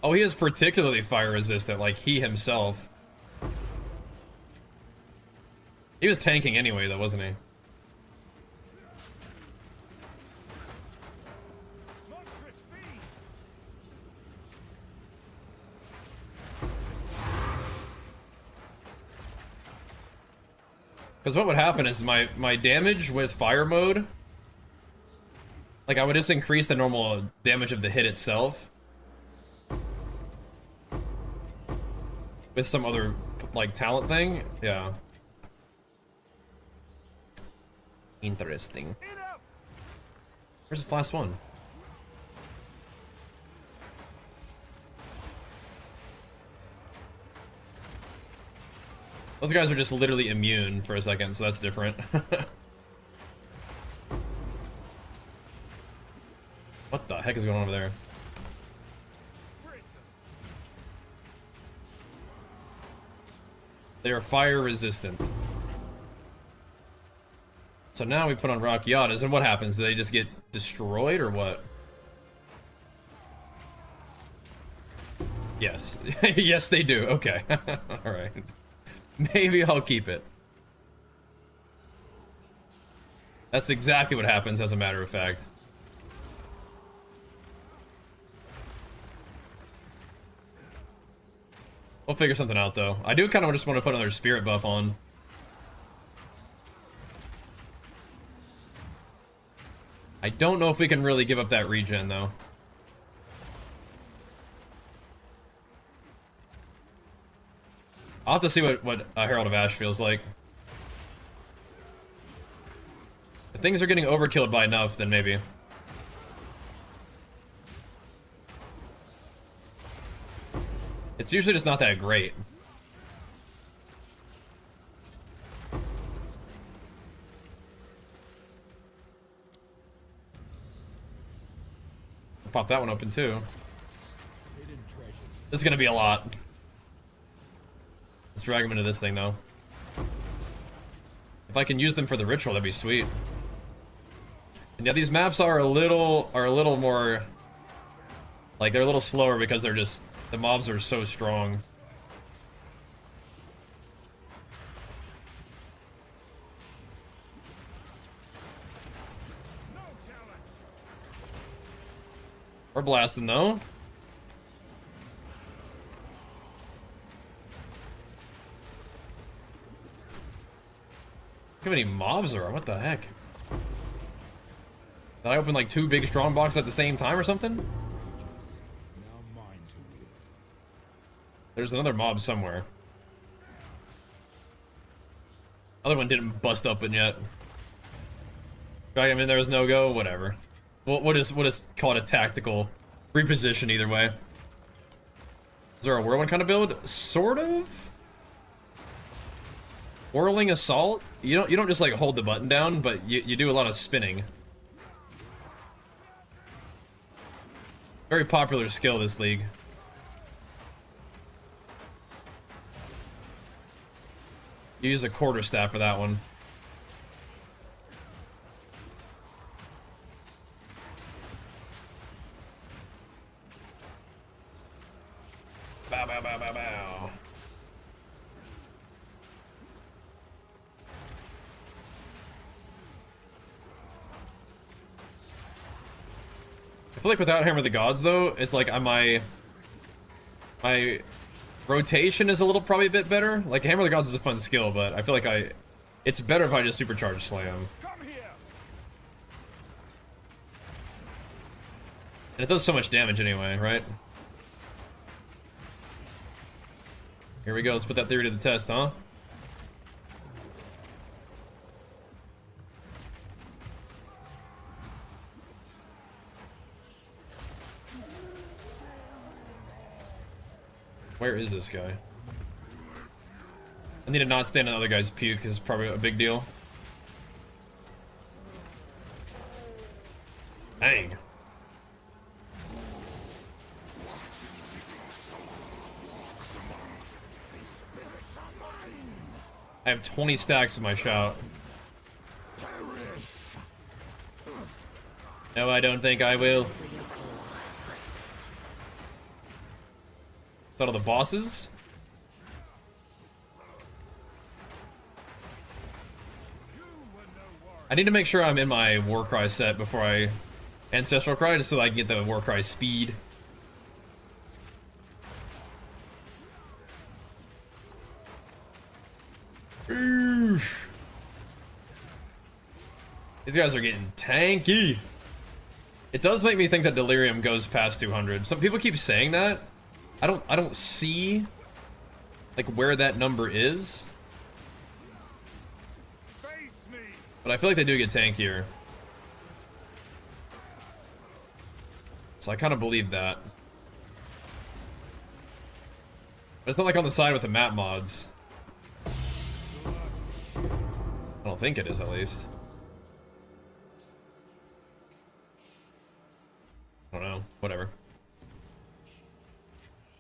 Oh, he is particularly fire resistant, like he himself. He was tanking anyway, though, wasn't he? Monstrous feet! Because what would happen is my damage with fire mode, like I would just increase the normal damage of the hit itself with some other like talent thing. Yeah. Interesting. Enough! Where's this last one? Those guys are just literally immune for a second, so that's different. What the heck is going on over there? They are fire resistant. So now we put on Rakyatas, and what happens? Do they just get destroyed, or what? Yes. Yes, they do. Okay. Alright. Maybe I'll keep it. That's exactly what happens, as a matter of fact. We'll figure something out, though. I do kind of just want to put another spirit buff on. I don't know if we can really give up that regen, though. I'll have to see what Herald of Ash feels like. If things are getting overkilled by enough, then maybe. It's usually just not that great. Pop that one open too. This is gonna be a lot. Let's drag them into this thing though. If I can use them for the ritual, that'd be sweet. And yeah, these maps are a little more like they're a little slower because they're just the mobs are so strong. We're blasting though. Look how many mobs there are. What the heck? Did I open like 2 big strong boxes at the same time or something? There's another mob somewhere. Other one didn't bust open yet. Drag him in there was no go. Whatever. We'll just call it a tactical reposition either way. Is there a whirlwind kind of build? Sort of. Whirling assault. You don't just like hold the button down, but you do a lot of spinning. Very popular skill this league. You use a quarterstaff for that one. Bow, bow, bow, bow, bow. I feel like without Hammer of the Gods, though, it's like my rotation is a little probably a bit better. Like Hammer of the Gods is a fun skill, but I feel like it's better if I just Supercharged Slam. Come here. And it does so much damage anyway, right? Here we go, let's put that theory to the test, huh? Where is this guy? I need to not stand on the other guy's puke, because it's probably a big deal. Dang. I have 20 stacks in my shout. No, I don't think I will. Is that all the bosses? I need to make sure I'm in my Warcry set before I Ancestral Cry, just so I can get the Warcry speed. Oof. These guys are getting tanky. It does make me think that Delirium goes past 200. Some people keep saying that. I don't see like where that number is. But I feel like they do get tankier. So I kind of believe that. But it's not like on the side with the map mods. I don't think it is, at least. I don't know. Whatever.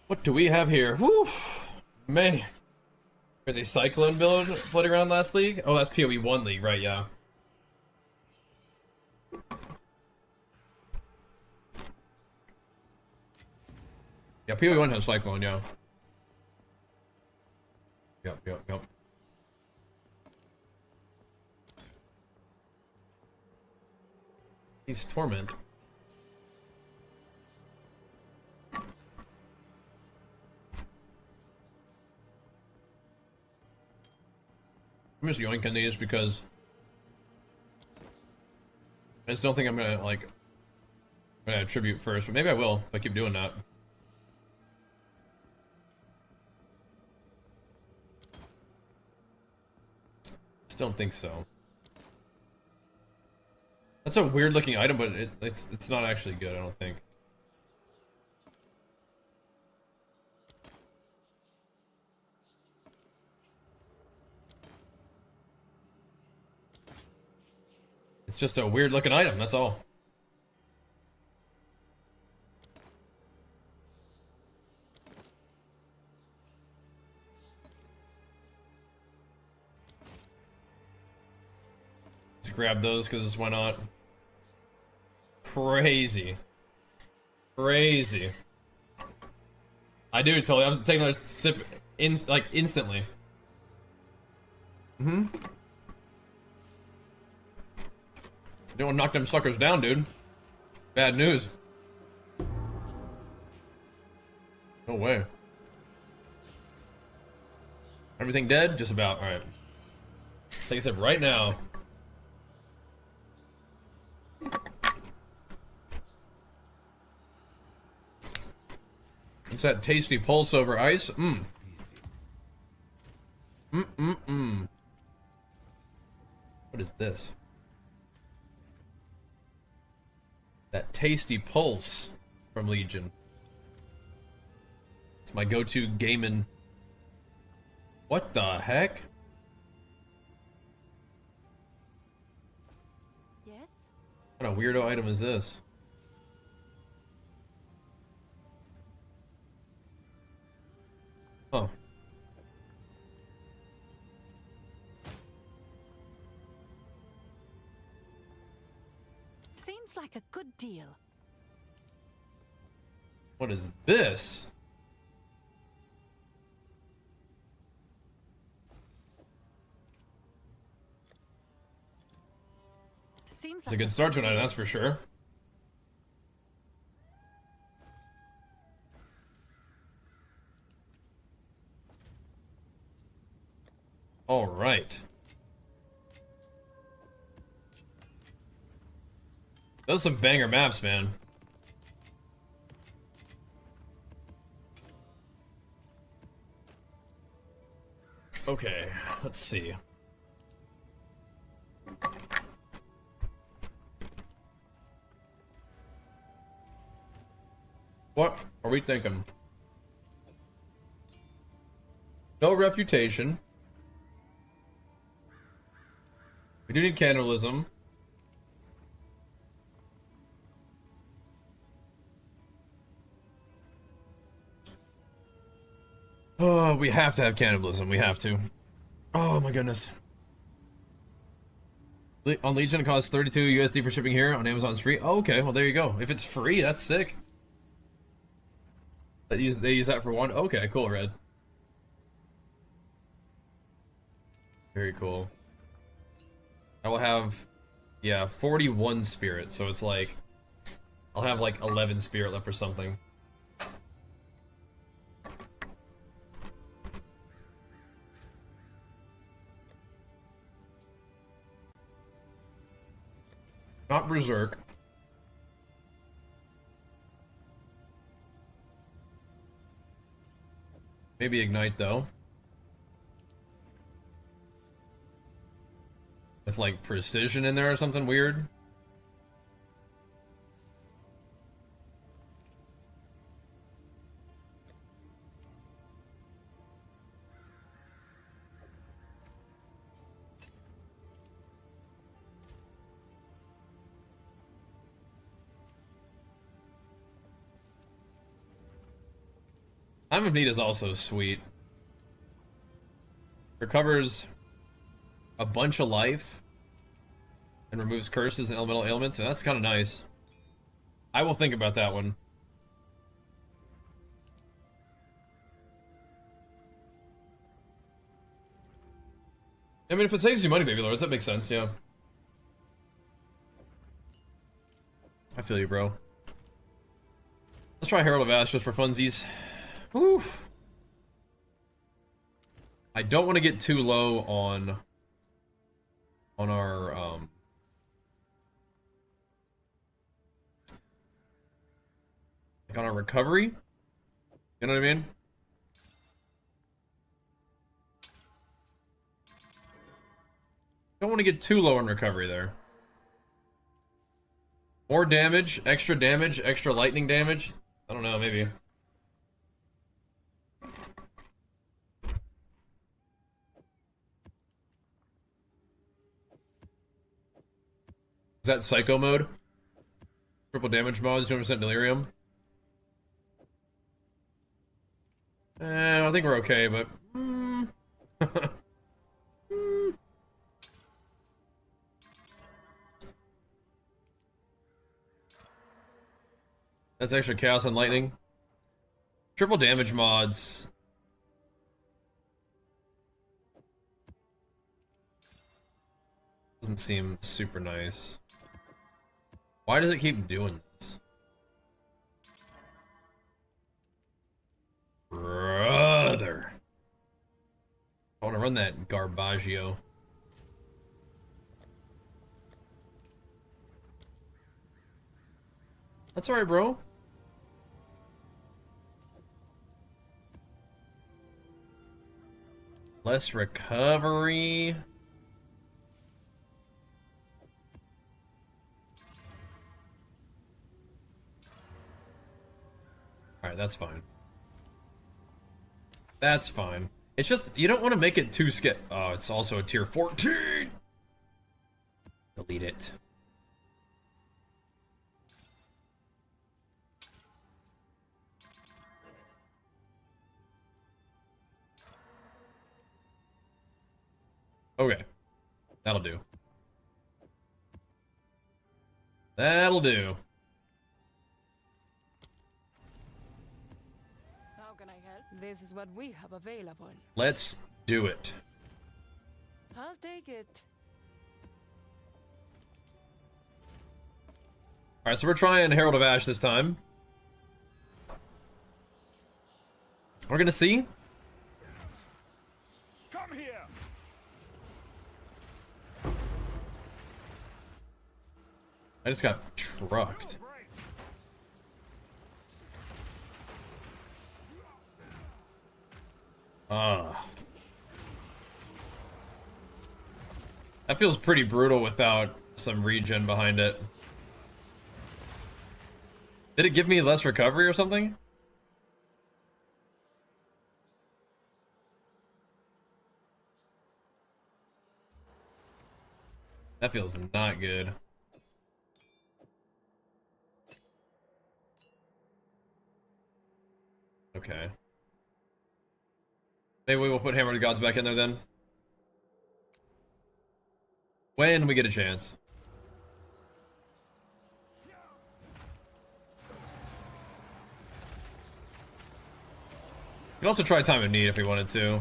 What do we have here? Whew! Man. There's a Cyclone build floating around last league? Oh, that's PoE 1 league, right, yeah. Yeah, PoE 1 has Cyclone, yeah. Yep. He's Torment. I'm just yoinking these because I just don't think I'm gonna attribute first, but maybe I will if I keep doing that. Just don't think so. That's a weird looking item, but it's not actually good, I don't think. It's just a weird looking item, that's all. Let's grab those because why not? Crazy. I do totally. I'm taking another sip instantly. Mm-hmm. Don't knock them suckers down, dude. Bad news. No way. Everything dead? Just about. Alright. Take a sip right now. What's that tasty pulse over ice? What is this? That tasty pulse from Legion. It's my go-to gaming. What the heck? Yes? What a weirdo item is this? Oh. Seems like a good deal. What is this? Seems It's a like good start to an item, that's for sure. All right. Those are some banger maps, man. Okay, let's see. What are we thinking? No refutation. We do need cannibalism. Oh, we have to have cannibalism. We have to. Oh my goodness. On Legion, it costs 32 USD for shipping here. On Amazon, it's free. Oh, okay. Well, there you go. If it's free, that's sick. They use that for one. Okay, cool, Red. Very cool. I will have, yeah, 41 spirit. So it's like, I'll have like 11 spirit left for something. Not Berserk. Maybe Ignite, though. With, like, Precision in there or something weird. Time of Need is also sweet. Recovers a bunch of life and removes curses and elemental ailments, and that's kind of nice. I will think about that one. I mean, if it saves you money, Baby Lords, that makes sense, yeah. I feel you, bro. Let's try Herald of Ash just for funsies. Whew. I don't want to get too low on our like on our recovery. You know what I mean? Don't want to get too low on recovery there. More damage, extra lightning damage. I don't know, maybe. Is that Psycho mode? Triple damage mods, 200% delirium. I think we're okay, but... That's extra chaos and lightning. Triple damage mods. Doesn't seem super nice. Why does it keep doing this? Brother. I want to run that Garbaggio. That's alright, bro. Less recovery. Alright, that's fine. That's fine. It's just, you don't want to make it too Oh, it's also a tier 14! Delete it. Okay. That'll do. That'll do. How can I help? This is what we have available. Let's do it. I'll take it. Alright, so we're trying Herald of Ash this time. We're gonna see. Come here. I just got trucked. That feels pretty brutal without some regen behind it. Did it give me less recovery or something? That feels not good. Okay. Maybe we will put Hammer of the Gods back in there then. When we get a chance. We could also try Time of Need if we wanted to.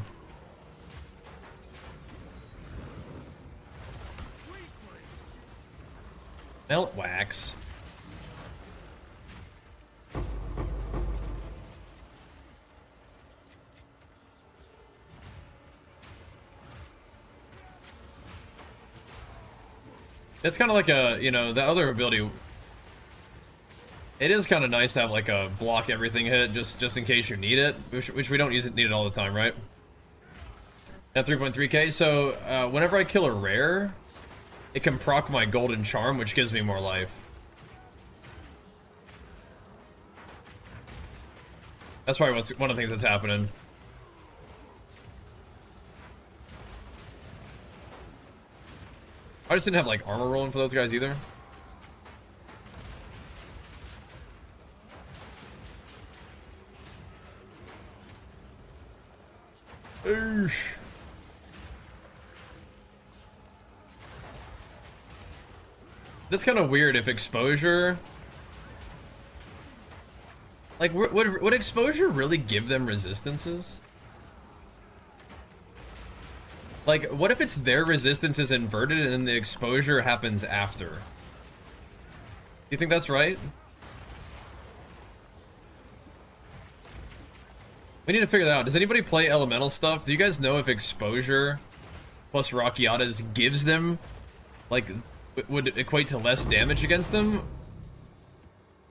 Melt wax. It's kind of like a, you know, the other ability. It is kind of nice to have like a block everything hit just in case you need it, which we don't need it all the time, right? At 3.3k, so whenever I kill a rare, it can proc my golden charm, which gives me more life. That's probably one of the things that's happening. I just didn't have like armor rolling for those guys either. Oosh. That's kind of weird if exposure... Like, would exposure really give them resistances? Like, what if it's their resistance is inverted and then the exposure happens after? You think that's right? We need to figure that out. Does anybody play elemental stuff? Do you guys know if exposure plus Rockiatas gives them, like, would it equate to less damage against them?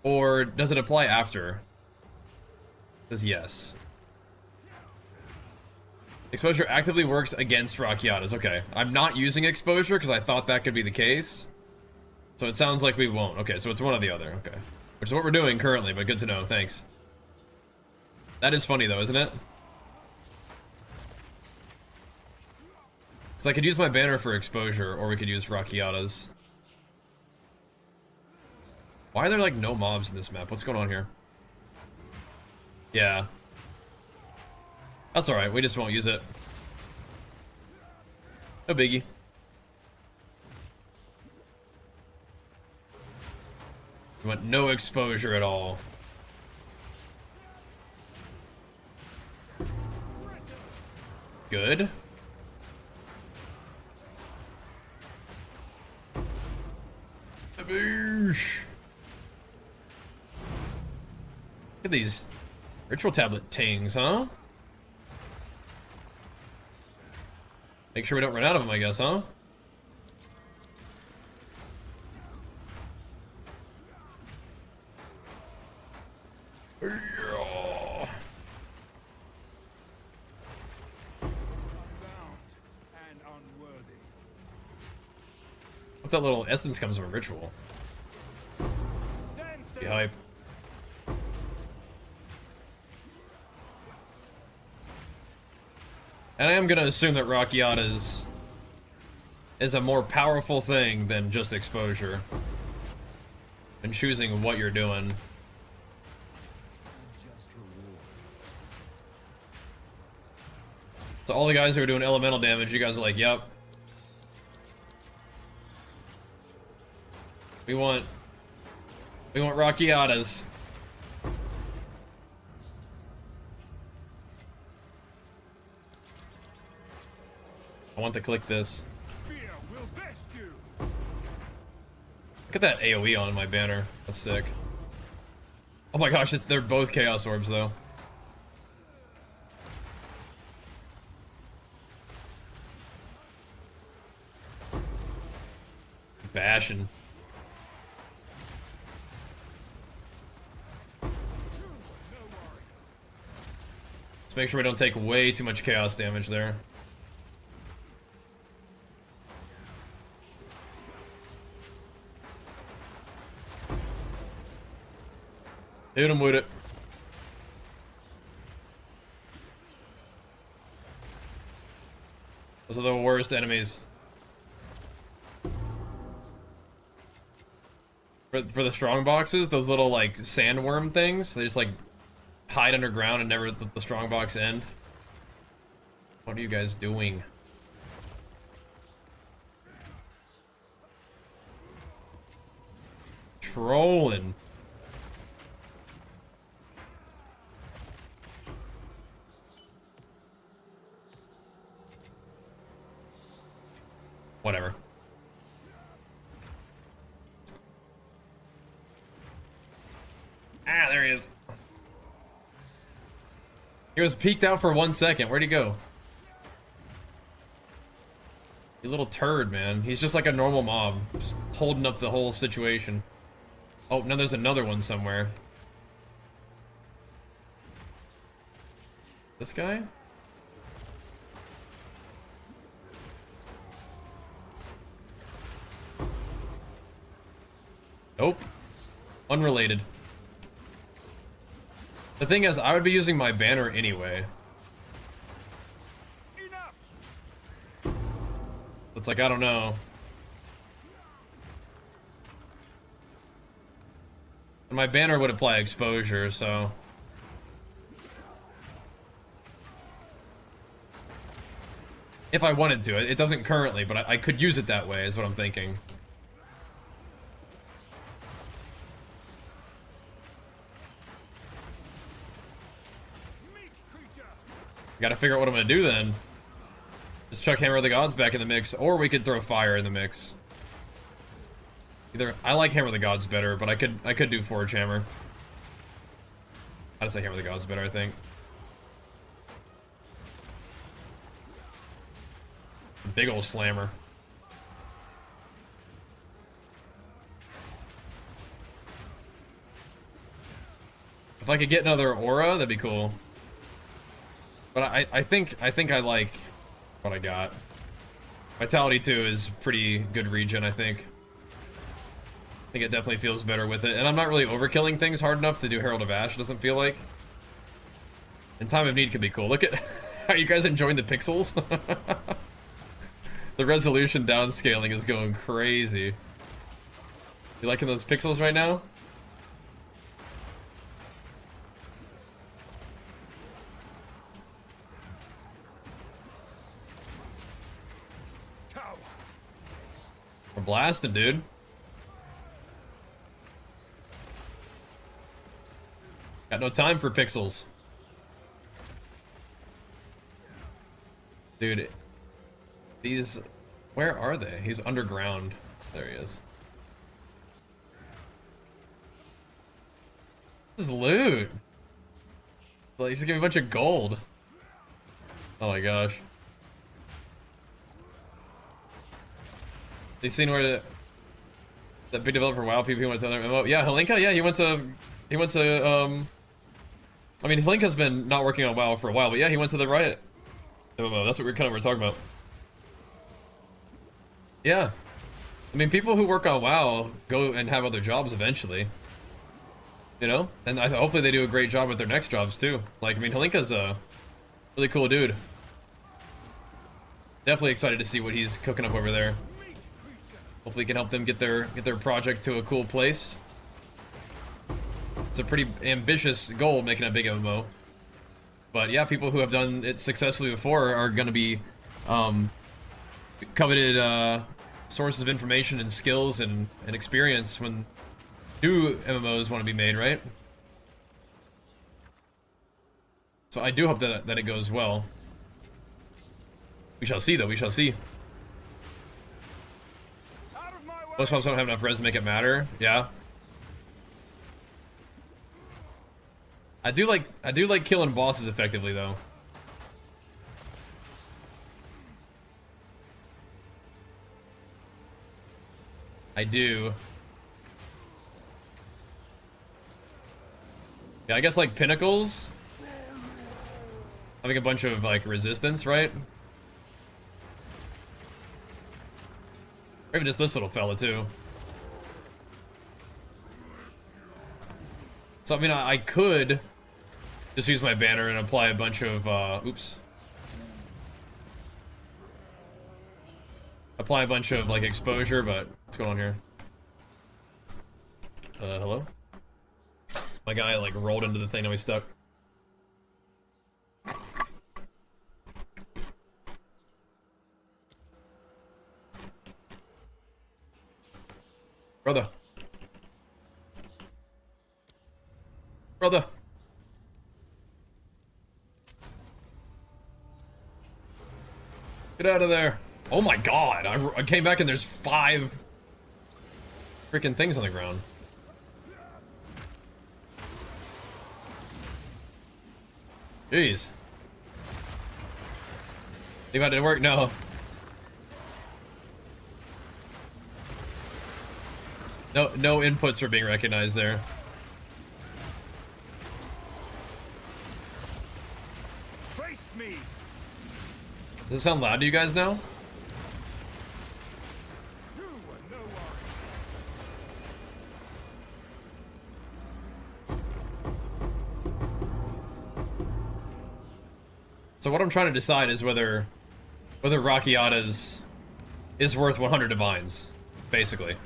Or does it apply after? It says yes. Exposure actively works against Rockiatas. Okay, I'm not using exposure because I thought that could be the case. So it sounds like we won't. Okay, so it's one or the other. Okay. Which is what we're doing currently, but good to know. Thanks. That is funny though, isn't it? So I could use my banner for exposure, or we could use Rockiatas. Why are there like no mobs in this map? What's going on here? Yeah. That's alright, we just won't use it. No biggie. We want no exposure at all. Good. Look at these ritual tablet tings, huh? Make sure we don't run out of them, I guess, huh? What that little essence comes from a ritual. Be hype. And I am gonna assume that Rockiatas is a more powerful thing than just exposure. And choosing what you're doing. So all the guys who are doing elemental damage, you guys are like, yep. We want Rockiatas. I want to click this. Look at that AoE on my banner. That's sick. Oh my gosh, they're both Chaos Orbs though. Bashing. Let's make sure we don't take way too much chaos damage there. Hit him with it. Those are the worst enemies. For the strong boxes, those little like sandworm things, they just like hide underground and never let the strong box end. What are you guys doing? trolling. Whatever. Ah, there he is. He was peeked out for 1 second. Where'd he go? You little turd, man. He's just like a normal mob. Just holding up the whole situation. Oh, no, there's another one somewhere. This guy? Nope. Unrelated. The thing is, I would be using my banner anyway. Enough. It's like, I don't know. And my banner would apply exposure, so... If I wanted to. It doesn't currently, but I could use it that way, is what I'm thinking. Meat creature. Gotta figure out what I'm gonna do then. Just chuck Hammer of the Gods back in the mix, or we could throw Fire in the mix. Either I like Hammer of the Gods better, but I could do Forge Hammer. I'd say Hammer of the Gods better, I think. Big old slammer. If I could get another aura, that'd be cool. But I think I like what I got. Vitality 2 is pretty good regen, I think. I think it definitely feels better with it. And I'm not really overkilling things hard enough to do Herald of Ash, doesn't feel like. And Time of Need could be cool. Look at... Are you guys enjoying the pixels? The resolution downscaling is going crazy. You liking those pixels right now? Cow. We're blasting, dude. Got no time for pixels. Dude, these... Where are they? He's underground. There he is. This is loot. Like, he's giving me a bunch of gold. Oh my gosh. You seen where that big developer WoW people went to other MMO? Yeah, Helinka. Yeah, he went to I mean, Helinka's been not working on WoW for a while, but yeah, he went to the Riot MMO. That's what we're talking about. Yeah. I mean, people who work on WoW go and have other jobs eventually. You know? And hopefully they do a great job with their next jobs too. Like, I mean, Helinka's a really cool dude. Definitely excited to see what he's cooking up over there. Hopefully he can help them get their project to a cool place. It's a pretty ambitious goal, making a big MMO. But yeah, people who have done it successfully before are going to be coveted sources of information and skills and experience when new MMOs want to be made, right? So I do hope that it goes well. We shall see, though. We shall see. Out of my way. Most folks don't have enough res to make it matter. Yeah. I do like killing bosses effectively, though. I do. Yeah, I guess like pinnacles. Having a bunch of like resistance, right? Or even just this little fella too. So I mean, I could just use my banner and apply a bunch of oops. Apply a bunch of like exposure, but what's going on here? Hello? My guy like rolled into the thing, now he's stuck. Brother. Brother. Get out of there. Oh my god. I came back and there's 5 freaking things on the ground. Jeez. Think that didn't work? No. No inputs were being recognized there. Face me. Does it sound loud to you guys now? You are no one. So what I'm trying to decide is whether Rakiata's is worth 100 divines, basically.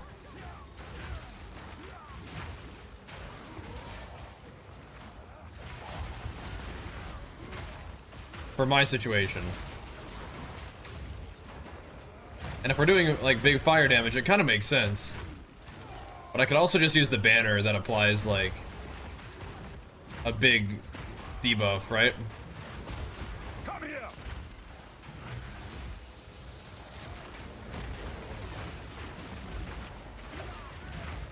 For my situation. And if we're doing like big fire damage, it kind of makes sense. But I could also just use the banner that applies like a big debuff, right? Come here.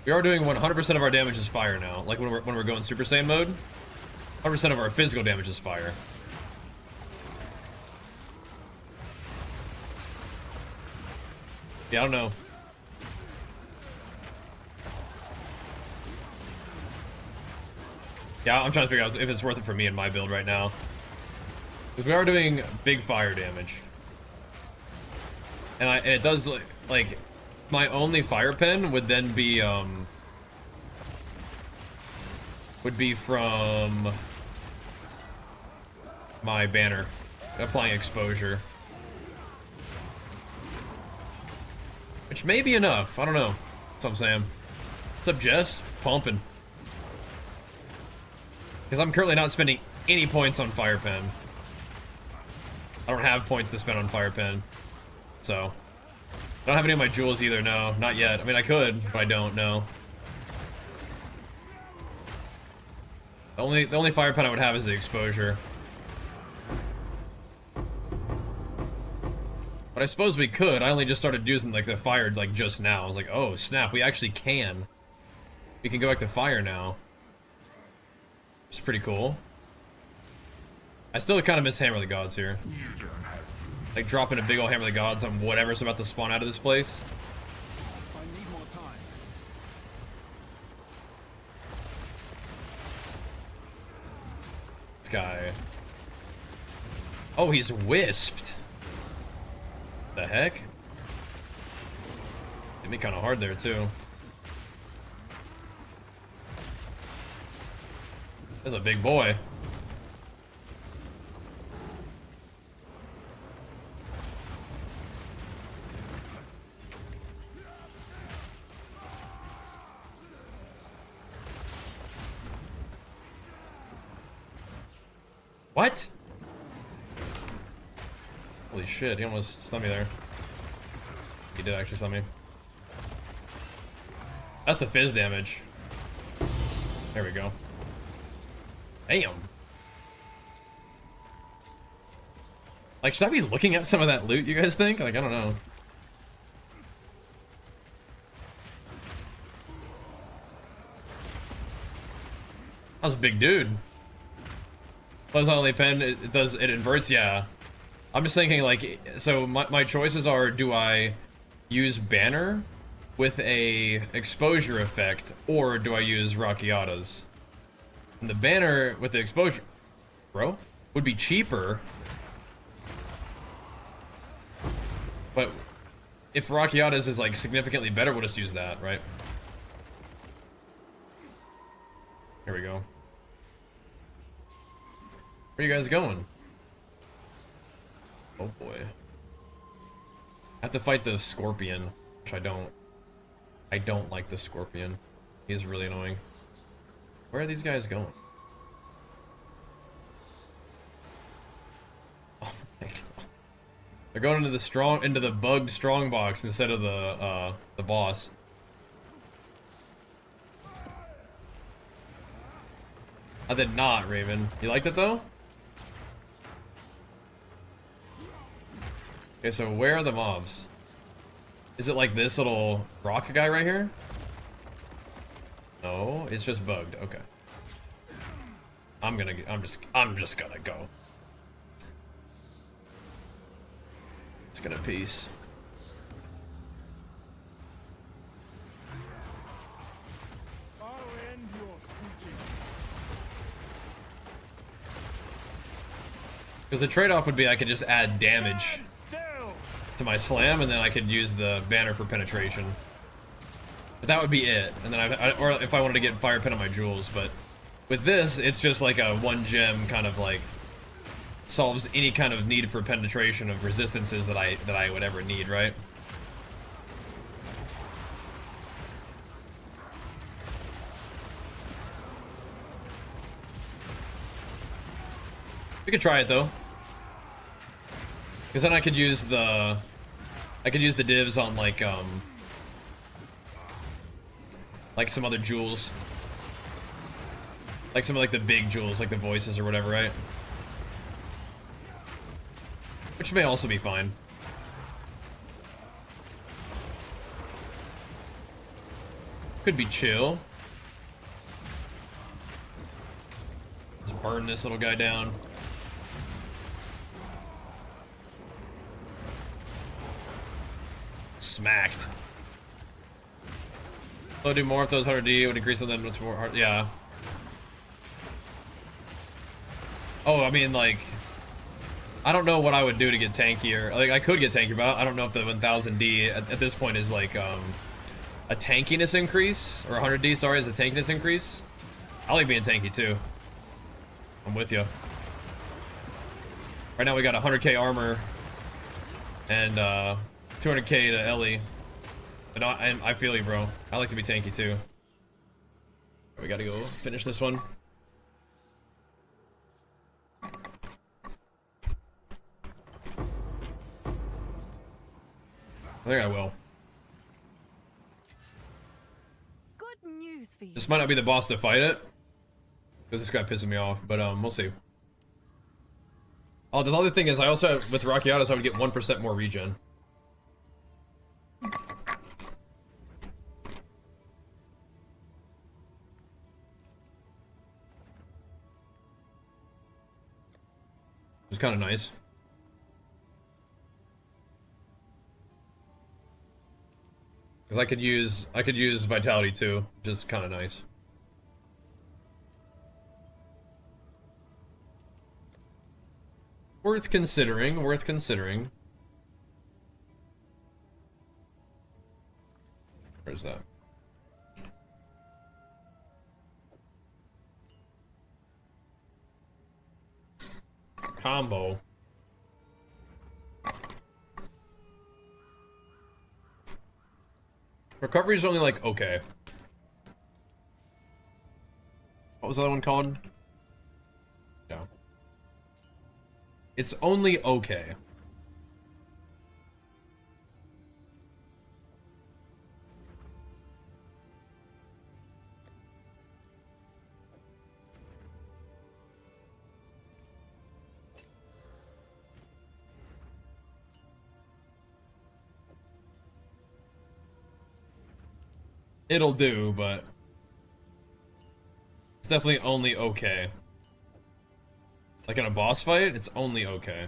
We are doing 100% of our damage is fire now. Like when we're going Super Saiyan mode, 100% of our physical damage is fire. Yeah, I don't know. Yeah, I'm trying to figure out if it's worth it for me in my build right now. Because we are doing big fire damage. And it does, like, my only fire pen would then be, would be from my banner, applying exposure. Which may be enough, I don't know. That's what I'm saying. What's up, Jess? Pumping. Because I'm currently not spending any points on fire pen. I don't have points to spend on fire pen. So. I don't have any of my jewels either, no. Not yet. I mean, I could, but I don't, no. The only fire pen I would have is the exposure. But I suppose we could. I only just started using like the fire like just now. I was like, oh snap, we actually can. We can go back to fire now. It's pretty cool. I still kind of miss Hammer of the Gods here. Like dropping a big old Hammer of the Gods on whatever's about to spawn out of this place. I need more time. This guy. Oh, he's wisped. The heck? Hit me kind of hard there too. That's a big boy. What? Holy shit, he almost stunned me there. He did actually stun me. That's the fizz damage. There we go. Damn. Like, should I be looking at some of that loot, you guys think? Like, I don't know. That was a big dude. Plus only pen, it inverts, yeah. I'm just thinking, like, so my choices are, do I use banner with a exposure effect, or do I use Rakiata's? And the banner with the exposure, bro, would be cheaper. But if Rakiata's is, like, significantly better, we'll just use that, right? Here we go. Where are you guys going? Oh boy. I have to fight the scorpion, which I don't. I don't like the scorpion. He's really annoying. Where are these guys going? Oh my god. They're going into the bugged strong box instead of the boss. I did not, Raven. You liked it though? Okay, so where are the mobs? Is it like this little rock guy right here? No, it's just bugged. Okay. I'm just gonna go. Just gonna peace. I'll end your scooching. Because the trade-off would be I could just add damage Stand still. to my slam, and then I could use the banner for penetration. But that would be it. And then or if I wanted to get fire pin on my jewels, but with this, it's just like a one gem kind of like solves any kind of need for penetration of resistances that I would ever need, right? We could try it though. Because then I could use the divs on like some other jewels. Like some of like the big jewels, like the voices or whatever, right? Which may also be fine. Could be chill. Just burn this little guy down. Smacked. So do more if those 100D would increase them much more hard. Yeah. Oh, I mean, like, I don't know what I would do to get tankier. Like, I could get tankier, but I don't know if the 1000D at this point is like a tankiness increase, or 100D. Sorry, is a tankiness increase. I like being tanky too. I'm with you. Right now we got 100k armor and 200k to Ellie. And I feel you, bro. I like to be tanky too. We gotta go finish this one. I think I will. Good news for you. This might not be the boss to fight it, because this guy pissing me off, but we'll see. Oh, the other thing is I also, with Rakiatas, I would get 1% more regen. It's kind of nice. Because I could use Vitality too, which is kind of nice. Worth considering, worth considering. Where's that? Combo. Recovery is only like okay. What was the other one called? Yeah. It's only okay. It'll do, but it's definitely only okay. Like in a boss fight, it's only okay.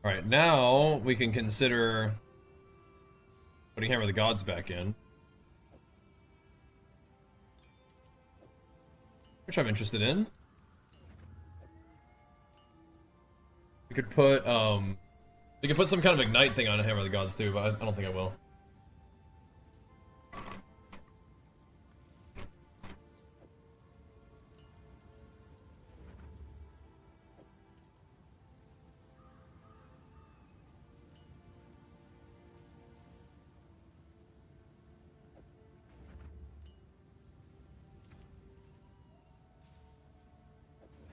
Alright, now we can consider putting Hammer of the Gods back in. Which I'm interested in. We could put some kind of ignite thing on a Hammer of the Gods too, but I don't think I will.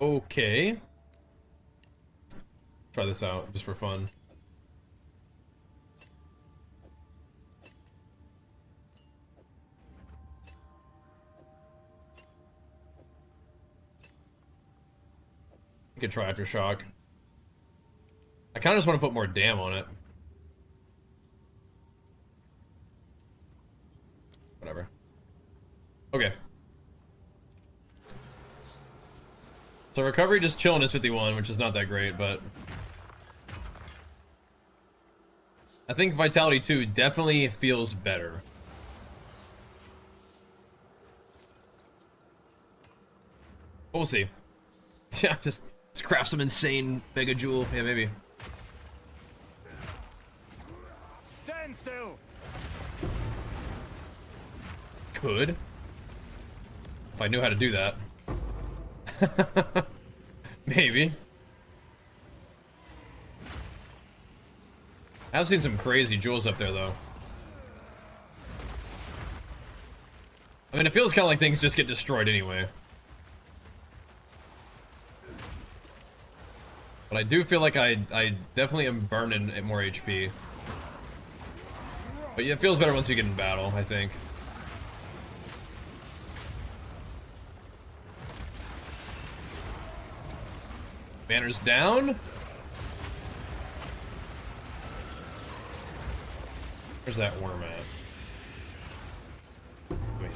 Okay. Try this out just for fun. You could try Aftershock. I kind of just want to put more damn on it. Whatever. Okay. So recovery just chilling is 51, which is not that great, but I think Vitality 2 definitely feels better. But we'll see. Yeah, just craft some insane Mega Jewel. Yeah, maybe. Stand still. Could. If I knew how to do that. Maybe. I've seen some crazy jewels up there, though. I mean, it feels kind of like things just get destroyed anyway. But I do feel like I definitely am burning at more HP. But yeah, it feels better once you get in battle, I think. Banner's down. Where's that worm at? Wait.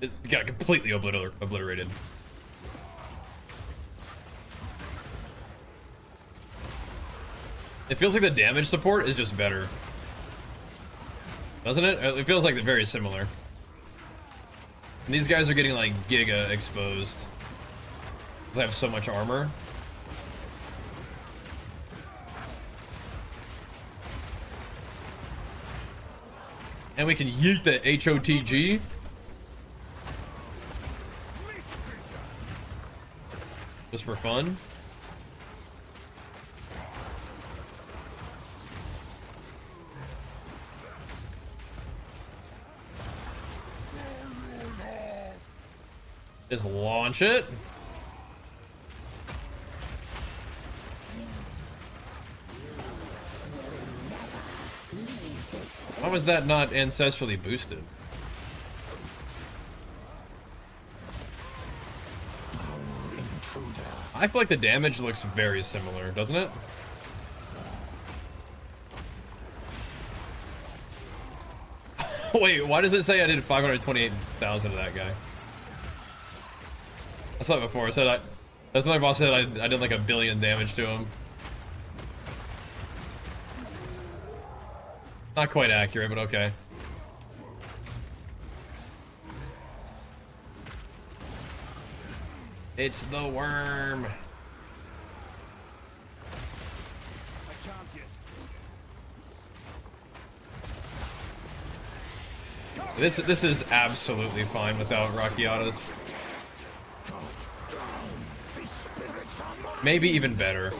It got completely obliterated. It feels like the damage support is just better. Doesn't it? It feels like they're very similar. And these guys are getting like giga exposed. Because I have so much armor. And we can yeet the HOTG. Just for fun. Just launch it. Why was that not ancestrally boosted? I feel like the damage looks very similar, doesn't it? Wait, why does it say I did 528,000 to that guy? I saw it before. I said that's another boss said I did like 1 billion damage to him. Not quite accurate, but okay. It's the worm. I can't yet. This is absolutely fine without Rockiatas. Maybe even better.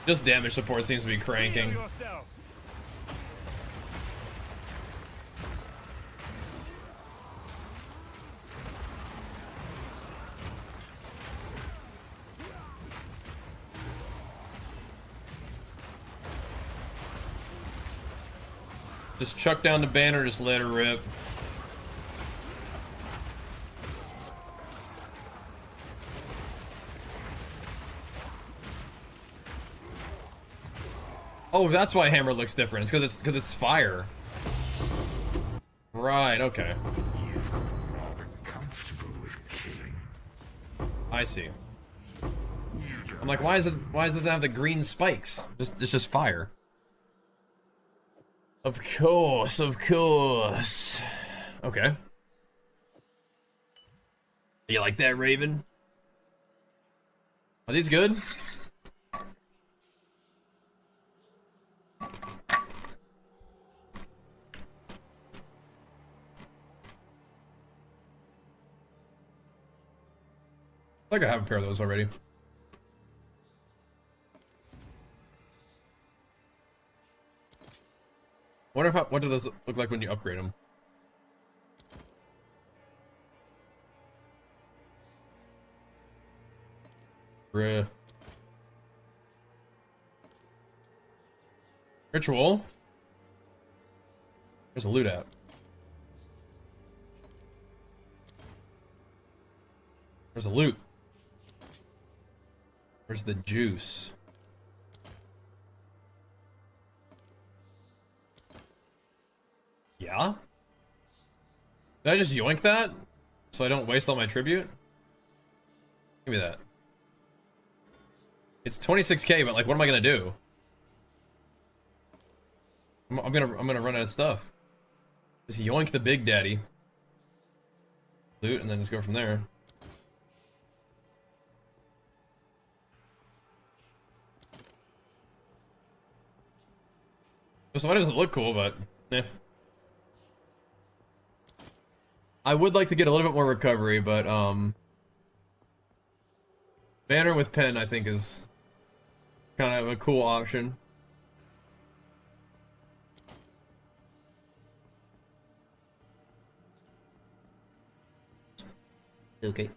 Just damage support seems to be cranking. Heal yourself. Just chuck down the banner, just let her rip. Oh, that's why hammer looks different. It's because it's fire. Right, okay. You've grown rather comfortable with killing. I see. I'm like, why does it have the green spikes? It's just fire. Of course, of course. Okay. You like that, Raven? Are these good? I think I have a pair of those already. Wonder if what do those look like when you upgrade them? Bruh. Ritual. There's a loot app. There's a loot. Where's the juice? Yeah? Did I just yoink that? So I don't waste all my tribute? Give me that. It's 26k, but like, what am I gonna do? I'm gonna run out of stuff. Just yoink the big daddy. Loot, and then just go from there. Some items look cool, but eh. I would like to get a little bit more recovery, but banner with pen I think is kind of a cool option. Okay.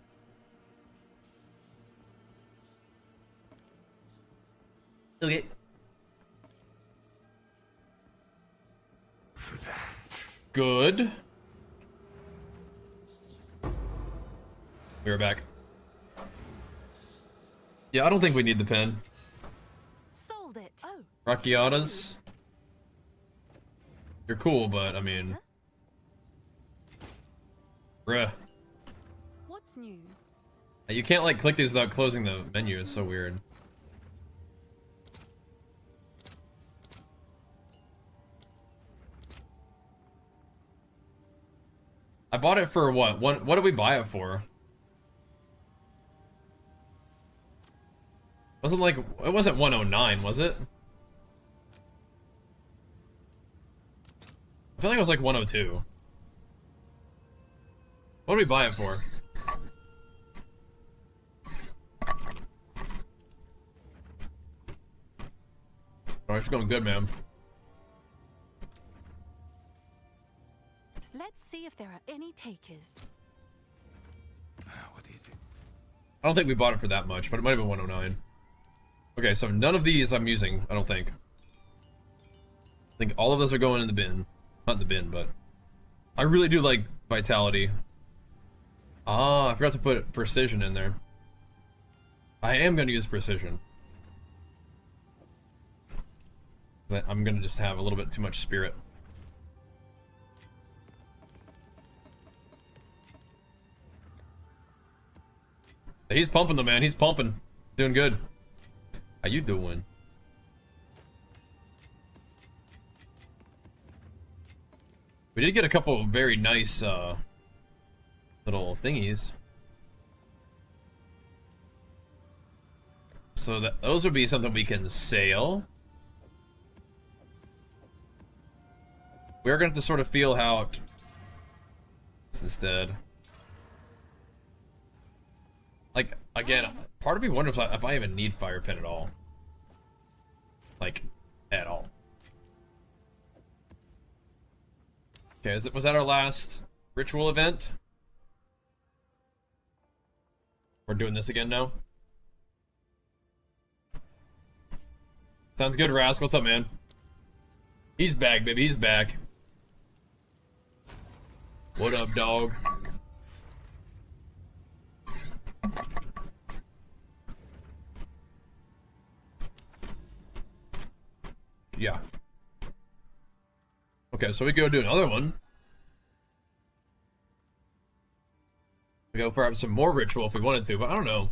Okay. For that. Good. We're back. Yeah, I don't think we need the pen. Sold it. Oh. Rockiatas. You're cool, but I mean... Bruh. What's new? You can't like click these without closing the menu, it's so weird. I bought it for what? What did we buy it for? Wasn't like, it wasn't 109, was it? I feel like it was like 102. What did we buy it for? Oh, it's going good, man. Let's see if there are any takers. What do you think? I don't think we bought it for that much, but it might have been 109. Okay, so none of these I'm using, I don't think. I think all of those are going in the bin. Not in the bin, but... I really do like Vitality. Ah, I forgot to put Precision in there. I am going to use Precision. I'm going to just have a little bit too much Spirit. He's pumping though, man. He's pumping. Doing good. How you doing? We did get a couple of very nice little thingies. So that those would be something we can sail. We're gonna have to sort of feel how instead. Like, again, part of me wonders if I even need Fire Pin at all. Like, at all. Okay, was that our last ritual event? We're doing this again now? Sounds good, Rask. What's up, man? He's back, baby. He's back. What up, dog? Yeah. Okay, so we go do another one. We go for some more ritual if we wanted to, but I don't know.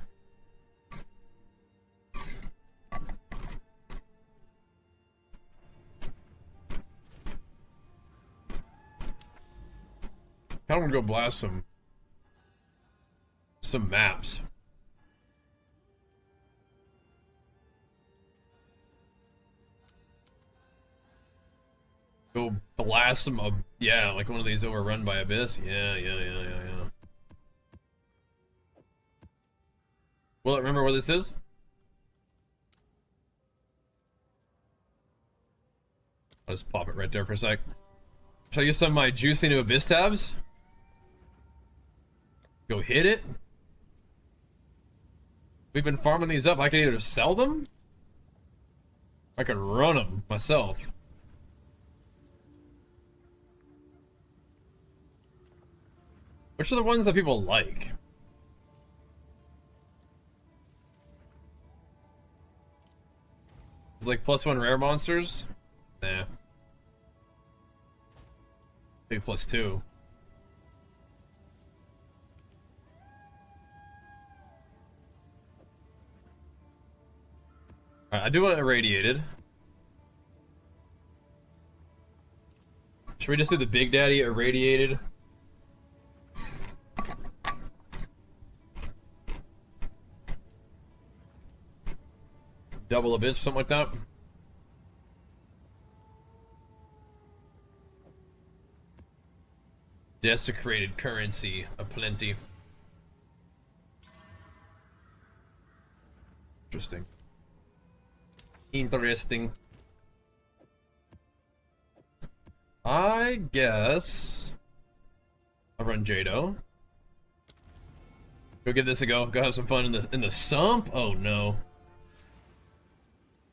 I don't want to go blast some maps. Go blast some, yeah, like one of these overrun by Abyss. Yeah. Will it remember where this is? I'll just pop it right there for a sec. Should I use some of my juicy new Abyss tabs? Go hit it? We've been farming these up. I can either sell them, I could run them myself. Which are the ones that people like? It's like +1 rare monsters? Nah. Maybe +2. Alright, I do want it irradiated. Should we just do the Big Daddy irradiated? Double Abyss, something like that? Desecrated currency aplenty. Interesting. Interesting. I guess I'll run Jado. Go give this a go. Go have some fun in the sump. Oh no.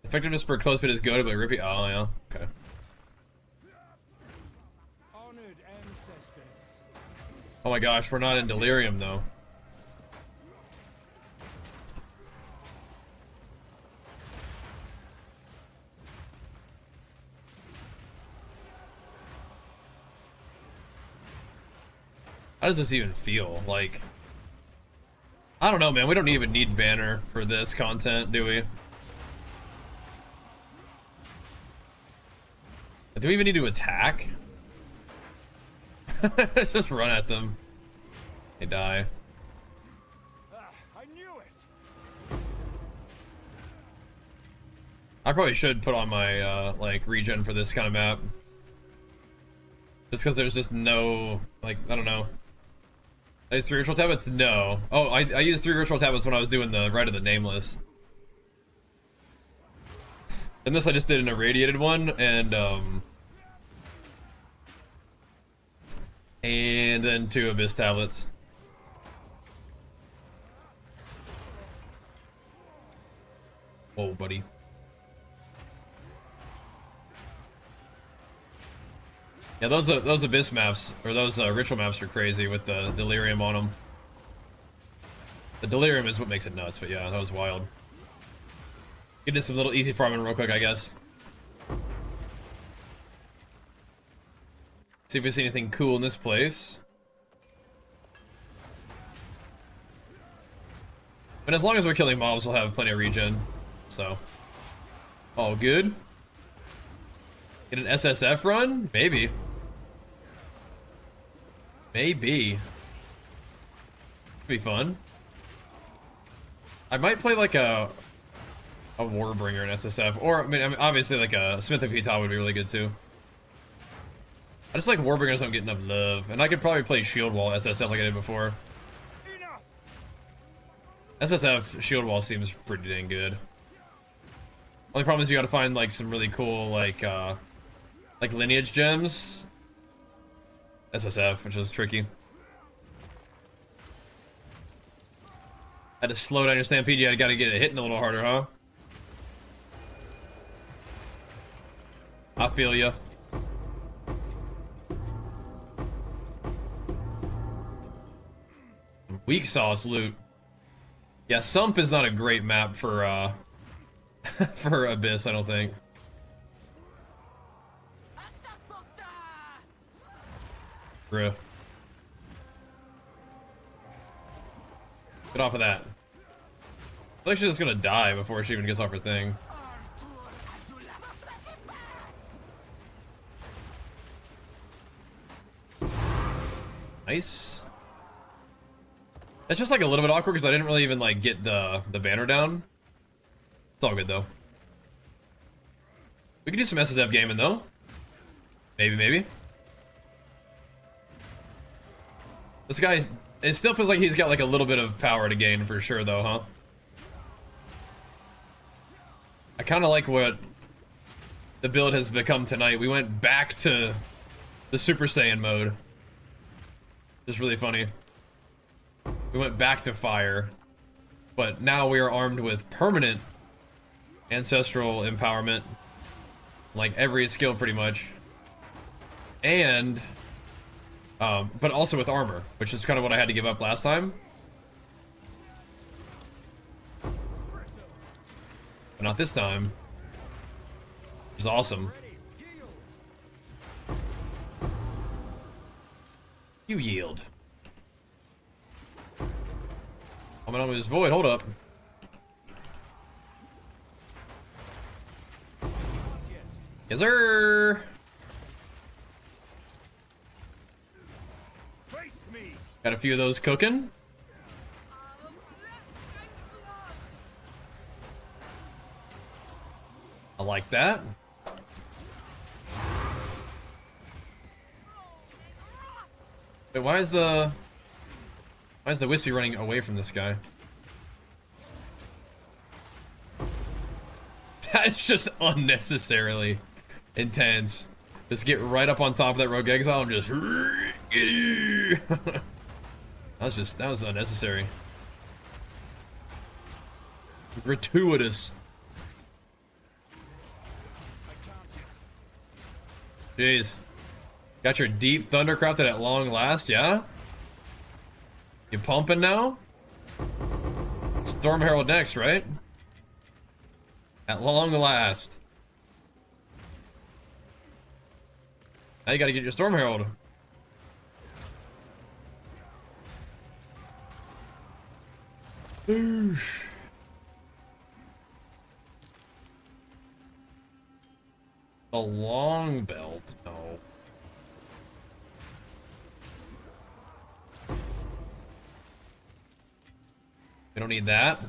Effectiveness per close fit is good, but Rippy. Oh yeah. Okay. Honored ancestors. Oh my gosh, we're not in delirium though. How does this even feel? Like, I don't know, man. We don't even need banner for this content, do we? Do we even need to attack? Let's just run at them. They die. I knew it. I probably should put on my like regen for this kind of map. Just because there's just no, like, I don't know. I use 3 ritual tablets? No. Oh, I used 3 ritual tablets when I was doing the Rite of the Nameless. And this I just did an irradiated one, and then 2 Abyss tablets. Whoa, buddy. Yeah, those Abyss maps, or those ritual maps are crazy with the delirium on them. The delirium is what makes it nuts, but yeah, that was wild. Get into some little easy farming real quick, I guess. See if we see anything cool in this place. And as long as we're killing mobs, we'll have plenty of regen. So, all good. Get an SSF run? Maybe. Maybe. Could be fun. I might play like a Warbringer in SSF, or I mean obviously like a Smith and Pita would be really good too. I just like Warbringers don't get enough love, and I could probably play Shield Wall SSF like I did before. SSF Shield Wall seems pretty dang good. Only problem is you gotta find like some really cool like lineage gems. SSF, which is tricky. Had to slow down your stampede, you gotta get it hitting a little harder, huh? I feel ya. Weak sauce loot. Yeah, Sump is not a great map for for Abyss, I don't think. Bruh. Get off of that. I feel like she's just gonna die before she even gets off her thing. Nice. It's just like a little bit awkward because I didn't really even like get the banner down. It's all good though. We could do some SSF gaming though. Maybe. This guy, it still feels like he's got like a little bit of power to gain for sure though, huh? I kind of like what the build has become tonight. We went back to the Super Saiyan mode. It's really funny. We went back to fire, but now we are armed with permanent ancestral empowerment, like every skill pretty much, and but also with armor, which is kind of what I had to give up last time. But not this time. Which is awesome. You yield. I'm gonna almost void, hold up. Yes, sir. Face me. Got a few of those cooking. I like that. Wait, why is the Wispy running away from this guy? That's just unnecessarily intense. Just get right up on top of that Rogue Exile and just that was unnecessary. Gratuitous. Jeez. Got your deep Thundercrafted at long last, yeah? You pumping now? Storm Herald next, right? At long last. Now you gotta get your Storm Herald. Oosh. A long belt, no. We don't need that.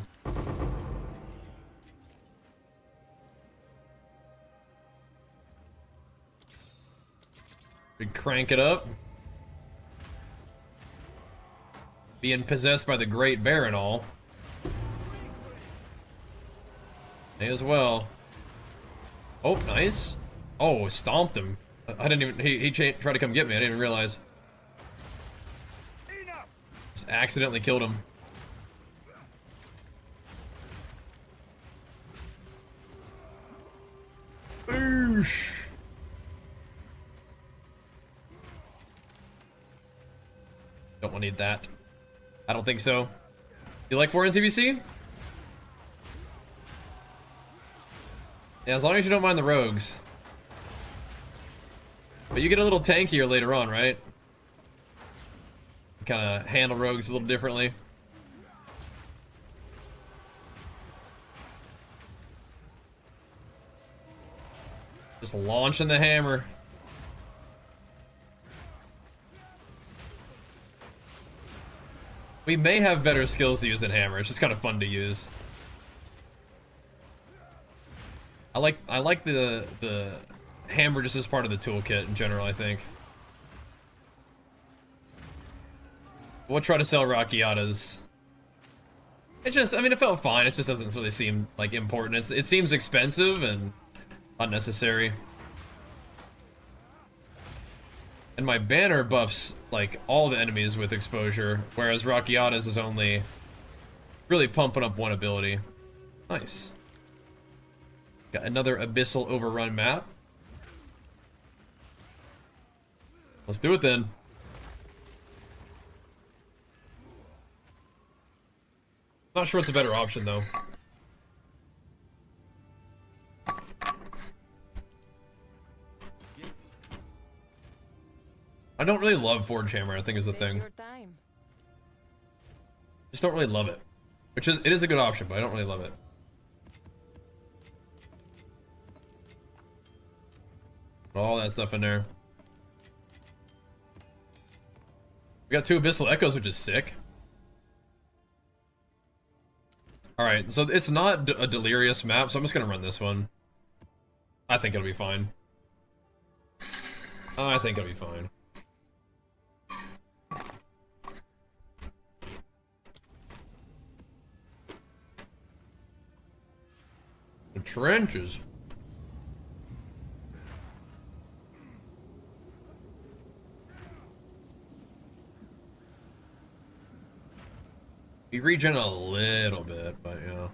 We crank it up. Being possessed by the Great Bear and all. May as well. Oh, nice. Oh, stomped him. I didn't even. He tried to come get me. I didn't even realize. Just accidentally killed him. Boosh. Don't need that. I don't think so. You like Warren TBC? Yeah, as long as you don't mind the rogues. But you get a little tankier later on, right? Kind of handle rogues a little differently. Just launching the hammer. We may have better skills to use than hammer. It's just kind of fun to use. I like the hammer just as part of the toolkit in general, I think. We'll try to sell Rockiatas. It just, I mean, it felt fine. It just doesn't really seem like important. It seems expensive and unnecessary. And my banner buffs like all the enemies with exposure, whereas Rockiatas is only really pumping up one ability. Nice. Got another Abyssal Overrun map. Let's do it then. Not sure what's a better option though. I don't really love Forge Hammer, I think is the thing. Just don't really love it. Which is, it is a good option, but I don't really love it. Put all that stuff in there. We got 2 Abyssal Echoes, which is sick. Alright, so it's not a delirious map, so I'm just gonna run this one. I think it'll be fine. I think it'll be fine. The trenches. We regen a little bit, but you know.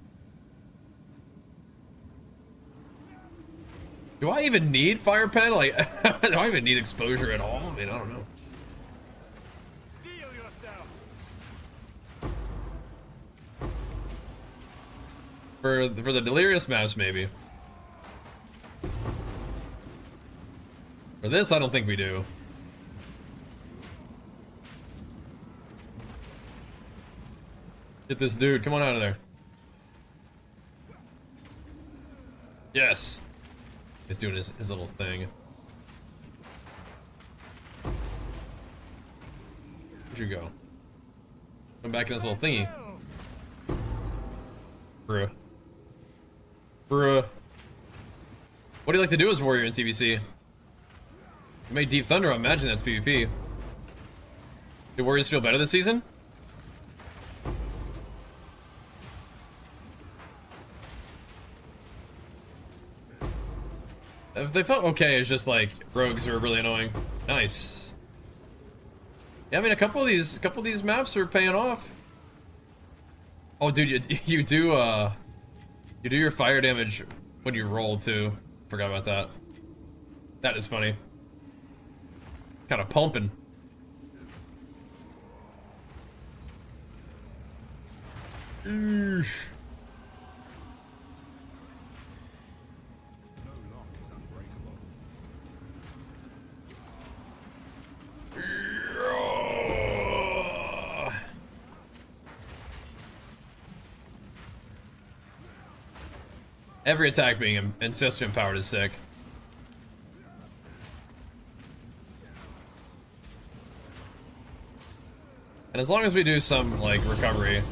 Do I even need fire pen? Like, do I even need exposure at all? I mean, I don't know. Steel yourself. For the delirious maps, maybe. For this, I don't think we do. Get this dude. Come on out of there. Yes. He's doing his little thing. Where'd you go? Come back in this little thingy. Bruh. Bruh. What do you like to do as warrior in TBC? You made Deep Thunder, I imagine that's PvP. Do warriors feel better this season? If they felt okay, it's just like rogues are really annoying. Nice. Yeah, I mean a couple of these maps are paying off. Oh, dude, you do your fire damage when you roll too. Forgot about that. That is funny. Kind of pumping. Eesh. Every attack being ancestral empowered is sick. And as long as we do some, like, recovery.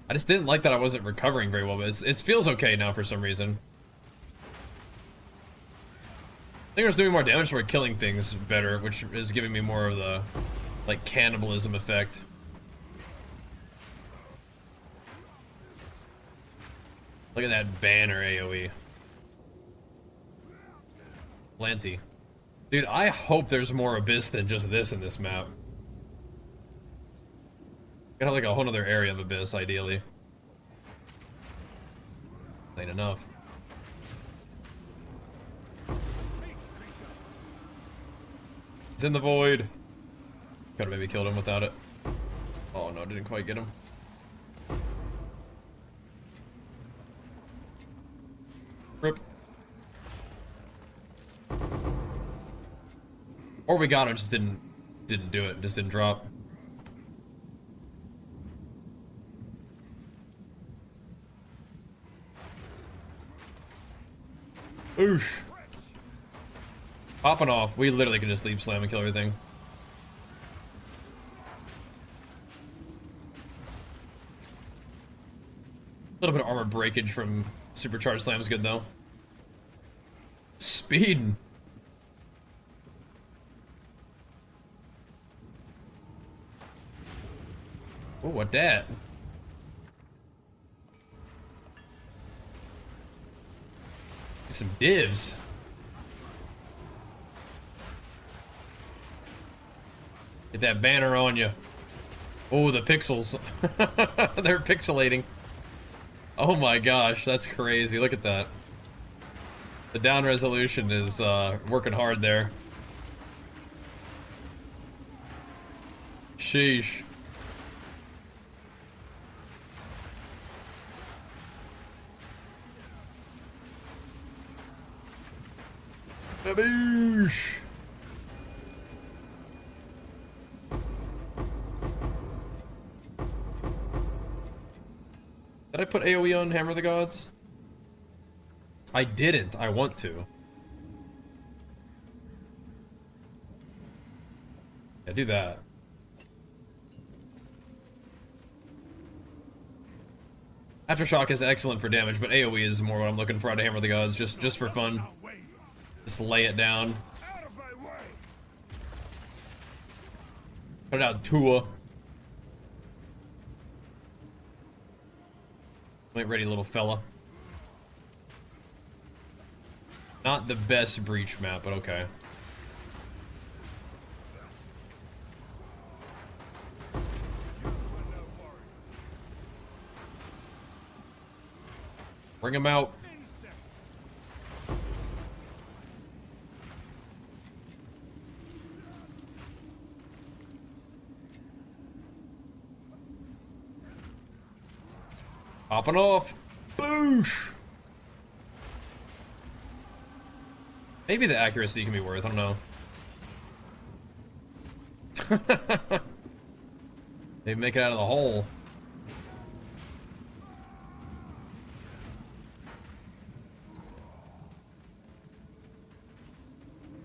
I just didn't like that I wasn't recovering very well, but it feels okay now for some reason. I think I was doing more damage for killing things better, which is giving me more of the, like, cannibalism effect. Look at that banner AoE. Plenty. Dude, I hope there's more Abyss than just this in this map. Gotta have like a whole other area of Abyss, ideally. Ain't enough. It's in the void. Could've maybe killed him without it. Oh no, didn't quite get him. Rip. Or we got him, just didn't do it, just didn't drop. Oosh. Popping off. We literally can just leave slam and kill everything. A little bit of armor breakage from Supercharged slam is good though. Speed. Oh, what that? Some divs. Get that banner on you. Oh, the pixels. They're pixelating. Oh my gosh, that's crazy. Look at that. The down resolution is working hard there. Sheesh. Baboosh. Did I put AoE on Hammer of the Gods? I didn't. I want to. Yeah, do that. Aftershock is excellent for damage, but AoE is more what I'm looking for out of Hammer of the Gods, just for fun. Just lay it down. Put it out, Tua. Wait, ready, little fella. Not the best breach map, but okay. Bring him out. Popping off. Boosh. Maybe the accuracy can be worth, I don't know. Maybe make it out of the hole.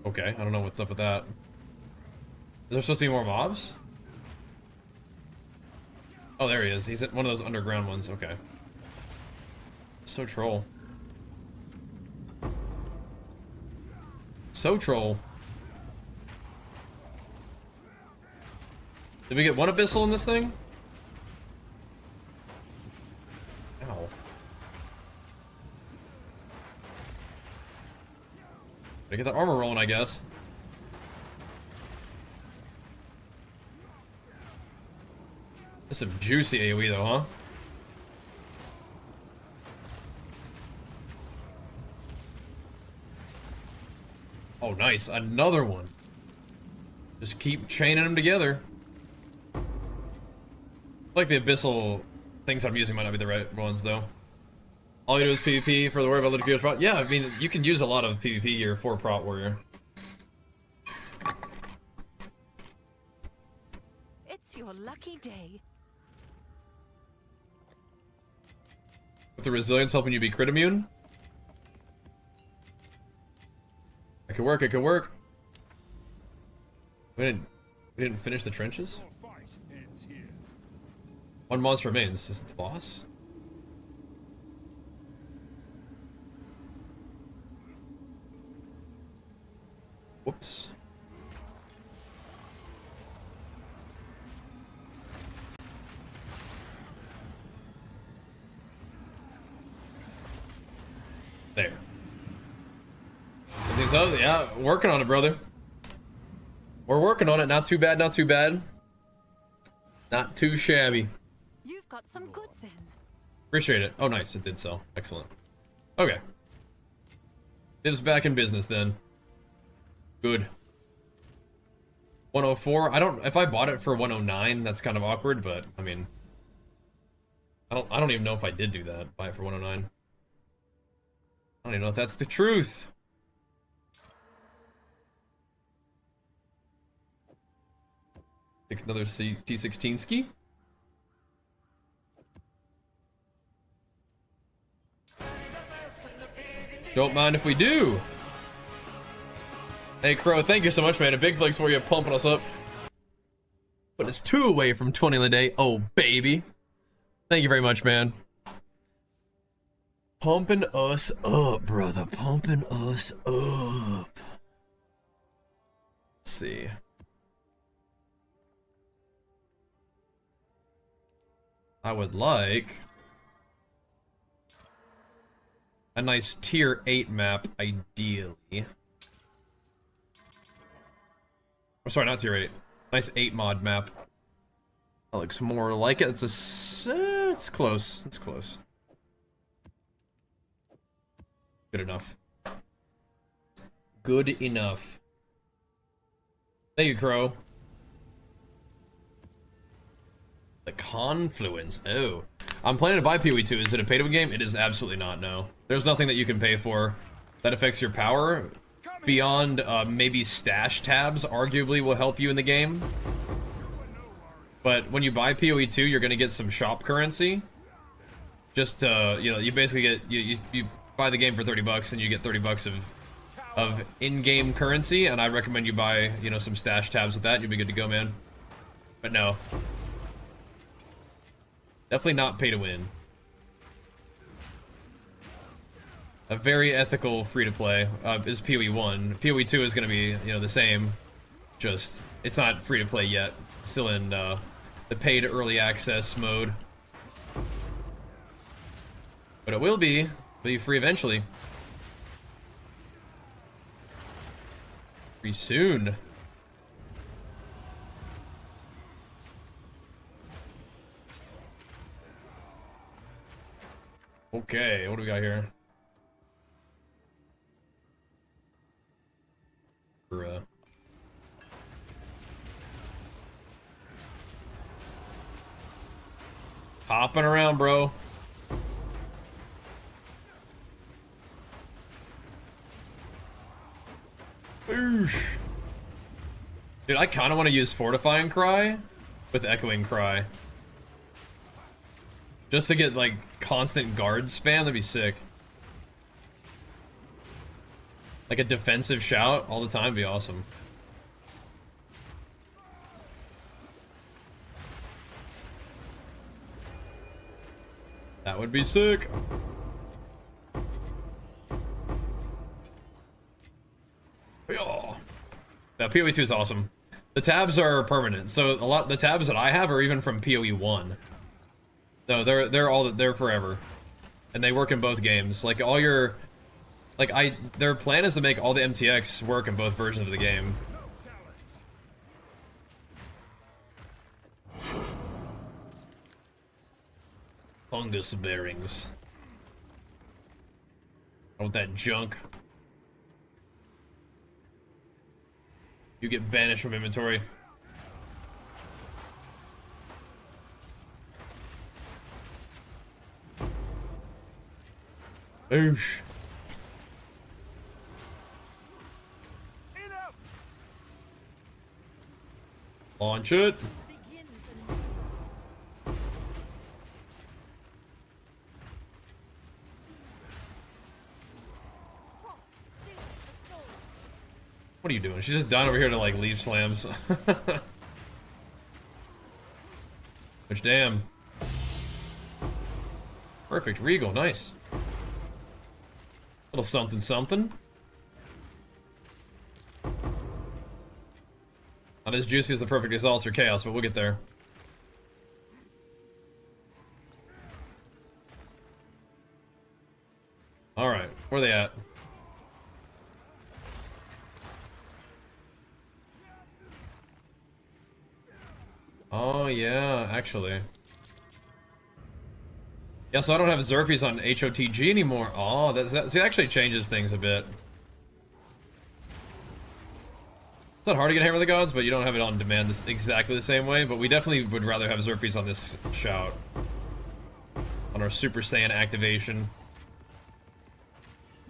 Okay, I don't know what's up with that. Is there supposed to be more mobs? Oh, there he is. He's at one of those underground ones. Okay. So troll. So troll. Did we get one abyssal in this thing? Ow. Gotta get that armor rolling, I guess. That's some juicy AoE though, huh? Oh, nice. Another one. Just keep chaining them together. Like the abyssal things I'm using might not be the right ones though. All you do is PvP for the Warrior of the spot. Yeah, I mean, you can use a lot of PvP gear for Prot Warrior. It's your lucky day. With the resilience helping you be crit immune? It could work, it could work. We didn't finish the trenches? Your fight ends here. One monster remains. Is it the boss? Whoops. There. I think so. Yeah, working on it, brother. We're working on it. Not too bad, not too bad. Not too shabby. You've got some goods in. Appreciate it. Oh, nice. It did sell. Excellent. Okay. Div's back in business then. Good. 104. I don't. If I bought it for 109, that's kind of awkward. But I mean, I don't even know if I did do that. Buy it for 109. I don't even know if that's the truth. Take another T16 ski. Don't mind if we do. Hey Crow, thank you so much, man. A big flex for you, pumping us up. But it's 2 away from 20 in the day. Oh baby. Thank you very much, man. Pumping us up, brother. Pumping us up. Let's see. I would like a nice tier 8 map, ideally. Oh, sorry, not tier 8. Nice 8 mod map. That looks more like it. It's close. It's close. Good enough. Good enough. Thank you, Crow. The Confluence. Oh. I'm planning to buy PoE 2. Is it a pay-to-win game? It is absolutely not, no. There's nothing that you can pay for that affects your power. Beyond maybe stash tabs, arguably will help you in the game. But when you buy PoE 2, you're going to get some shop currency. Just, you know, you basically get... You buy the game for 30 bucks and you get 30 bucks of in-game currency. And I recommend you buy, you know, some stash tabs with that. And you'll be good to go, man. But no. Definitely not pay to win. A very ethical free-to-play is PoE 1. PoE 2 is going to be, you know, the same. Just, it's not free-to-play yet. Still in the paid early access mode. But it will be free eventually. Pretty soon. Okay, what do we got here? Bruh. Hopping around, bro. Boosh. Dude, I kind of want to use Fortifying Cry with Echoing Cry. Just to get, like, constant guard spam, that'd be sick. Like a defensive shout all the time would be awesome. That would be sick. Yeah, PoE 2 is awesome. The tabs are permanent, so a lot the tabs that I have are even from PoE 1. No, they're forever, and they work in both games. Like all your, their plan is to make all the MTX work in both versions of the game. Fungus bearings. I want that junk. You get banished from inventory. Boosh. Enough! Launch it. What are you doing? She's just down over here to, like, leave slams. Which, damn. Perfect. Regal. Nice. Little something something. Not as juicy as the perfect assaults or chaos, but we'll get there. Alright. Where are they at? Oh, yeah, actually. Yeah, so I don't have Zerfies on HOTG anymore. Oh, see, that actually changes things a bit. It's not hard to get Hammer of the Gods, but you don't have it on demand exactly the same way, but we definitely would rather have Zerfies on this shout. On our Super Saiyan activation.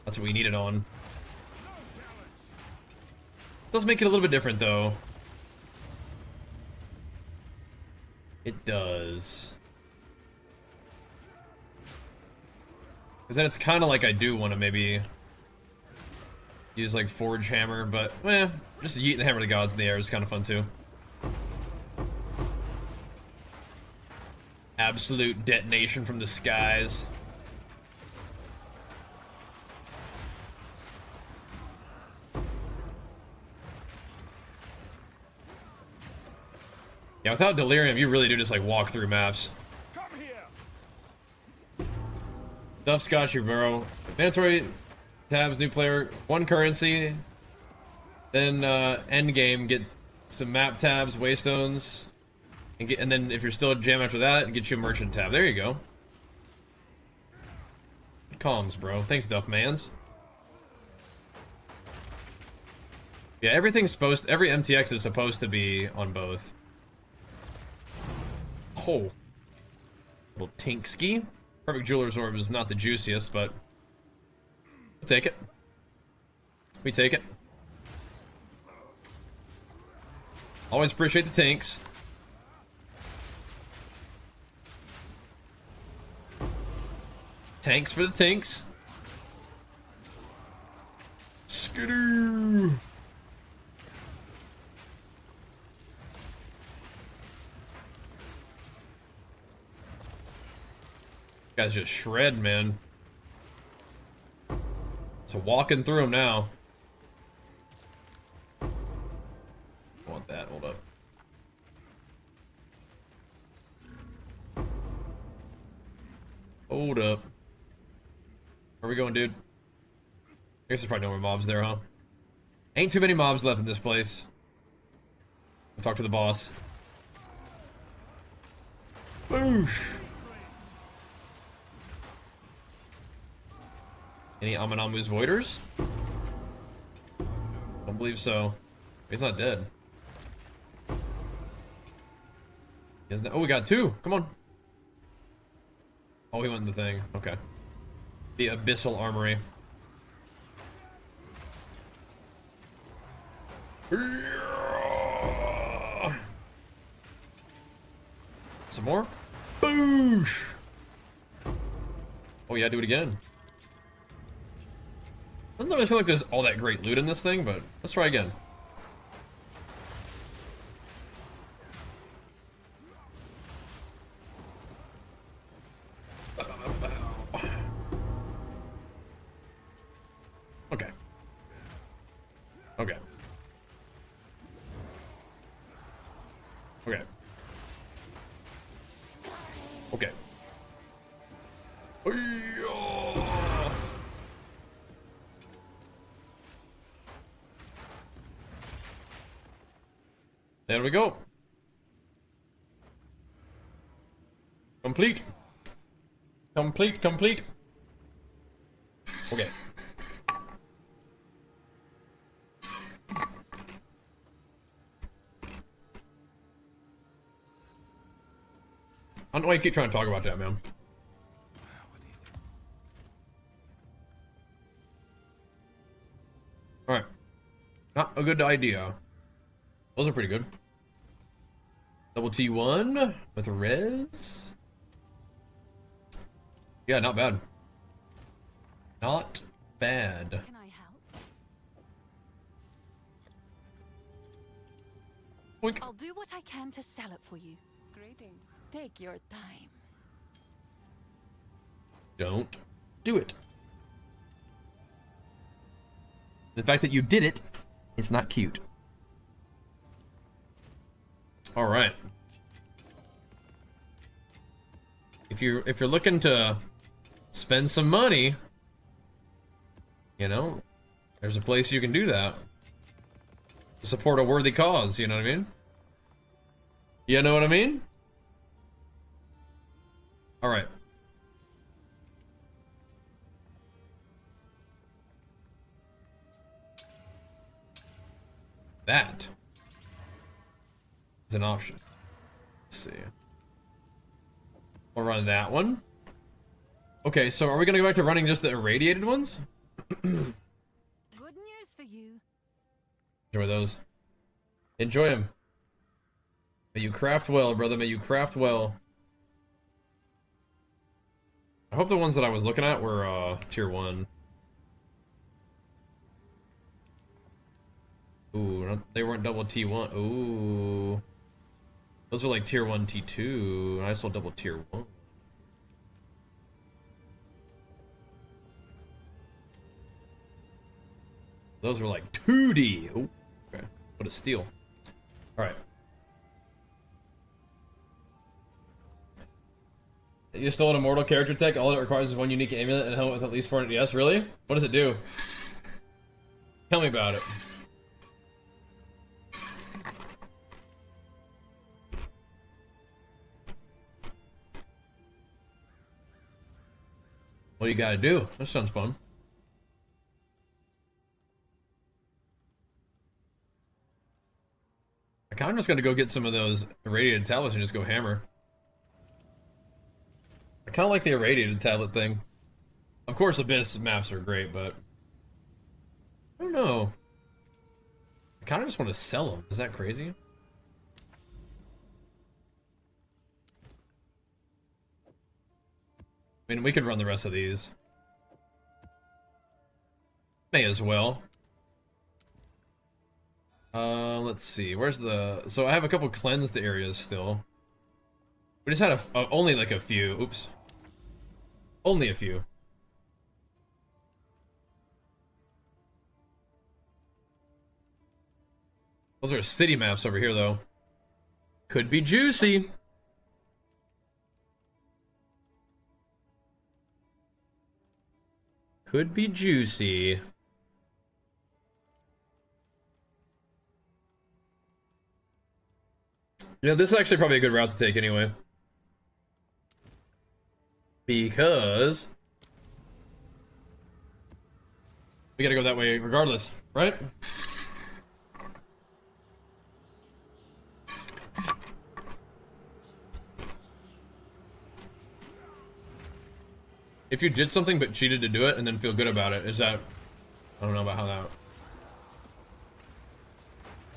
That's what we need it on. It does make it a little bit different, though. It does. Because then it's kind of like I do want to maybe use like Forge Hammer, but just yeeting the Hammer of the Gods in the air is kind of fun too. Absolute detonation from the skies. Yeah, without Delirium, you really do just like walk through maps. Come here! Duff Scotch, you bro. Mandatory tabs, new player, 1 currency. Then end game, get some map tabs, waystones, and then if you're still a jam after that, get you a merchant tab. There you go. Comms, bro. Thanks, Duff Mans. Yeah, every MTX is supposed to be on both. Oh. Little Tinkski. Perfect Jeweler's Orb is not the juiciest, but we'll take it. We take it. Always appreciate the tanks. Tanks for the tanks. Skidoo. Guys just shred, man. So walking through them now. I want that. Hold up. Hold up. Where are we going, dude? I guess there's probably no more mobs there, huh? Ain't too many mobs left in this place. I'll talk to the boss. Boosh! Any Amanamu's Voiders? Don't believe so. He's not dead. He has no, oh, we got two. Come on. Oh, he went in the thing. Okay. The Abyssal Armory. Some more? Boosh! Oh yeah, do it again. Doesn't really seem like there's all that great loot in this thing, but let's try again. Okay. Okay. Okay. Okay. There we go. Complete. Complete, complete. Okay. I don't know why you keep trying to talk about that, man. Alright. Not a good idea. Those are pretty good. Double T1 with res. Yeah, not bad. Not bad. Can I help? Boink. I'll do what I can to sell it for you. Greetings. Take your time. Don't do it. The fact that you did it, it's not cute. All right. If you're looking to spend some money, you know, there's a place you can do that. To support a worthy cause, you know what I mean? You know what I mean? All right. That is an option. Let's see. We'll run that one. Okay, so are we gonna go back to running just the irradiated ones? Good news for you. Enjoy those. Enjoy them. May you craft well, brother. May you craft well. I hope the ones that I was looking at were tier 1. Ooh, they weren't double T1. Ooh. Those are like tier 1, T2, and I still double tier 1. Those were like 2D. Oh, okay. What a steal. Alright. You stole an immortal character tech. All it requires is one unique amulet and a helmet with at least 400 DS. Really? What does it do? Tell me about it. What do you gotta do? That sounds fun. I kinda just gonna go get some of those irradiated tablets and just go hammer. I kinda like the irradiated tablet thing. Of course, Abyss maps are great, but I don't know. I kinda just want to sell them. Is that crazy? I mean, we could run the rest of these. May as well. Let's see. Where's the... So I have a couple cleansed areas still. We just had only like a few. Oops. Only a few. Those are city maps over here, though. Could be juicy. Could be juicy. Yeah, this is actually probably a good route to take anyway. Because We gotta go that way regardless, right? If you did something but cheated to do it and then feel good about it, is that... I don't know about how that...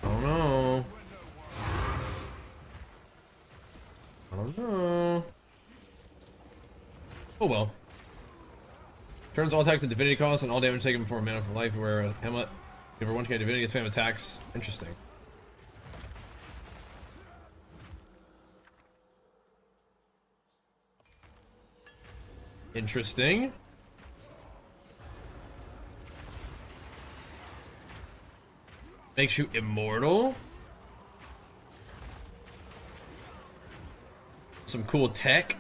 I don't know. I don't know. Oh well. Turns all attacks and divinity costs and all damage taken before mana for life, where Hamlet, over 1k divinity, spam attacks. Interesting. Interesting. Makes you immortal. Some cool tech.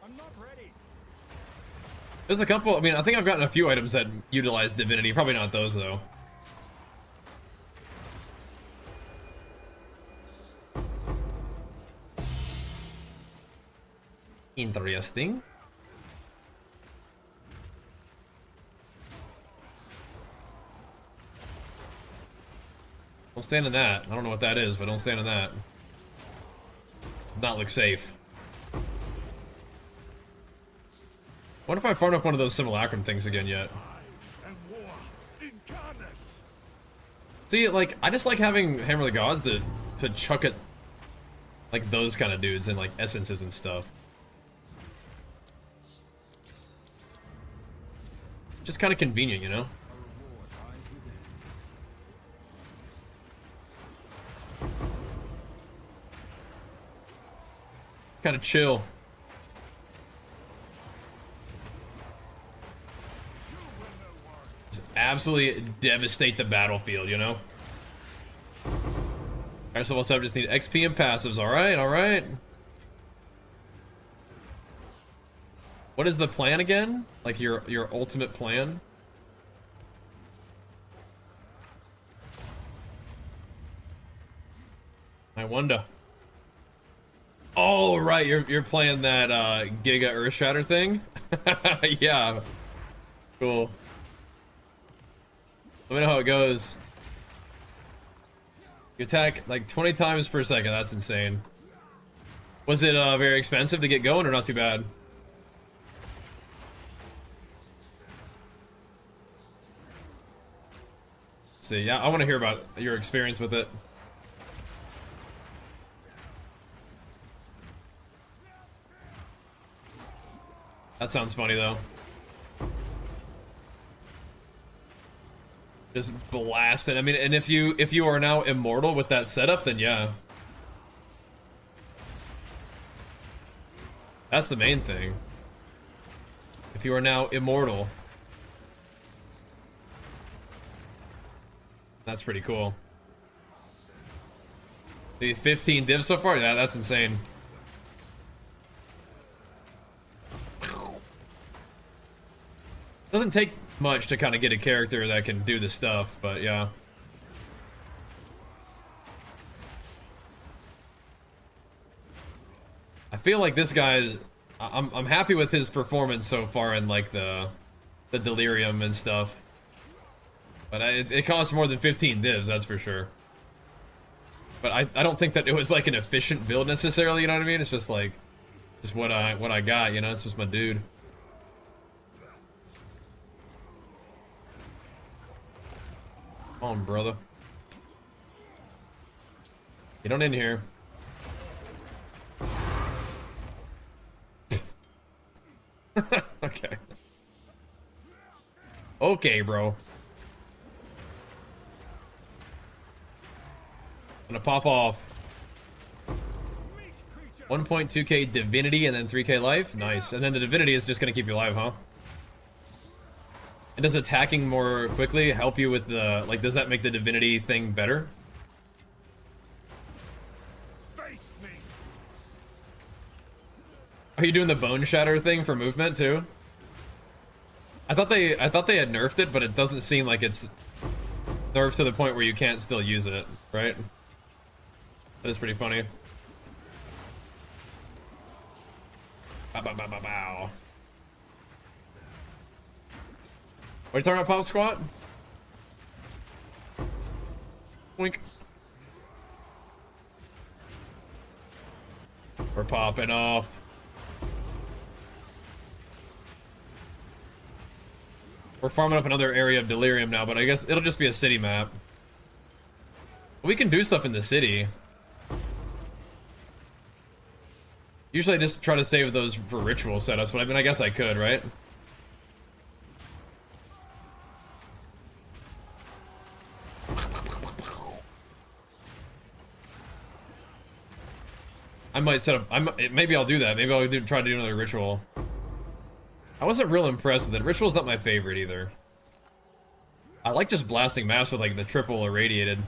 I'm not ready. There's a couple, I mean, I think I've gotten a few items that utilize divinity. Probably not those, though. Interesting. Don't stand in that. I don't know what that is, but don't stand in that. Does not look safe. What if I farmed up one of those simulacrum things again yet? And war incarnate. See, like, I just like having Hammer of the Gods to chuck at, like, those kind of dudes and, like, essences and stuff. Just kind of convenient, you know? Kind of chill. Just absolutely devastate the battlefield, you know? Alright, so what's up? Just need XP and passives. Alright, alright. What is the plan again? Like your ultimate plan? I wonder. Oh right, you're playing that Giga Earthshatter thing? Yeah. Cool. Let me know how it goes. You attack like 20 times per second, that's insane. Was it very expensive to get going or not too bad? Let's see, yeah, I want to hear about your experience with it. That sounds funny though. Just blast it. I mean, and if you are now immortal with that setup, then yeah. That's the main thing. If you are now immortal. That's pretty cool. The 15 divs so far? Yeah, that's insane. Doesn't take much to kind of get a character that can do the stuff, but yeah. I feel like this guy, I'm happy with his performance so far in like the delirium and stuff. But it costs more than 15 divs, that's for sure. But I don't think that it was like an efficient build necessarily, you know what I mean? It's just like, just what I got, you know? It's just my dude. Come on, brother. Get on in here. Okay. Okay, bro. Gonna pop off. 1.2k divinity and then 3k life. Nice. And then the divinity is just gonna keep you alive, huh? And does attacking more quickly help you with the, like, does that make the divinity thing better? Face me. Are you doing the bone shatter thing for movement too? I thought they had nerfed it, but it doesn't seem like it's nerfed to the point where you can't still use it, right? That is pretty funny. Bow, bow, bow, bow, bow. What are you talking about, Pop Squat? Wink. We're popping off. We're farming up another area of Delirium now, but I guess it'll just be a city map. We can do stuff in the city. Usually I just try to save those for ritual setups, but I mean, I guess I could, right? I might set up, maybe I'll do that. Maybe I'll try to do another ritual. I wasn't real impressed with it. Ritual's not my favorite either. I like just blasting maps with like the triple irradiated.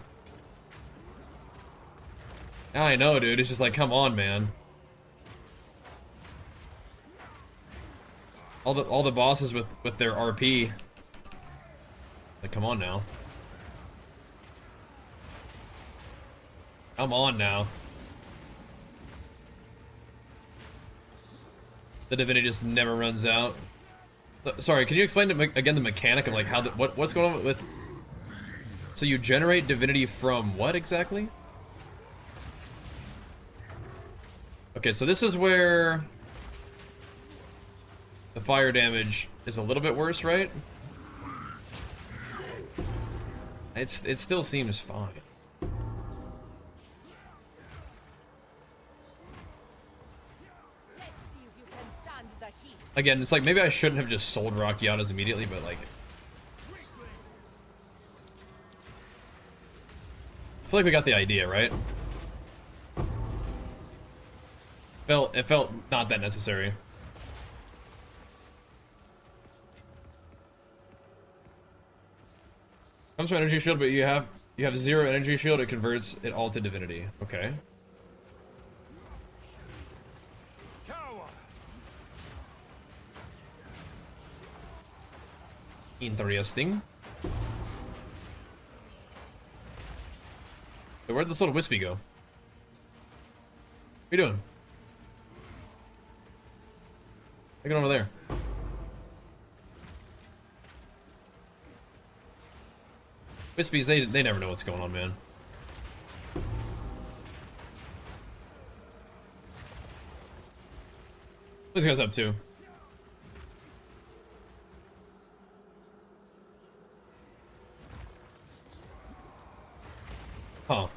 I know, dude. It's just like, come on, man. All the bosses with their RP. Like, come on now. Come on now. The divinity just never runs out. Sorry, can you explain again the mechanic of like how what's going on with? So you generate divinity from what exactly? Okay, so this is where the fire damage is a little bit worse, right? It still seems fine. Again, it's like maybe I shouldn't have just sold Rocky Autos immediately, but like I feel like we got the idea, right? It felt not that necessary. Comes from energy shield, but you have 0 energy shield, it converts it all to divinity. Okay. Interesting. So where'd this little wispy go? What are you doing? Look at over there. Wispies, they never know what's going on, man. This guy's up too. Huh.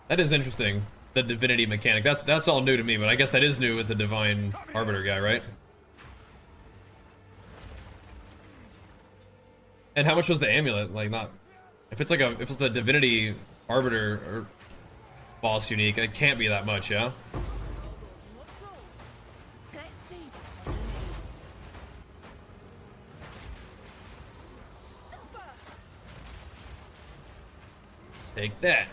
That is interesting. The divinity mechanic. That's all new to me, but I guess that is new with the divine arbiter guy, right? And how much was the amulet? Like, not if it's a divinity arbiter or boss unique, it can't be that much, yeah? Take that.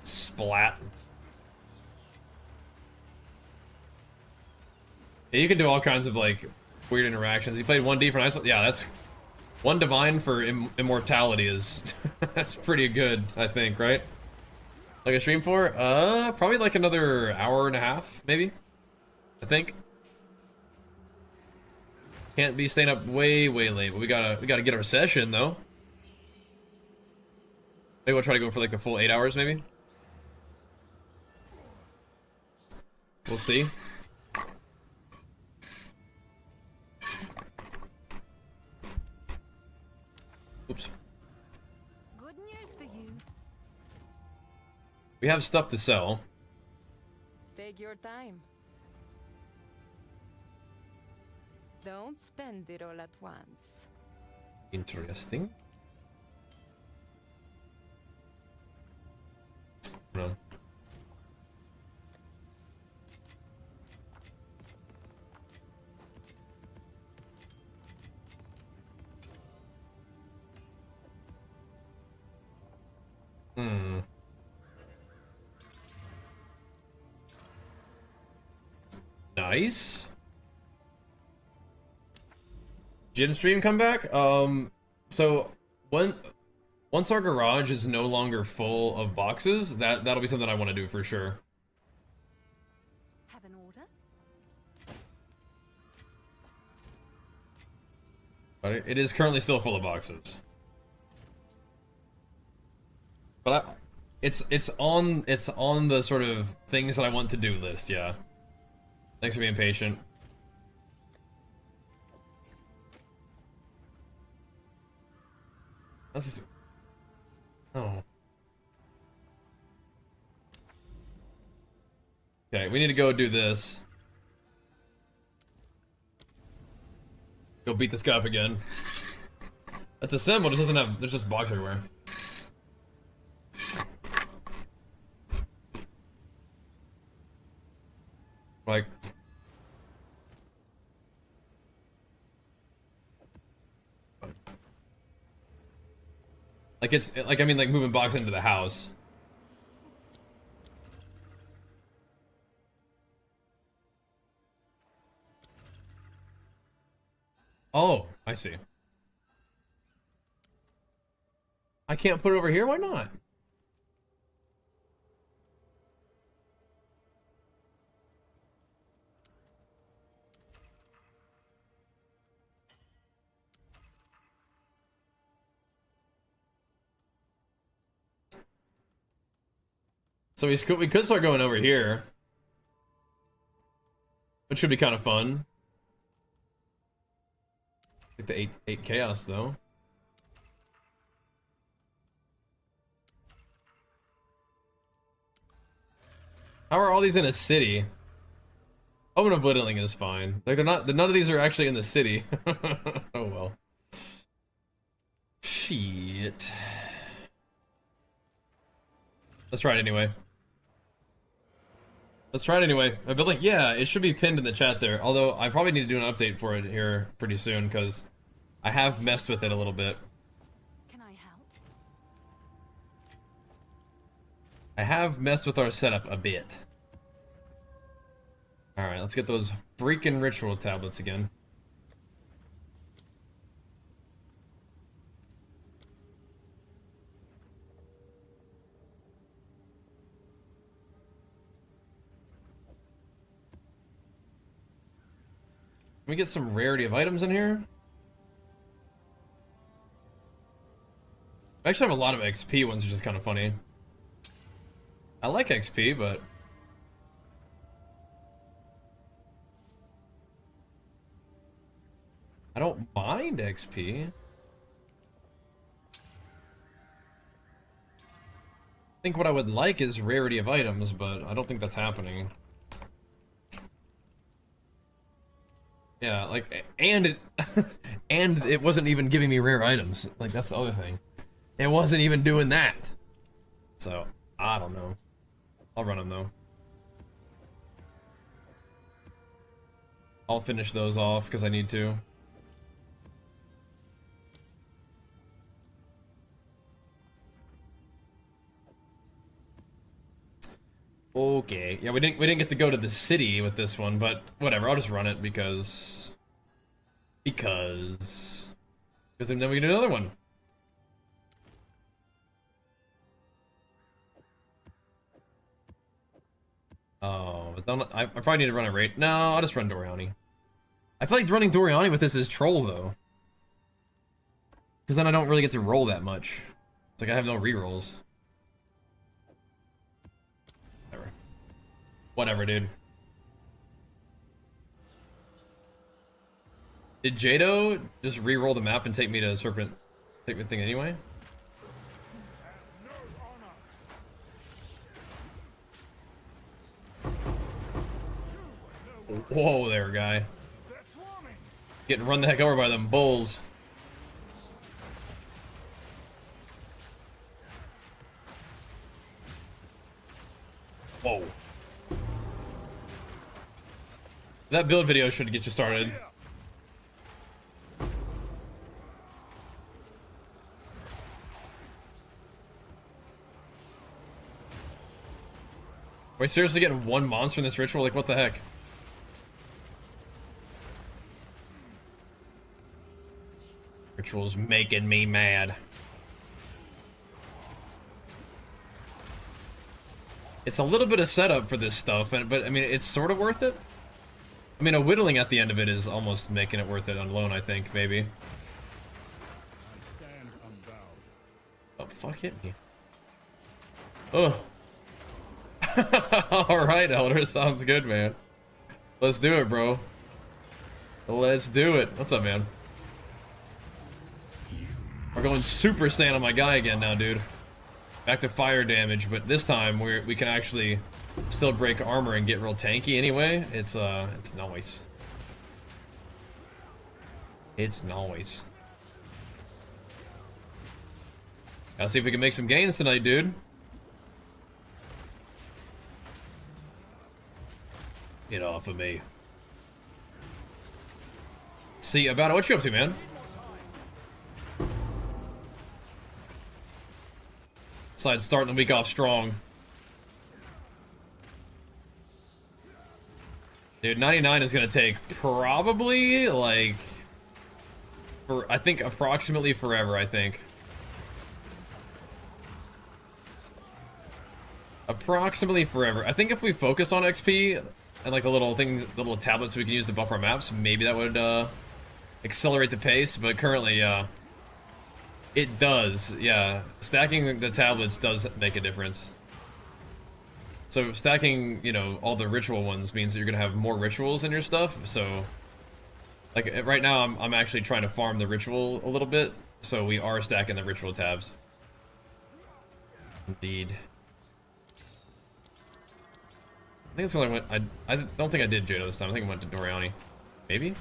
Splat. Yeah, you can do all kinds of like weird interactions. He played 1D for nice. Yeah, that's 1 divine for immortality is that's pretty good, I think, right? Like a stream for? Probably like another hour and a half, maybe. I think. Can't be staying up way late, but we gotta get our session though. Maybe we'll try to go for like the full 8 hours, maybe. We'll see. Oops. Good news for you. We have stuff to sell. Take your time. Don't spend it all at once. Interesting. No. Nice. Jin stream come back? So when Once our garage is no longer full of boxes, that'll be something I want to do for sure. Have an order? But it is currently still full of boxes. But it's on the sort of things that I want to do list, yeah. Thanks for being patient. That's... Oh. Okay, we need to go do this. Go beat this guy up again. That's a symbol, just doesn't have... There's just box everywhere. Like... Like it's... Like, I mean, like, moving box into the house. Oh, I see. I can't put it over here? Why not? So we could start going over here. Which should be kind of fun. Get the 8 chaos though. How are all these in a city? Omen of Whittling is fine. Like none of these are actually in the city. Oh well. Shit. Let's try it anyway. Let's try it anyway. But like, yeah, it should be pinned in the chat there. Although I probably need to do an update for it here pretty soon because I have messed with it a little bit. Can I help? I have messed with our setup a bit. Alright, let's get those freaking ritual tablets again. Can we get some rarity of items in here? I actually have a lot of XP ones, which is kind of funny. I like XP, but... I don't mind XP. I think what I would like is rarity of items, but I don't think that's happening. Yeah, like, and it, and it wasn't even giving me rare items. Like, that's the other thing. It wasn't even doing that. So, I don't know. I'll run them, though. I'll finish those off, because I need to. Okay, yeah, we didn't get to go to the city with this one, but whatever. I'll just run it because then we can do another one. Oh, but don't, I probably need to run a raid. No, I'll just run Doriani. I feel like running Doriani with this is troll though, because then I don't really get to roll that much. It's like I have no rerolls. Whatever, dude. Did Jado just re-roll the map and take me to Serpent thing anyway? Whoa there, guy. Getting run the heck over by them bulls. Whoa. That build video should get you started. Are we seriously getting one monster in this ritual? Like, what the heck? Ritual's making me mad. It's a little bit of setup for this stuff, but I mean, it's sort of worth it. I mean, a whittling at the end of it is almost making it worth it alone, I think, maybe. I stand unbowed. Oh, fuck, hit me. Oh. Alright, Elder, sounds good, man. Let's do it, bro. Let's do it. What's up, man? We're going Super Saiyan on my guy again now, dude. Back to fire damage, but this time we can actually still break armor and get real tanky anyway. It's nice. It's nice. Gotta see if we can make some gains tonight, dude. Get off of me. See, about it, what you up to, man? Side starting the week off strong. Dude, 99 is gonna take probably like I think approximately forever, I think. Approximately forever. I think if we focus on XP and like the little things, the little tablets we can use to buff our maps, maybe that would accelerate the pace, but currently, it does, yeah. Stacking the tablets does make a difference. So stacking, you know, all the ritual ones means that you're gonna have more rituals in your stuff, so... Like, right now, I'm actually trying to farm the ritual a little bit, so we are stacking the ritual tabs. Indeed. I think it's the only one... I don't think I did Jado this time, I think I went to Doriani. Maybe?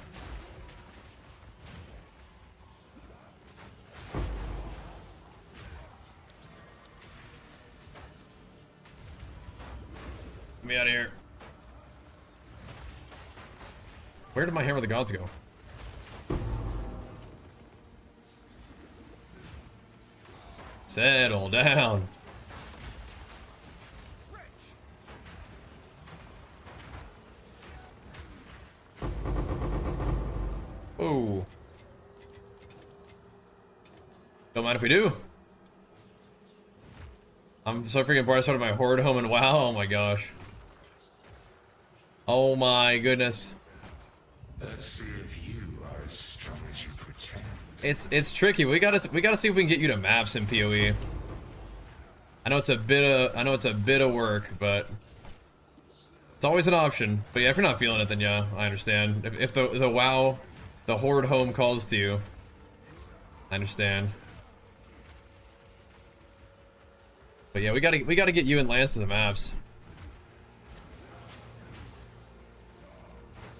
Get me out of here. Where did my Hammer of the Gods go? Settle down. Oh. Don't mind if we do. I'm so freaking bored. I started my horde home and WoW. Oh my gosh. Oh my goodness. Let's see if you are as strong as you pretend. It's tricky. We gotta see if we can get you to maps in PoE. I know it's a bit of work, but it's always an option. But yeah, if you're not feeling it, then yeah, I understand. If the WoW, the horde home calls to you, I understand. But yeah, we gotta get you and Lance to the maps.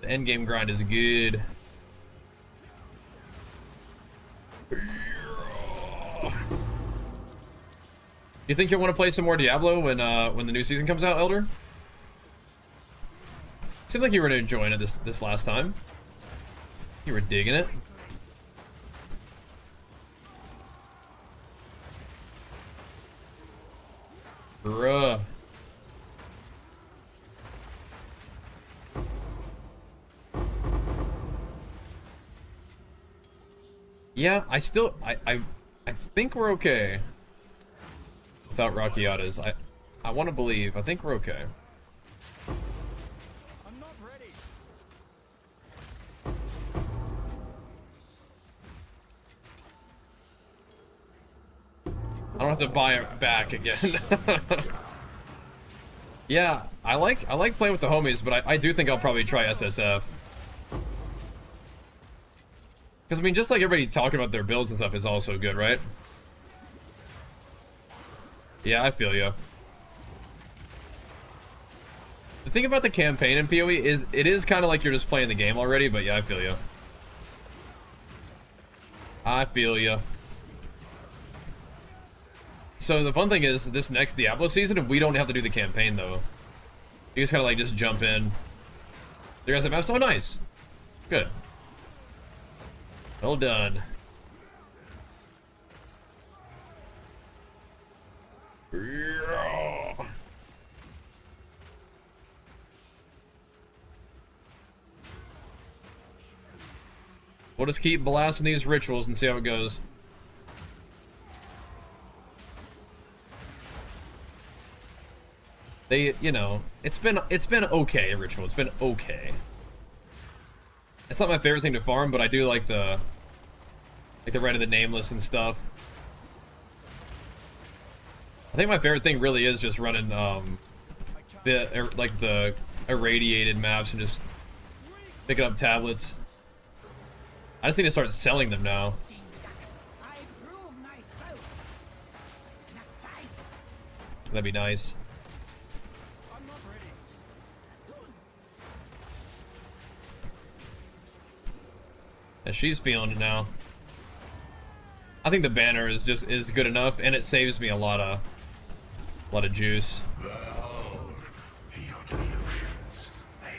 The end game grind is good. You think you'll want to play some more Diablo when the new season comes out, Elder? Seemed like you were enjoying it this last time. You were digging it. Bruh. Yeah, I think we're okay. Without Rockiatas. I want to believe. I think we're okay. I'm not ready. I don't have to buy it back again. Yeah, I like playing with the homies, but I do think I'll probably try SSF. Because, I mean, just like everybody talking about their builds and stuff is also good, right? Yeah, I feel you. The thing about the campaign in PoE is it is kind of like you're just playing the game already, but yeah, I feel you. I feel you. So the fun thing is, this next Diablo season, we don't have to do the campaign, though. You just kind of like just jump in. You guys have maps? Oh, nice. Good. Well done. Yeah. We'll just keep blasting these rituals and see how it goes. They, you know, it's been okay, Ritual. It's been okay. It's not my favorite thing to farm, but I do like the Rite of the Nameless and stuff. I think my favorite thing really is just running the irradiated maps and just picking up tablets. I just need to start selling them now. I prove myself. That'd be nice. I'm not ready. Yeah, she's feeling it now. I think the banner is good enough, and it saves me a lot of juice. Behold, your delusions make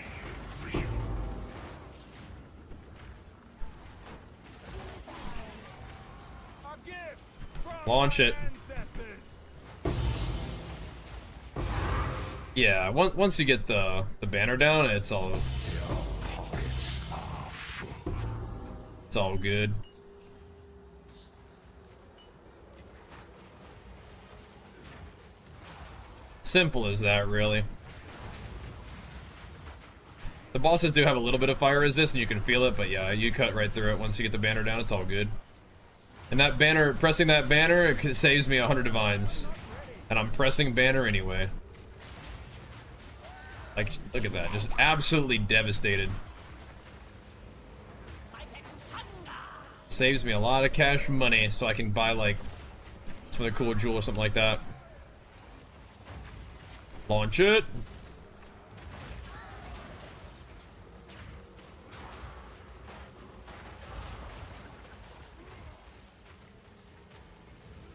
you real. A gift from Launch it. ancestors. Yeah, once you get the banner down, it's all Your pockets are full. good. Simple as that, really. The bosses do have a little bit of fire resist, and you can feel it, but yeah, you cut right through it once you get the banner down. It's all good. And that banner, pressing that banner, it saves me 100 divines, and I'm pressing banner anyway. Like, look at that, just absolutely devastated. Saves me a lot of cash money, so I can buy like some other cool jewel or something like that. Launch it.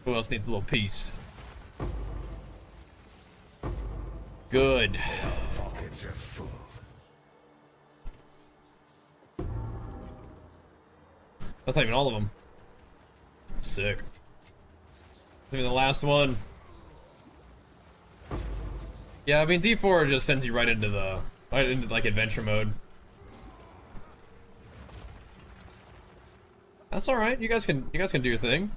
Who else needs a little piece? Good. Pockets are full. That's not even all of them. Sick. Maybe the last one. Yeah, I mean D4 just sends you right into like adventure mode. That's all right. You guys can do your thing.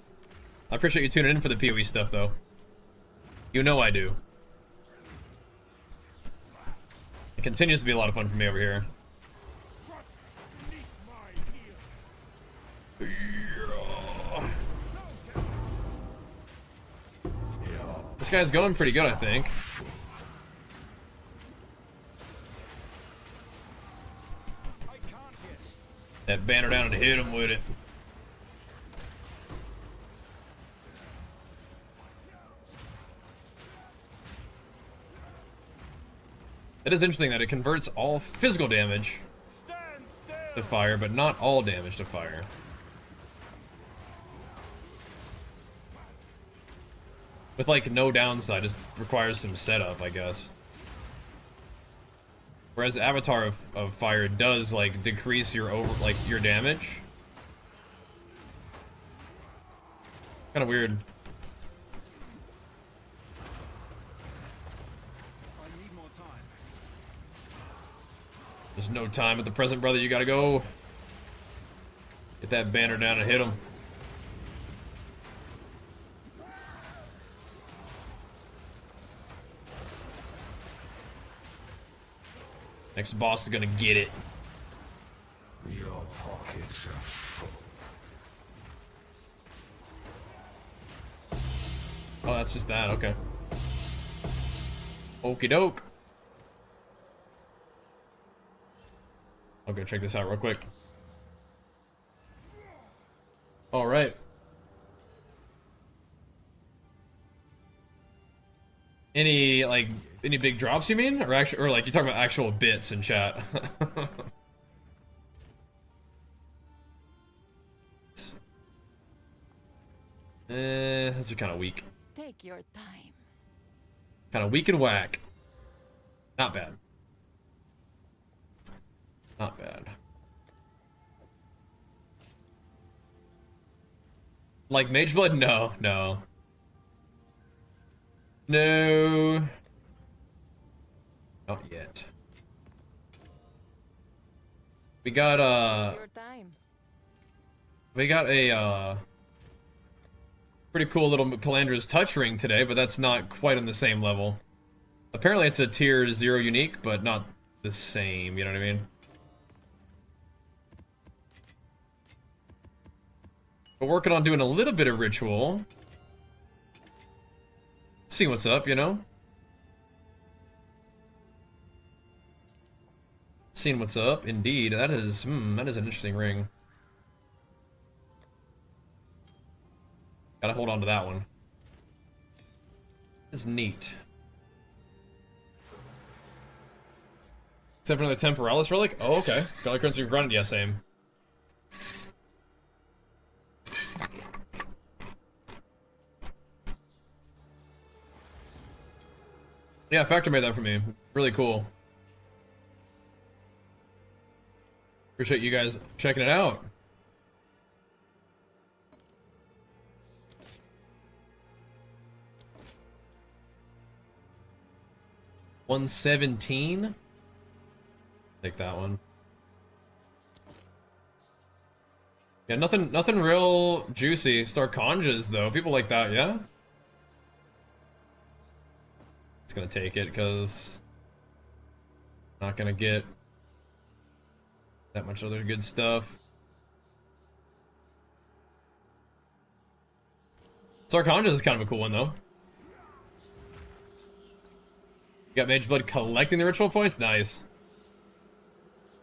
I appreciate you tuning in for the PoE stuff though. You know I do. It continues to be a lot of fun for me over here. This guy's going pretty good, I think. I can't yet. That banner down and hit him with it. It is interesting that it converts all physical damage Stand still. to fire, but not all damage to fire. With like no downside, just requires some setup, I guess. Whereas Avatar of Fire does like decrease your your damage. Kind of weird. I need more time. There's no time at the present, brother. You gotta go. Get that banner down and hit him. Next boss is gonna get it. Your pockets are full. Oh, that's just that. Okay. Okie doke. I'll go check this out real quick. All right. Any big drops you mean, or actually, or like you talking about actual bits in chat? Those are kind of weak. Take your time. Kind of weak and whack. Not bad. Not bad. Like Mageblood? No, no. No. Not yet. We got Take your time. we got a pretty cool little Calandra's touch ring today, but that's not quite on the same level. Apparently it's a tier 0 unique, but not the same, you know what I mean? We're working on doing a little bit of ritual. See what's up, you know? Seeing what's up, indeed. That is an interesting ring. Gotta hold on to that one. It's neat. Except for the Temporalis relic? Oh, okay. Got like currency grounded, yeah, same. Yeah, Factor made that for me. Really cool. Appreciate you guys checking it out. $117. Take that one. Yeah, nothing real juicy. Starconjas though. People like that, yeah? It's gonna take it because not gonna get that much other good stuff. Sarkonja is kind of a cool one, though. You got Mage Blood collecting the ritual points? Nice.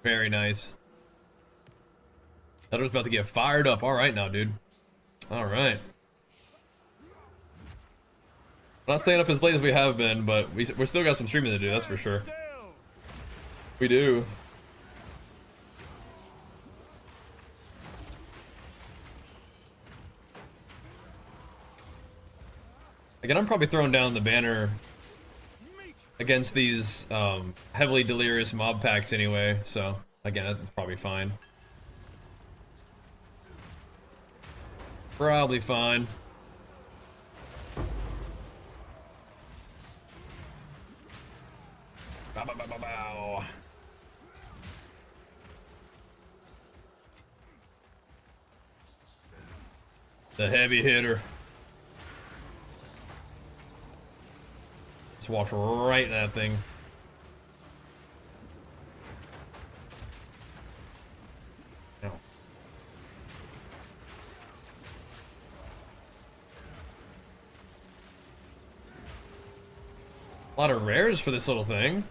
Very nice. That was about to get fired up. Alright now, dude. Alright. Not staying up as late as we have been, but we're still got some streaming to do, that's for sure. We do. Again, I'm probably throwing down the banner against these heavily delirious mob packs anyway, so again, that's probably fine. Probably fine. Bow, bow, bow, bow, bow. The heavy hitter. Just walked right in that thing. Ow. A lot of rares for this little thing.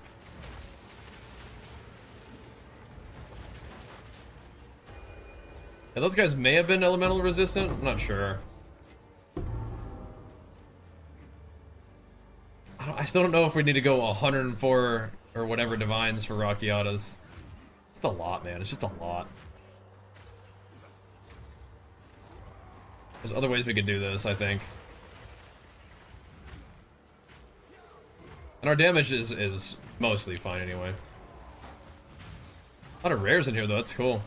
Yeah, those guys may have been elemental resistant. I'm not sure. I still don't know if we need to go 104 or whatever divines for Rockiatas. It's a lot, man. It's just a lot. There's other ways we could do this, I think. And our damage is mostly fine anyway. A lot of rares in here, though. That's cool.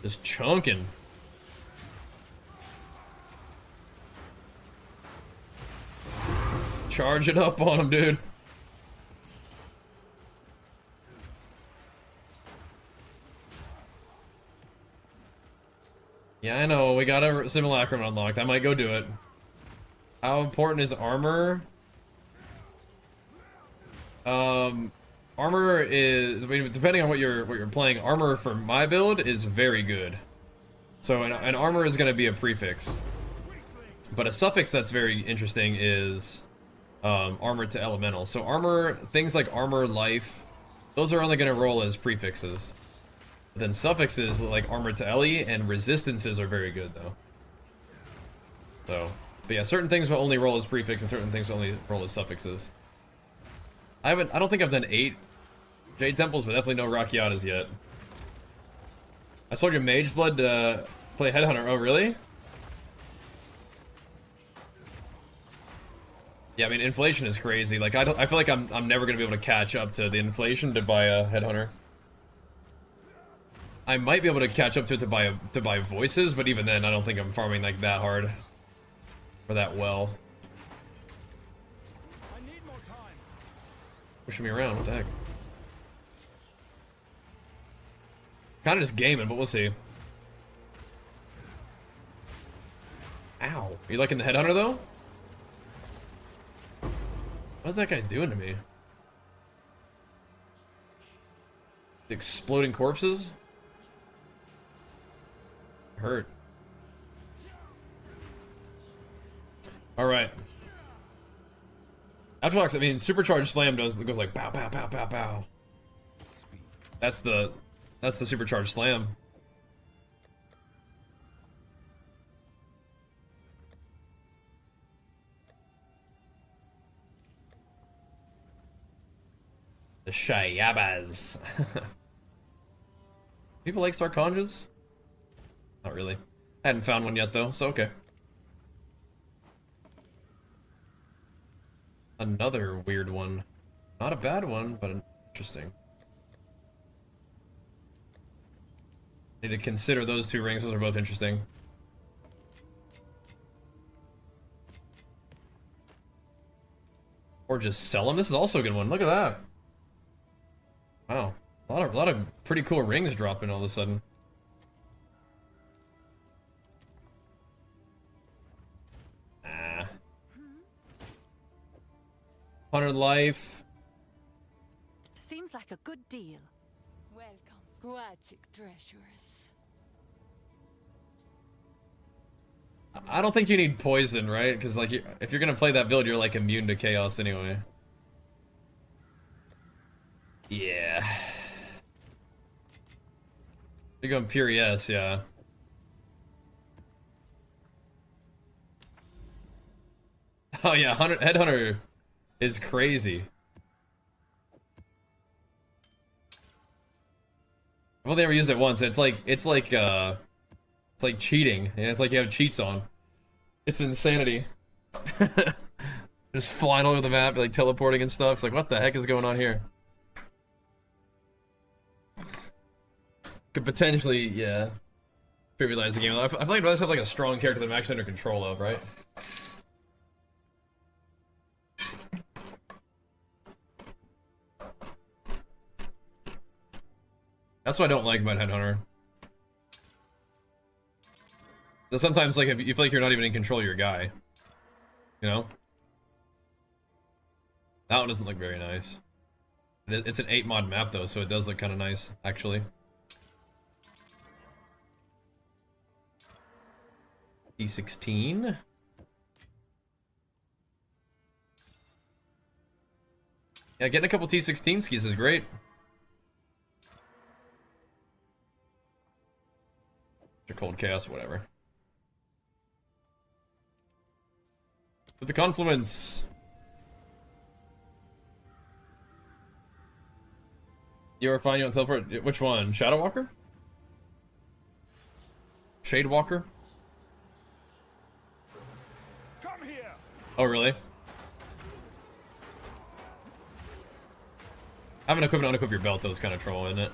Just chunking. Charge it up on him, dude. Yeah, I know. We got a simulacrum unlocked. I might go do it. How important is armor? Armor is, I mean, depending on what you're playing, armor for my build is very good. So an armor is going to be a prefix. But a suffix that's very interesting is armor to elemental. So armor, things like armor, life, those are only going to roll as prefixes. Then suffixes like armor to ele and resistances are very good though. So, but yeah, certain things will only roll as prefix and certain things will only roll as suffixes. I don't think I've done 8 Jade Temples, but definitely no Rockiatas yet. I sold your Mage Blood to play Headhunter. Oh, really? Yeah, I mean, inflation is crazy. Like, I feel like I'm never gonna be able to catch up to the inflation to buy a Headhunter. I might be able to catch up to it to buy voices, but even then, I don't think I'm farming like that hard or that well. I need more time. Pushing me around, what the heck? Kind of just gaming, but we'll see. Ow. Are you liking the Headhunter though? What's that guy doing to me? Exploding corpses? Hurt. Alright. Aftershocks, I mean, Supercharged Slam goes like pow pow pow pow pow. That's the Supercharged Slam. The Shayabas. People like Star Conjas? Not really. I hadn't found one yet though, so okay. Another weird one. Not a bad one, but interesting. Need to consider those two rings, those are both interesting. Or just sell them. This is also a good one. Look at that. Wow. A lot of pretty cool rings dropping all of a sudden. Ah. 100 life. Seems like a good deal. Welcome, Guachic treasures. I don't think you need poison, right? Because like, if you're gonna play that build, you're like immune to chaos anyway. Yeah. You're going pure yes, yeah. Oh yeah, Headhunter is crazy. I've only ever used it once. It's like cheating, and it's like you have cheats on. It's insanity. Just flying all over the map, like teleporting and stuff. It's like, what the heck is going on here? Could potentially, yeah, trivialize the game. I feel like I'd rather have like a strong character that I'm actually under control of, right? That's what I don't like about Headhunter. So sometimes, like, if you feel like you're not even in control of your guy, you know? That one doesn't look very nice. It's an 8 mod map though, so it does look kind of nice, actually. T16. Yeah, getting a couple T16 skis is great. Or Cold Chaos, whatever. With the Confluence. You are fine, you want to teleport? Which one? Shadow Walker? Shade Walker? Come here. Oh, really? Having equipment unequip your belt though is kind of troll, isn't it?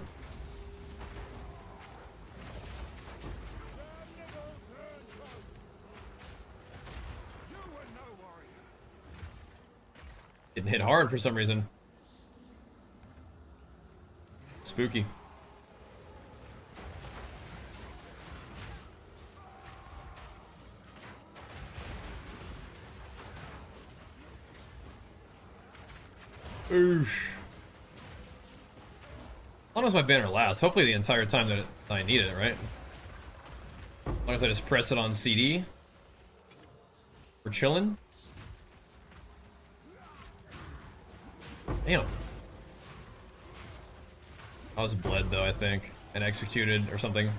Getting hit hard for some reason. Spooky. Oosh. How long does my banner last? Hopefully the entire time that I need it, right? As long as I just press it on CD. We're chilling. Damn. I was bled though, I think, and executed or something.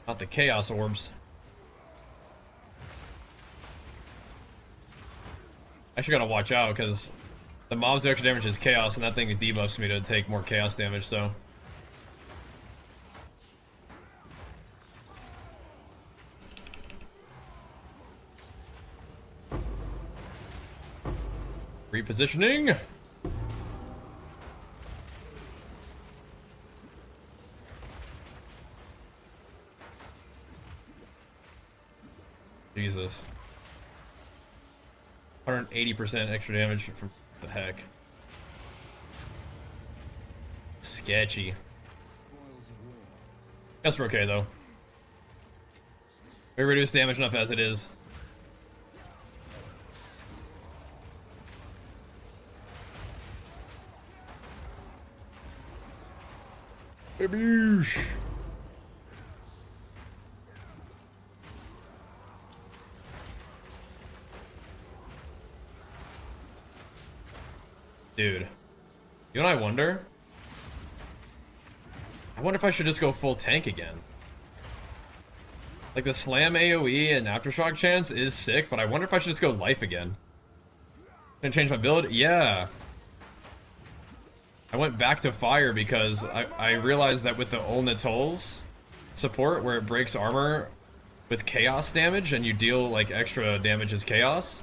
Not the Chaos Orbs. Actually gotta watch out, because the mob's extra damage is Chaos, and that thing debuffs me to take more Chaos damage, so... Repositioning! Jesus. 180% extra damage for the heck. Sketchy. Spoils of war. Guess we're okay though. We reduce damage enough as it is. Baboosh. Dude, you know what I wonder? I wonder if I should just go full tank again. Like the slam AoE and aftershock chance is sick, but I wonder if I should just go life again. Gonna change my build? Yeah. I went back to fire because I realized that with the Olnatol's support, where it breaks armor with chaos damage and you deal like extra damage as chaos,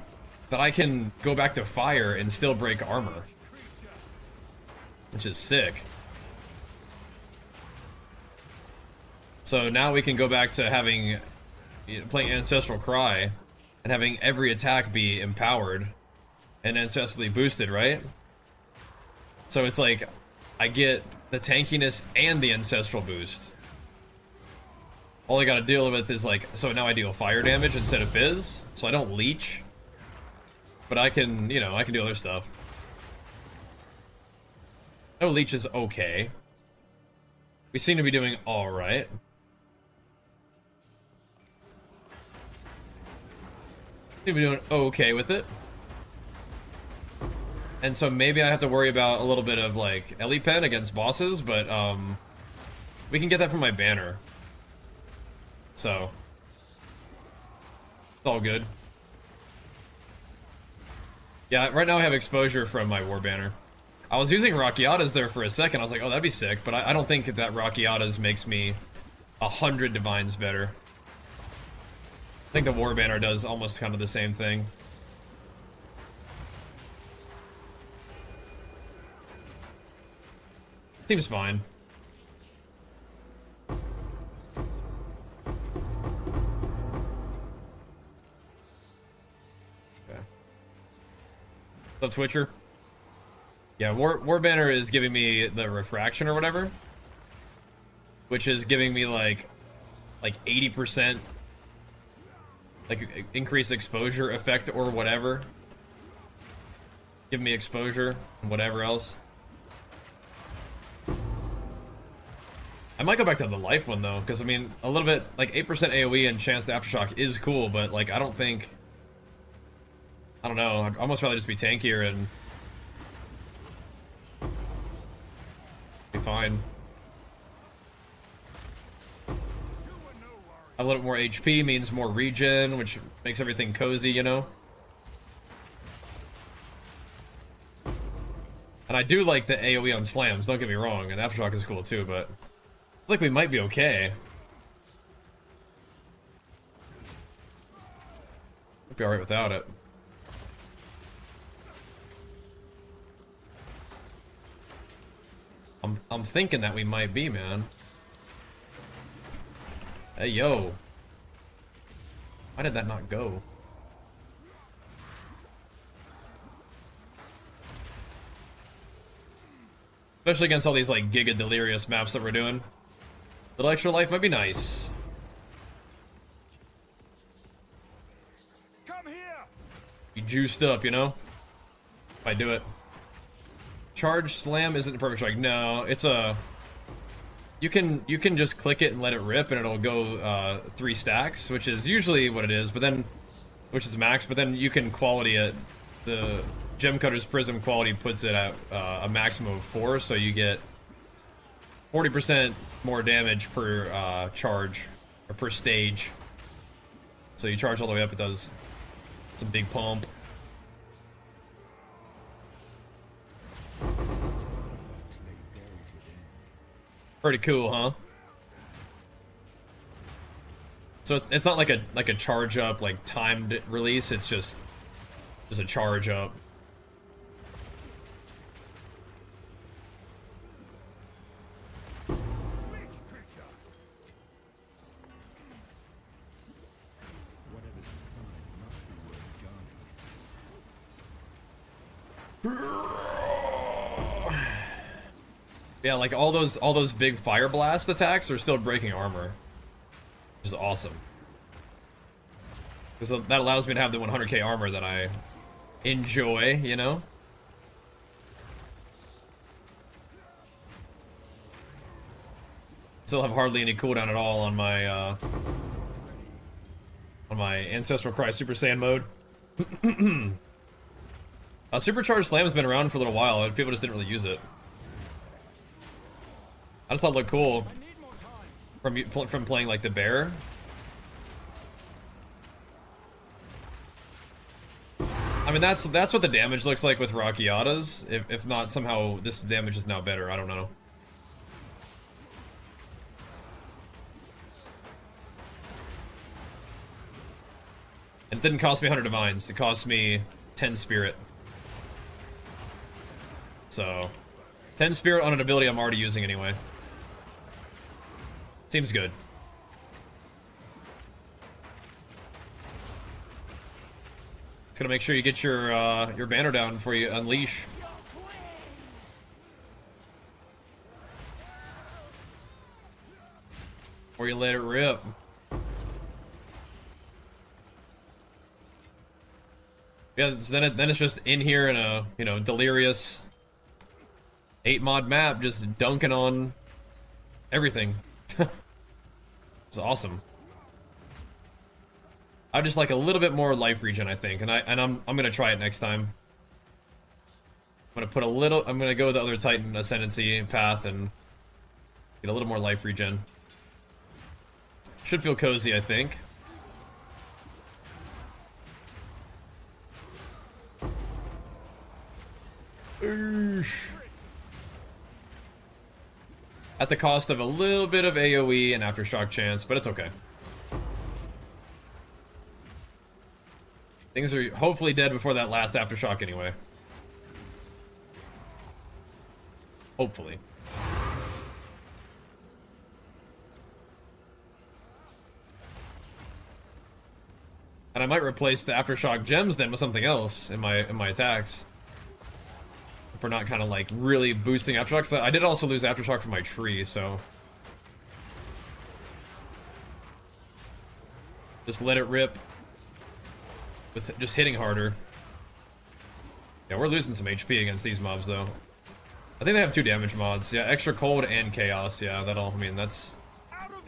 that I can go back to fire and still break armor. Which is sick. So now we can go back to having, you know, playing Ancestral Cry and having every attack be empowered and ancestrally boosted, right? So it's like I get the tankiness and the ancestral boost. All I gotta deal with is like, so now I deal fire damage instead of fizz, so I don't leech. But I can, you know, I can do other stuff. No leech is okay. We seem to be doing alright. Seem to be doing okay with it. And so maybe I have to worry about a little bit of like Ellie Pen against bosses, but we can get that from my banner. So it's all good. Yeah, right now I have exposure from my war banner. I was using Rockiatas there for a second. I was like, oh, that'd be sick, but I don't think that Rockiatas makes me 100 divines better. I think the war banner does almost kind of the same thing. Seems fine. Okay. What's up, Twitcher? Yeah, War Banner is giving me the refraction or whatever, which is giving me like 80% like increased exposure effect or whatever. Give me exposure and whatever else. I might go back to the life one though, because I mean, a little bit like 8% AoE and chance to aftershock is cool, but like I don't know, I'd almost rather just be tankier and be fine. A little bit more HP means more regen, which makes everything cozy, you know? And I do like the AoE on slams, don't get me wrong, and aftershock is cool too, but I feel like we might be okay. Might be alright without it. I'm thinking that we might be, man. Hey, yo. Why did that not go? Especially against all these, like, Giga Delirious maps that we're doing. Little extra life might be nice. Come here. Be juiced up, you know? If I do it. Charge slam isn't a perfect strike. No, it's a... You can just click it and let it rip and it'll go 3 stacks, which is usually what it is, but then... Which is max, but then you can quality it. The Gem Cutter's Prism quality puts it at a maximum of 4, so you get 40% more damage per charge, or per stage. So you charge all the way up, it does some big pump. Pretty cool, huh? So it's not like a charge up, like timed release, it's just a charge up. Yeah, like all those big fire blast attacks are still breaking armor, which is awesome. Because that allows me to have the 100k armor that I enjoy, you know? Still have hardly any cooldown at all on my Ancestral Cry Super Saiyan mode. Supercharged Slam's been around for a little while, and people just didn't really use it. I just thought it looked cool from playing like the bear. I mean, that's what the damage looks like with Rockiatas. If not, somehow this damage is now better. I don't know. It didn't cost me 100 divines. It cost me 10 spirit. So, 10 spirit on an ability I'm already using anyway. Seems good. Just gotta make sure you get your banner down before you unleash. Or you let it rip. Yeah, then it's just in here in a, you know, delirious 8-mod map, just dunking on everything. It's awesome. I just like a little bit more life regen, I think, and I'm gonna try it next time. I'm gonna go the other Titan Ascendancy path and get a little more life regen. Should feel cozy, I think. At the cost of a little bit of AoE and Aftershock chance, but it's okay. Things are hopefully dead before that last Aftershock anyway. Hopefully. And I might replace the Aftershock gems then with something else in my attacks. For not kind of like really boosting Aftershocks. I did also lose Aftershock from my tree, so just let it rip with just hitting harder. Yeah, we're losing some HP against these mobs though. I think they have 2 damage mods. Yeah, extra cold and chaos. Yeah, that'll, I mean, that's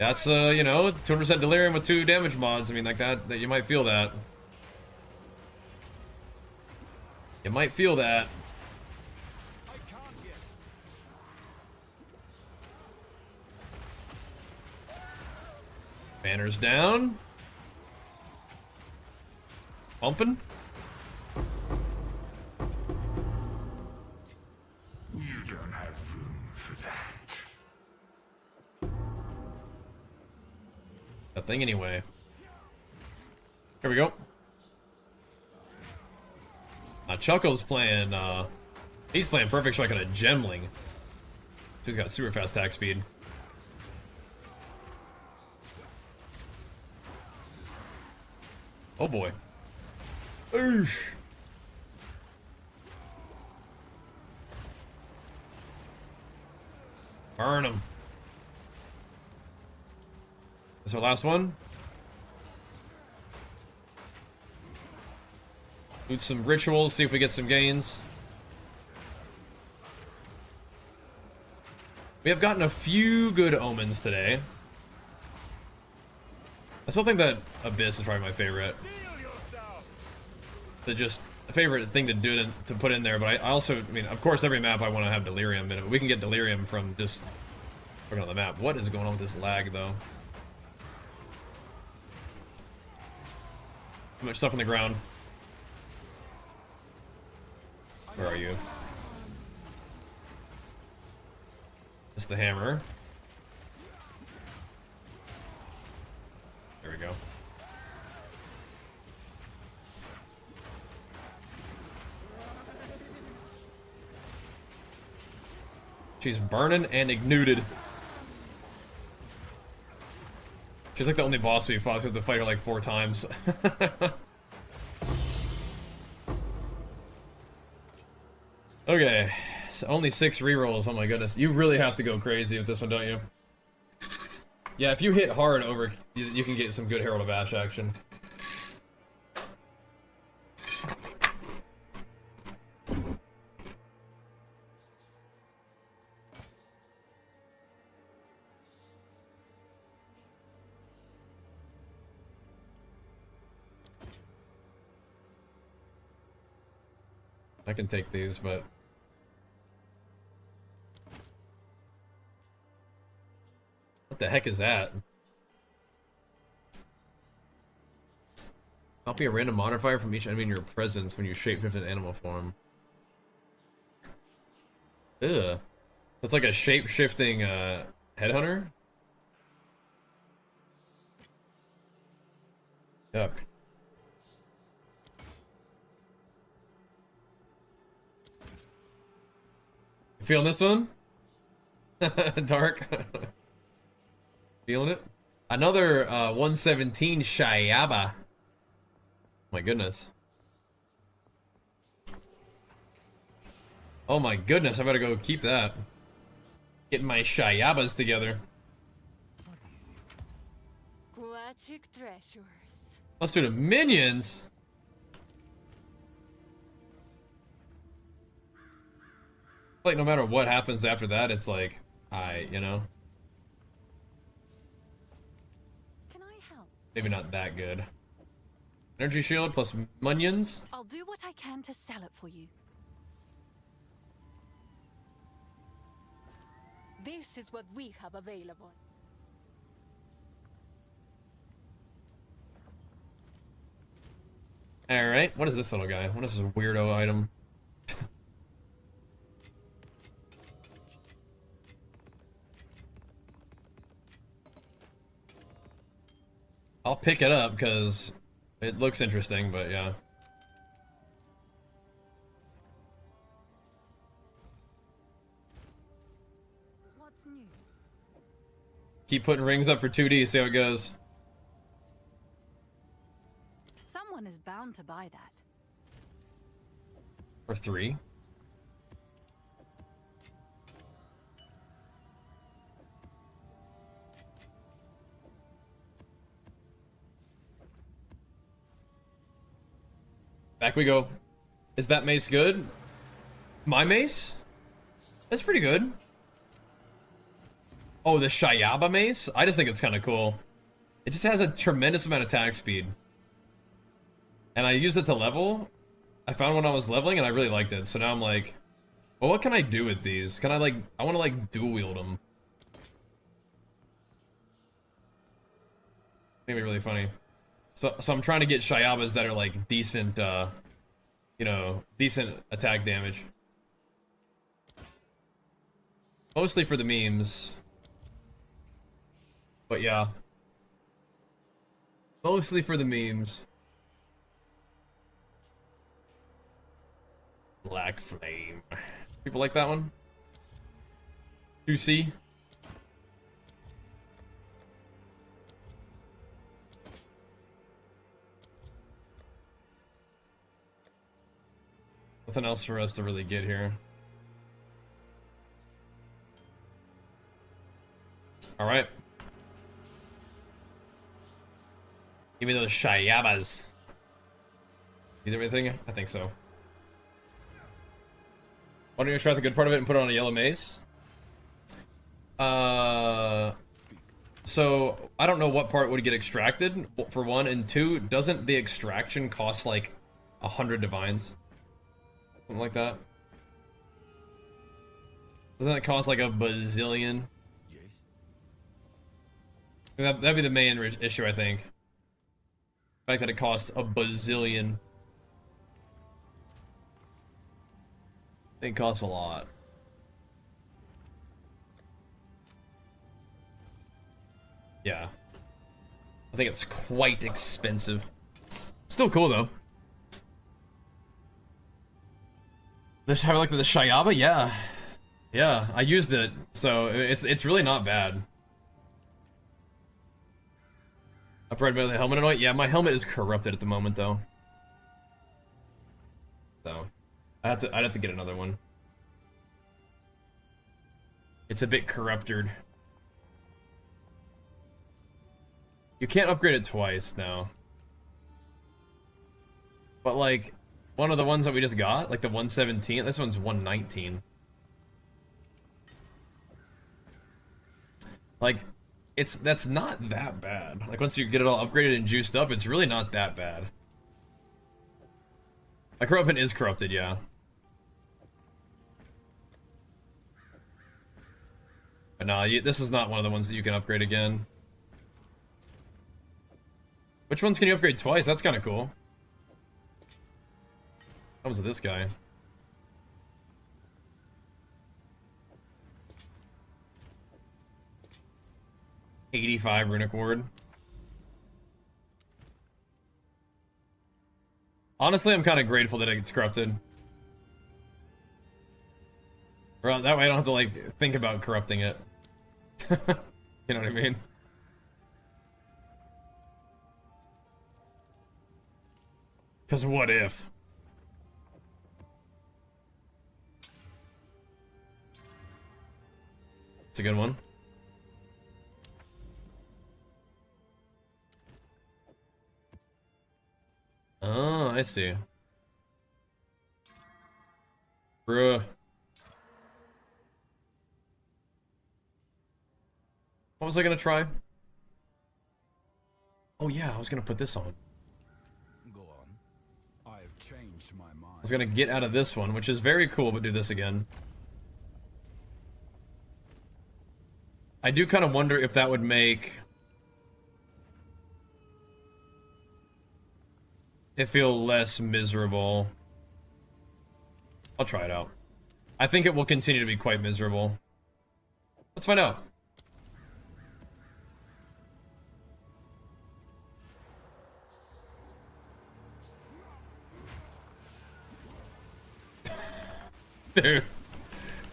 you know, 200% delirium with 2 damage mods. I mean, like that you might feel that. You might feel that. Banners down. Pumping. You don't have room for that. That thing anyway. Here we go. Chuckle's playing, he's playing Perfect Strike on a Gemling. She's got super fast attack speed. Oh boy. Oosh. Burn him. This our last one. Do some rituals, see if we get some gains. We have gotten a few good omens today. I still think that Abyss is probably my favorite. Just a favorite thing to do to put in there, but I also, I mean, of course, every map I want to have Delirium in it. We can get Delirium from just looking on the map. What is going on with this lag, though? Too much stuff on the ground. Where are you? Just the hammer. There we go. She's burning and ignited. She's like the only boss we fought. We have to fight her like 4 times. Okay, Only 6 rerolls. Oh my goodness. You really have to go crazy with this one, don't you? Yeah, if you hit hard over, you can get some good Herald of Ash action. I can take these, but... What the heck is that? Copy a random modifier from each enemy in your presence when you shapeshift in animal form. Ugh. It's like a shape-shifting, headhunter? Yuck. You feeling this one? Dark. Feeling it? Another 117 Shayaba. My goodness. Oh my goodness, I better go keep that. Getting my Shayabas together. Aquatic treasures. Let's do the minions. Like no matter what happens after that, it's like, you know. Can I help? Maybe not that good. Energy shield plus munions. I'll do what I can to sell it for you. This is what we have available. Alright, what is this little guy? What is this weirdo item? I'll pick it up because it looks interesting, but yeah. What's new? Keep putting rings up for 2D, see how it goes. Someone is bound to buy that. Or 3. Back we go. Is that mace good? My mace? That's pretty good. Oh, the Shayaba mace? I just think it's kind of cool. It just has a tremendous amount of attack speed. And I used it to level. I found when I was leveling and I really liked it. So now I'm like, well, what can I do with these? Can I like, I want to like dual wield them. Maybe really funny. So I'm trying to get Shayabas that are like decent, you know, decent attack damage. Mostly for the memes. But yeah. Mostly for the memes. Black Flame. People like that one? 2C? Nothing else for us to really get here. Alright. Give me those Shayabas. Need everything? I think so. Why don't you extract the good part of it and put it on a yellow mace? So, I don't know what part would get extracted, for one, and two, doesn't the extraction cost like 100 divines? Something like that. Doesn't that cost like a bazillion? Yes. That'd be the main issue, I think. The fact that it costs a bazillion. I think it costs a lot. Yeah. I think it's quite expensive. Still cool though. Have a look at the Shayaba? Yeah. Yeah, I used it, so it's really not bad. Upright by the helmet annoy? Yeah, my helmet is corrupted at the moment though. So I'd have to get another one. It's a bit corrupted. You can't upgrade it twice now. But like, one of the ones that we just got, like the 117, this one's 119. Like, that's not that bad. Like, once you get it all upgraded and juiced up, it's really not that bad. Like, corruption is corrupted, yeah. But nah, this is not one of the ones that you can upgrade again. Which ones can you upgrade twice? That's kind of cool. What was with this guy? $85 runic ward. Honestly, I'm kind of grateful that it gets corrupted. Or that way I don't have to, like, think about corrupting it. You know what I mean? Because what if? It's a good one. Oh, I see. Bruh. What was I gonna try? Oh yeah, I was gonna put this on. Go on. I've changed my mind. I was gonna get out of this one, which is very cool, but do this again. I do kind of wonder if that would make it feel less miserable. I'll try it out. I think it will continue to be quite miserable. Let's find out. Dude.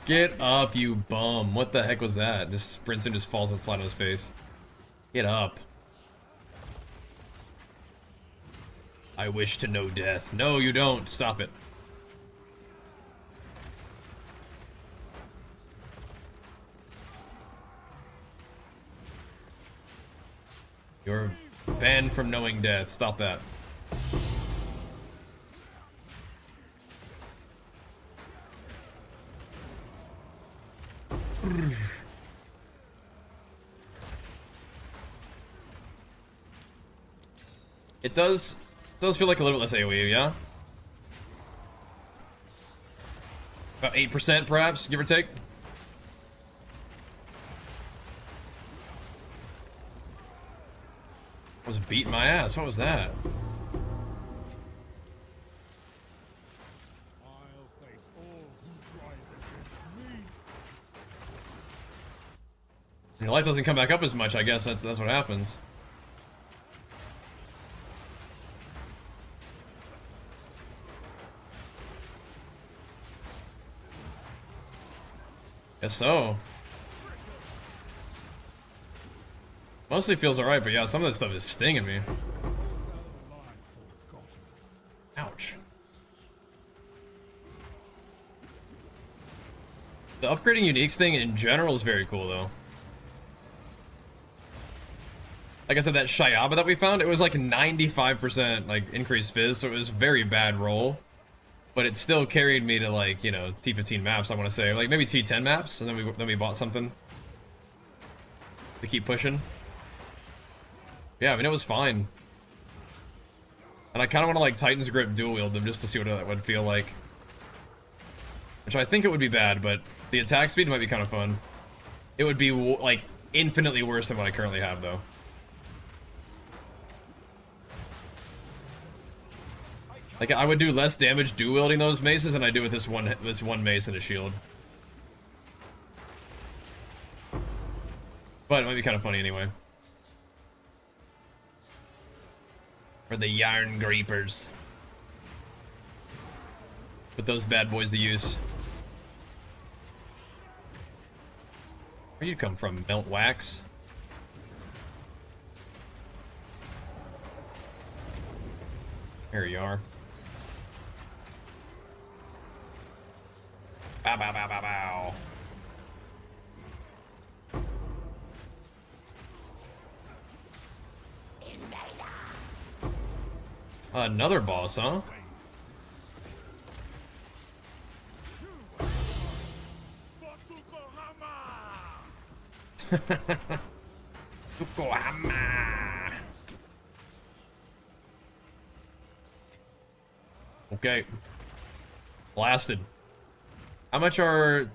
Get up, you bum. What the heck was that? Just sprints and just falls flat on his face. Get up. I wish to know death. No, you don't. Stop it. You're banned from knowing death. Stop that. It does feel like a little less AoE, yeah? About 8% perhaps, give or take. I was beating my ass. What was that? I'll face all who rise against me. Your life doesn't come back up as much, I guess that's what happens. Guess so. Mostly feels alright, but yeah, some of this stuff is stinging me. Ouch. The upgrading uniques thing in general is very cool, though. Like I said, that Shayaba that we found, it was like 95% like increased fizz, so it was a very bad roll. But it still carried me to, like, you know, T15 maps, I want to say. Like, maybe T10 maps, and then we bought something to keep pushing. Yeah, I mean, it was fine. And I kind of want to, like, Titan's Grip dual wield them just to see what that would feel like. Which I think it would be bad, but the attack speed might be kind of fun. It would be, like, infinitely worse than what I currently have, though. Like, I would do less damage dual wielding those maces than I do with this one mace and a shield. But it might be kind of funny anyway. Or the Yarn Creepers. With those bad boys to use. Where'd you come from, Melt Wax? Here you are. Bow, bow, bow, bow, bow. Another boss, huh? Yokohama. Okay. Blasted. How much are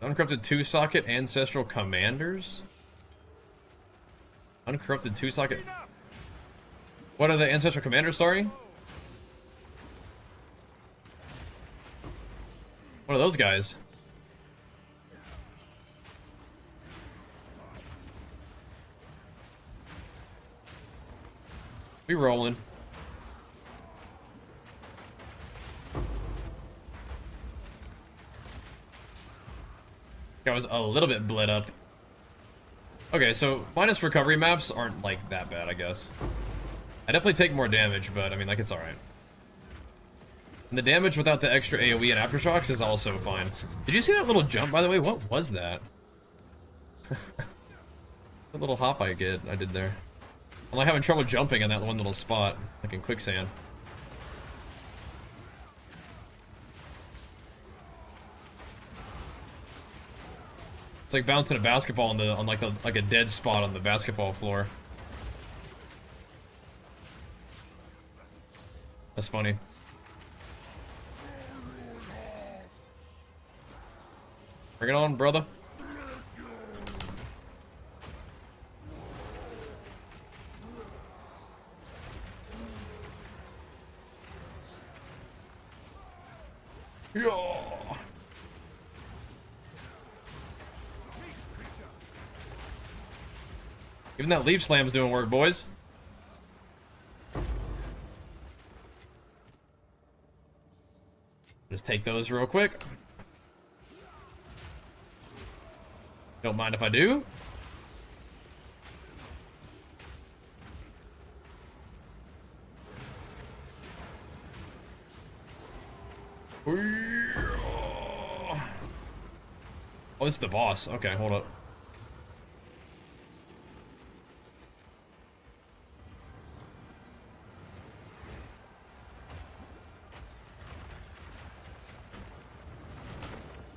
uncorrupted 2-socket ancestral commanders? Uncorrupted 2-socket. What are the ancestral commanders, sorry? What are those guys? We rolling. I was a little bit bled up. Okay, so minus recovery maps aren't like that bad, I guess. I definitely take more damage, but I mean, like, it's alright. And the damage without the extra AoE and aftershocks is also fine. Did you see that little jump, by the way? What was that? The little hop I did there. I'm like having trouble jumping in that one little spot, like in quicksand. It's like bouncing a basketball on like a dead spot on the basketball floor. That's funny. Bring it on, brother. Yeah. Even that leaf slam's doing work, boys. Just take those real quick. Don't mind if I do. Oh, this is the boss. Okay, hold up.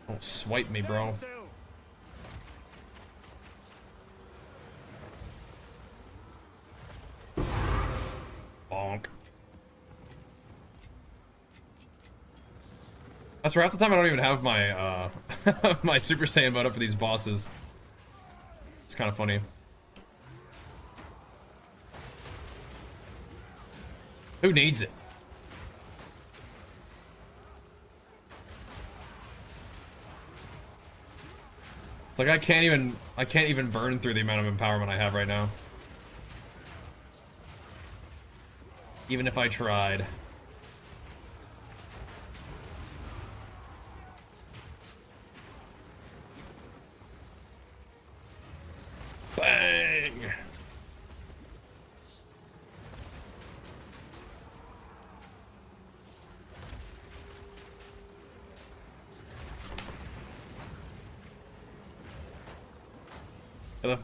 Don't swipe me, bro. Bonk. That's where half the time I don't even have my my Super Saiyan mode up for these bosses. It's kind of funny. Who needs it? It's like I can't even burn through the amount of empowerment I have right now. Even if I tried. Bang!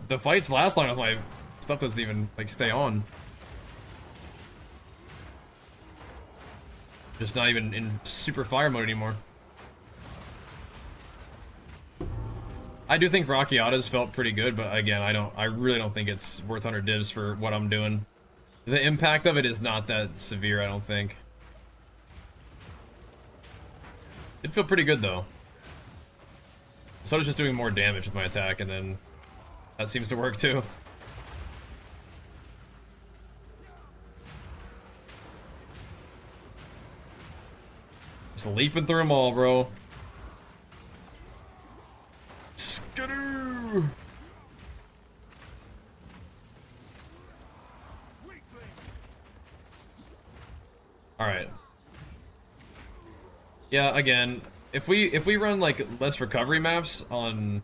The fights last long with my stuff doesn't even like stay on. Just not even in super fire mode anymore. I do think Rockiata's felt pretty good, but again, I really don't think it's worth 100 divs for what I'm doing. The impact of it is not that severe, I don't think. It'd feel pretty good though. So I was just doing more damage with my attack, and then that seems to work too. Just leaping through them all, bro. Skidoo! Alright. Yeah, again, if we run like less recovery maps on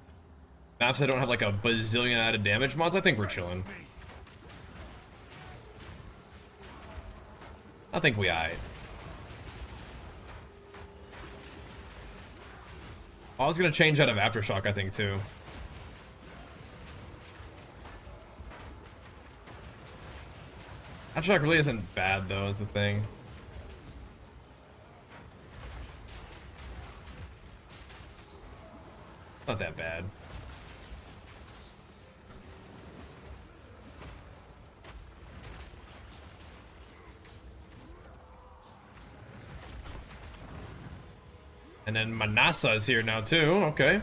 maps that don't have like a bazillion added damage mods, I think we're chilling. I think we aight. I was gonna change out of Aftershock, I think, too. Aftershock really isn't bad though, is the thing. Not that bad. And then Manasa is here now too, okay.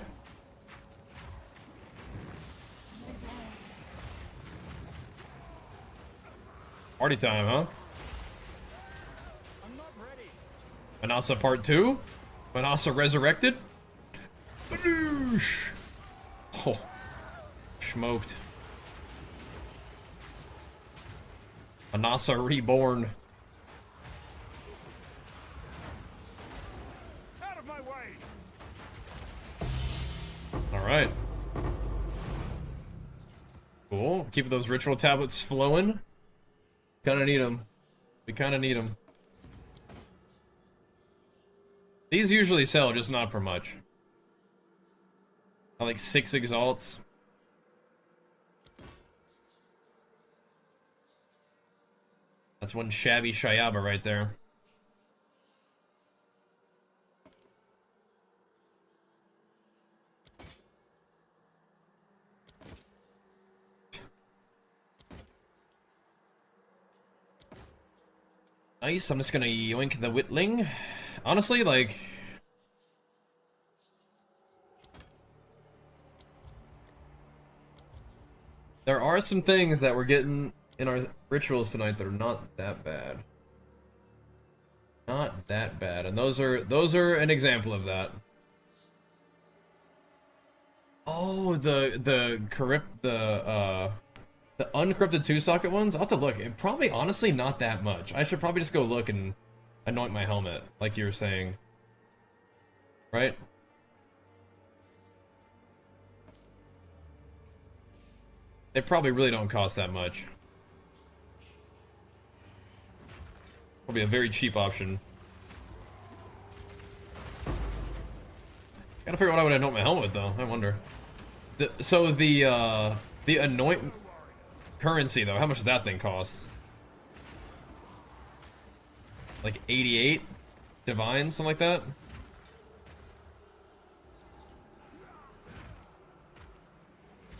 Party time, huh? I'm not ready. Manasa Part 2? Manasa Resurrected? Badoosh! Oh. Smoked. Manasa Reborn. Out of my way. Alright. Cool. Keep those ritual tablets flowing. Kinda need them. We kinda need them. These usually sell, just not for much. I like 6 exalts. That's one shabby Shayaba right there. Nice, I'm just gonna yoink the Whitling. Honestly, like... there are some things that we're getting in our rituals tonight that are not that bad. Not that bad, and those are an example of that. Oh, the uncrypted 2-socket ones? I'll have to look. It probably, honestly, not that much. I should probably just go look and anoint my helmet, like you were saying. Right? They probably really don't cost that much. Probably a very cheap option. Gotta figure out what I would anoint my helmet with, though. I wonder. So the anoint currency, though, how much does that thing cost? Like 88 divine, something like that?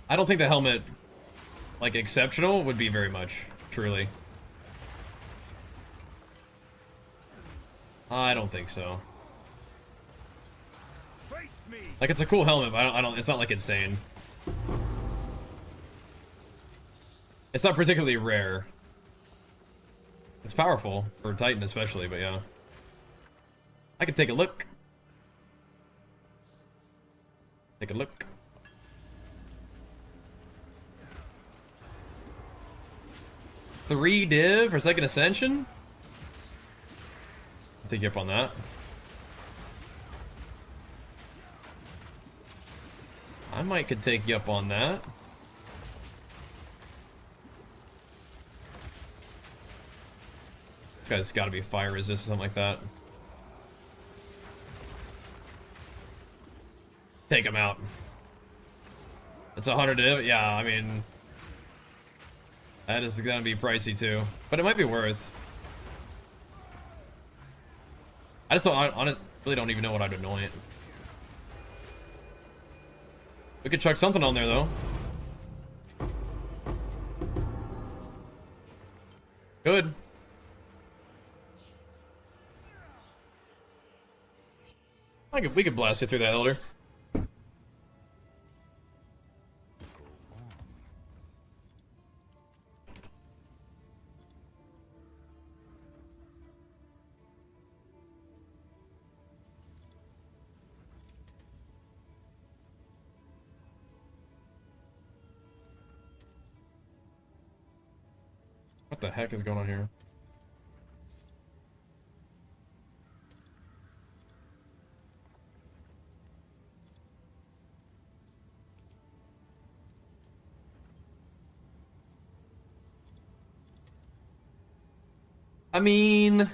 I don't think the helmet, like, exceptional would be very much, truly. I don't think so. Face me. Like, it's a cool helmet, but I don't it's not like insane. It's not particularly rare. It's powerful, for Titan especially, but yeah. I could take a look. Take a look. Three div for second ascension? I'll take you up on that. I could take you up on that. This guy's gotta be fire resist or something like that. Take him out. It's 100 div? Yeah, I mean... that is gonna be pricey too. But it might be worth. I just don't, really don't even know what I'd anoint. We could chuck something on there though. Good. We could blast you through that, Elder. What the heck is going on here? I mean...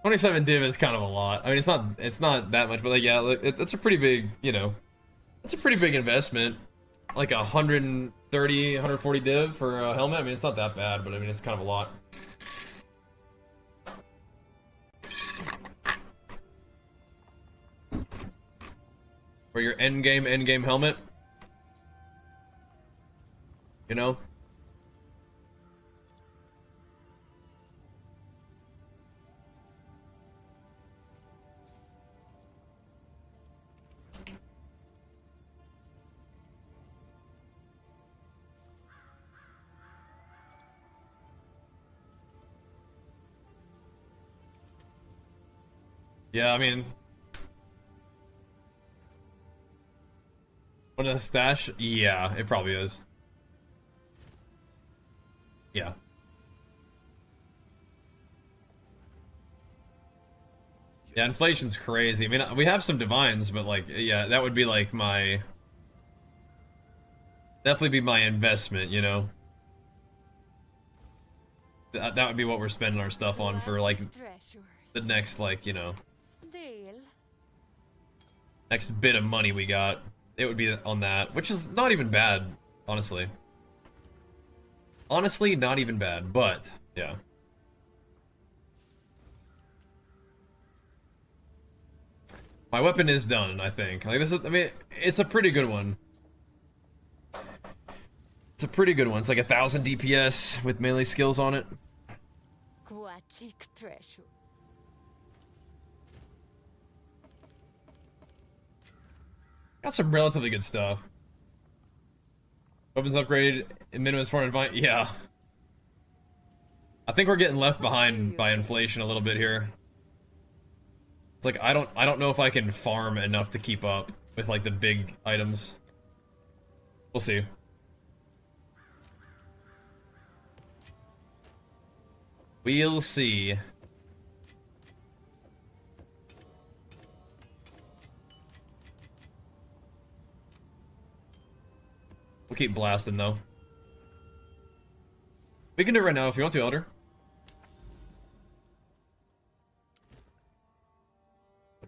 27 div is kind of a lot. I mean, it's not that much, but like, yeah, it's a pretty big, you know, it's a pretty big investment. like 130, 140 div for a helmet. I mean, it's not that bad, but I mean, it's kind of a lot. For your endgame helmet. You know? Yeah, I mean... What, a stash? Yeah, it probably is. Yeah. Yeah, inflation's crazy. I mean, we have some divines, but like, yeah, that would be like my... Definitely be my investment, you know? That would be what we're spending our stuff on for like the next, like, you know, next bit of money we got. It would be on that, which is not even bad, honestly. Honestly, not even bad, but yeah. My weapon is done, I think. Like, this is, I mean, it's a pretty good one. It's a pretty good one. It's like 1,000 DPS with melee skills on it. Got some relatively good stuff. Weapons upgrade, minimum support divine. Yeah. I think we're getting left behind by inflation a little bit here. It's like I don't know if I can farm enough to keep up with like the big items. We'll see. We'll see. We'll keep blasting though. We can do it right now if you want to, Elder.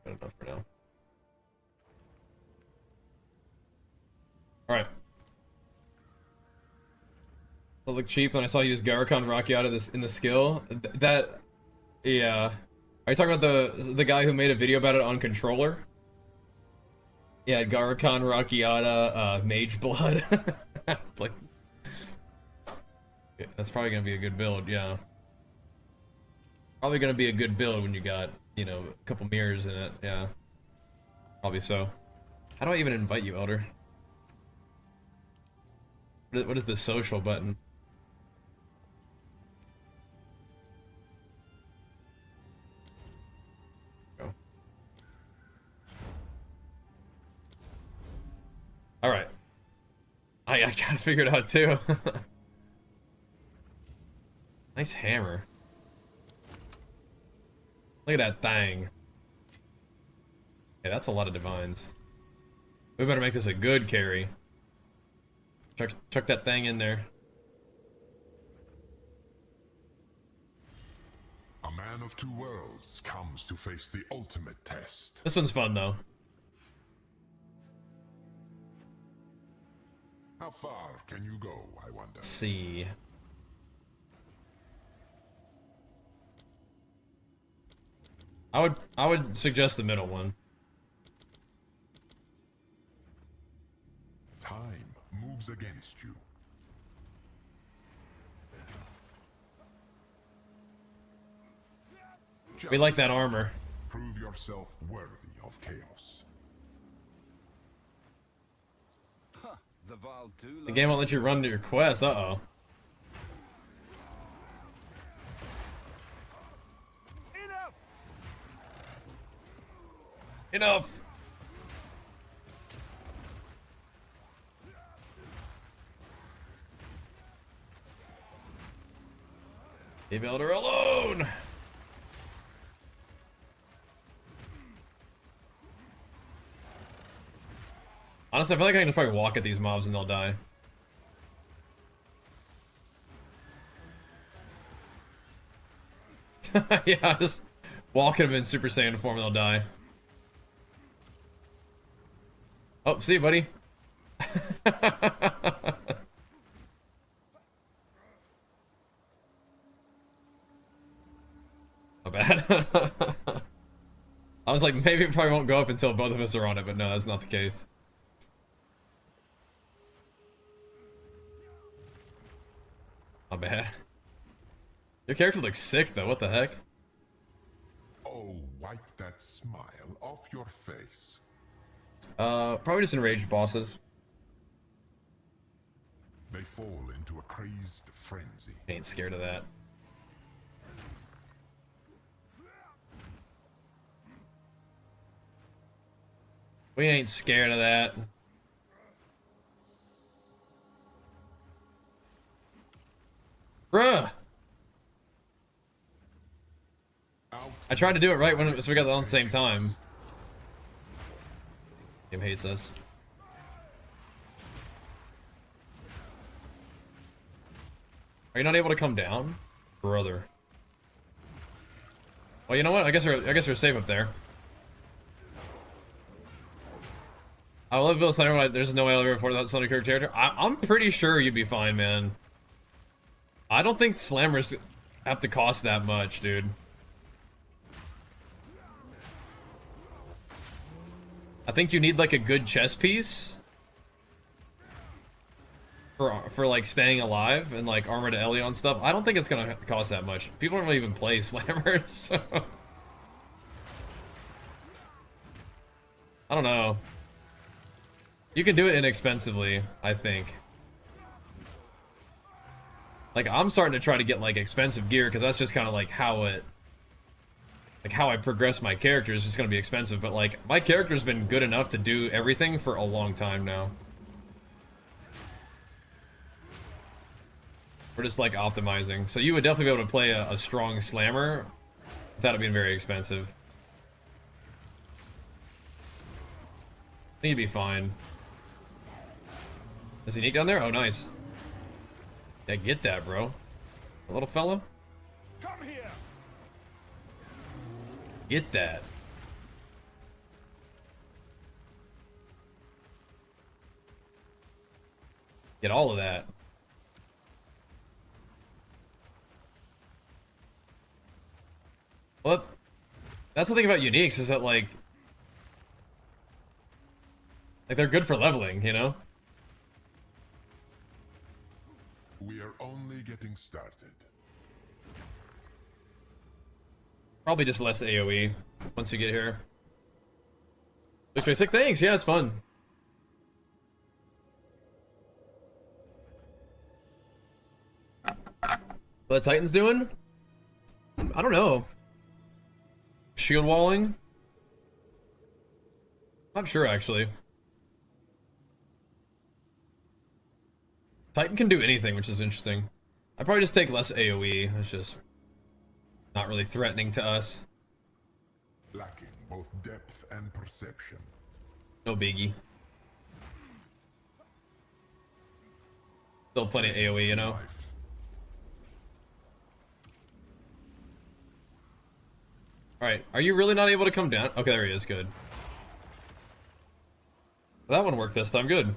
Good enough for now. Alright. That looked cheap when I saw you use Garakon Rocky out of this in the skill. That, yeah. Are you talking about the guy who made a video about it on controller? Yeah, Garakon Rakiata, Mage Blood. It's like, yeah, that's probably gonna be a good build, yeah. Probably gonna be a good build when you got, you know, a couple mirrors in it, yeah. Probably so. How do I even invite you, Elder? What is the social button? Go. Alright. I gotta figure it out too. Nice hammer. Look at that thing. Yeah, that's a lot of divines. We better make this a good carry. Chuck that thing in there. A man of two worlds comes to face the ultimate test. This one's fun though. How far can you go, I wonder? Let's see. I would suggest the middle one. Time moves against you. We like that armor. Prove yourself worthy of chaos. The game won't let you run to your quest. Uh-oh. Enough! Leave Elder alone! Honestly, I feel like I can just probably walk at these mobs and they'll die. Yeah, just walk at them in Super Saiyan form and they'll die. Oh, see you, buddy. Not bad. I was like, maybe it probably won't go up until both of us are on it, but no, that's not the case. Not bad. Your character looks sick though, what the heck? Oh, wipe that smile off your face. Probably just enraged bosses. They fall into a crazed frenzy. Ain't scared of that. We ain't scared of that. Bruh! I tried to do it right when so we got it on the same time. Game hates us. Are you not able to come down? Brother. Well, you know what? I guess we're safe up there. I love Bill Snyder, but there's no way I'll ever afford that Sonic character. I'm pretty sure you'd be fine, man. I don't think slammers have to cost that much, dude. I think you need like a good chess piece for like staying alive and like armor to Elion stuff. I don't think it's gonna have to cost that much. People don't really even play slammers. So. I don't know. You can do it inexpensively, I think. Like, I'm starting to try to get, like, expensive gear, because that's just kind of, like, how it... Like, how I progress my character is just going to be expensive, but, like, my character's been good enough to do everything for a long time now. We're just, like, optimizing. So you would definitely be able to play a strong slammer without it being very expensive. I think you'd be fine. Is he neat down there? Oh, nice. Yeah, get that, bro. A little fella. Come here. Get that. Get all of that. Well, that's the thing about uniques is that like they're good for leveling, you know? We are only getting started. Probably just less AoE once you get here. 626, thanks. Yeah, it's fun. What the Titan's doing? I don't know. Shield walling? Not sure actually. Titan can do anything, which is interesting. I'd probably just take less AoE. It's just not really threatening to us. Lacking both depth and perception. No biggie. Still plenty of AoE, you know? Life. Alright, are you really not able to come down? Okay, there he is, good. That one worked this time, good.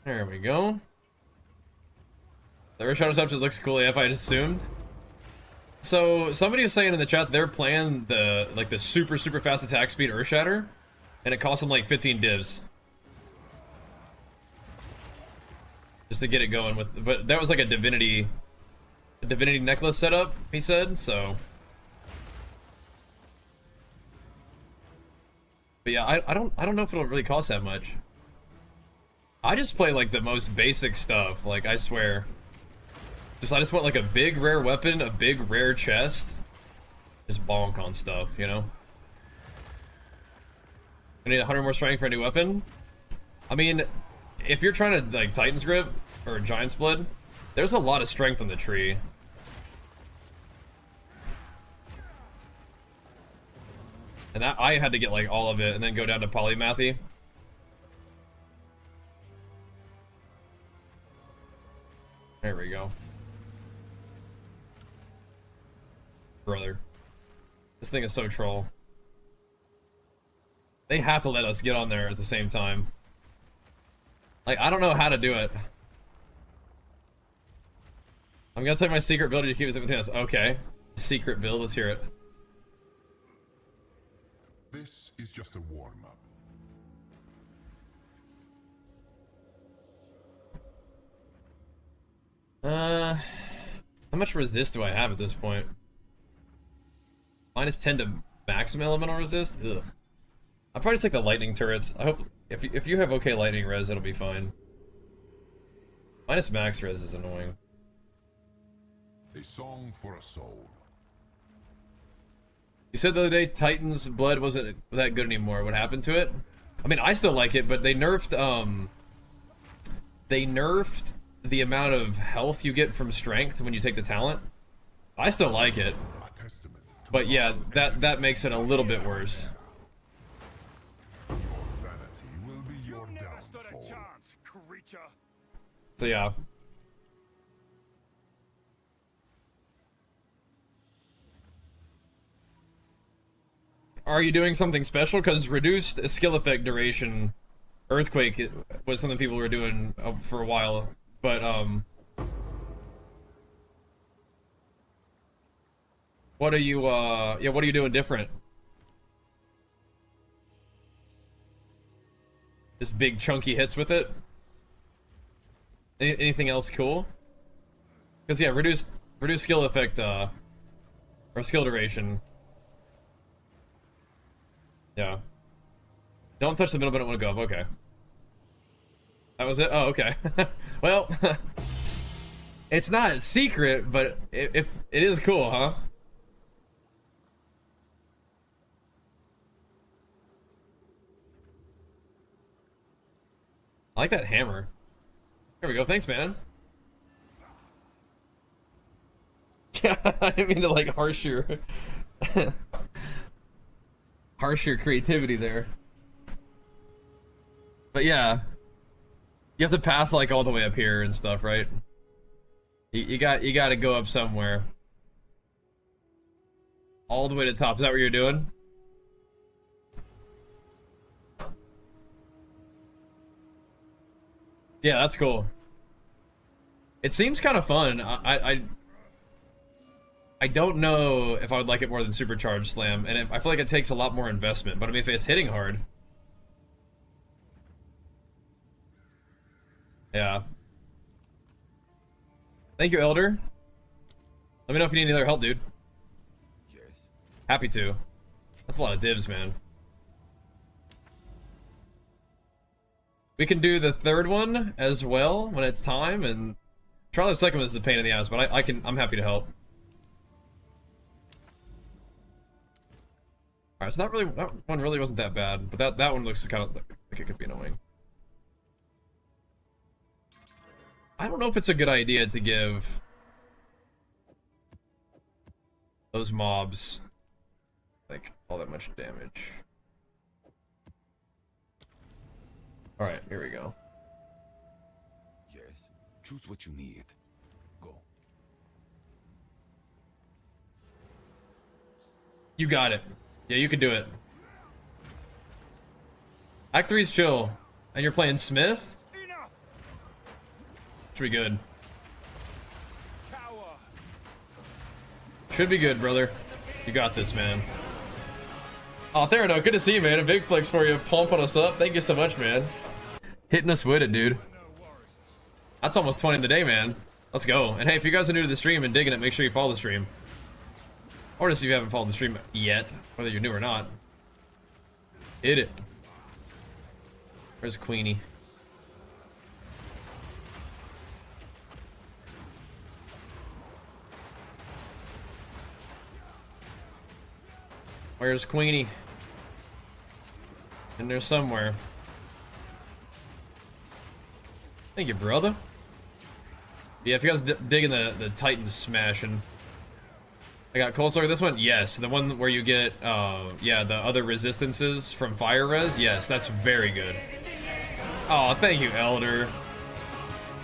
There we go. The Earth Shadow Substance looks cool AF, I just assumed. So somebody was saying in the chat they're playing the super fast attack speed Earth Shatter, and it costs them like 15 divs. Just to get it going with, but that was like a divinity necklace setup, he said, so. But yeah, I don't know if it'll really cost that much. I just play like the most basic stuff, like I swear. I just want like a big rare weapon, a big rare chest. Just bonk on stuff, you know? I need 100 more strength for a new weapon. I mean, if you're trying to like Titan's Grip or Giant's Blood, there's a lot of strength on the tree. And that I had to get like all of it and then go down to polymathy. There we go. Brother. This thing is so troll. They have to let us get on there at the same time. Like, I don't know how to do it. I'm gonna take my secret build to keep it between us. Okay. Secret build, let's hear it. This is just a warm-up. How much resist do I have at this point? -10 to maximum elemental resist? Ugh. I'll probably take the lightning turrets. I hope if you have okay lightning res, it'll be fine. Minus max res is annoying. A song for a soul. You said the other day Titan's blood wasn't that good anymore. What happened to it? I mean, I still like it, but they nerfed the amount of health you get from strength when you take the talent. I still like it. A testament to But yeah, that makes it a little bit worse. your vanity will be your downfall. So yeah. Are you doing something special? Because reduced skill effect duration, Earthquake was something people were doing for a while, but what are you yeah, what are you doing different? Just big chunky hits with it? Anything else cool? Because yeah, reduced skill effect or skill duration. Yeah. Don't touch the middle button when it go up. Okay. That was it? Oh, okay. Well, it's not a secret, but if it is cool, huh? I like that hammer. There we go. Thanks, man. Yeah, I didn't mean to like harsh your creativity there. But yeah, you have to path like all the way up here and stuff, right? You got to go up somewhere. All the way to the top. Is that what you're doing? Yeah, that's cool. It seems kind of fun. I don't know if I would like it more than Supercharged Slam, and I feel like it takes a lot more investment, but I mean, if it's hitting hard. Yeah. Thank you, Elder. Let me know if you need any other help, dude. Yes. Happy to. That's a lot of divs, man. We can do the third one as well when it's time, and try the second one is a pain in the ass, but I'm happy to help. Alright, so that one really wasn't that bad, but that one looks kind of like it could be annoying. I don't know if it's a good idea to give those mobs like all that much damage. Alright, here we go. Yes. Choose what you need. Go. You got it. Yeah, you can do it. Act 3's chill. And you're playing Smith? Should be good. Should be good, brother. You got this, man. Oh, Theranos, good to see you, man. A big flex for you, pumping us up. Thank you so much, man. Hitting us with it, dude. That's almost 20 in the day, man. Let's go. And hey, if you guys are new to the stream and digging it, make sure you follow the stream. Or just if you haven't followed the stream yet, whether you're new or not. Hit it. Where's Queenie? Where's Queenie? In there somewhere. Thank you, brother. Yeah, if you guys digging the Titan smashing, I got coleslaw with this one? Yes. The one where you get, yeah, the other resistances from fire res? Yes, that's very good. Oh, thank you, Elder.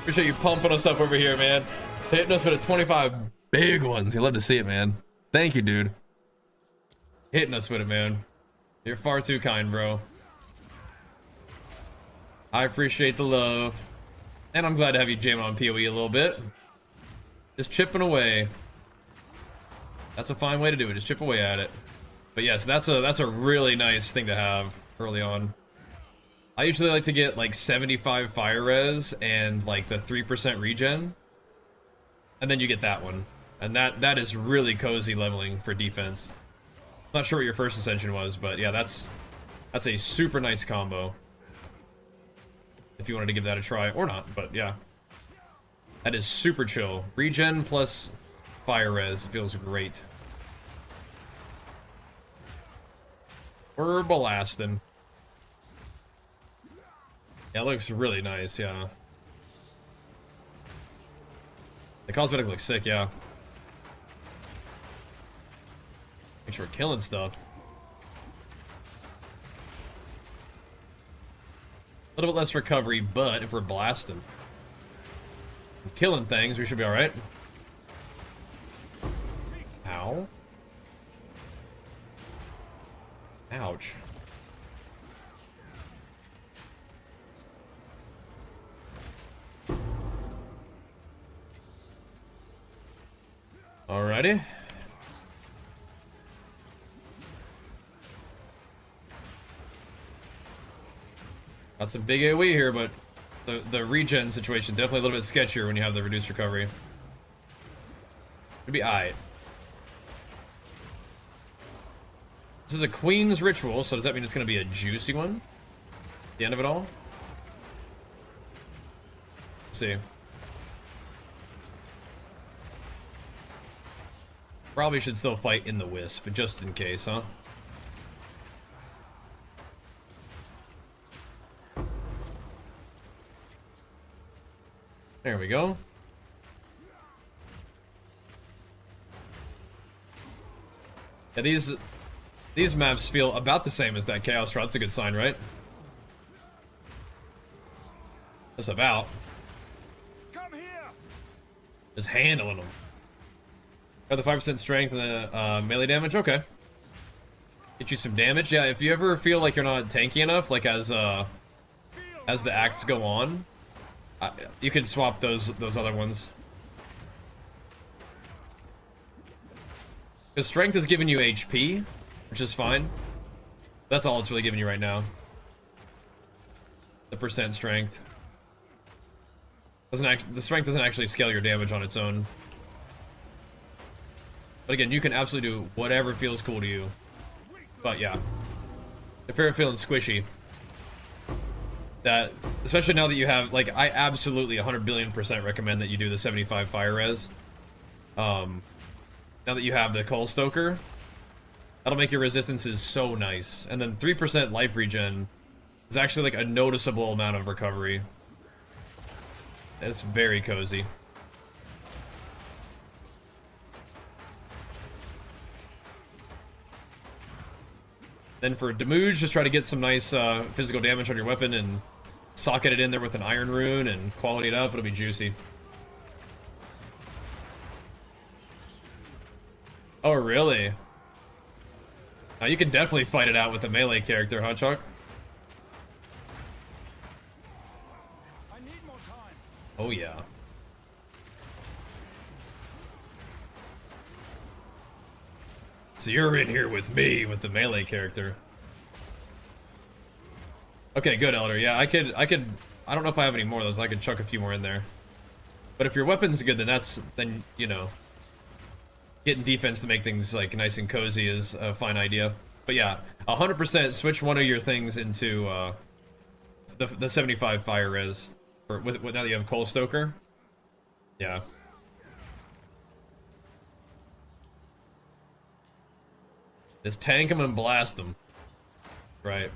Appreciate you pumping us up over here, man. Hitting us with a 25 big ones. You love to see it, man. Thank you, dude. Hitting us with it, man. You're far too kind, bro. I appreciate the love. And I'm glad to have you jamming on PoE a little bit. Just chipping away. That's a fine way to do it. Just chip away at it. But yes, that's a really nice thing to have early on. I usually like to get like 75 fire res and like the 3% regen. And then you get that one. And that is really cozy leveling for defense. Not sure what your first ascension was, but yeah, that's a super nice combo. If you wanted to give that a try, or not, but yeah. That is super chill. Regen plus fire res feels great. We're blasting. Yeah, it looks really nice, yeah. The cosmetic looks sick, yeah. Make sure we're killing stuff. A little bit less recovery, but if we're blasting and killing things, we should be alright. Ow. Ouch. Alrighty. Got some big AoE here, but the regen situation definitely a little bit sketchier when you have the reduced recovery. It'd be aight. This is a Queen's Ritual, so does that mean it's going to be a juicy one? At the end of it all? Let's see. Probably should still fight in the Wisp, but just in case, huh? There we go. Yeah, these maps feel about the same as that Chaos Rod. That's a good sign, right? Just about. Come here. Just handling them. Got the 5% strength and the melee damage. Okay. Get you some damage. Yeah, if you ever feel like you're not tanky enough, like as the acts go on, you can swap those other ones. Because strength is giving you HP, which is fine. That's all it's really giving you right now. The percent strength. The strength doesn't actually scale your damage on its own. But again, you can absolutely do whatever feels cool to you. But yeah. If you're feeling squishy, that, especially now that you have, like, I absolutely 100 billion% recommend that you do the 75 fire res. Now that you have the Coal Stoker, that'll make your resistances so nice. And then 3% life regen is actually like a noticeable amount of recovery. It's very cozy. Then for Demuge, just try to get some nice physical damage on your weapon and socket it in there with an Iron Rune and quality it up. It'll be juicy. Oh, really? Now you can definitely fight it out with a melee character, huh, Chuck? I need more time. Oh, yeah. So you're in here with me with the melee character. Okay, good, Elder. Yeah, I don't know if I have any more of those, but I could chuck a few more in there. But if your weapon's good, then you know, getting defense to make things like nice and cozy is a fine idea. But yeah, 100% switch one of your things into the 75 fire res. With now that you have Coal Stoker. Yeah. Just tank them and blast them. Right.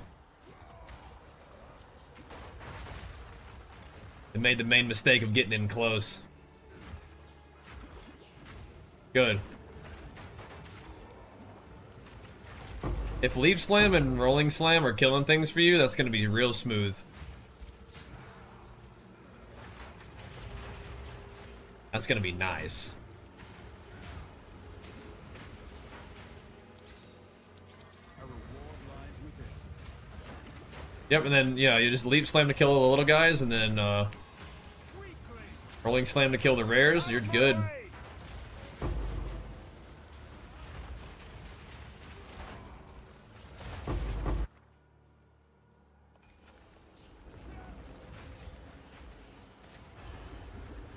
They made the main mistake of getting in close. Good. If Leap Slam and Rolling Slam are killing things for you, that's gonna be real smooth. That's gonna be nice. Yep, and then, yeah, you just Leap Slam to kill the little guys, and then, Rolling Slam to kill the rares, you're good.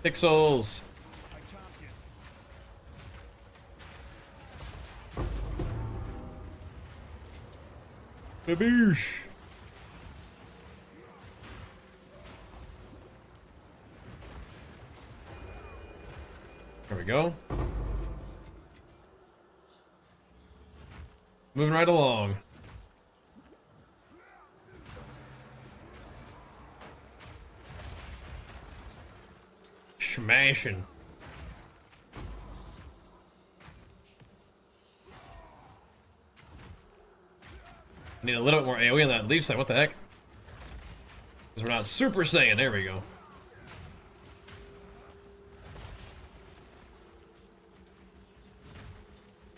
Pixels! Baboosh! There we go. Moving right along. Smashing. I need a little bit more AoE on that leaf side. What the heck? Because we're not Super Saiyan. There we go.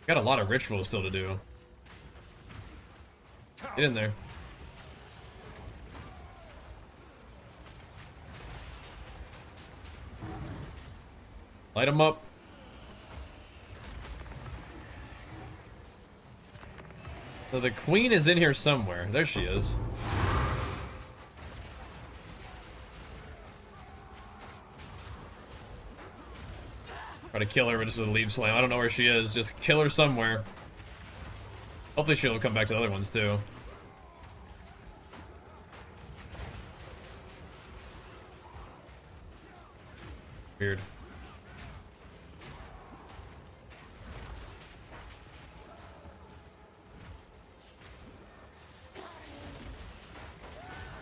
Got a lot of rituals still to do. Get in there. Light them up. So the queen is in here somewhere. There she is. Try to kill her with just a leap slam. I don't know where she is. Just kill her somewhere. Hopefully she'll come back to the other ones too. Weird.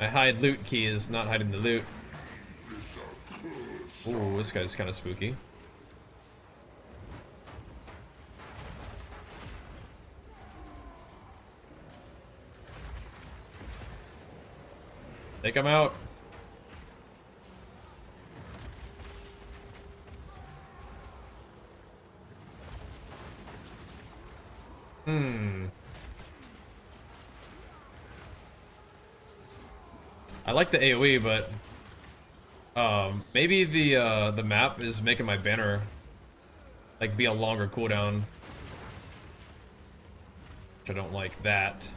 My hide loot key is not hiding the loot. Ooh, this guy's kind of spooky. Take him out. I like the AoE, but maybe the map is making my banner like be a longer cooldown. Which I don't like that.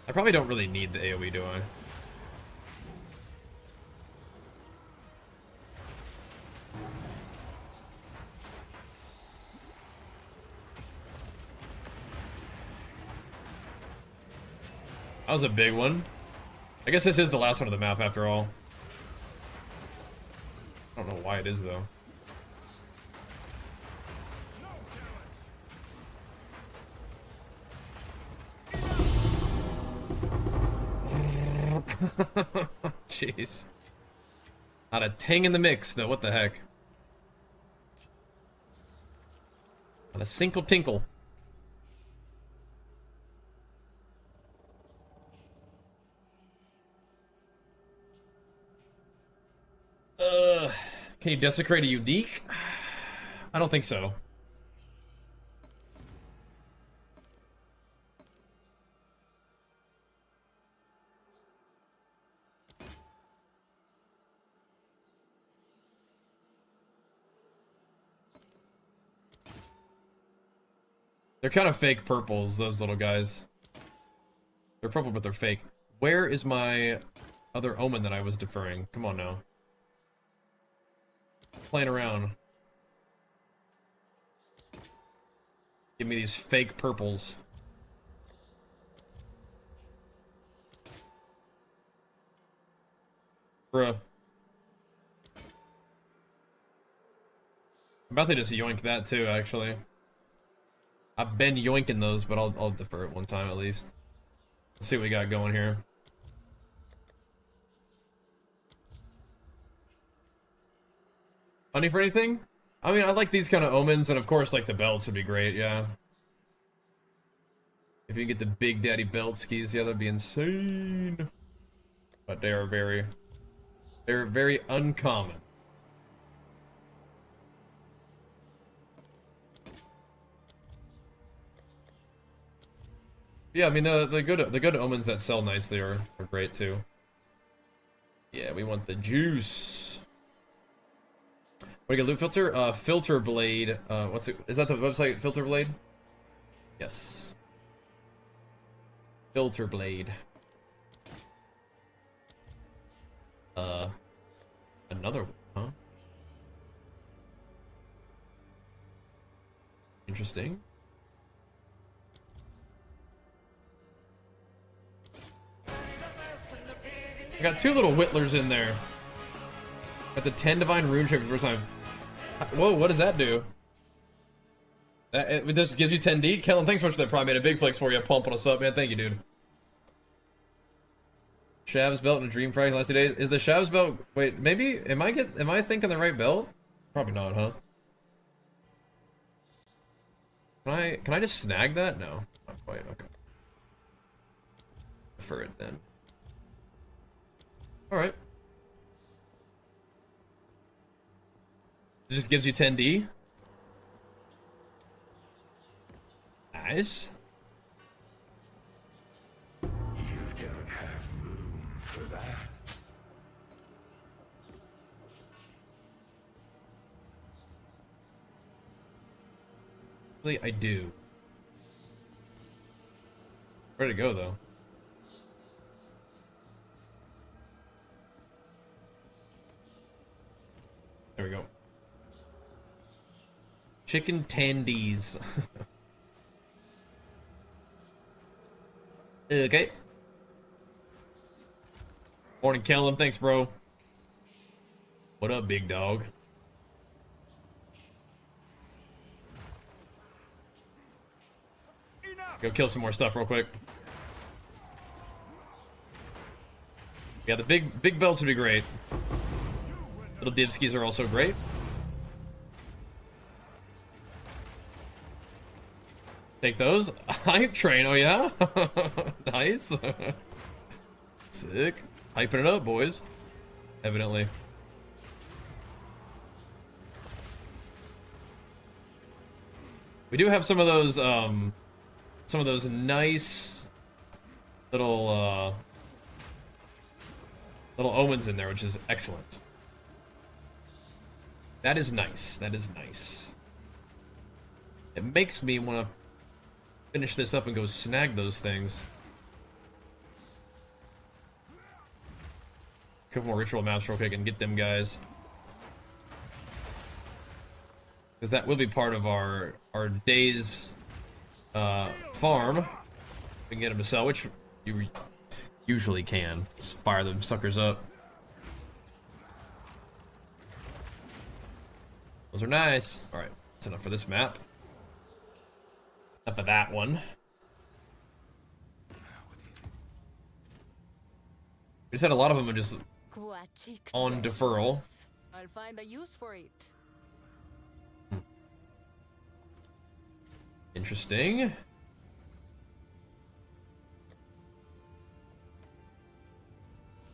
I probably don't really need the AoE, do I? That was a big one. I guess this is the last one of the map after all. I don't know why it is though. Jeez. Not a ting in the mix though, what the heck? Not a single tinkle. Can you desecrate a unique? I don't think so. They're kind of fake purples, those little guys. They're purple, but they're fake. Where is my other omen that I was deferring? Come on now. Playing around. Give me these fake purples. Bruh. I'm about to just yoink that too, actually. I've been yoinking those, but I'll defer it one time at least. Let's see what we got going here. Money for anything? I mean, I like these kind of omens, and of course, like, the belts would be great, yeah. If you get the Big Daddy belt skis, yeah, that'd be insane. But they're very uncommon. Yeah, I mean, the good omens that sell nicely are great, too. Yeah, we want the juice. What do you get, loot filter? Filter blade. What's it? Is that the website, Filter Blade? Yes. Filter blade. Another one, huh? Interesting. I got two little whittlers in there. Got the 10 divine rune trick for the first time. Whoa, what does that do? It just gives you 10D? Kellen, thanks so much for that prime, man. A big flex for you, pumping us up, man. Thank you, dude. Shav's belt and a dream Friday last 2 days. Is the Shav's belt? Wait, maybe am I thinking the right belt? Probably not, huh? Can I just snag that? No, not quite. Okay. Prefer it then. All right. It just gives you 10D. Nice. You don't have room for that. Actually, I do. Where'd it go, though? There we go. Chicken tendies. Okay. Morning, Kellen. Thanks, bro. What up, big dog? Go kill some more stuff real quick. Yeah, the big belts would be great. Little divskis are also great. Take those. Hype train, oh yeah? Nice. Sick. Hyping it up, boys. Evidently. We do have some of those nice little omens in there, which is excellent. That is nice. That is nice. It makes me want to finish this up and go snag those things. A couple more ritual maps real quick and get them guys. Because that will be part of our day's farm. We can get them to sell, which you usually can. Just fire them suckers up. Those are nice. Alright, that's enough for this map. Enough of that one. We just had a lot of them just on deferral. I'll find a use for it. Interesting.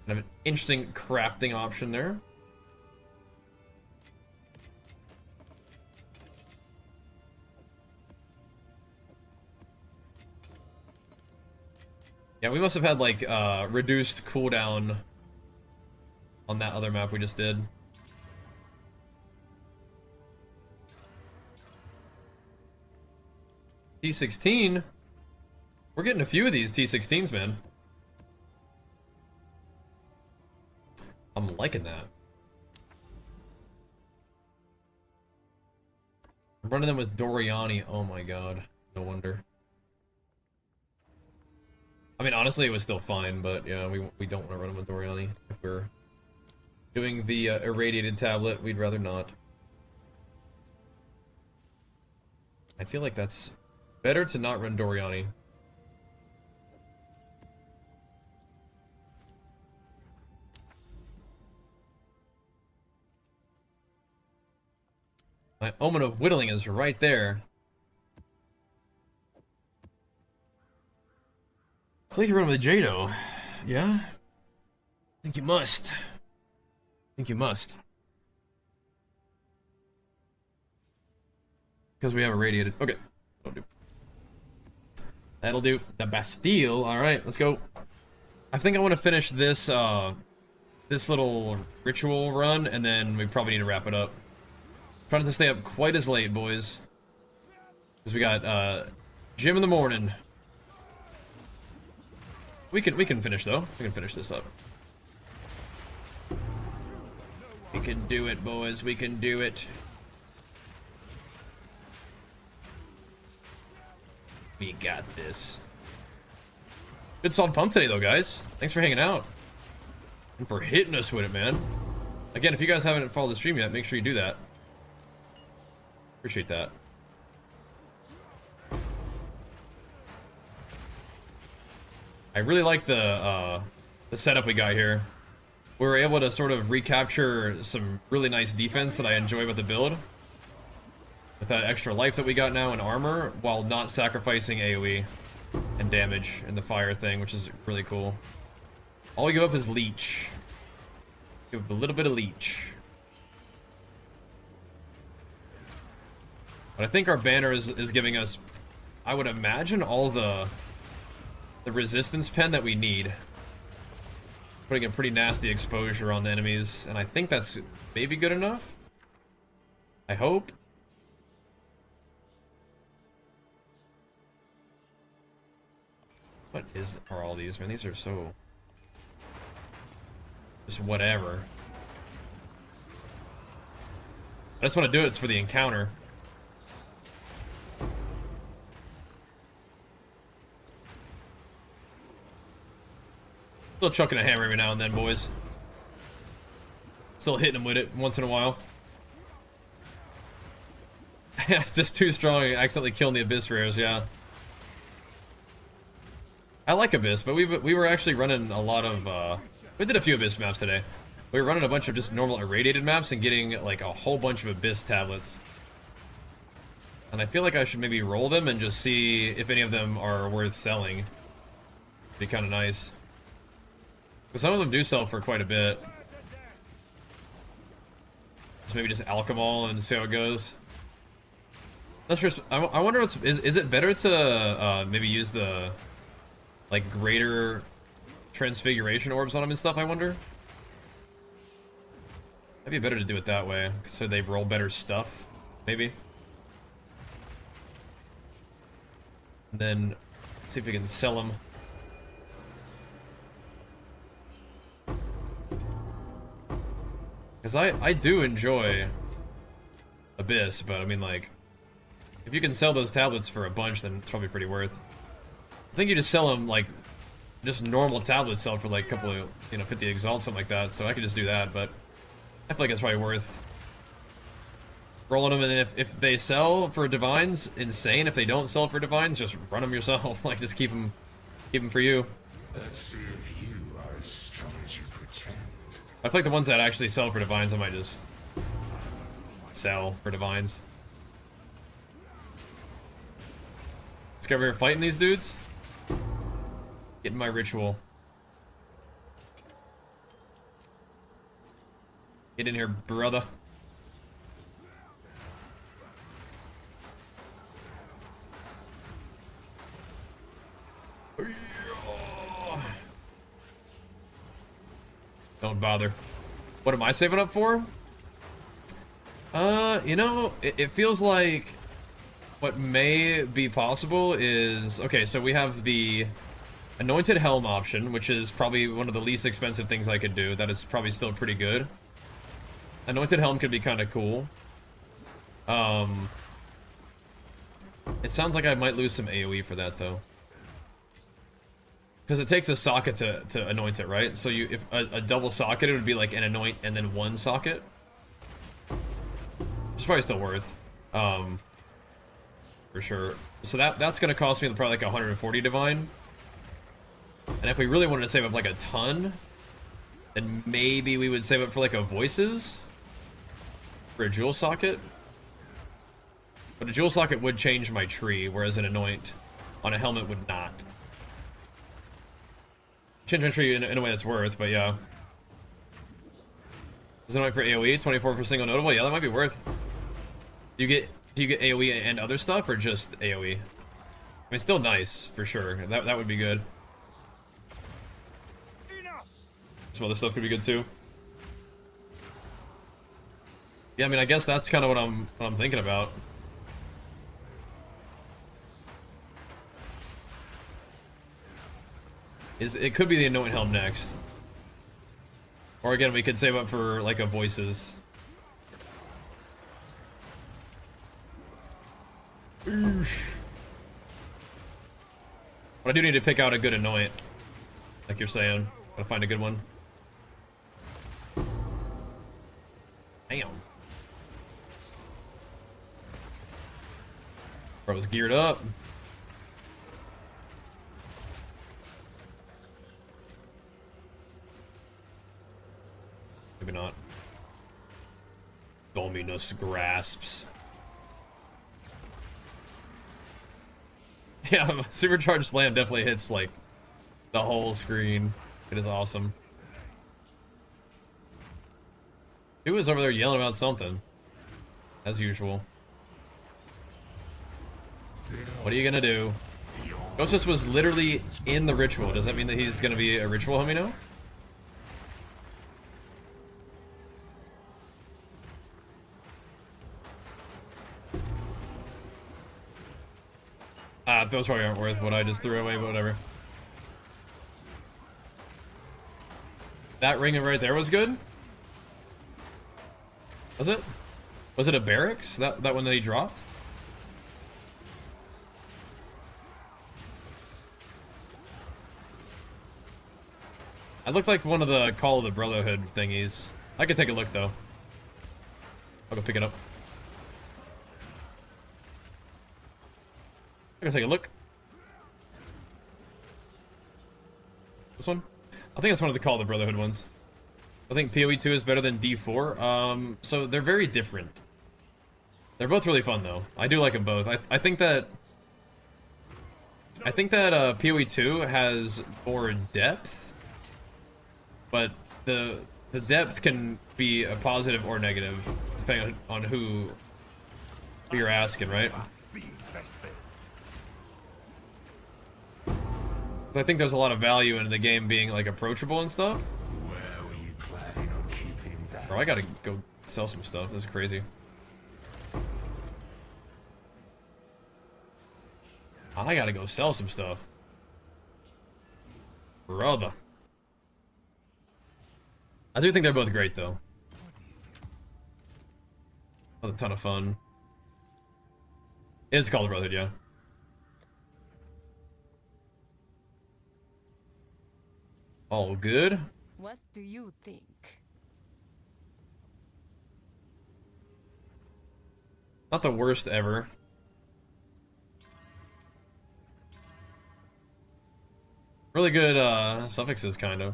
Kind of an interesting crafting option there. Yeah, we must have had like reduced cooldown on that other map we just did. T16? We're getting a few of these T16s, man. I'm liking that. I'm running them with Doriani. Oh my god. No wonder. I mean, honestly, it was still fine, but yeah, we don't want to run them with Doriani. If we're doing the irradiated tablet, we'd rather not. I feel like that's better to not run Doriani. My Omen of Whittling is right there. I feel like you're running with Jado. Yeah? I think you must. I think you must. Because we have irradiated. Okay. That'll do. That'll do. The Bastille. Alright, let's go. I think I want to finish this, this little ritual run, and then we probably need to wrap it up. Trying not to stay up quite as late, boys. Because we got, gym in the morning. We can finish, though. We can finish this up. We can do it, boys. We can do it. We got this. Good solid pump today, though, guys. Thanks for hanging out. And for hitting us with it, man. Again, if you guys haven't followed the stream yet, make sure you do that. Appreciate that. I really like the setup we got here. We were able to sort of recapture some really nice defense that I enjoy with the build. With that extra life that we got now in armor, while not sacrificing AoE and damage in the fire thing, which is really cool. All we give up is leech. Give up a little bit of leech. But I think our banner is giving us, I would imagine, all the resistance pen that we need. Putting a pretty nasty exposure on the enemies, and I think that's maybe good enough. I hope. What are all these, man? These are so just whatever. I just want to do it for the encounter. Still chucking a hammer every now and then, boys. Still hitting them with it once in a while. Just too strong, accidentally killing the Abyss rares, yeah. I like Abyss, but we were actually running a lot of, we did a few Abyss maps today. We were running a bunch of just normal irradiated maps and getting, like, a whole bunch of Abyss tablets. And I feel like I should maybe roll them and just see if any of them are worth selling. It'd be kind of nice. Because some of them do sell for quite a bit. So maybe just alchemol and see how it goes. Not sure. I wonder what's is it better to maybe use the like greater transfiguration orbs on them and stuff? I wonder. Maybe better to do it that way, so they roll better stuff. Maybe. And then see if we can sell them. Because I do enjoy Abyss, but I mean, like, if you can sell those tablets for a bunch, then it's probably pretty worth. I think you just sell them, like, just normal tablets sell for, like, a couple of, you know, 50 exalts, something like that, so I could just do that, but I feel like it's probably worth rolling them, and if they sell for Divines, insane. If they don't sell for Divines, just run them yourself. Like, just keep them for you. Let's see if you are as strong as you pretend. I feel like the ones that actually sell for Divines, I might just sell for Divines. Let's get over here fighting these dudes. Getting my ritual. Get in here, brother. Don't bother. What am I saving up for? You know, it feels like what may be possible is... Okay, so we have the Anointed Helm option, which is probably one of the least expensive things I could do. That is probably still pretty good. Anointed Helm could be kind of cool. It sounds like I might lose some AoE for that, though. Because it takes a socket to anoint it, right? So if a double socket, it would be like an anoint and then one socket. It's probably still worth. For sure. So that's going to cost me probably like 140 divine. And if we really wanted to save up like a ton, then maybe we would save up for like a voices for a jewel socket. But a jewel socket would change my tree, whereas an anoint on a helmet would not. Change my tree in a way that's worth, but yeah. Is anoint for AoE? 24 for single notable? Yeah, that might be worth. Do you get AoE and other stuff, or just AoE? I mean, still nice, for sure. That would be good. Some other stuff could be good too. Yeah, I mean, I guess that's kind of what I'm thinking about. It could be the anoint helm next. Or again, we could save up for like a voices. Oosh. But I do need to pick out a good anoint. Like you're saying. Gotta find a good one. Damn. Bro's geared up. Maybe not. Dominus grasps. Yeah, Supercharged Slam definitely hits like the whole screen. It is awesome. He was over there yelling about something, as usual. What are you gonna do? Ghostus was literally in the ritual. Does that mean that he's gonna be a ritual homie now? Those probably aren't worth what I just threw away, but whatever. That ring right there was good? Was it? Was it a barracks? That one that he dropped? That looked like one of the Call of the Brotherhood thingies. I could take a look though. I'll go pick it up. I can take a look. This one? I think it's one of the Call of the Brotherhood ones. I think PoE 2 is better than D4. So they're very different. They're both really fun though. I do like them both. I think that PoE 2 has more depth, but the depth can be a positive or negative depending on who you're asking, right? I think there's a lot of value in the game being like approachable and stuff. Where were you planning on keeping that? Bro, I gotta go sell some stuff. This is crazy. I gotta go sell some stuff. Brother. I do think they're both great though. A ton of fun. It's called Brotherhood, yeah. All good. What do you think? Not the worst ever. Really good suffixes, kind of.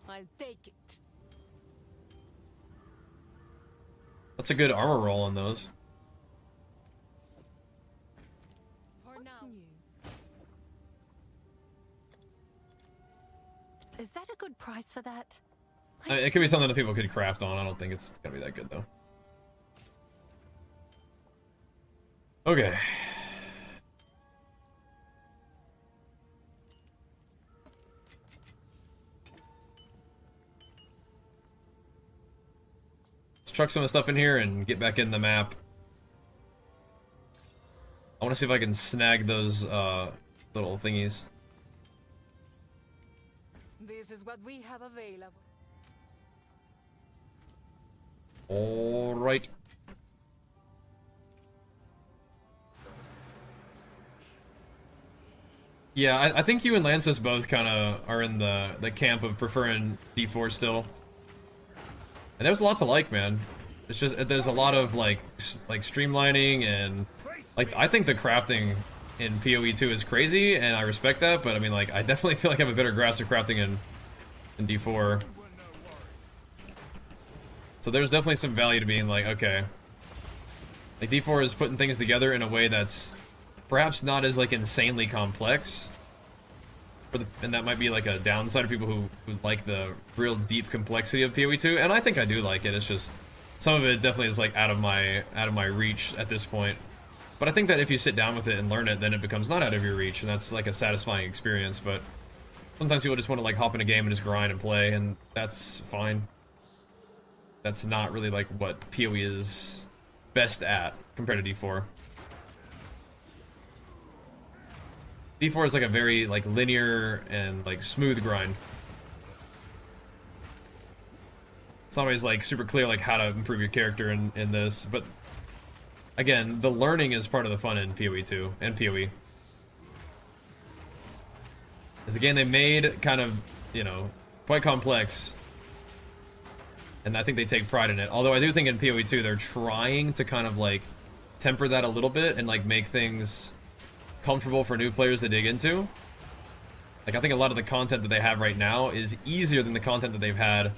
I'll take it. That's a good armor roll on those. For now. Is that a good price for that? I mean, it could be something that people could craft on. I don't think it's gonna be that good though. Okay. Let's chuck some of the stuff in here and get back in the map. I want to see if I can snag those little thingies. This is what we have available. All right. Yeah, I think you and Lances both kind of are in the camp of preferring D4 still. And there's a lot to like, man. It's just there's a lot of like streamlining and like I think the crafting in PoE 2 is crazy and I respect that, but I mean like I definitely feel like I have a better grasp of crafting in D4. So there's definitely some value to being like, okay, like D4 is putting things together in a way that's perhaps not as like insanely complex. And that might be like a downside of people who like the real deep complexity of PoE 2, and I think I do like it. It's just some of it definitely is like out of my reach at this point. But I think that if you sit down with it and learn it, then it becomes not out of your reach, and that's like a satisfying experience. But sometimes people just want to like hop in a game and just grind and play, and that's fine. That's not really like what PoE is best at compared to D4. D4 is like a very like linear and like smooth grind. It's not always like super clear like how to improve your character in this, but again, the learning is part of the fun in PoE 2 and PoE. It's a game they made kind of, you know, quite complex, and I think they take pride in it. Although I do think in PoE 2 they're trying to kind of like temper that a little bit and like make things comfortable for new players to dig into. Like, I think a lot of the content that they have right now is easier than the content that they've had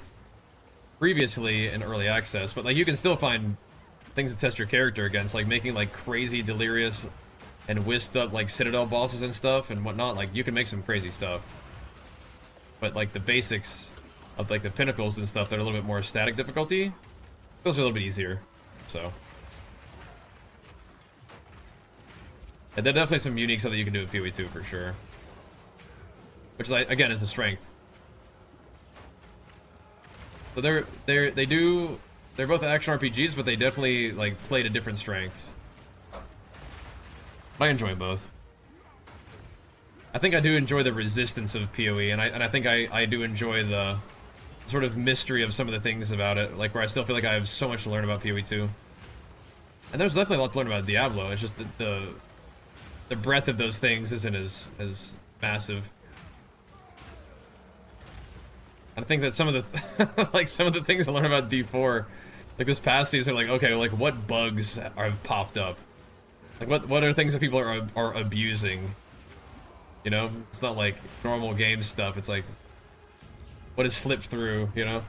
previously in early access, but like you can still find things to test your character against, like making like crazy delirious and whisked up like Citadel bosses and stuff and whatnot. Like, you can make some crazy stuff, but like the basics of like the pinnacles and stuff that are a little bit more static difficulty, those are a little bit easier. So and there are definitely some unique stuff that you can do with PoE 2 for sure. Which is, again, is a strength. So they're both action RPGs, but they definitely like play to different strengths. I enjoy them both. I think I do enjoy the resistance of PoE, and I think I do enjoy the sort of mystery of some of the things about it, like where I still feel like I have so much to learn about PoE 2. And there's definitely a lot to learn about Diablo. It's just that the breadth of those things isn't as massive. I think that some of the like some of the things I learned about D4, like this past season, like, okay, like what bugs have popped up? Like what are things that people are abusing? You know, it's not like normal game stuff. It's like what has slipped through, you know?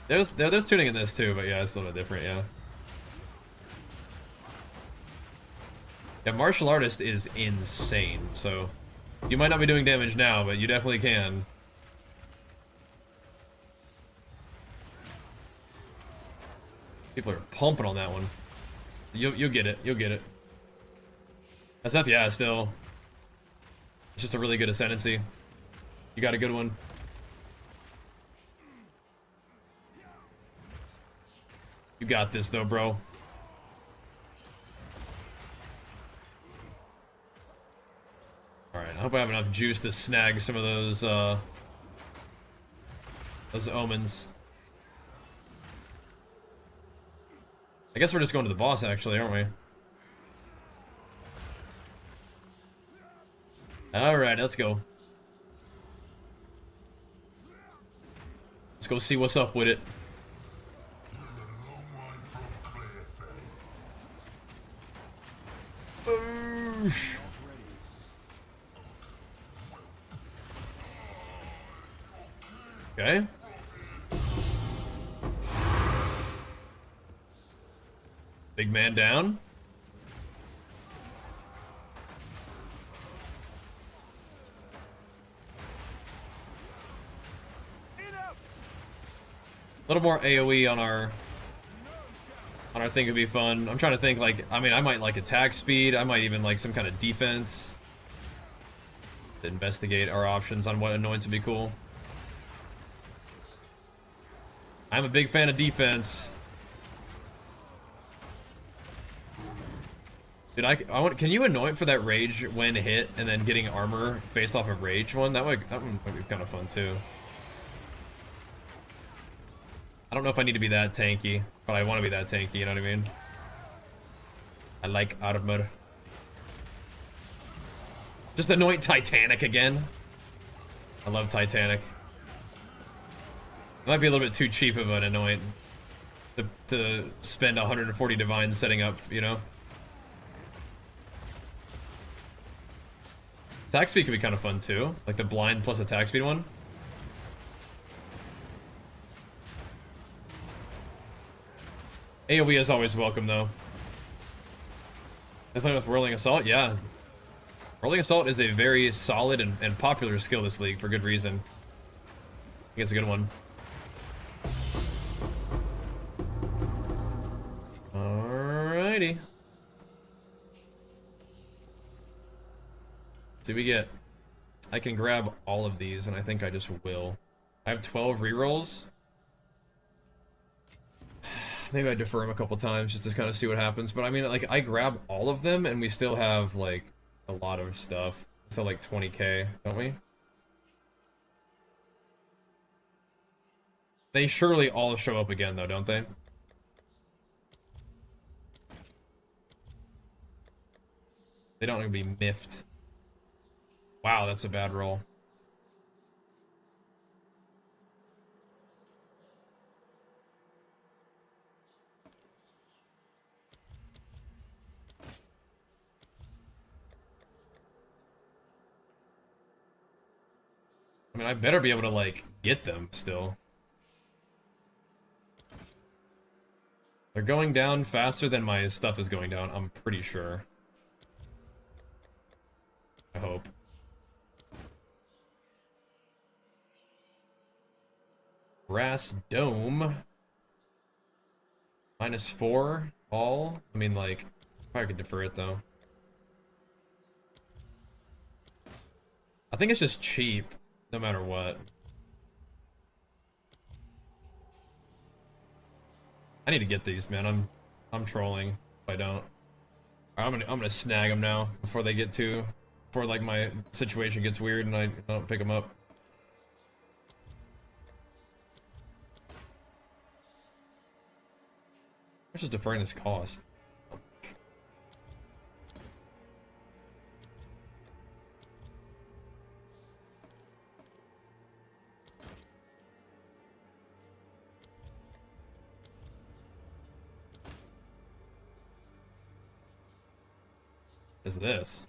There's tuning in this too, but yeah, it's a little bit different, yeah. Yeah, Martial Artist is insane, so you might not be doing damage now, but you definitely can. People are pumping on that one. You'll get it, you'll get it. SF, yeah, still. It's just a really good ascendancy. You got a good one. You got this though, bro. Alright, I hope I have enough juice to snag some of those omens. I guess we're just going to the boss actually, aren't we? Alright, let's go. Let's go see what's up with it. Okay. Big man down. A little more AoE on our thing could be fun. I'm trying to think, like, I mean, I might like attack speed. I might even like some kind of defense. To investigate our options on what annoyance would be cool. I'm a big fan of defense. Dude, I want. Can you anoint for that rage when hit and then getting armor based off of rage one? That one might be kind of fun too. I don't know if I need to be that tanky, but I want to be that tanky. You know what I mean? I like armor. Just anoint Titanic again. I love Titanic. It might be a little bit too cheap of an anoint to spend 140 divines setting up, you know? Attack speed could be kind of fun too, like the blind plus attack speed one. AoE is always welcome though. Definitely with Whirling Assault, yeah. Whirling Assault is a very solid and popular skill this league for good reason. I think it's a good one. Alrighty. See what we get. I can grab all of these, and I think I just will. I have 12 rerolls. Maybe I defer them a couple times just to kind of see what happens. But I mean, like, I grab all of them, and we still have, like, a lot of stuff. So, like, 20k, don't we? They surely all show up again, though, don't they? They don't want to be miffed. Wow, that's a bad roll. I mean, I better be able to, like, get them still. They're going down faster than my stuff is going down, I'm pretty sure. I hope. Brass Dome. -4 all. I mean, like, probably could defer it though. I think it's just cheap, no matter what. I need to get these, man. I'm trolling if I don't. Alright, I'm gonna snag them now before they get too, before like my situation gets weird and I don't pick them up. I'm just deferring this cost. Is this?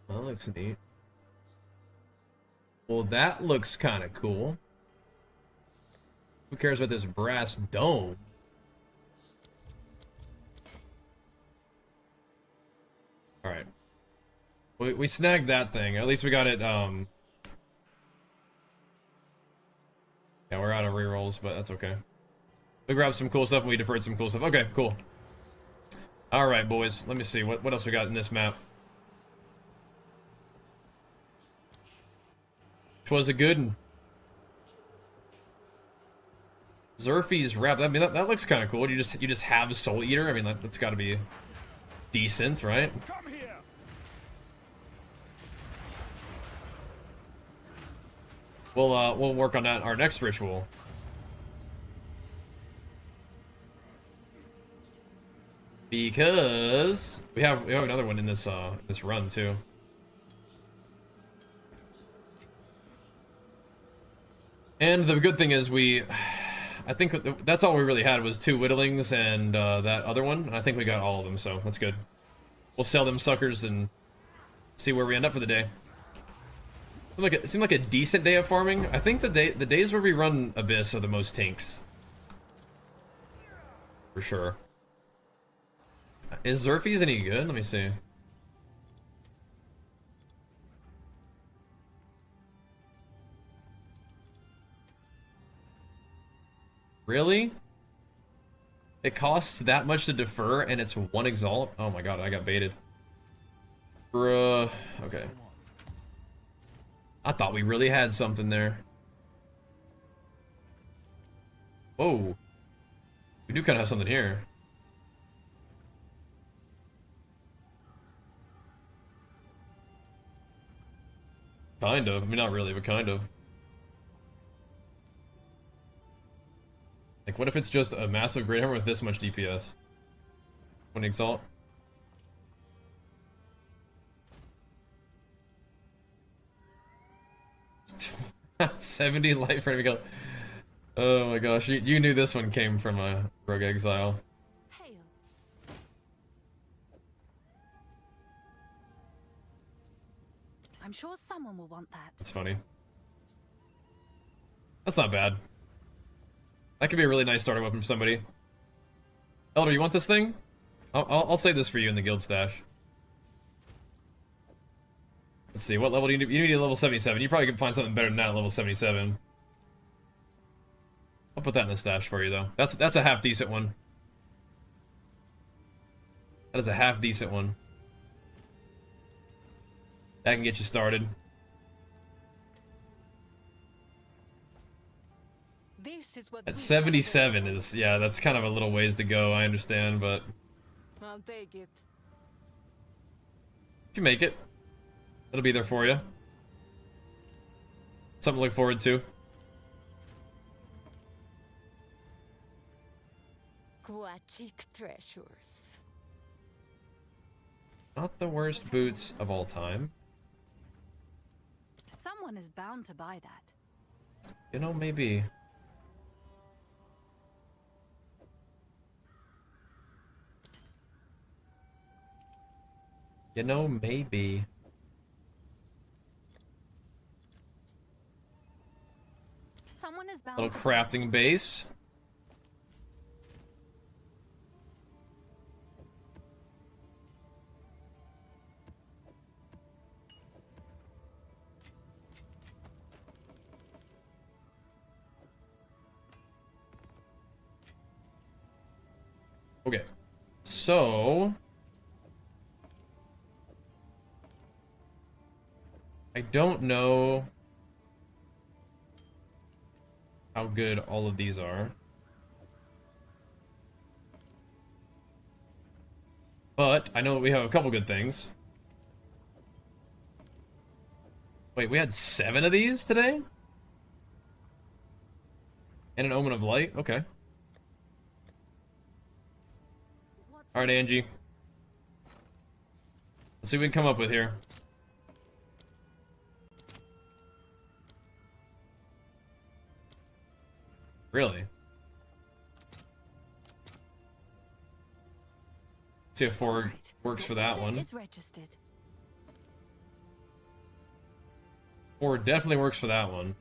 That looks neat. Well, that looks kind of cool. Who cares about this brass dome? Alright. We snagged that thing. At least we got it, yeah, we're out of rerolls, but that's okay. We grabbed some cool stuff and we deferred some cool stuff. Okay, cool. Alright, boys. Let me see. What else we got in this map? Twas a good one. Zerfie's wrap. I mean, that looks kind of cool. You just have Soul Eater. I mean, that's got to be decent, right? Come here. We'll work on that our next ritual. Because we have another one in this this run too. And the good thing is I think that's all we really had was 2 Whittlings and that other one. And I think we got all of them, so that's good. We'll sell them suckers and see where we end up for the day. It seemed like a decent day of farming. I think the days where we run Abyss are the most tanks. For sure. Is Zerfie's any good? Let me see. Really? It costs that much to defer and it's 1 exalt? Oh my god, I got baited. Bruh. Okay. I thought we really had something there. Whoa. We do kind of have something here. Kind of. I mean, not really, but kind of. Like, what if it's just a massive Great Hammer with this much DPS? 1 exalt? $70 life for enemy kill. Oh my gosh, you knew this one came from a Rogue Exile. Hail. I'm sure someone will want that. That's funny. That's not bad. That could be a really nice starter weapon for somebody. Elder, you want this thing? I'll save this for you in the guild stash. Let's see, what level do you need? You need a level 77. You probably could find something better than that at level 77. I'll put that in the stash for you, though. That's a half-decent one. That is a half-decent one. That can get you started. This is what At we 77 have. is, yeah, that's kind of a little ways to go, I understand, but I'll take it. if you make it, it'll be there for you. Something to look forward to. Aquatic treasures. Not the worst boots of all time. Someone is bound to buy that. You know, maybe. You know, maybe. Someone is bound Little to crafting base. Okay, so I don't know how good all of these are, but I know we have a couple good things. Wait, we had 7 of these today? And an Omen of Light? Okay. Alright, Angie. Let's see what we can come up with here. Really? Let's see if 4 Right. works for Your that order one. is registered. 4 definitely works for that one.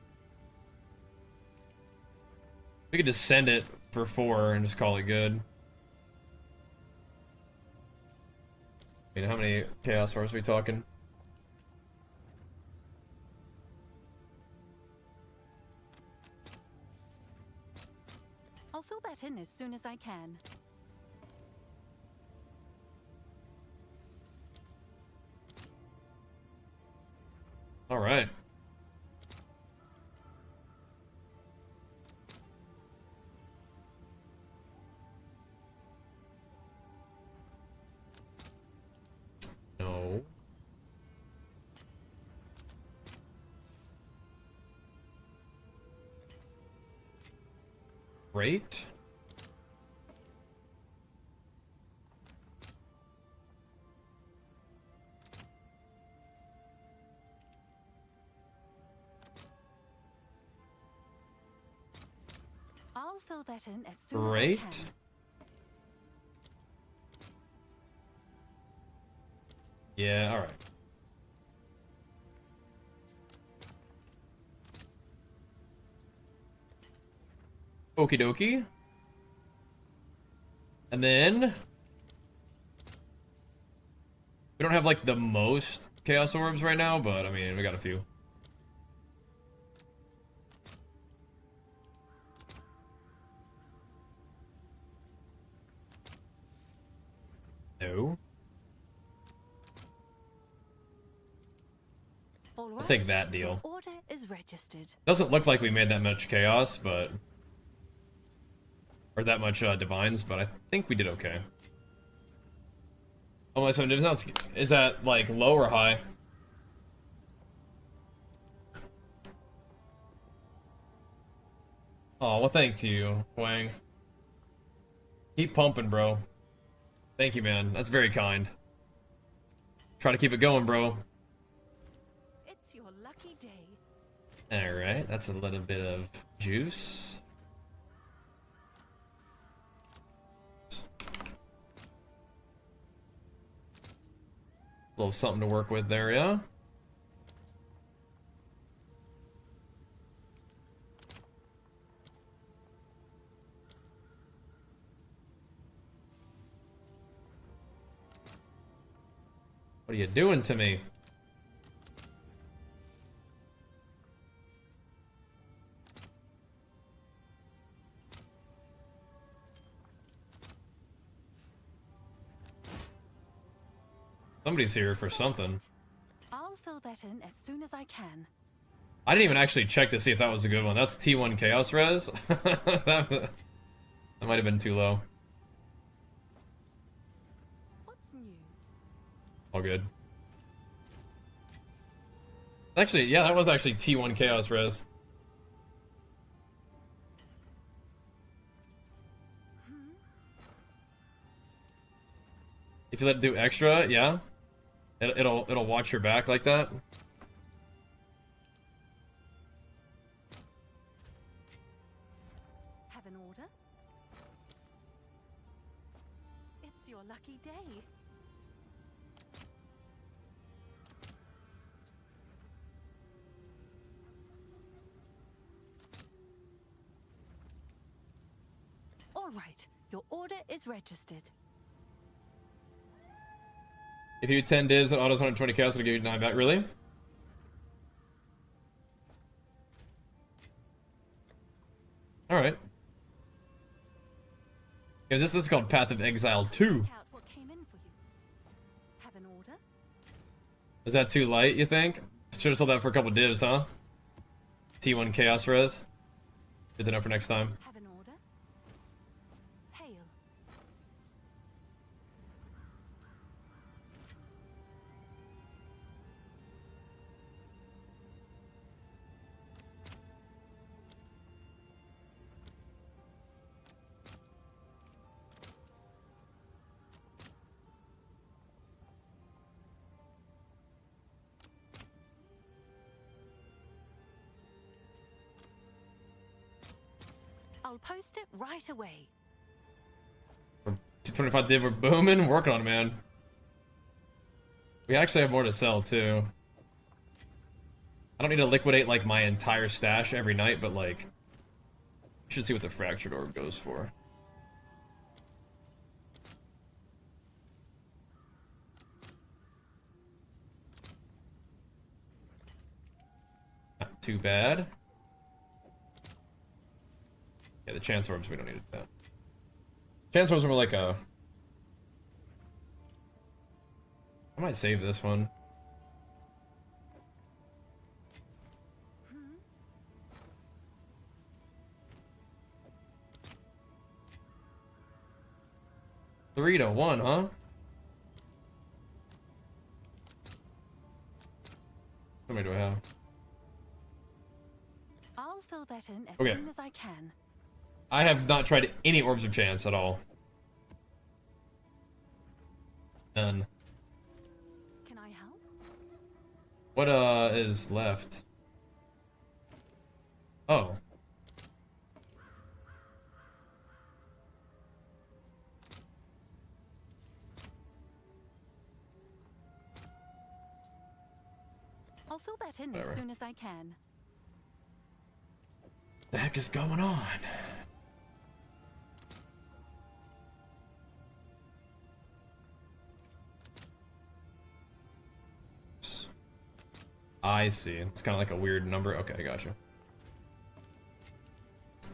We could just send it for 4 and just call it good. I mean, how many Chaos Orbs are we talking? I'll fill that in as soon as I can. All right. No. Great. I'll fill that in as soon Great. as I can. Yeah, all right. Okie dokie. And then we don't have like the most Chaos Orbs right now, but I mean, we got a few. No. All right. I'll take that deal. Your order is registered. Doesn't look like we made that much Chaos, but... Or that much Divines, but I think we did okay. Oh, my 7 Divines, is that, like, low or high? Oh, well, thank you, Wang. Keep pumping, bro. Thank you, man. That's very kind. Try to keep it going, bro. It's your lucky day. Alright, that's a little bit of juice. A little something to work with there, yeah? What are you doing to me? Somebody's here for something. I'll fill that in as soon as I can. I didn't even actually check to see if that was a good one. That's T1 Chaos Res. that might have been too low. What's new? All good. Actually, yeah, that was actually T1 Chaos Res. If you let it do extra, yeah, it'll watch your back like that. Have an order? It's your lucky day. All right, your order is registered. If you do 10 divs, it autos 120 chaos, it'll give you 9 back. Really? Alright. This is called Path of Exile 2. Check out what came in for you. Have an order? Is that too light, you think? Should have sold that for a couple divs, huh? T1 Chaos Res. Good to know for next time. Have an order? Hail. I'll post it right away. 225 div, we're booming. Working on it, man. We actually have more to sell, too. I don't need to liquidate, like, my entire stash every night, but, like... You should see what the Fractured Orb goes for. Not too bad. Yeah, the Chance Orbs, we don't need that. Chance Orbs were like a... I might save this one. Hmm? 3-1, huh? How many do I have? I'll fill that in as Okay. soon as I can. I have not tried any Orbs of Chance at all. None. Can I help? What, is left? Oh. I'll fill that in Whatever. as soon as I can. The heck is going on? I see. It's kind of like a weird number. Okay, I got you.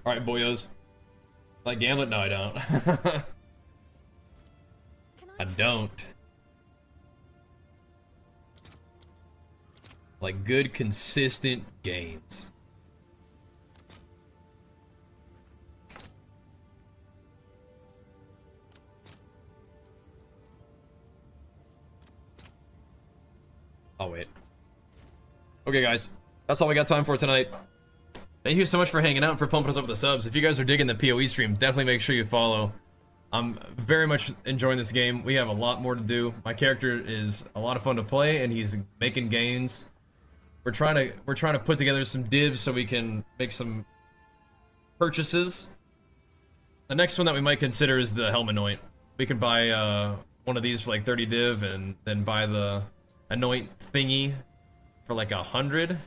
Alright, boyos. Like Gambit? No, I don't. Can I don't. Like good, consistent gains. I'll wait. Okay, guys. That's all we got time for tonight. Thank you so much for hanging out and for pumping us up with the subs. If you guys are digging the PoE stream, definitely make sure you follow. I'm very much enjoying this game. We have a lot more to do. My character is a lot of fun to play, and he's making gains. We're trying to put together some divs so we can make some purchases. The next one that we might consider is the Helm Anoint. We can buy one of these for like 30 div, and then buy the Anoint thingy for like 100,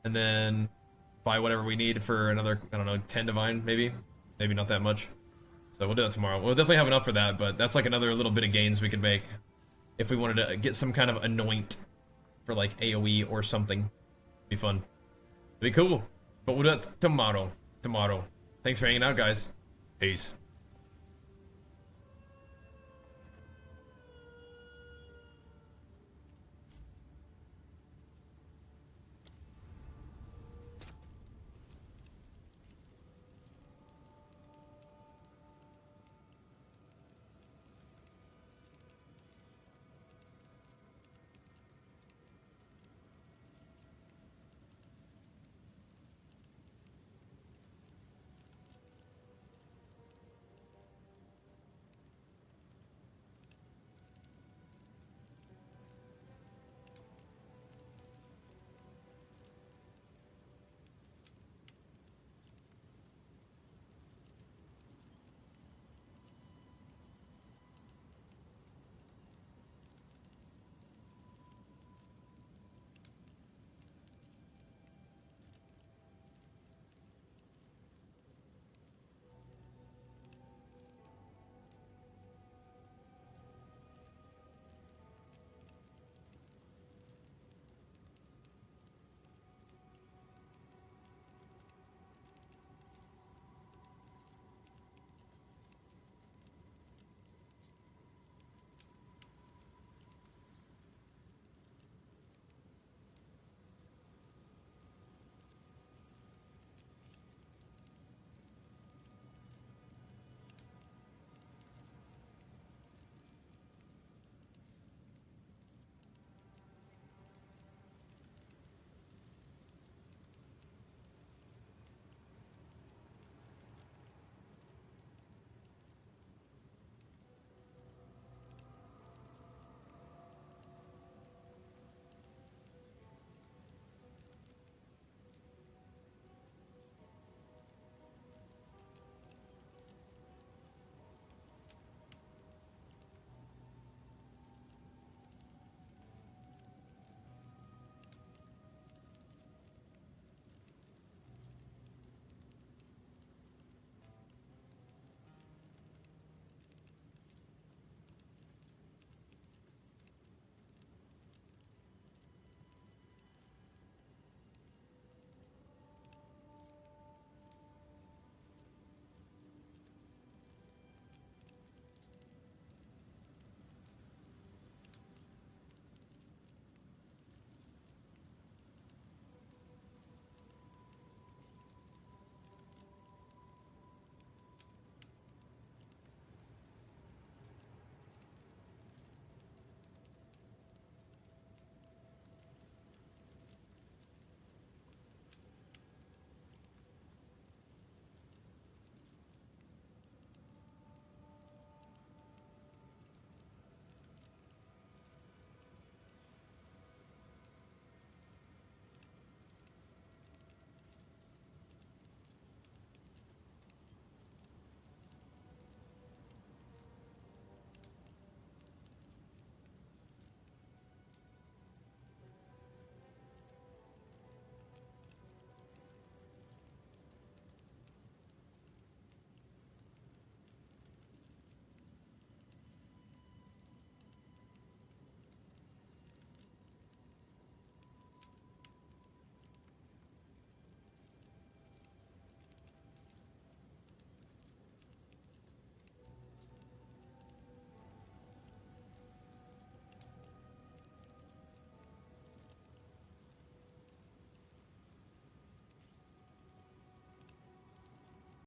and then buy whatever we need for another, I don't know, 10 divine, maybe not that much. So we'll do that tomorrow. We'll definitely have enough for that, but that's like another little bit of gains we could make. if we wanted to get some kind of anoint for like AoE or something. Be fun. Be cool. But we'll do it tomorrow. Thanks for hanging out, guys. Peace.